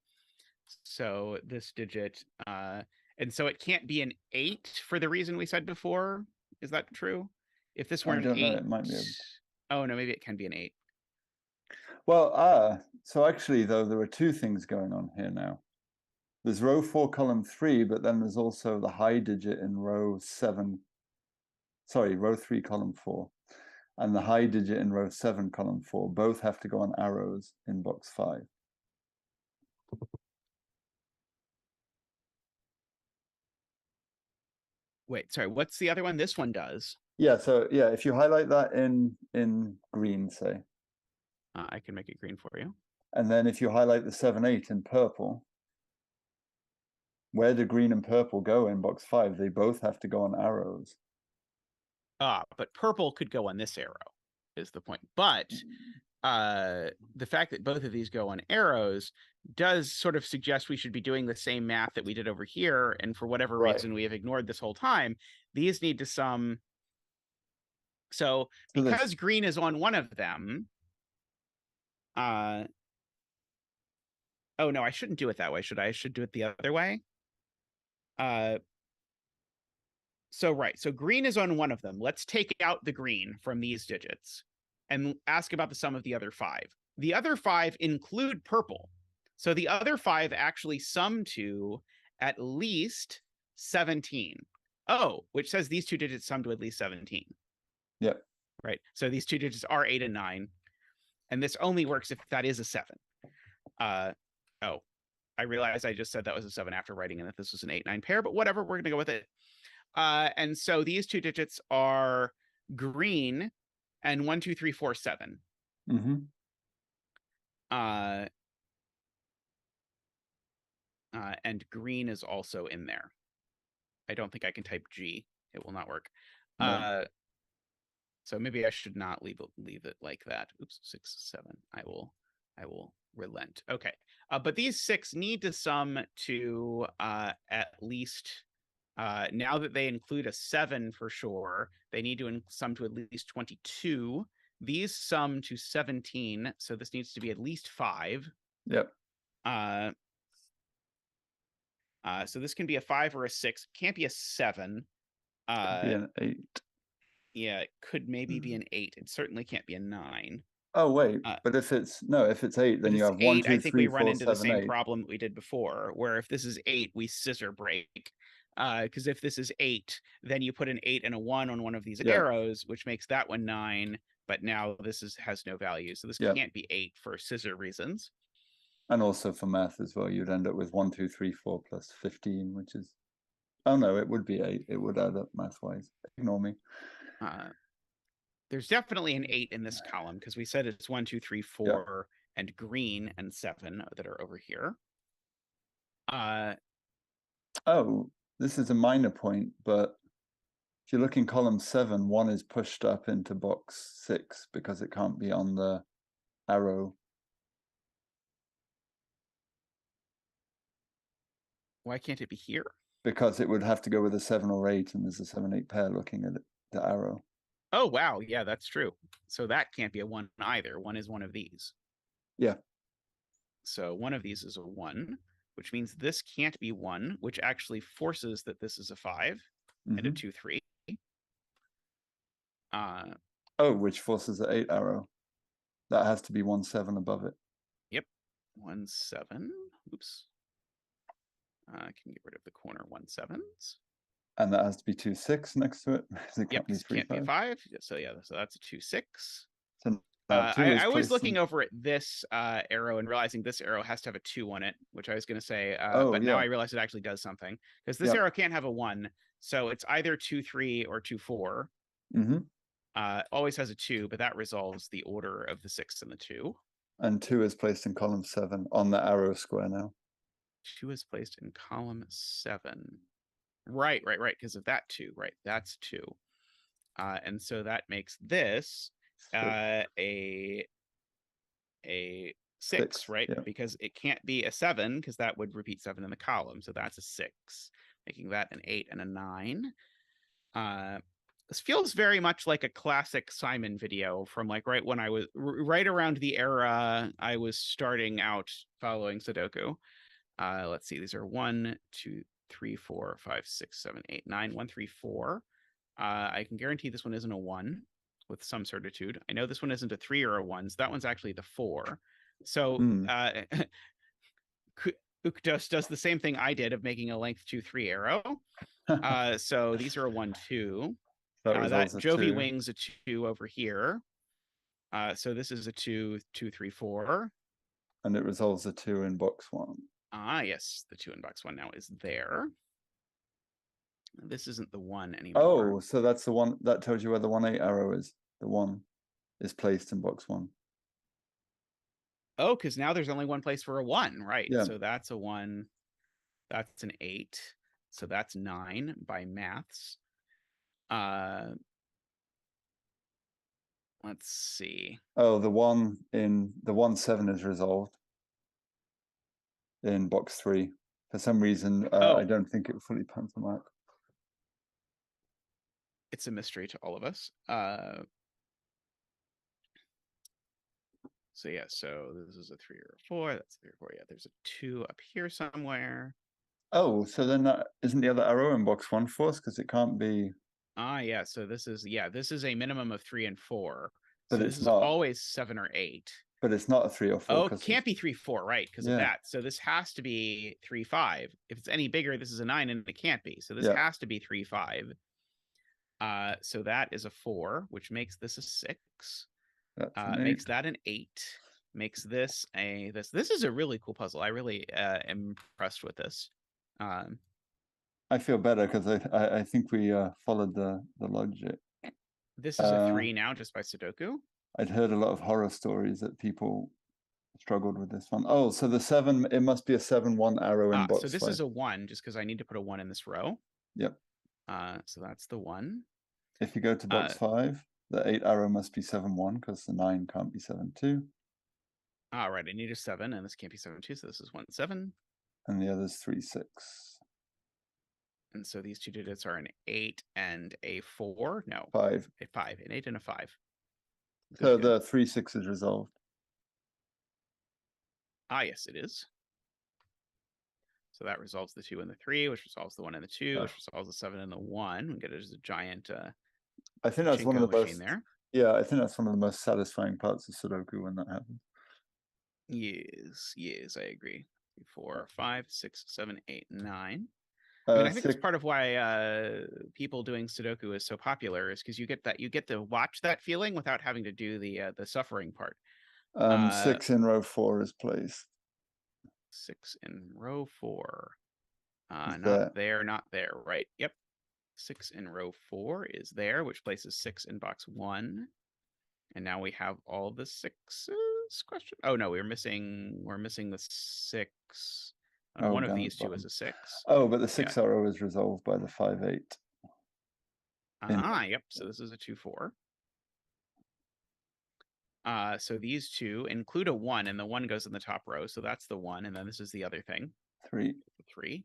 So this digit, and so it can't be an 8 for the reason we said before. Is that true? If this were an 8, it might be. Oh no, maybe it can be an 8. Well, so actually, though, there are 2 things going on here now. There's row 4, column 3, but then there's also the high digit in row 7. Sorry, row 3, column 4. And the high digit in row 7, column 4. Both have to go on arrows in box 5. Wait, sorry, what's the other one? This one does. Yeah, so yeah, if you highlight that in green, say. I can make it green for you. And then if you highlight the 7, 8 in purple, where do green and purple go in box 5? They both have to go on arrows. But purple could go on this arrow, is the point. But the fact that both of these go on arrows does sort of suggest we should be doing the same math that we did over here. And for whatever reason we have ignored this whole time, these need to sum. So because green is on one of them, oh no, I shouldn't do it that way, should I? I should do it the other way. So green is on one of them. Let's take out the green from these digits and ask about the sum of the other 5. The other 5 include purple. So the other 5 actually sum to at least 17. Oh, which says these two digits sum to at least 17. Yep. Right. So these two digits are 8 and 9. And this only works if that is a 7. Oh, I realized I just said that was a 7 after writing and that this was an 8-9 pair, but whatever, we're going to go with it. And so these two digits are green and 1, 2, 3, 4, 7. Mm-hmm. And green is also in there. I don't think I can type G. It will not work. No. So maybe I should not leave it like that. Oops, 6, 7. I will relent. Okay. But these 6 need to sum to at least, now that they include a 7 for sure, they need to sum to at least 22. These sum to 17, so this needs to be at least 5. Yep. So this can be a 5 or a 6. Can't be a 7. Could be an 8. Yeah, it could maybe be an 8. It certainly can't be a 9. Oh wait, but if it's 8, then you have 1, 2, I think 3, we run 4, into the 7, same 8. problem that we did before, where if this is 8, we scissor break. Because if this is 8, then you put an 8 and a 1 on one of these arrows, which makes that one 9. But now this has no value, so this can't be 8 for scissor reasons. And also for math as well, you'd end up with 1, 2, 3, 4 plus 15, which is, oh no, it would be 8. It would add up math-wise. Ignore me. There's definitely an 8 in this column because we said it's 1, 2, 3, 4, and green and 7 that are over here. Oh, this is a minor point, but if you look in column 7, 1 is pushed up into box 6 because it can't be on the arrow. Why can't it be here? Because it would have to go with a 7 or 8, and there's a 7-8 pair looking at the arrow. Oh, wow. Yeah, that's true. So that can't be a 1 either. 1 is one of these. Yeah. So one of these is a 1, which means this can't be 1, which actually forces that this is a 5 and a 2, 3. Oh, which forces the 8 arrow. That has to be 1, 7 above it. Yep. 1, 7. Oops. I can get rid of the corner 1, 7s. And that has to be 2, 6 next to it. It can't be a 5. So yeah, so that's a 2, 6. So I was looking over at this arrow and realizing this arrow has to have a 2 on it, which I was going to say, but now I realize it actually does something because this arrow can't have a 1. So it's either 2, 3 or 2, 4. Always has a 2, but that resolves the order of the 6 and the 2. And 2 is placed in column 7 on the arrow square now. 2 is placed in column 7. Right, because of that 2. Right, that's 2. And so that makes this a 6, right? Yeah. Because it can't be a 7 because that would repeat 7 in the column. So that's a 6, making that an 8 and a 9. This feels very much like a classic Simon video from like right when I was right around the era I was starting out following Sudoku. Let's see, these are 1, 2, 3, 4, 5, 6, 7, 8, 9, 1, 3, 4. I can guarantee this one isn't a 1 with some certitude. I know this one isn't a 3 or a 1, so that one's actually the 4. So udukos does the same thing I did of making a length 2, 3 arrow. So these are a 1, 2. That PjotrV wing's a 2 over here. So this is a 2, 2, 3, 4. And it resolves a 2 in box 1. Yes, the 2 in box 1 now is there. This isn't the 1 anymore. Oh, so that's the one that tells you where the 1-8 arrow is. The 1 is placed in box 1. Oh, because now there's only one place for a 1, right? Yeah. So that's a 1. That's an 8. So that's 9 by maths. Let's see. Oh, the 1 in the 1, 7 is resolved in box 3. For some reason, I don't think it fully pantomimed. It's a mystery to all of us. So yeah, so this is a 3 or a 4. That's a 3 or 4. Yeah, there's a 2 up here somewhere. Oh, so then that isn't the other arrow in box 1 for us because it can't be. Yeah. So this is a minimum of 3 and 4. But so it's this is not always 7 or 8. But it's not a 3 or 4. Oh, can't be 3, 4, right? Because of that. So this has to be 3, 5. If it's any bigger, this is a 9, and it can't be. So this has to be 3, 5. So that is a 4, which makes this a 6. Makes that an 8. Makes this a this. This is a really cool puzzle. I really am impressed with this. I feel better because I think we followed the logic. This is a 3 now, just by Sudoku. I'd heard a lot of horror stories that people struggled with this one. Oh, so the 7, it must be a 7, 1 arrow in box. So this is a 1, just because I need to put a 1 in this row. Yep. So that's the 1. If you go to box 5, the 8 arrow must be 7, 1, because the 9 can't be 7, 2. All right, I need a 7, and this can't be 7, 2, so this is 1, 7. And the other's 3, 6. And so these two digits are an 8 and a 4. No, 5. A 5, an 8 and a 5. Good, so good. The 3, 6 is resolved. Yes, it is. So that resolves the 2 and the 3, which resolves the 1 and the 2, which resolves the 7 and the 1. We get it as a giant. I think that's one of the most. There. Yeah, I think that's one of the most satisfying parts of Sudoku when that happens. Yes, I agree. 4, 5, 6, 7, 8, 9. I mean, I think that's part of why people doing Sudoku is so popular, is because you get to watch that feeling without having to do the suffering part. 6 in row 4 is placed. 6 in row 4. Not there, not there. Right. Yep. 6 in row 4 is there, which places 6 in box 1. And now we have all the 6s. Question. Oh no, we're missing the 6. One of these two is a 6. Oh, but the 6 arrow is resolved by the 5, 8. Yep. So this is a 2, 4. So these two include a 1, and the 1 goes in the top row. So that's the 1, and then this is the other thing. 3. 3.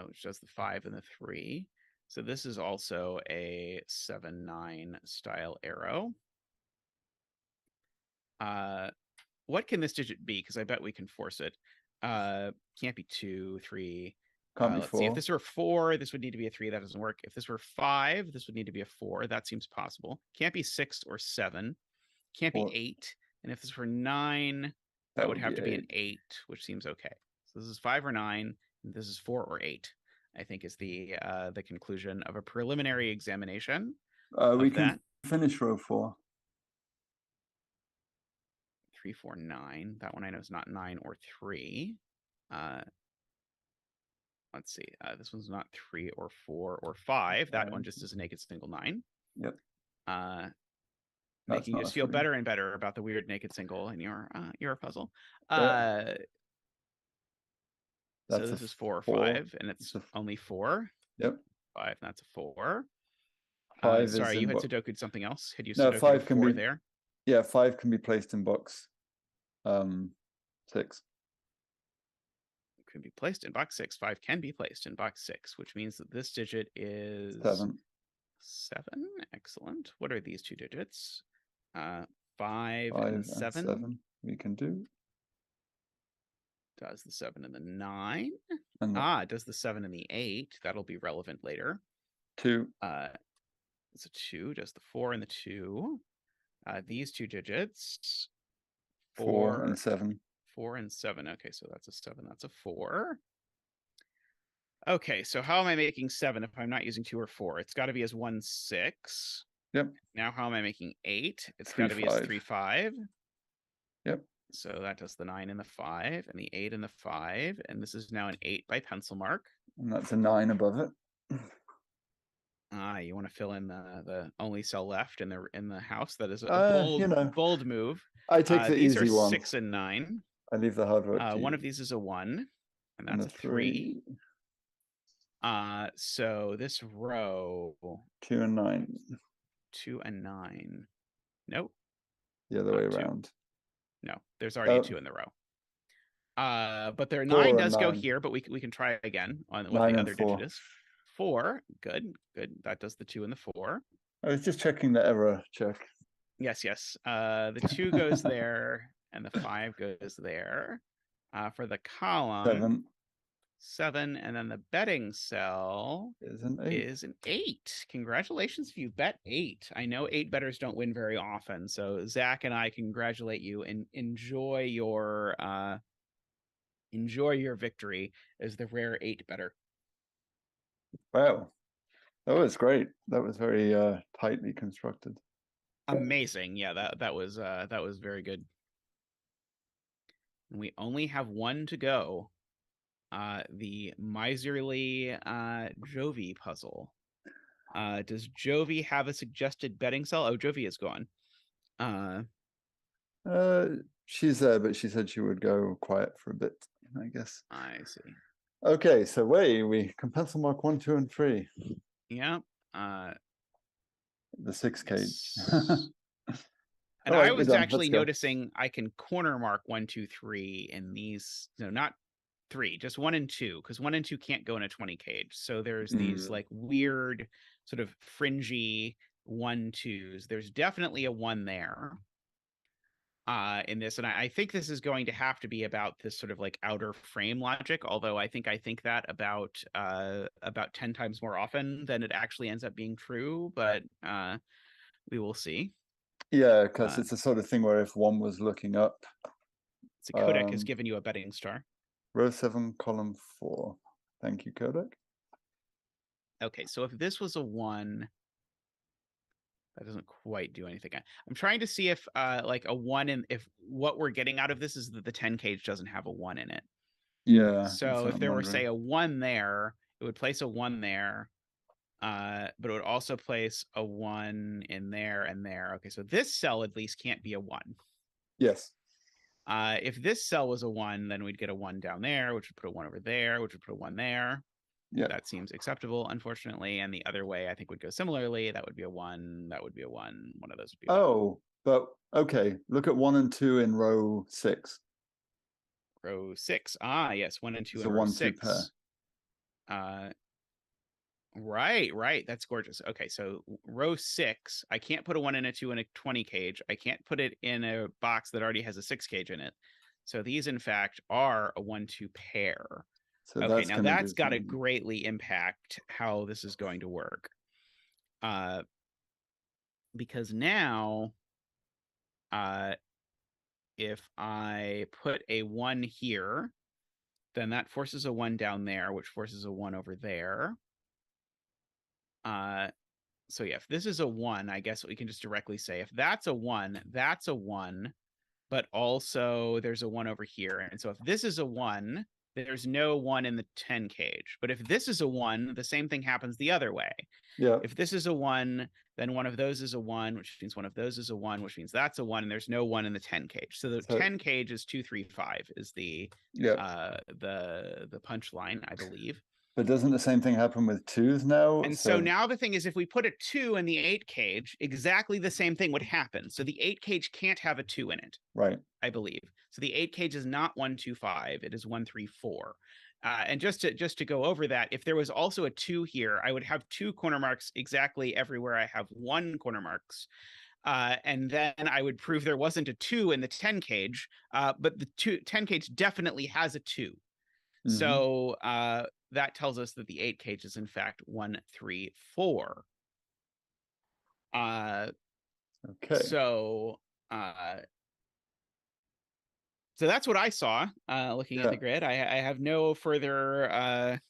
Which does the 5 and the 3. So this is also a 7, 9 style arrow. What can this digit be? Because I bet we can force it. Can't be 2, 3. Can't be let's 4. see. If this were 4, this would need to be a 3. That doesn't work. If this were 5, this would need to be a 4. That seems possible. Can't be 6 or 7. Can't be 8. And if this were 9, that would have to be an 8, which seems okay. So this is 5 or 9. And this is 4 or 8. I think is the conclusion of a preliminary examination. We can finish row 4. 3, 4, 9. That one I know is not 9 or 3. Let's see. This one's not 3 or 4 or 5. That one just is a naked single 9. Yep. Making you just feel better and better about the weird naked single in your puzzle. So this is 4 or 5, and it's only 4. Yep. 5. That's a 4. 5 sorry, you had Sudoku'd something else. Had you no, Sudoku'd 5 can 4 be there? Yeah, 5 can be placed in box 6. Can be placed in box 6. 5 can be placed in box 6, which means that this digit is 7. 7. Excellent. What are these two digits? 5 and 7. 7. We can do. Does the 7 and the 9? And it does the 7 and the 8. That'll be relevant later. 2. It's a 2. Does the 4 and the 2? These two digits. 4 and 7. 4 and 7. Okay, so that's a 7. That's a 4. Okay, so how am I making 7 if I'm not using 2 or 4? It's got to be as 1, 6. Yep. Now how am I making 8? It's 3, got to be as 3, 5. Yep. So that does the 9 and the 5 and the 8 and the 5. And this is now an 8 by pencil mark. And that's a 9 above it. You want to fill in the only cell left in the house. That is a bold move. I take the easy one. 6 and 9. I leave the hard work. One of these is a 1, and that's a 3. So this row 2 and 9. 2 and 9. Nope. The other way around. No, there's already a 2 in the row. But their 9 does go here, but we can try again on what the other digit is. 4. Good. That does the 2 and the 4. I was just checking the error check. Yes. The 2 goes there, and the 5 goes there. For the column, 7, and then the betting cell Is an 8. is an 8. Congratulations if you bet 8. I know 8 bettors don't win very often, so Zach and I congratulate you and enjoy your victory as the rare 8 better. Wow, that was great. That was very tightly constructed. Amazing. Yeah, that was very good. And we only have one to go. The miserly Jovi puzzle. Does Jovi have a suggested betting cell? Oh, Jovi is gone. She's there, but she said she would go quiet for a bit, I guess. I see. Okay, so we can pencil mark 1, 2, and 3. Yeah. The 6 cage. Yes. And All I right, was we're done. actually Let's go. noticing I can corner mark 1, 2, 3 in these. No, not 3, just 1 and 2, because 1 and 2 can't go in a 20 cage. So there's these like weird sort of fringy 1, 2s. There's definitely a 1 there in this, and I think this is going to have to be about this sort of like outer frame logic, although I think that about 10 times more often than it actually ends up being true, but we will see. Yeah, because it's the sort of thing where if one was looking up. So Qodec has given you a betting star. Row 7, column 4. Thank you, Qodec. Okay, so if this was a 1, that doesn't quite do anything. I'm trying to see if like a 1 in, if what we're getting out of this is that the 10 cage doesn't have a 1 in it. Yeah. So if there were, say, a 1 there, it would place a 1 there. But it would also place a 1 in there and there. Okay, so this cell at least can't be a 1. Yes. If this cell was a 1, then we'd get a 1 down there, which would put a 1 over there, which would put a 1 there. Yeah. That seems acceptable, unfortunately. And the other way, I think, would go similarly. That would be a 1. That would be a 1. One of those would be a 1. But okay. Look at 1 and 2 in row 6. Row 6. Ah, yes. 1 and 2 It's in a row 1-2 6. pair. Right. That's gorgeous. Okay, so row 6, I can't put a 1 and a 2 in a 20 cage. I can't put it in a box that already has a 6 cage in it. So these, in fact, are a 1-2 pair. So okay, now that's got to greatly impact how this is going to work. Because now, if I put a 1 here, then that forces a 1 down there, which forces a 1 over there. So yeah, if this is a 1, I guess we can just directly say if that's a 1, that's a 1, but also there's a 1 over here. And so if this is a 1, there's no 1 in the 10 cage. But if this is a 1, the same thing happens the other way. Yeah. If this is a 1, then one of those is a 1, which means one of those is a 1, which means that's a 1, and there's no 1 in the 10 cage. So the 10 cage is 2, 3, 5 is the punchline, I believe. But doesn't the same thing happen with 2s now? And so now the thing is, if we put a 2 in the 8 cage, exactly the same thing would happen. So the 8 cage can't have a 2 in it. Right. I believe. So the 8 cage is not 1, 2, 5. It is 1, 3, 4. And just to go over that, if there was also a 2 here, I would have 2 corner marks exactly everywhere I have 1 corner marks. And then I would prove there wasn't a 2 in the 10 cage, but the 10 cage definitely has a 2. So that tells us that the 8 cage is in fact 1, 3, 4. Okay. So that's what I saw looking at the grid. I have no further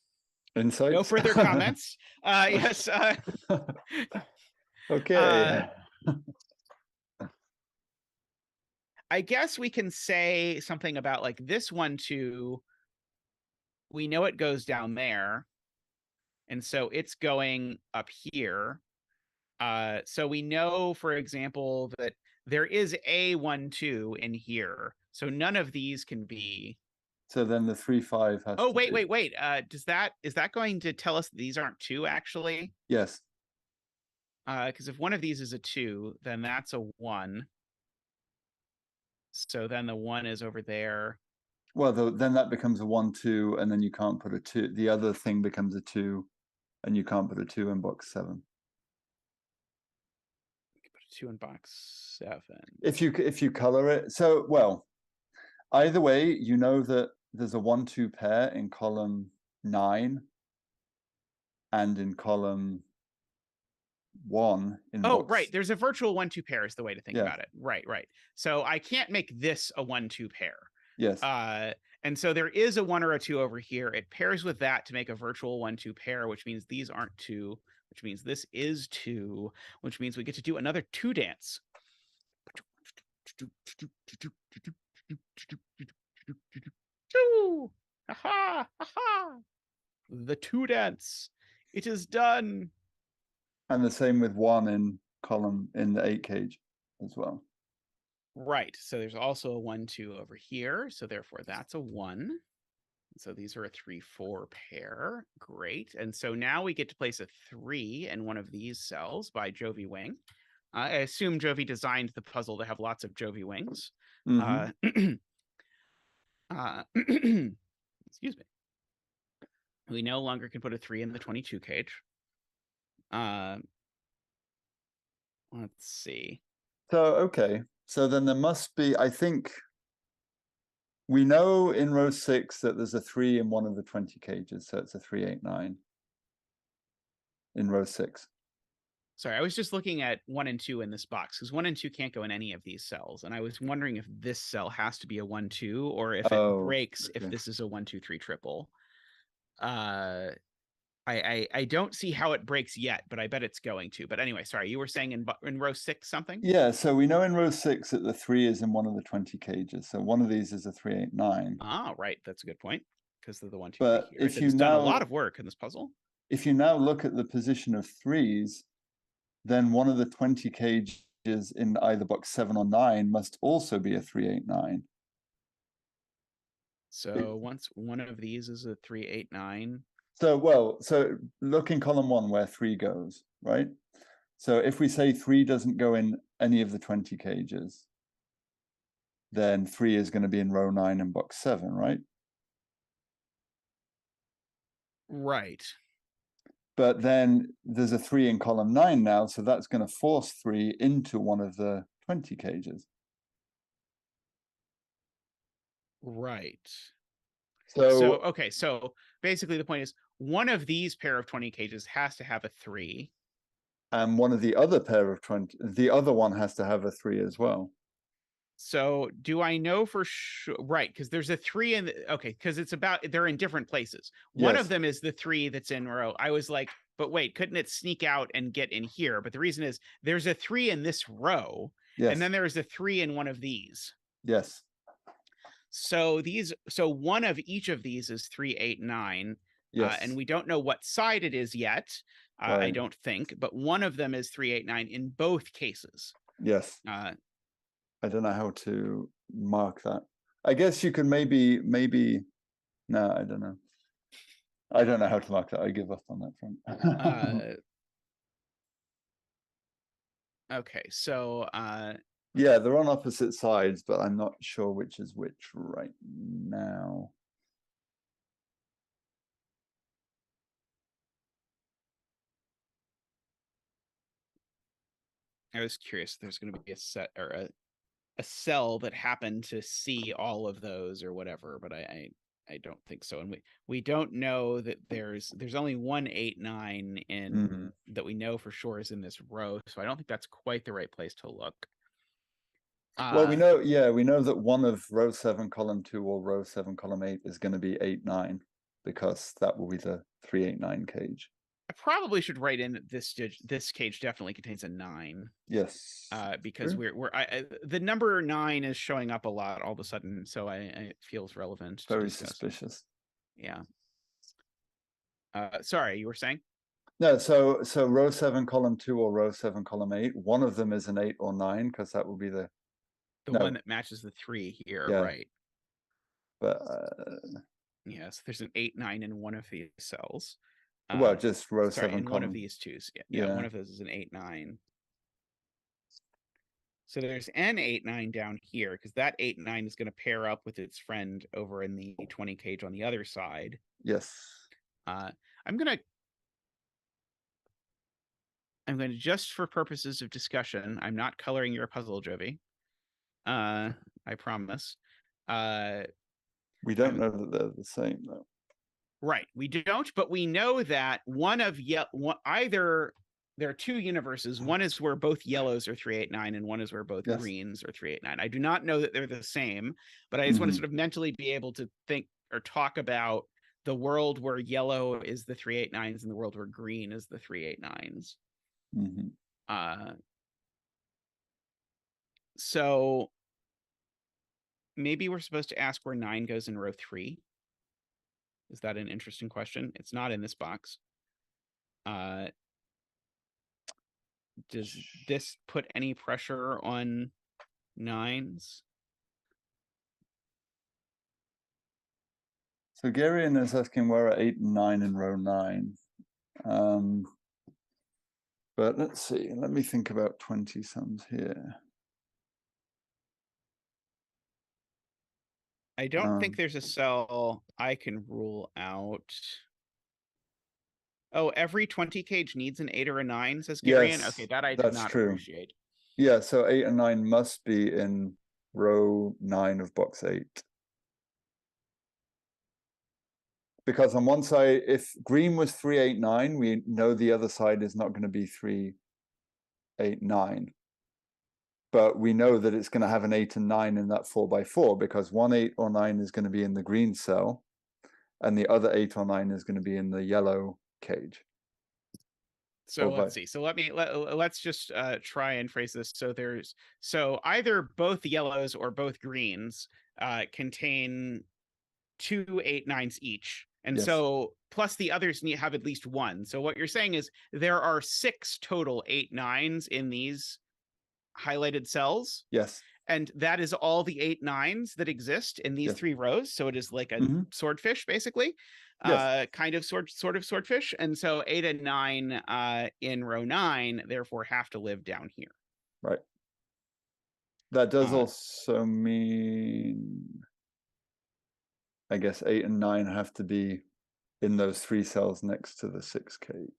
insights. No further comments. Yes. Okay. I guess we can say something about like this 1, 2. We know it goes down there. And so it's going up here. So we know, for example, that there is a 1, 2 in here. So none of these can be. So then the 3, 5 has. Oh, wait. Is that going to tell us these aren't 2 actually? Yes. Because if one of these is a 2, then that's a 1. So then the 1 is over there. Well, then that becomes a 1, 2, and then you can't put a 2. The other thing becomes a 2, and you can't put a 2 in box 7. You can put a 2 in box 7. If you color it. So, well, either way, you know that there's a 1, 2 pair in column 9 and in column 1 in Oh, box. right. There's a virtual 1-2 pair is the way to think Yeah. about it. Right. So I can't make this a 1-2 pair. Yes. And so there is a 1 or a 2 over here. It pairs with that to make a virtual 1-2 pair, which means these aren't 2, which means this is 2, which means we get to do another 2 dance. Aha! Aha! The 2 dance. It is done. And the same with 1 in column in the 8 cage as well. Right. So there's also a 1-2 over here. So therefore that's a 1. So these are a 3-4 pair. Great. And so now we get to place a 3 in one of these cells by Jovi Wing. I assume Jovi designed the puzzle to have lots of Jovi wings. Mm-hmm. Excuse me. We no longer can put a 3 in the 22 cage. Let's see. So, okay. So then there must be, I think, we know in row 6 that there's a 3 in one of the 20 cages. So it's a 3, 8, 9 in row 6. Sorry, I was just looking at 1 and 2 in this box because 1 and 2 can't go in any of these cells. And I was wondering if this cell has to be a 1-2 or if it breaks if this is a 1-2-3 triple. I don't see how it breaks yet, but I bet it's going to. But anyway, sorry, you were saying in row 6 something? Yeah, so we know in row 6 that the 3 is in one of the 20 cages. So one of these is a 3, 8, 9. Ah, right. That's a good point. Because of the 1, 2, 3 But here. if you It's now done a lot of work in this puzzle. If you now look at the position of 3s, then one of the 20 cages in either box 7 or 9 must also be a 3, 8, 9. So once one of these is a 3, 8, 9. So look in column 1 where 3 goes, right? So if we say 3 doesn't go in any of the 20 cages, then 3 is going to be in row 9 and box 7, right? Right. But then there's a 3 in column 9 now, so that's going to force 3 into one of the 20 cages. Right. So okay, so basically the point is one of these pair of 20 cages has to have a 3. And one of the other pair of 20, the other one has to have a 3 as well. So do I know for sure? Right, because there's a 3 in okay, because it's about they're in different places. One of them is the 3 that's in row. I was like, but wait, couldn't it sneak out and get in here? But the reason is there's a 3 in this row, and then there's a 3 in one of these. Yes. So one of each of these is 3, 8, 9. Yes. And we don't know what side it is yet. I don't think, but one of them is 3, 8, 9 in both cases. Yes. I don't know how to mark that. I guess you could maybe, no, I don't know. I don't know how to mark that. I give up on that front. Okay, so yeah, they're on opposite sides, but I'm not sure which is which right now. I was curious if there's going to be a set or a cell that happened to see all of those or whatever, but I don't think so. And we don't know that there's only 1, 8, 9 in that we know for sure is in this row, so I don't think that's quite the right place to look. Well, we know that one of row 7 column 2 or row 7 column 8 is going to be 8, 9 because that will be the 3, 8, 9 cage. I probably should write in that this cage definitely contains a 9. Yes. Because the number 9 is showing up a lot all of a sudden, so it feels relevant. Very suspicious. Yeah. Sorry, you were saying? No, so row 7 column 2 or row 7 column 8, one of them is an 8 or 9 because that will be the one that matches the 3 here, right? But yes, there's an 8, 9 in one of these cells. Well, just row 7 in column. one of these twos. Yeah, one of those is an 8, 9. So there's an 8, 9 down here because that 8, 9 is going to pair up with its friend over in the 20 cage on the other side. Yes. I'm going to, just for purposes of discussion, I'm not coloring your puzzle, Jovi. I promise. We don't know that they're the same, though. Right. We don't, but we know that either there are two universes. One is where both yellows are 389, and one is where both Yes. greens are 389. I do not know that they're the same, but I just want to sort of mentally be able to think or talk about the world where yellow is the 389s and the world where green is the 389s. So maybe we're supposed to ask where 9 goes in row 3. Is that an interesting question? It's not in this box. Does this put any pressure on 9s? So Garion is asking where are 8 and 9 in row 9. But let's see. Let me think about 20 sums here. I don't think there's a cell I can rule out. Oh, every 20 cage needs an 8 or a 9, says Garion. Yes, Okay, that I did not appreciate. Yeah, so 8 and 9 must be in row 9 of box 8. Because on one side, if green was 389, we know the other side is not going to be 389. But we know that it's going to have an 8 and 9 in that 4x4 because 1 8 or 9 is going to be in the green cell, and the other 8 or 9 is going to be in the yellow cage. So let's see. So let's just try and phrase this. So either both yellows or both greens contain 2 8/9s each. And so plus the others have at least one. So what you're saying is there are 6 total 8/9s in these highlighted cells. Yes. And that is all the 8/9s that exist in these 3 rows. So it is like a swordfish, basically. Kind of sort of swordfish. And so 8 and 9 in row 9 therefore have to live down here. Right. That does also mean, I guess 8 and 9 have to be in those 3 cells next to the 6 cage.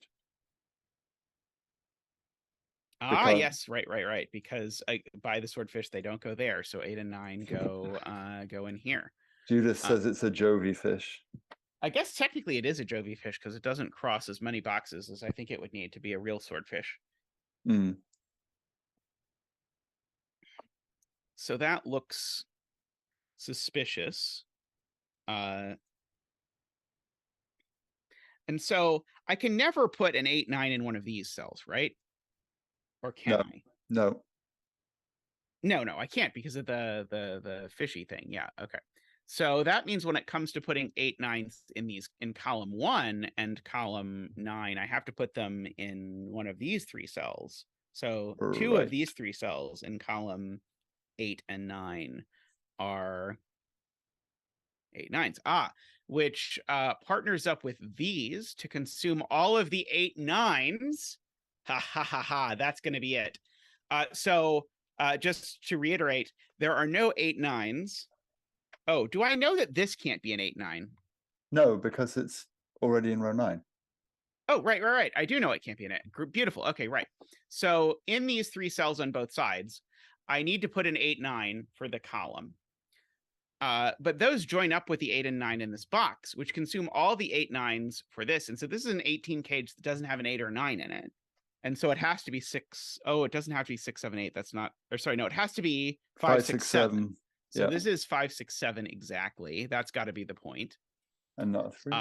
Yes, right. Because by the swordfish, they don't go there. So 8 and 9 go in here. Judith says it's a Jovi fish. I guess technically it is a Jovi fish because it doesn't cross as many boxes as I think it would need to be a real swordfish. So that looks suspicious. And so I can never put an 8/9 in one of these cells, right? Or can I? No, I can't because of the fishy thing. Yeah, okay. So that means when it comes to putting 8/9s in column 1 and column 9, I have to put them in one of these 3 cells. So 2 of these 3 cells in column 8 and 9 are 8/9s. Which partners up with these to consume all of the 8/9s. Ha ha ha ha. That's going to be it. So just to reiterate, there are no 8/9s. Oh, do I know that this can't be an 8/9? No, because it's already in row 9. Oh, right. I do know it can't be an 8. Beautiful. Okay, right. So in these 3 cells on both sides, I need to put an 8/9 for the column. But those join up with the 8 and 9 in this box, which consume all the 8/9s for this. And so this is an 18 cage that doesn't have an 8 or 9 in it. And so it has to be 6. Oh, it doesn't have to be 6, 7, 8. That's not, or sorry, no, it has to be 5, 6, 7. So this is 5, 6, 7 exactly. That's got to be the point. And not 3.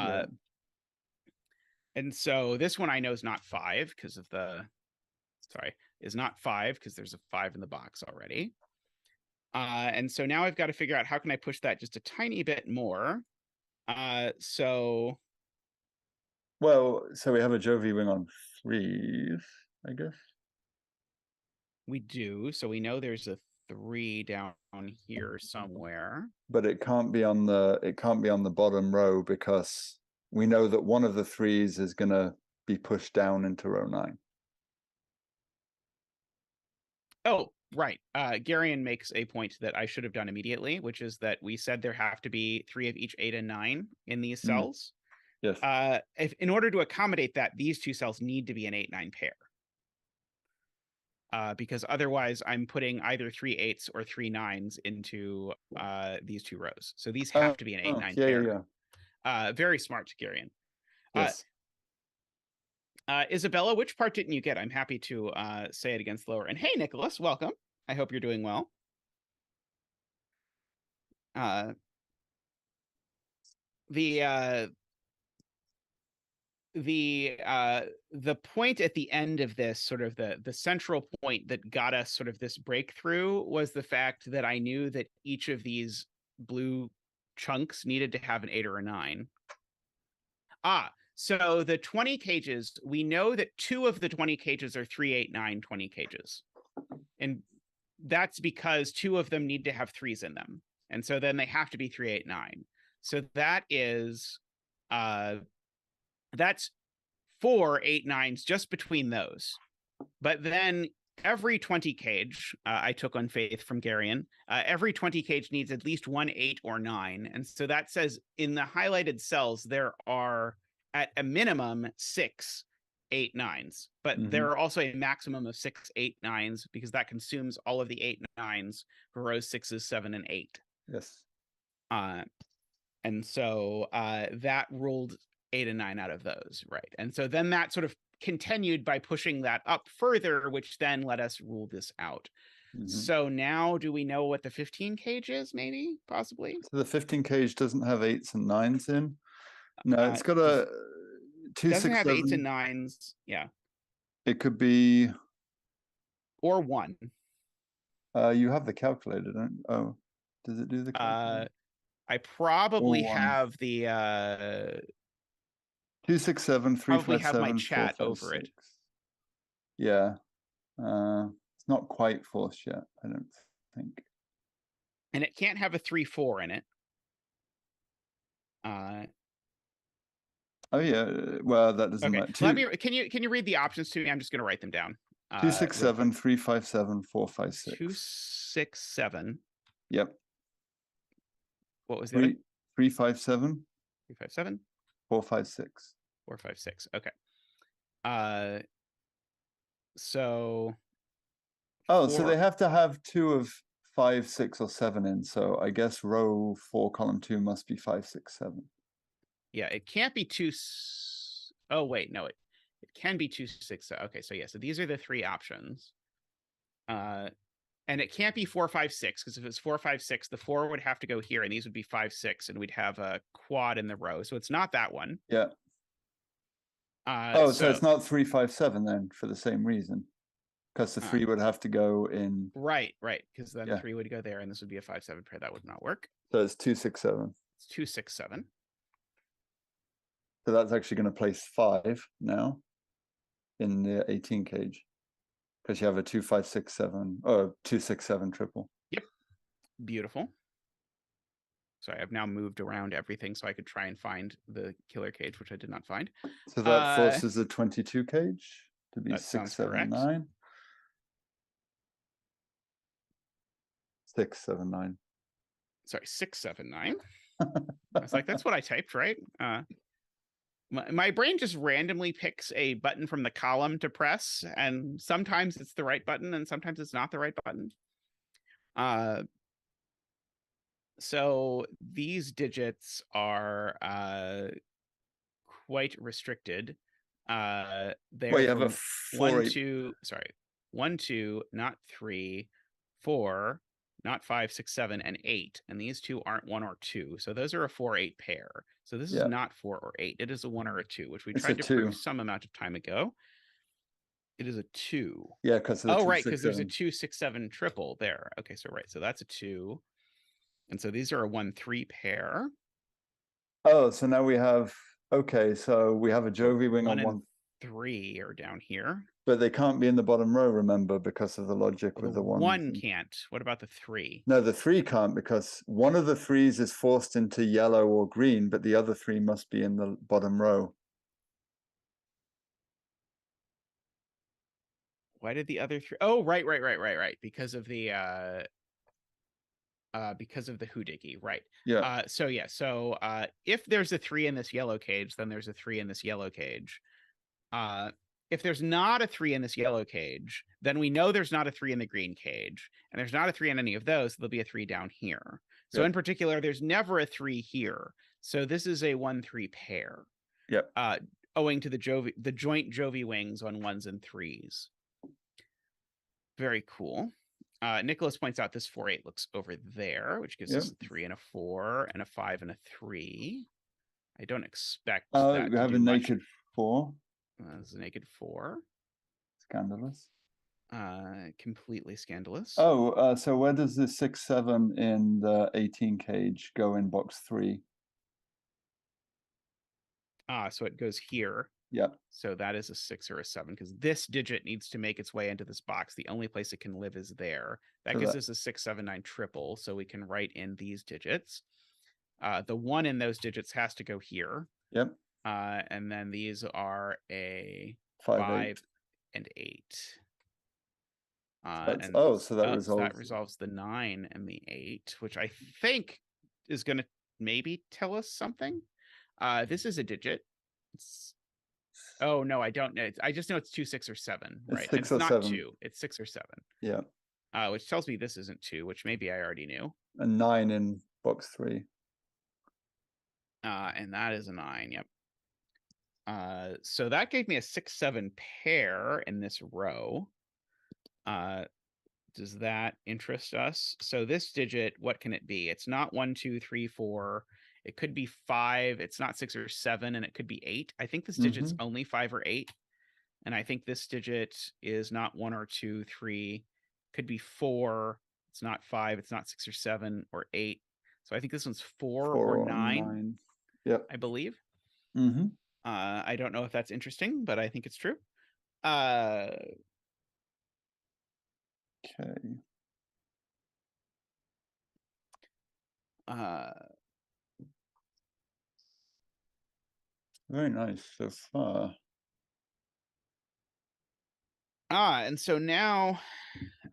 And so this one I know is not 5 because of is not 5 because there's a 5 in the box already. And so now I've got to figure out how can I push that just a tiny bit more. So we have a Jovi wing on 3s, I guess. We do. So we know there's a 3 down here somewhere. But it can't be on the bottom row because we know that one of the 3s is going to be pushed down into row 9. Oh, right. Garion makes a point that I should have done immediately, which is that we said there have to be 3 of each 8 and 9 in these cells. Yes. If in order to accommodate that, these 2 cells need to be an 8/9 pair. Because otherwise I'm putting either 3 8s or 3 9s into these 2 rows. So these have to be an 8/9 pair. Very smart, Garion. Yes. Isabella, which part didn't you get? I'm happy to say it against lower. And hey, Nicholas, welcome. I hope you're doing well. The point at the end of this, sort of the central point that got us sort of this breakthrough, was the fact that I knew that each of these blue chunks needed to have an 8 or a 9. So the 20 cages, we know that 2 of the 20 cages are 3, 8, 9, 20 cages. And that's because 2 of them need to have 3s in them. And so then they have to be 3, 8, 9. So that is, that's 4 8 9s just between those. But then every 20 cage, I took on faith from Garion, every 20 cage needs at least 1 8 or 9. And so that says in the highlighted cells, there are at a minimum 6 8 9s, but there are also a maximum of 6 8 9s, because that consumes all of the 8 9s for rows 6s, 7, and 8. Yes. And so that ruled 8 and 9 out of those, right? And so then that sort of continued by pushing that up further, which then let us rule this out. So now do we know what the 15 cage is, maybe, possibly? So the 15 cage doesn't have 8s and 9s in? No, it's got a 2, doesn't 6, have 7. 8s and 9s, yeah. It could be... Or 1. You have the calculator, don't you? Oh, does it do the calculator? I probably have the... 2, 6, 7, 3, probably 5, have 7, my 4, chat 5, over 6. it. Yeah. It's not quite forced yet, I don't think. And it can't have a 3, 4 in it. Oh yeah, well that doesn't okay. matter. Let me. Can you read the options to me? I'm just going to write them down. 2, 6, 7, 3, 5, 7, 4, 5, 6. 2, 6, 7. Yep. What was that? 3, 5, 7. 3, 5, 7. 4, 5, 6. 4, 5, 6. Okay. So. So they have to have 2 of 5, 6, or 7 in. So I guess row 4, column 2 must be 5, 6, 7. Yeah, it can't be 2. Oh wait, no, it can be 2, 6. Okay, so yeah, so these are the 3 options. And it can't be 4, 5, 6, because if it's 4, 5, 6, the 4 would have to go here, and these would be 5, 6, and we'd have a quad in the row. So it's not that one. Yeah. So it's not 3, 5, 7 then, for the same reason, because the 3 would have to go in. Right, because then 3 would go there, and this would be a 5, 7 pair. That would not work. So it's 2, 6, 7. It's 2, 6, 7. So that's actually going to place 5 now in the 18 cage, because you have a 2, 5, 6, 7, or 2, 6, 7 triple. Yep. Beautiful. Sorry, I've now moved around everything so I could try and find the killer cage, which I did not find. So that forces the 22 cage to be 6, 7, 9. 6, 7, 9. Sorry, 6, 7, 9. I was like, that's what I typed, right? My brain just randomly picks a button from the column to press, and sometimes it's the right button, and sometimes it's not the right button. So these digits are quite restricted. They're you have a 4, 1, 2, not 3, 4, not 5, 6, 7, and 8. And these 2 aren't 1 or 2. So those are a 4, 8 pair. So this is not 4 or 8. It is a 1 or a 2, which we tried to prove some amount of time ago. It is a 2. Yeah, because because there's a 2, 6, 7 triple there. Okay, so right. So that's a 2. And so these are a 1, 3 pair. Oh, so now we have, okay, so we have a Jovi wing on 1. 3 are down here. But they can't be in the bottom row, remember, because of the logic with the 1. 1 can't. What about the 3? No, the 3 can't, because one of the 3s is forced into yellow or green, but the other 3 must be in the bottom row. Why did the other 3? Oh, right. Because of the Houdigi, right? Yeah. So if there's a 3 in this yellow cage, then there's a 3 in this yellow cage. If there's not a 3 in this yellow cage, then we know there's not a 3 in the green cage, and there's not a 3 in any of those. So there'll be a 3 down here. So in particular, there's never a 3 here. So this is a 1-3 pair. Yep. Owing to the joint Jovi wings on 1s and 3s. Very cool. Nicholas points out this 4-8 looks over there, which gives us a 3 and a 4 and a 5 and a 3. I don't expect that we to have do a much. naked 4. It's a naked 4. Scandalous. Completely scandalous. Oh, so where does the 6-7 in the 18 cage go in box 3? So it goes here. Yep. So that is a 6 or a 7 because this digit needs to make its way into this box. The only place it can live is there. That gives us a 6, 7, 9 triple. So we can write in these digits. The 1 in those digits has to go here. Yep. And then these are a 5 and 8. So that resolves the 9 and the 8, which I think is going to maybe tell us something. This is a digit. Oh no, I don't know. I just know it's 2, 6, or 7, right? It's not 7. 2. It's 6 or 7. Yeah. Which tells me this isn't 2, which maybe I already knew. A 9 in box 3. And that is a 9. Yep. So that gave me a 6, 7 pair in this row. Does that interest us? So this digit, what can it be? It's not 1, 2, 3, 4. It could be 5. It's not 6 or 7, and it could be 8. I think this digit's only 5 or 8. And I think this digit is not 1 or 2, 3. Could be 4. It's not 5. It's not 6 or 7 or 8. So I think this one's 4 or 9. Yep. I believe. Mm-hmm. I don't know if that's interesting, but I think it's true. Okay. Very nice so far. And so now,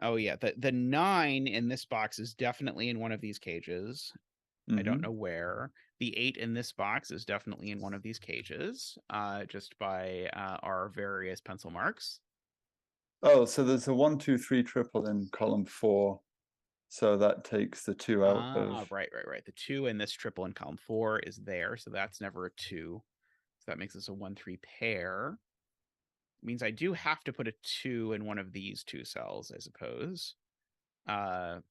oh yeah, the 9 in this box is definitely in one of these cages. I don't know where. The 8 in this box is definitely in one of these cages, just by our various pencil marks. Oh, so there's a 1, 2, 3 triple in column 4. So that takes the 2 out of... Right. The 2 in this triple in column 4 is there, so that's never a 2. So that makes us a 1, 3 pair. Means I do have to put a 2 in one of these 2 cells, I suppose. Because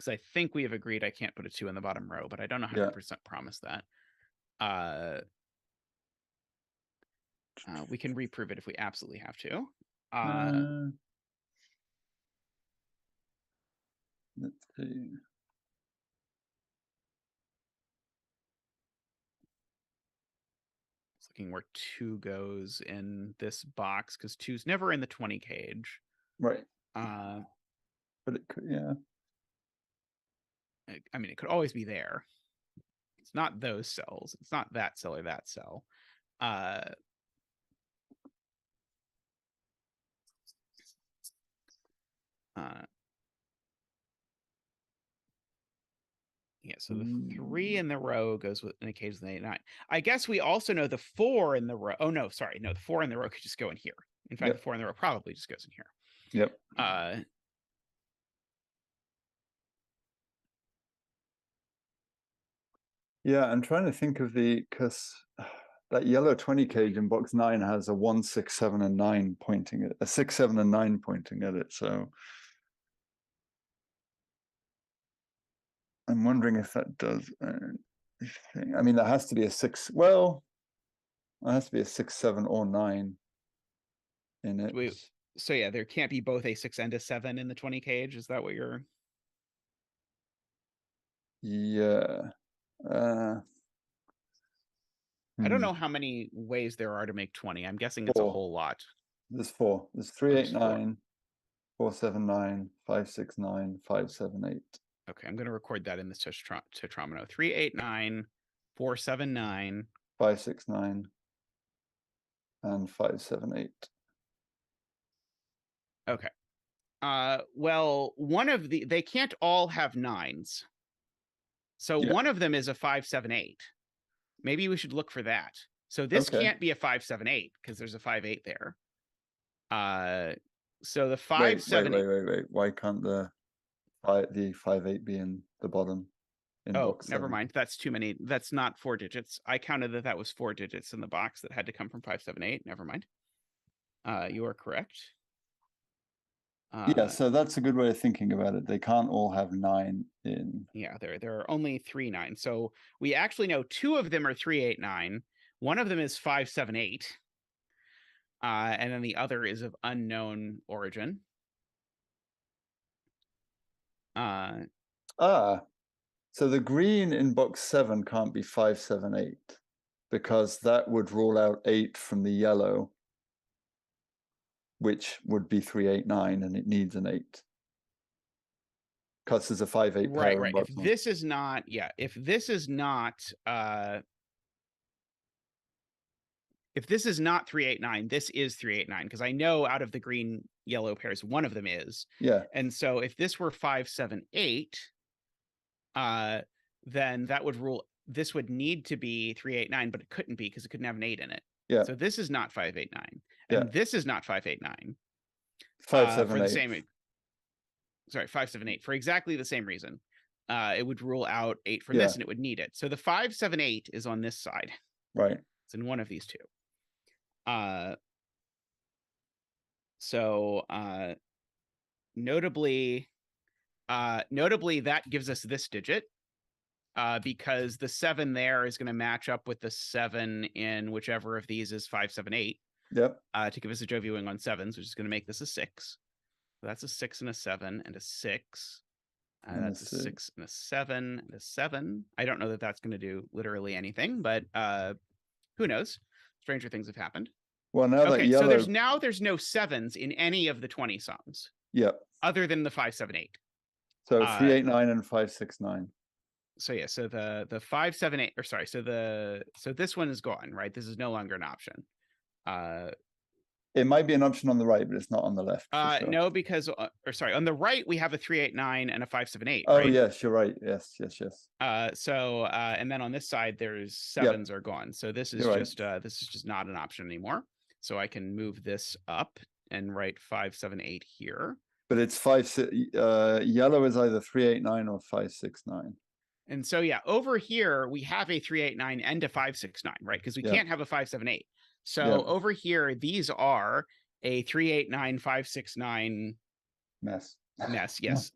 I think we have agreed I can't put a 2 in the bottom row, but I don't 100% promise that. We can reprove it if we absolutely have to. Let's see. Looking where 2 goes in this box because 2's never in the 20 cage. Right. But it could, yeah. I mean, it could always be there. It's not those cells. It's not that cell or that cell. Yeah, so the 3 in the row goes with an occasionally 8, 9. I guess we also know the 4 in the row. Oh, no, sorry. No, the 4 in the row could just go in here. In fact, the 4 in the row probably just goes in here. Yep. Yeah, I'm trying to think of because that yellow 20 cage in box 9 has a 1, 6, 7, and 9 pointing at a 6, 7, and 9 pointing at it. So I'm wondering if that does anything. I mean, there has to be a 6. Well, there has to be a 6, 7, or 9 in it. So yeah, there can't be both a 6 and a 7 in the 20 cage. Is that what you're? Yeah. I don't know how many ways there are to make 20. I'm guessing it's a whole lot. There's 4. There's 3, 8, 9, 4, 7, 9, 5, 6, 9, 5, 7, 8. Okay, I'm going to record that in this tetromino. 3, 8, 9, 4, 7, 9, 5, 6, 9, and 5, 7, 8. Okay. Well, they can't all have 9s. So one of them is a 5, 7, 8. Maybe we should look for that. So this can't be a 5, 7, 8 because there's a 5, 8 there. So the 5, 7, 8. Wait. Why can't the 5, 8 be in the bottom? in Oh, box never 7. mind. That's too many. That's not 4 digits. I counted that was 4 digits in the box that had to come from 578. Never mind. You are correct. Yeah, so that's a good way of thinking about it. They can't all have 9 in. Yeah, there are only 3 9. So we actually know 2 of them are 389. One of them is 578. And then the other is of unknown origin. So the green in box 7 can't be 578 because that would rule out 8 from the yellow, which would be 389, and it needs an 8. Because there's a 5-8 pair. Right. If this is not, if this is not 389, this is 389, because I know out of the green yellow pairs, one of them is. Yeah. And so if this were 578, then that would rule this would need to be 389, but it couldn't be because it couldn't have an 8 in it. Yeah. So this is not 589. And this is not 589. 578. For the same 578 for exactly the same reason. It would rule out 8 from this, and it would need it. So the 578 is on this side. Right. It's in one of these two. So notably that gives us this digit, because the 7 there is going to match up with the 7 in whichever of these is 578. Yep. To give us a Joe viewing on 7s, which is going to make this a 6. So that's a 6 and a 7 and a 6. That's a 6 and a 7 and a 7. I don't know that that's going to do literally anything, but who knows? Stranger things have happened. Well, now that yellow... so there's no 7s in any of the 20 songs. Yep. Other than the 578. So 389 and 569. So yeah, so the 578, or sorry, so this one is gone, right? This is no longer an option. It might be an option on the right, but it's not on the left. Sure. No, because on the right we have a 389 and a 578. Oh, right? yes, you're right. Yes. And then on this side there's 7s are gone. So this is just not an option anymore. So I can move this up and write 578 here. But it's yellow is either 389 or 569. And so over here we have a 389 and a 569, right? Because we can't have a 578. So over here, these are a 389, 569 mess. Yes.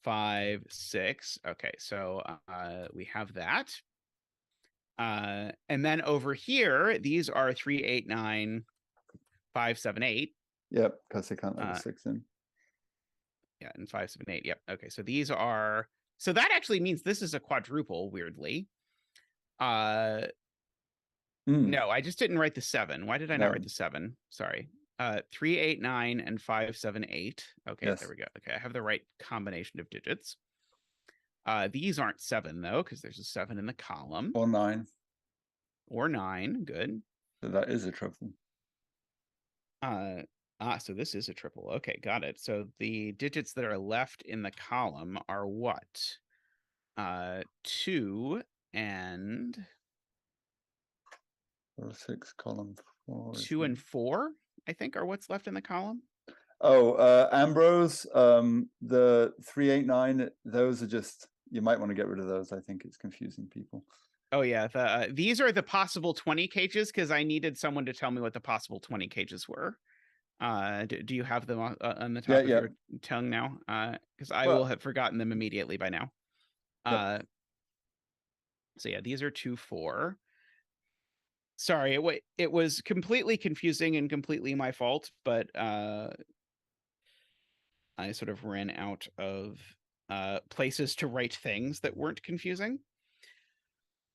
5, 6. Okay, so we have that. And then over here, these are 389, 578. Yep, because they can't have a 6 in. Yeah, and 578. Yep. Okay, so these are. So that actually means this is a quadruple, weirdly. No, I just didn't write the 7. Why did I not write the 7? Sorry. 389 and 578. Okay, there we go. Okay, I have the right combination of digits. These aren't 7 though, because there's a 7 in the column. Or 9. Or 9. Good. So that is a triple. So this is a triple. Okay, got it. So the digits that are left in the column are what? 2 and 6, column 4. 2 and 4, I think, are what's left in the column. Oh, Ambrose, the 389, those are just, you might want to get rid of those. I think it's confusing people. Oh yeah, these are the possible 20 cages, because I needed someone to tell me what the possible 20 cages were. Do you have them on the top of your tongue now? Because I will have forgotten them immediately by now. So yeah, these are 2, 4. Sorry, it was completely confusing and completely my fault, but I sort of ran out of places to write things that weren't confusing.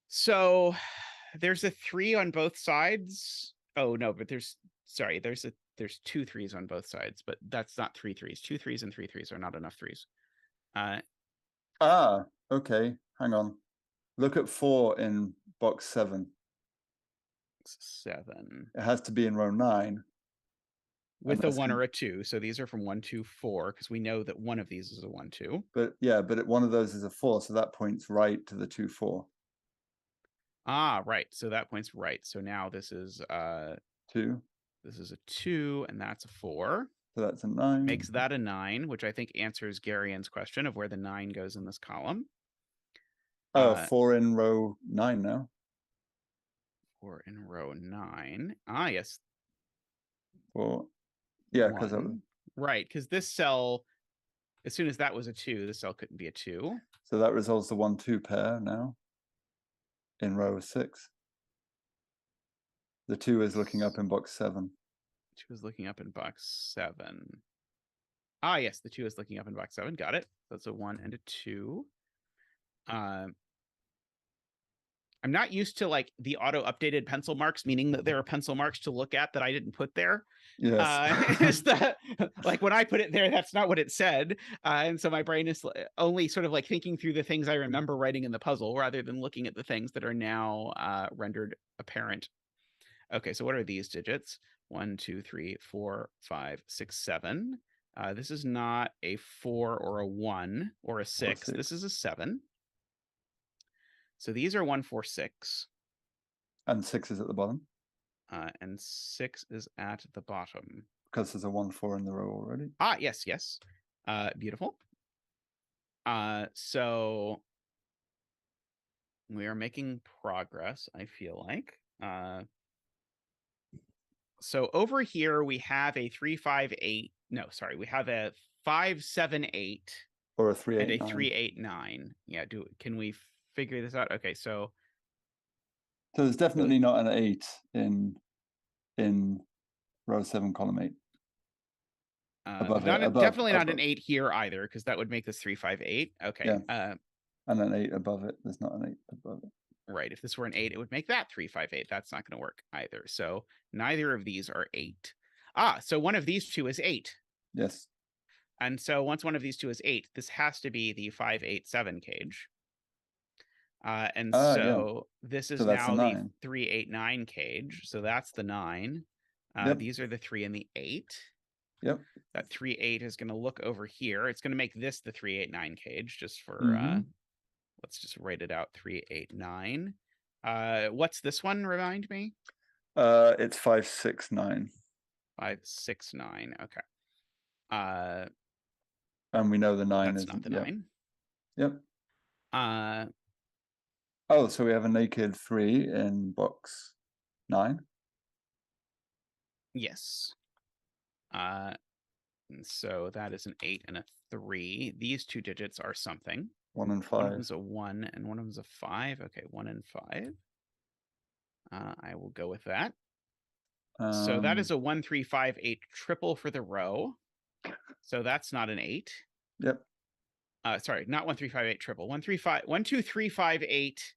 So there's a 3 on both sides. Oh no, but there's 2 3s on both sides, but that's not 3 3s. 2 3s and 3 3s are not enough 3s. Okay. Hang on. Look at 4 in box 7. 7. It has to be in row 9. With a 1 or a 2. So these are from 1, 2, 4, because we know that one of these is a 1, 2. But one of those is a 4, so that points right to the 2, 4. Right. So that points right. So now this is 2. This is a 2, and that's a 4. So that's a 9. Makes that a 9, which I think answers Garian's question of where the 9 goes in this column. Oh, 4 in row 9 now. 4 in row 9. Ah, yes. 4. Yeah, because right, because this cell, as soon as that was a 2, this cell couldn't be a 2. So that resolves the 1-2 pair now in row 6. The 2 is looking up in box 7. 2 is looking up in box 7. Ah, yes, the 2 is looking up in box 7. Got it. That's a 1 and a 2. I'm not used to like the auto updated pencil marks, meaning that there are pencil marks to look at that I didn't put there. Yes. Like when I put it there, that's not what it said. And so my brain is only sort of like thinking through the things I remember writing in the puzzle rather than looking at the things that are now rendered apparent. Okay, so what are these digits? 1, 2, 3, 4, 5, 6, 7. This is not a 4 or a 1 or a 6. This is a 7. So these are 1, 4, 6. And 6 is at the bottom. And 6 is at the bottom. Because there's a 1, 4 in the row already. Ah, yes, yes. Beautiful. So we are making progress, I feel like. So over here we have a 3, 5, 8. No, sorry, we have a 5, 7, 8. Or a 3, 8, and a 9. 3, 8, 9. Yeah, can we figure this out? Okay, so there's definitely not an 8 in row 7, column 8. Definitely not an 8 here either, because that would make this 3, 5, 8. Okay. Yeah. And an 8 above it. There's not an 8 above it. Right. If this were an 8, it would make that 3, 5, 8. That's not going to work either. So neither of these are 8. Ah, so one of these two is 8. Yes. And so once one of these two is 8, this has to be the 5, 8, 7 cage. This is now the 3, 8, 9 cage. So that's the 9. These are the 3 and the 8. Yep. That 3, 8 is going to look over here. It's going to make this the 3, 8, 9 cage just for, let's just write it out, 3, 8, 9. What's this one, remind me? It's 5, 6, 9. 5, 6, 9, okay. And we know the 9 is not the 9. Yep. Oh, so we have a naked 3 in box 9? Yes. And so that is an 8 and a 3. These two digits are something. 1 and 5. One of them's a 1 and one of them's a 5. Okay, 1 and 5. I will go with that. So that is a 1, 3, 5, 8 triple for the row. So that's not an 8. Yep. Sorry, not 1, 3, 5, 8 triple. 1, 2, 3, 5, 8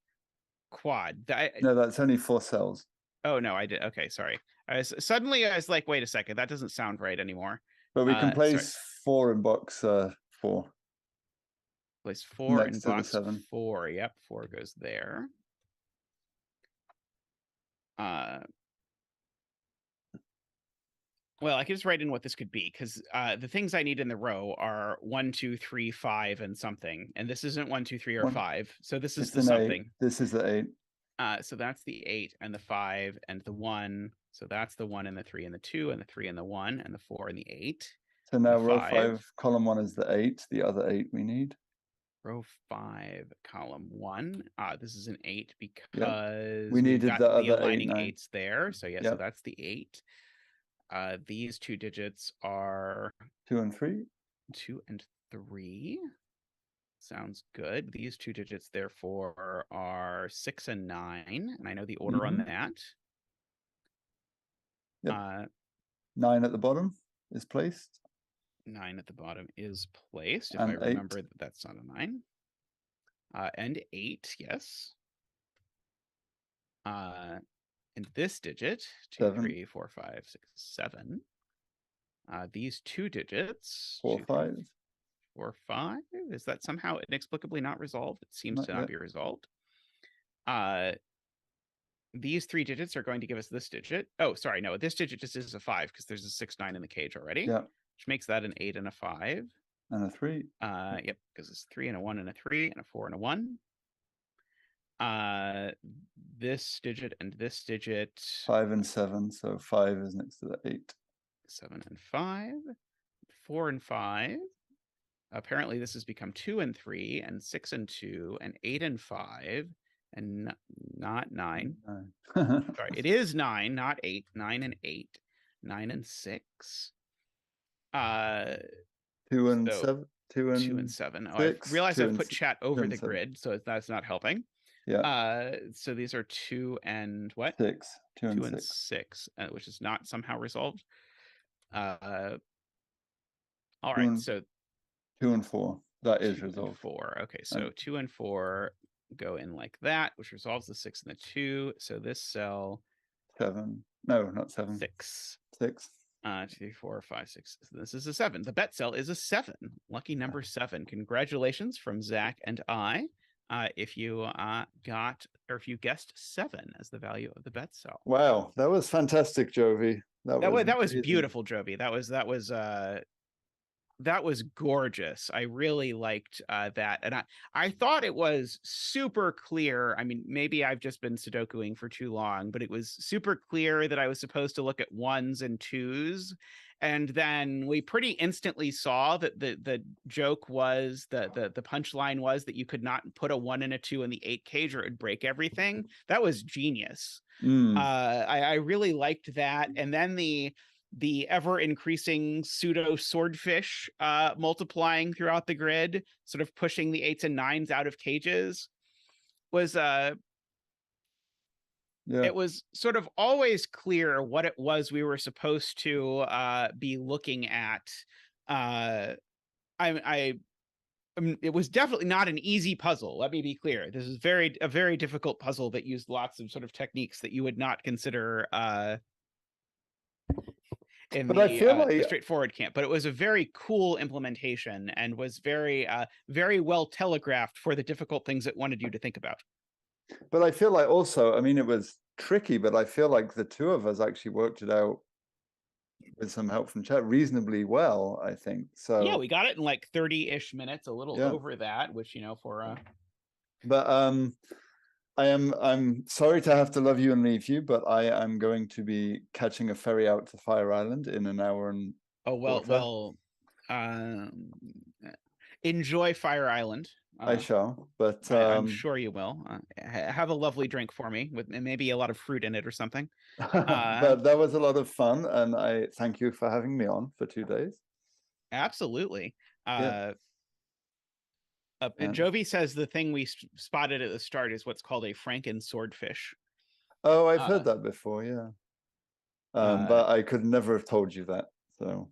quad. No, that's only 4 cells. Oh no, I did. Okay, sorry. Suddenly I was like, wait a second, that doesn't sound right anymore. But we can place 4 in box 4. Place 4 next in box 7. 4. Yep, 4 goes there. Well, I can just write in what this could be, because the things I need in the row are 1, 2, 3, 5, and something. And this isn't 1, 2, 3, or 5. So this is the something. 8. This is the 8. So that's the 8 and the 5 and the 1. So that's the 1 and the 3 and the 2 and the 3 and the 1 and the 4 and the 8. So now row 5, column 1 is the 8. The other 8 we need. Row 5, column 1. This is an 8 because we needed the other aligning 8s there. So yeah, so that's the 8. These two digits are 2 and 3. 2 and 3. Sounds good. These two digits, therefore, are 6 and 9. And I know the order on that. Yep. 9 at the bottom is placed. 9 at the bottom is placed. If and I remember that that's not a 9. And 8, yes. And this digit, 2, 7. 3, 4, 5, 6, 7. These two digits, 4, 5. 4, 5. Is that somehow inexplicably not resolved? It seems to not be resolved. These 3 digits are going to give us this digit. Oh, sorry, no, this digit just is a 5 because there's a 6, 9 in the cage already. Yeah. Which makes that an 8 and a 5. And a 3. Yep, because it's 3 and a 1 and a 3 and a 4 and a 1. This digit and this digit. 5 and 7, so 5 is next to the 8. 7 and 5. 4 and 5. apparently this has become 2 and 3 and 6 and 2 and 8 and 5 and not 9. Sorry, it is 9, not 8. 9 and 8, 9 and 6. 2 and So 7, 2 and 2 and 7. Oh, 6, I realize 2 I've and put chat over the 7. grid, so that's not helping. Yeah. So these are 2 and what? 6. 2 and 2 and 6. 6, which is not somehow resolved. All 2 right, and, so 2 and 4. That is 2 and resolved. 4. Okay, so 2 and 4 go in like that, which resolves the 6 and the 2. So this cell 7. No, not 7. 6. 6. 2, 3, 4, 5, 6. This is a 7. The bet cell is a 7. Lucky number 7. Congratulations from Zach and I. If you got, or if you guessed 7 as the value of the bet cell. Wow, that was fantastic, Jovi. That was beautiful, Jovi. That was gorgeous. I really liked that, and I thought it was super clear. I mean, maybe I've just been Sudokuing for too long, but it was super clear that I was supposed to look at 1s and 2s, and then we pretty instantly saw that the joke was the punchline was that you could not put a 1 and a 2 in the 8 cage or it would break everything. That was genius. I really liked that, and then the ever increasing pseudo swordfish multiplying throughout the grid, sort of pushing the 8s and 9s out of cages, was it was sort of always clear what it was we were supposed to be looking at. It was definitely not an easy puzzle. Let me be clear. This is a very difficult puzzle that used lots of sort of techniques that you would not consider in the straightforward camp, but it was a very cool implementation and was very very well telegraphed for the difficult things it wanted you to think about. But I feel like also, I mean, it was tricky, but I feel like the two of us actually worked it out with some help from chat reasonably well, I think. So yeah, we got it in like 30-ish minutes, a little over that, which, you know, for but I'm sorry to have to love you and leave you, but I am going to be catching a ferry out to Fire Island in an hour and enjoy Fire Island. I shall, but I'm sure you will. Have a lovely drink for me with maybe a lot of fruit in it or something. But that was a lot of fun, and I thank you for having me on for 2 days. Absolutely. And Jovi says the thing we spotted at the start is what's called a Franken swordfish. Oh, I've heard that before, yeah. But I could never have told you that. So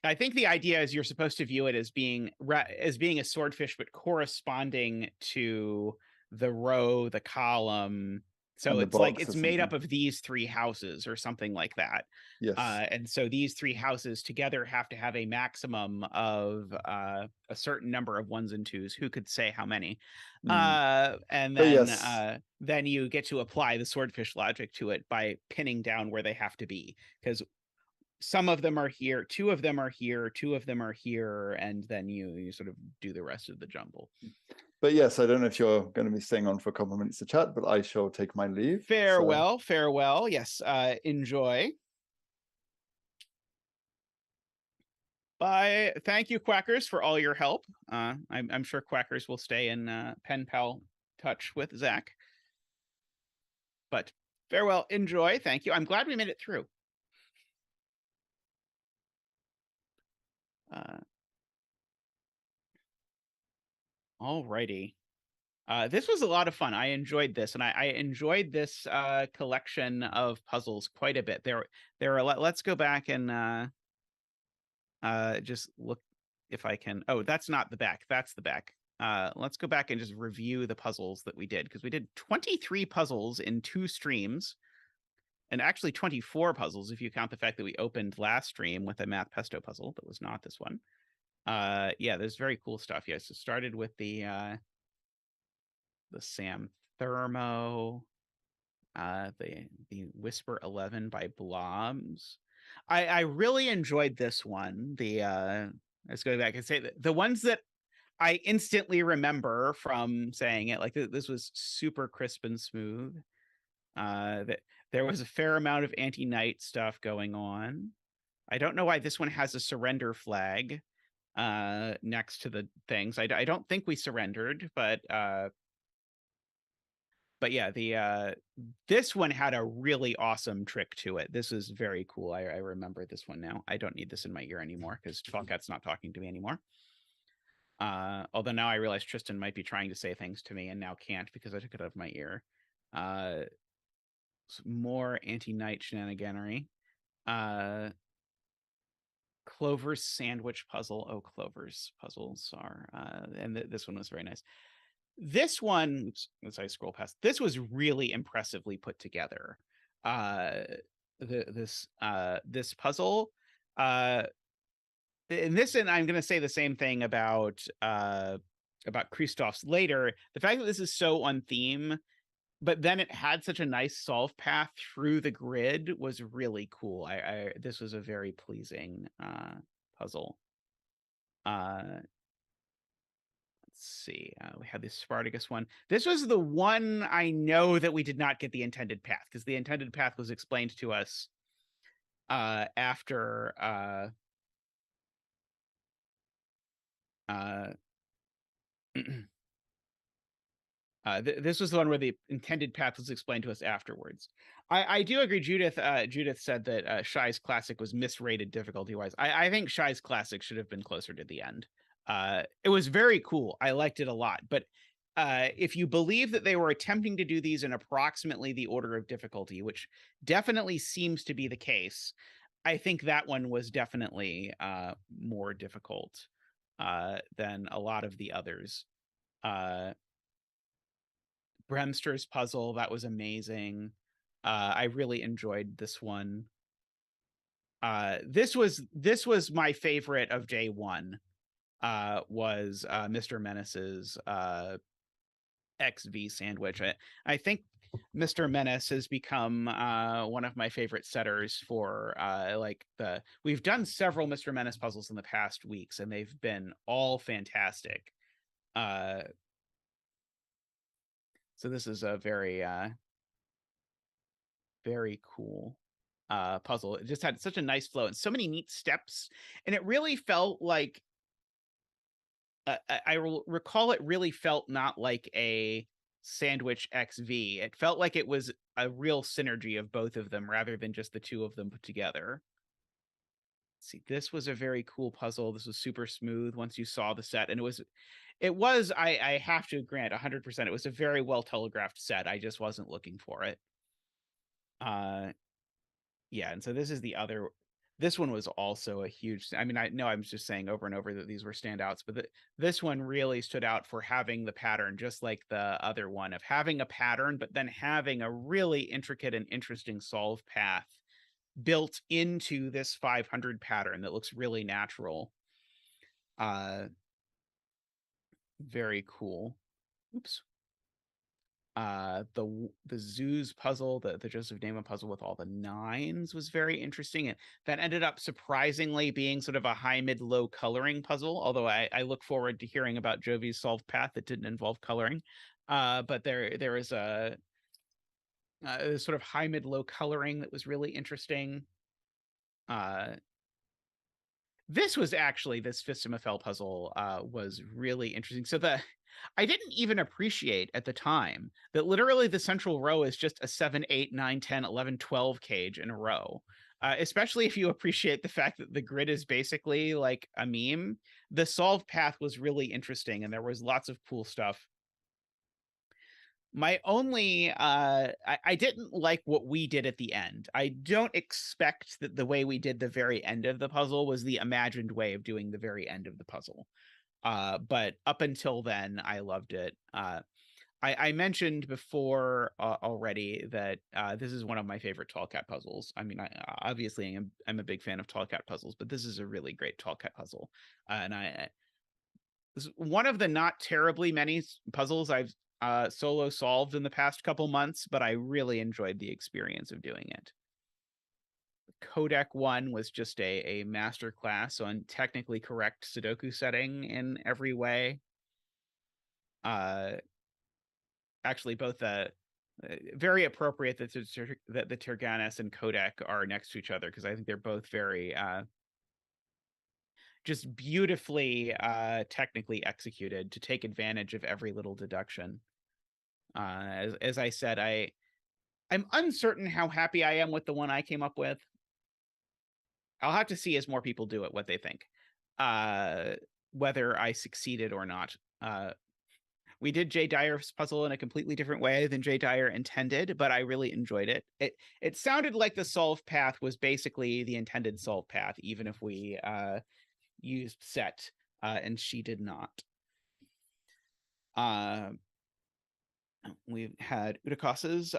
I think the idea is you're supposed to view it as being a swordfish, but corresponding to the row, the column. So it's like it's made up of these 3 houses or something like that. Yes. And so these 3 houses together have to have a maximum of a certain number of 1s and 2s. Who could say how many? And then you get to apply the swordfish logic to it by pinning down where they have to be, because some of them are here, 2 of them are here, 2 of them are here, and then you sort of do the rest of the jumble. But yes, I don't know if you're going to be staying on for a couple of minutes to chat, but I shall take my leave. Farewell, farewell. Yes, enjoy. Bye. Thank you, Quackers, for all your help. I'm sure Quackers will stay in pen pal touch with Zach. But farewell, enjoy. Thank you. I'm glad we made it through. Alrighty. This was a lot of fun. I enjoyed this, and I enjoyed this collection of puzzles quite a bit. There are. Let's go back and just look if I can. Oh, that's not the back. That's the back. Let's go back and just review the puzzles that we did, because we did 23 puzzles in 2 streams, and actually 24 puzzles if you count the fact that we opened last stream with a math pesto puzzle that was not this one. Yeah, there's very cool stuff. Yes, it started with the Sam Thermo, the Whisper 11 by Blobs. I really enjoyed this one. Let's go back and say that the ones that I instantly remember from saying it, like this was super crisp and smooth. That there was a fair amount of anti-night stuff going on. I don't know why this one has a surrender flag. next to the things. I don't think we surrendered, but yeah, this one had a really awesome trick to it. This is very cool. I remember this one now. I don't need this in my ear anymore because Tallcat's not talking to me anymore. Although now I realize Tristan might be trying to say things to me and now can't because I took it out of my ear. More anti-night shenaniganery. Clover's sandwich puzzle. Oh, Clover's puzzles are, and this one was very nice. This one, oops, as I scroll past, this was really impressively put together. This puzzle, and I'm going to say the same thing about Christoph's later. The fact that this is so on theme, but then it had such a nice solve path through the grid was really cool. This was a very pleasing puzzle. Let's see. We had the Spartacus one. This was the one I know that we did not get the intended path because the intended path was explained to us after this was the one where the intended path was explained to us afterwards. I do agree. Judith said that Shy's Classic was misrated difficulty-wise. I think Shy's Classic should have been closer to the end. It was very cool. I liked it a lot. But if you believe that they were attempting to do these in approximately the order of difficulty, which definitely seems to be the case, I think that one was definitely more difficult than a lot of the others. Bremster's puzzle, that was amazing. I really enjoyed this one. This was my favorite of day one. Was Mr. Menace's XV sandwich. I think Mr. Menace has become one of my favorite setters for we've done several Mr. Menace puzzles in the past weeks, and they've been all fantastic. So this is a very, very cool puzzle. It just had such a nice flow and so many neat steps. And it really felt like, I recall it really felt not like a sandwich XV. It felt like it was a real synergy of both of them rather than just the two of them put together. Let's see, this was a very cool puzzle. This was super smooth once you saw the set. And it was, I have to grant 100%, it was a very well telegraphed set. I just wasn't looking for it. Yeah, and so this is the other. This one was also a huge. I mean, I know I'm just saying over and over that these were standouts, but this one really stood out for having the pattern, just like the other one, of having a pattern, but then having a really intricate and interesting solve path built into this 500 pattern that looks really natural. Very cool. Oops. The zoos puzzle, the Joseph Nehme puzzle with all the nines was very interesting, and that ended up surprisingly being sort of a high, mid, low coloring puzzle. Although I look forward to hearing about Jovi's solved path that didn't involve coloring. But there is a sort of high, mid, low coloring that was really interesting. This was actually, this Phistomefel puzzle was really interesting. So I didn't even appreciate at the time that literally the central row is just a 7, 8, 9, 10, 11, 12 cage in a row. Especially if you appreciate the fact that the grid is basically like a meme. The solve path was really interesting and there was lots of cool stuff. My only, I didn't like what we did at the end. I don't expect that the way we did the very end of the puzzle was the imagined way of doing the very end of the puzzle. But up until then, I loved it. I mentioned before already that this is one of my favorite Tallcat puzzles. I mean, obviously I'm a big fan of Tallcat puzzles, but this is a really great Tallcat puzzle. And this is one of the not terribly many puzzles I've solo solved in the past couple months, but I really enjoyed the experience of doing it. The Qodec one was just a master class on technically correct Sudoku setting in every way. Actually, both very appropriate that the Tyrgannus and Qodec are next to each other because I think they're both very just beautifully technically executed to take advantage of every little deduction. As I said, I'm uncertain how happy I am with the one I came up with. I'll have to see as more people do it what they think, whether I succeeded or not. We did Jay Dyer's puzzle in a completely different way than Jay Dyer intended, but I really enjoyed it. It sounded like the solve path was basically the intended solve path, even if we used set, and she did not. We had Udukos's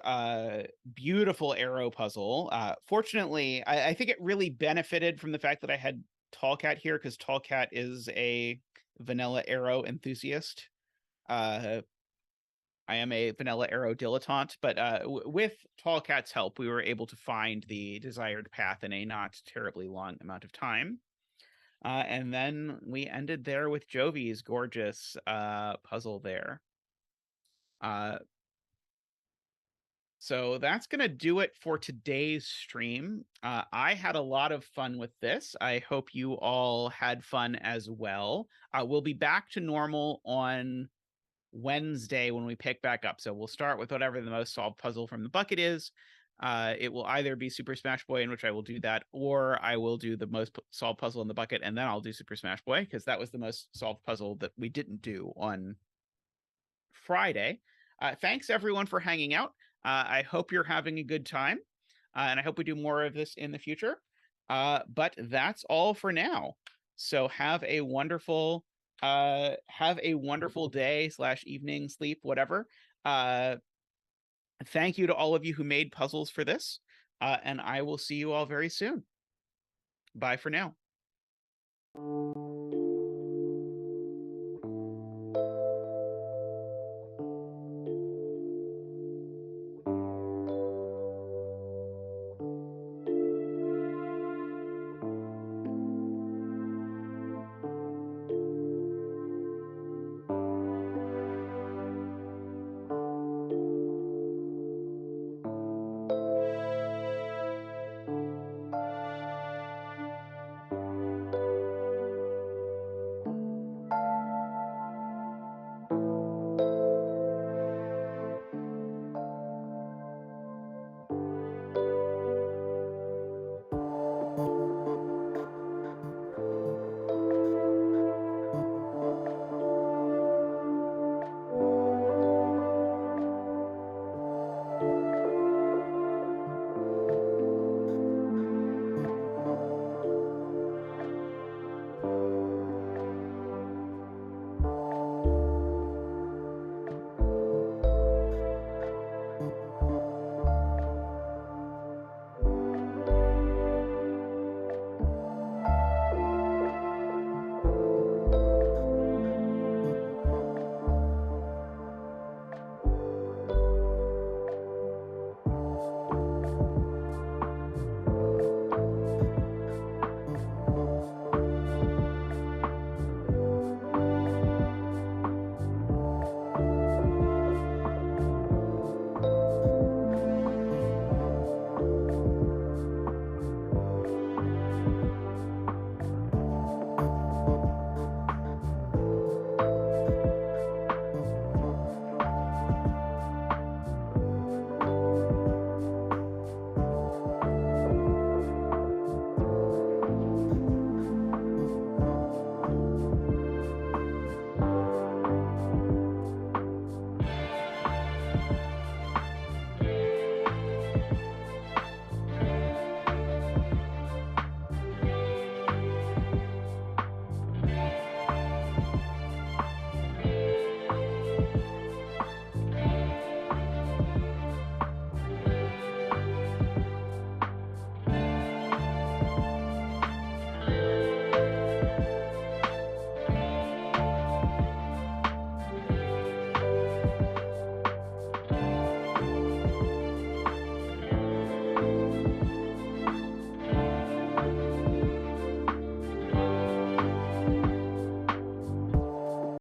beautiful arrow puzzle. Fortunately, I think it really benefited from the fact that I had Tallcat here, because Tallcat is a vanilla arrow enthusiast. I am a vanilla arrow dilettante, but with Tallcat's help, we were able to find the desired path in a not terribly long amount of time. And then we ended there with Jovi's gorgeous puzzle there. So that's going to do it for today's stream. I had a lot of fun with this. I hope you all had fun as well. We'll be back to normal on Wednesday when we pick back up. So we'll start with whatever the most solved puzzle from the bucket is. It will either be Super Smash Boy, in which I will do that, or I will do the most solved puzzle in the bucket, and then I'll do Super Smash Boy, because that was the most solved puzzle that we didn't do on Friday. Thanks everyone for hanging out. I hope you're having a good time, and I hope we do more of this in the future. But that's all for now. So have a wonderful day / evening, sleep, whatever. Thank you to all of you who made puzzles for this, and I will see you all very soon. Bye for now.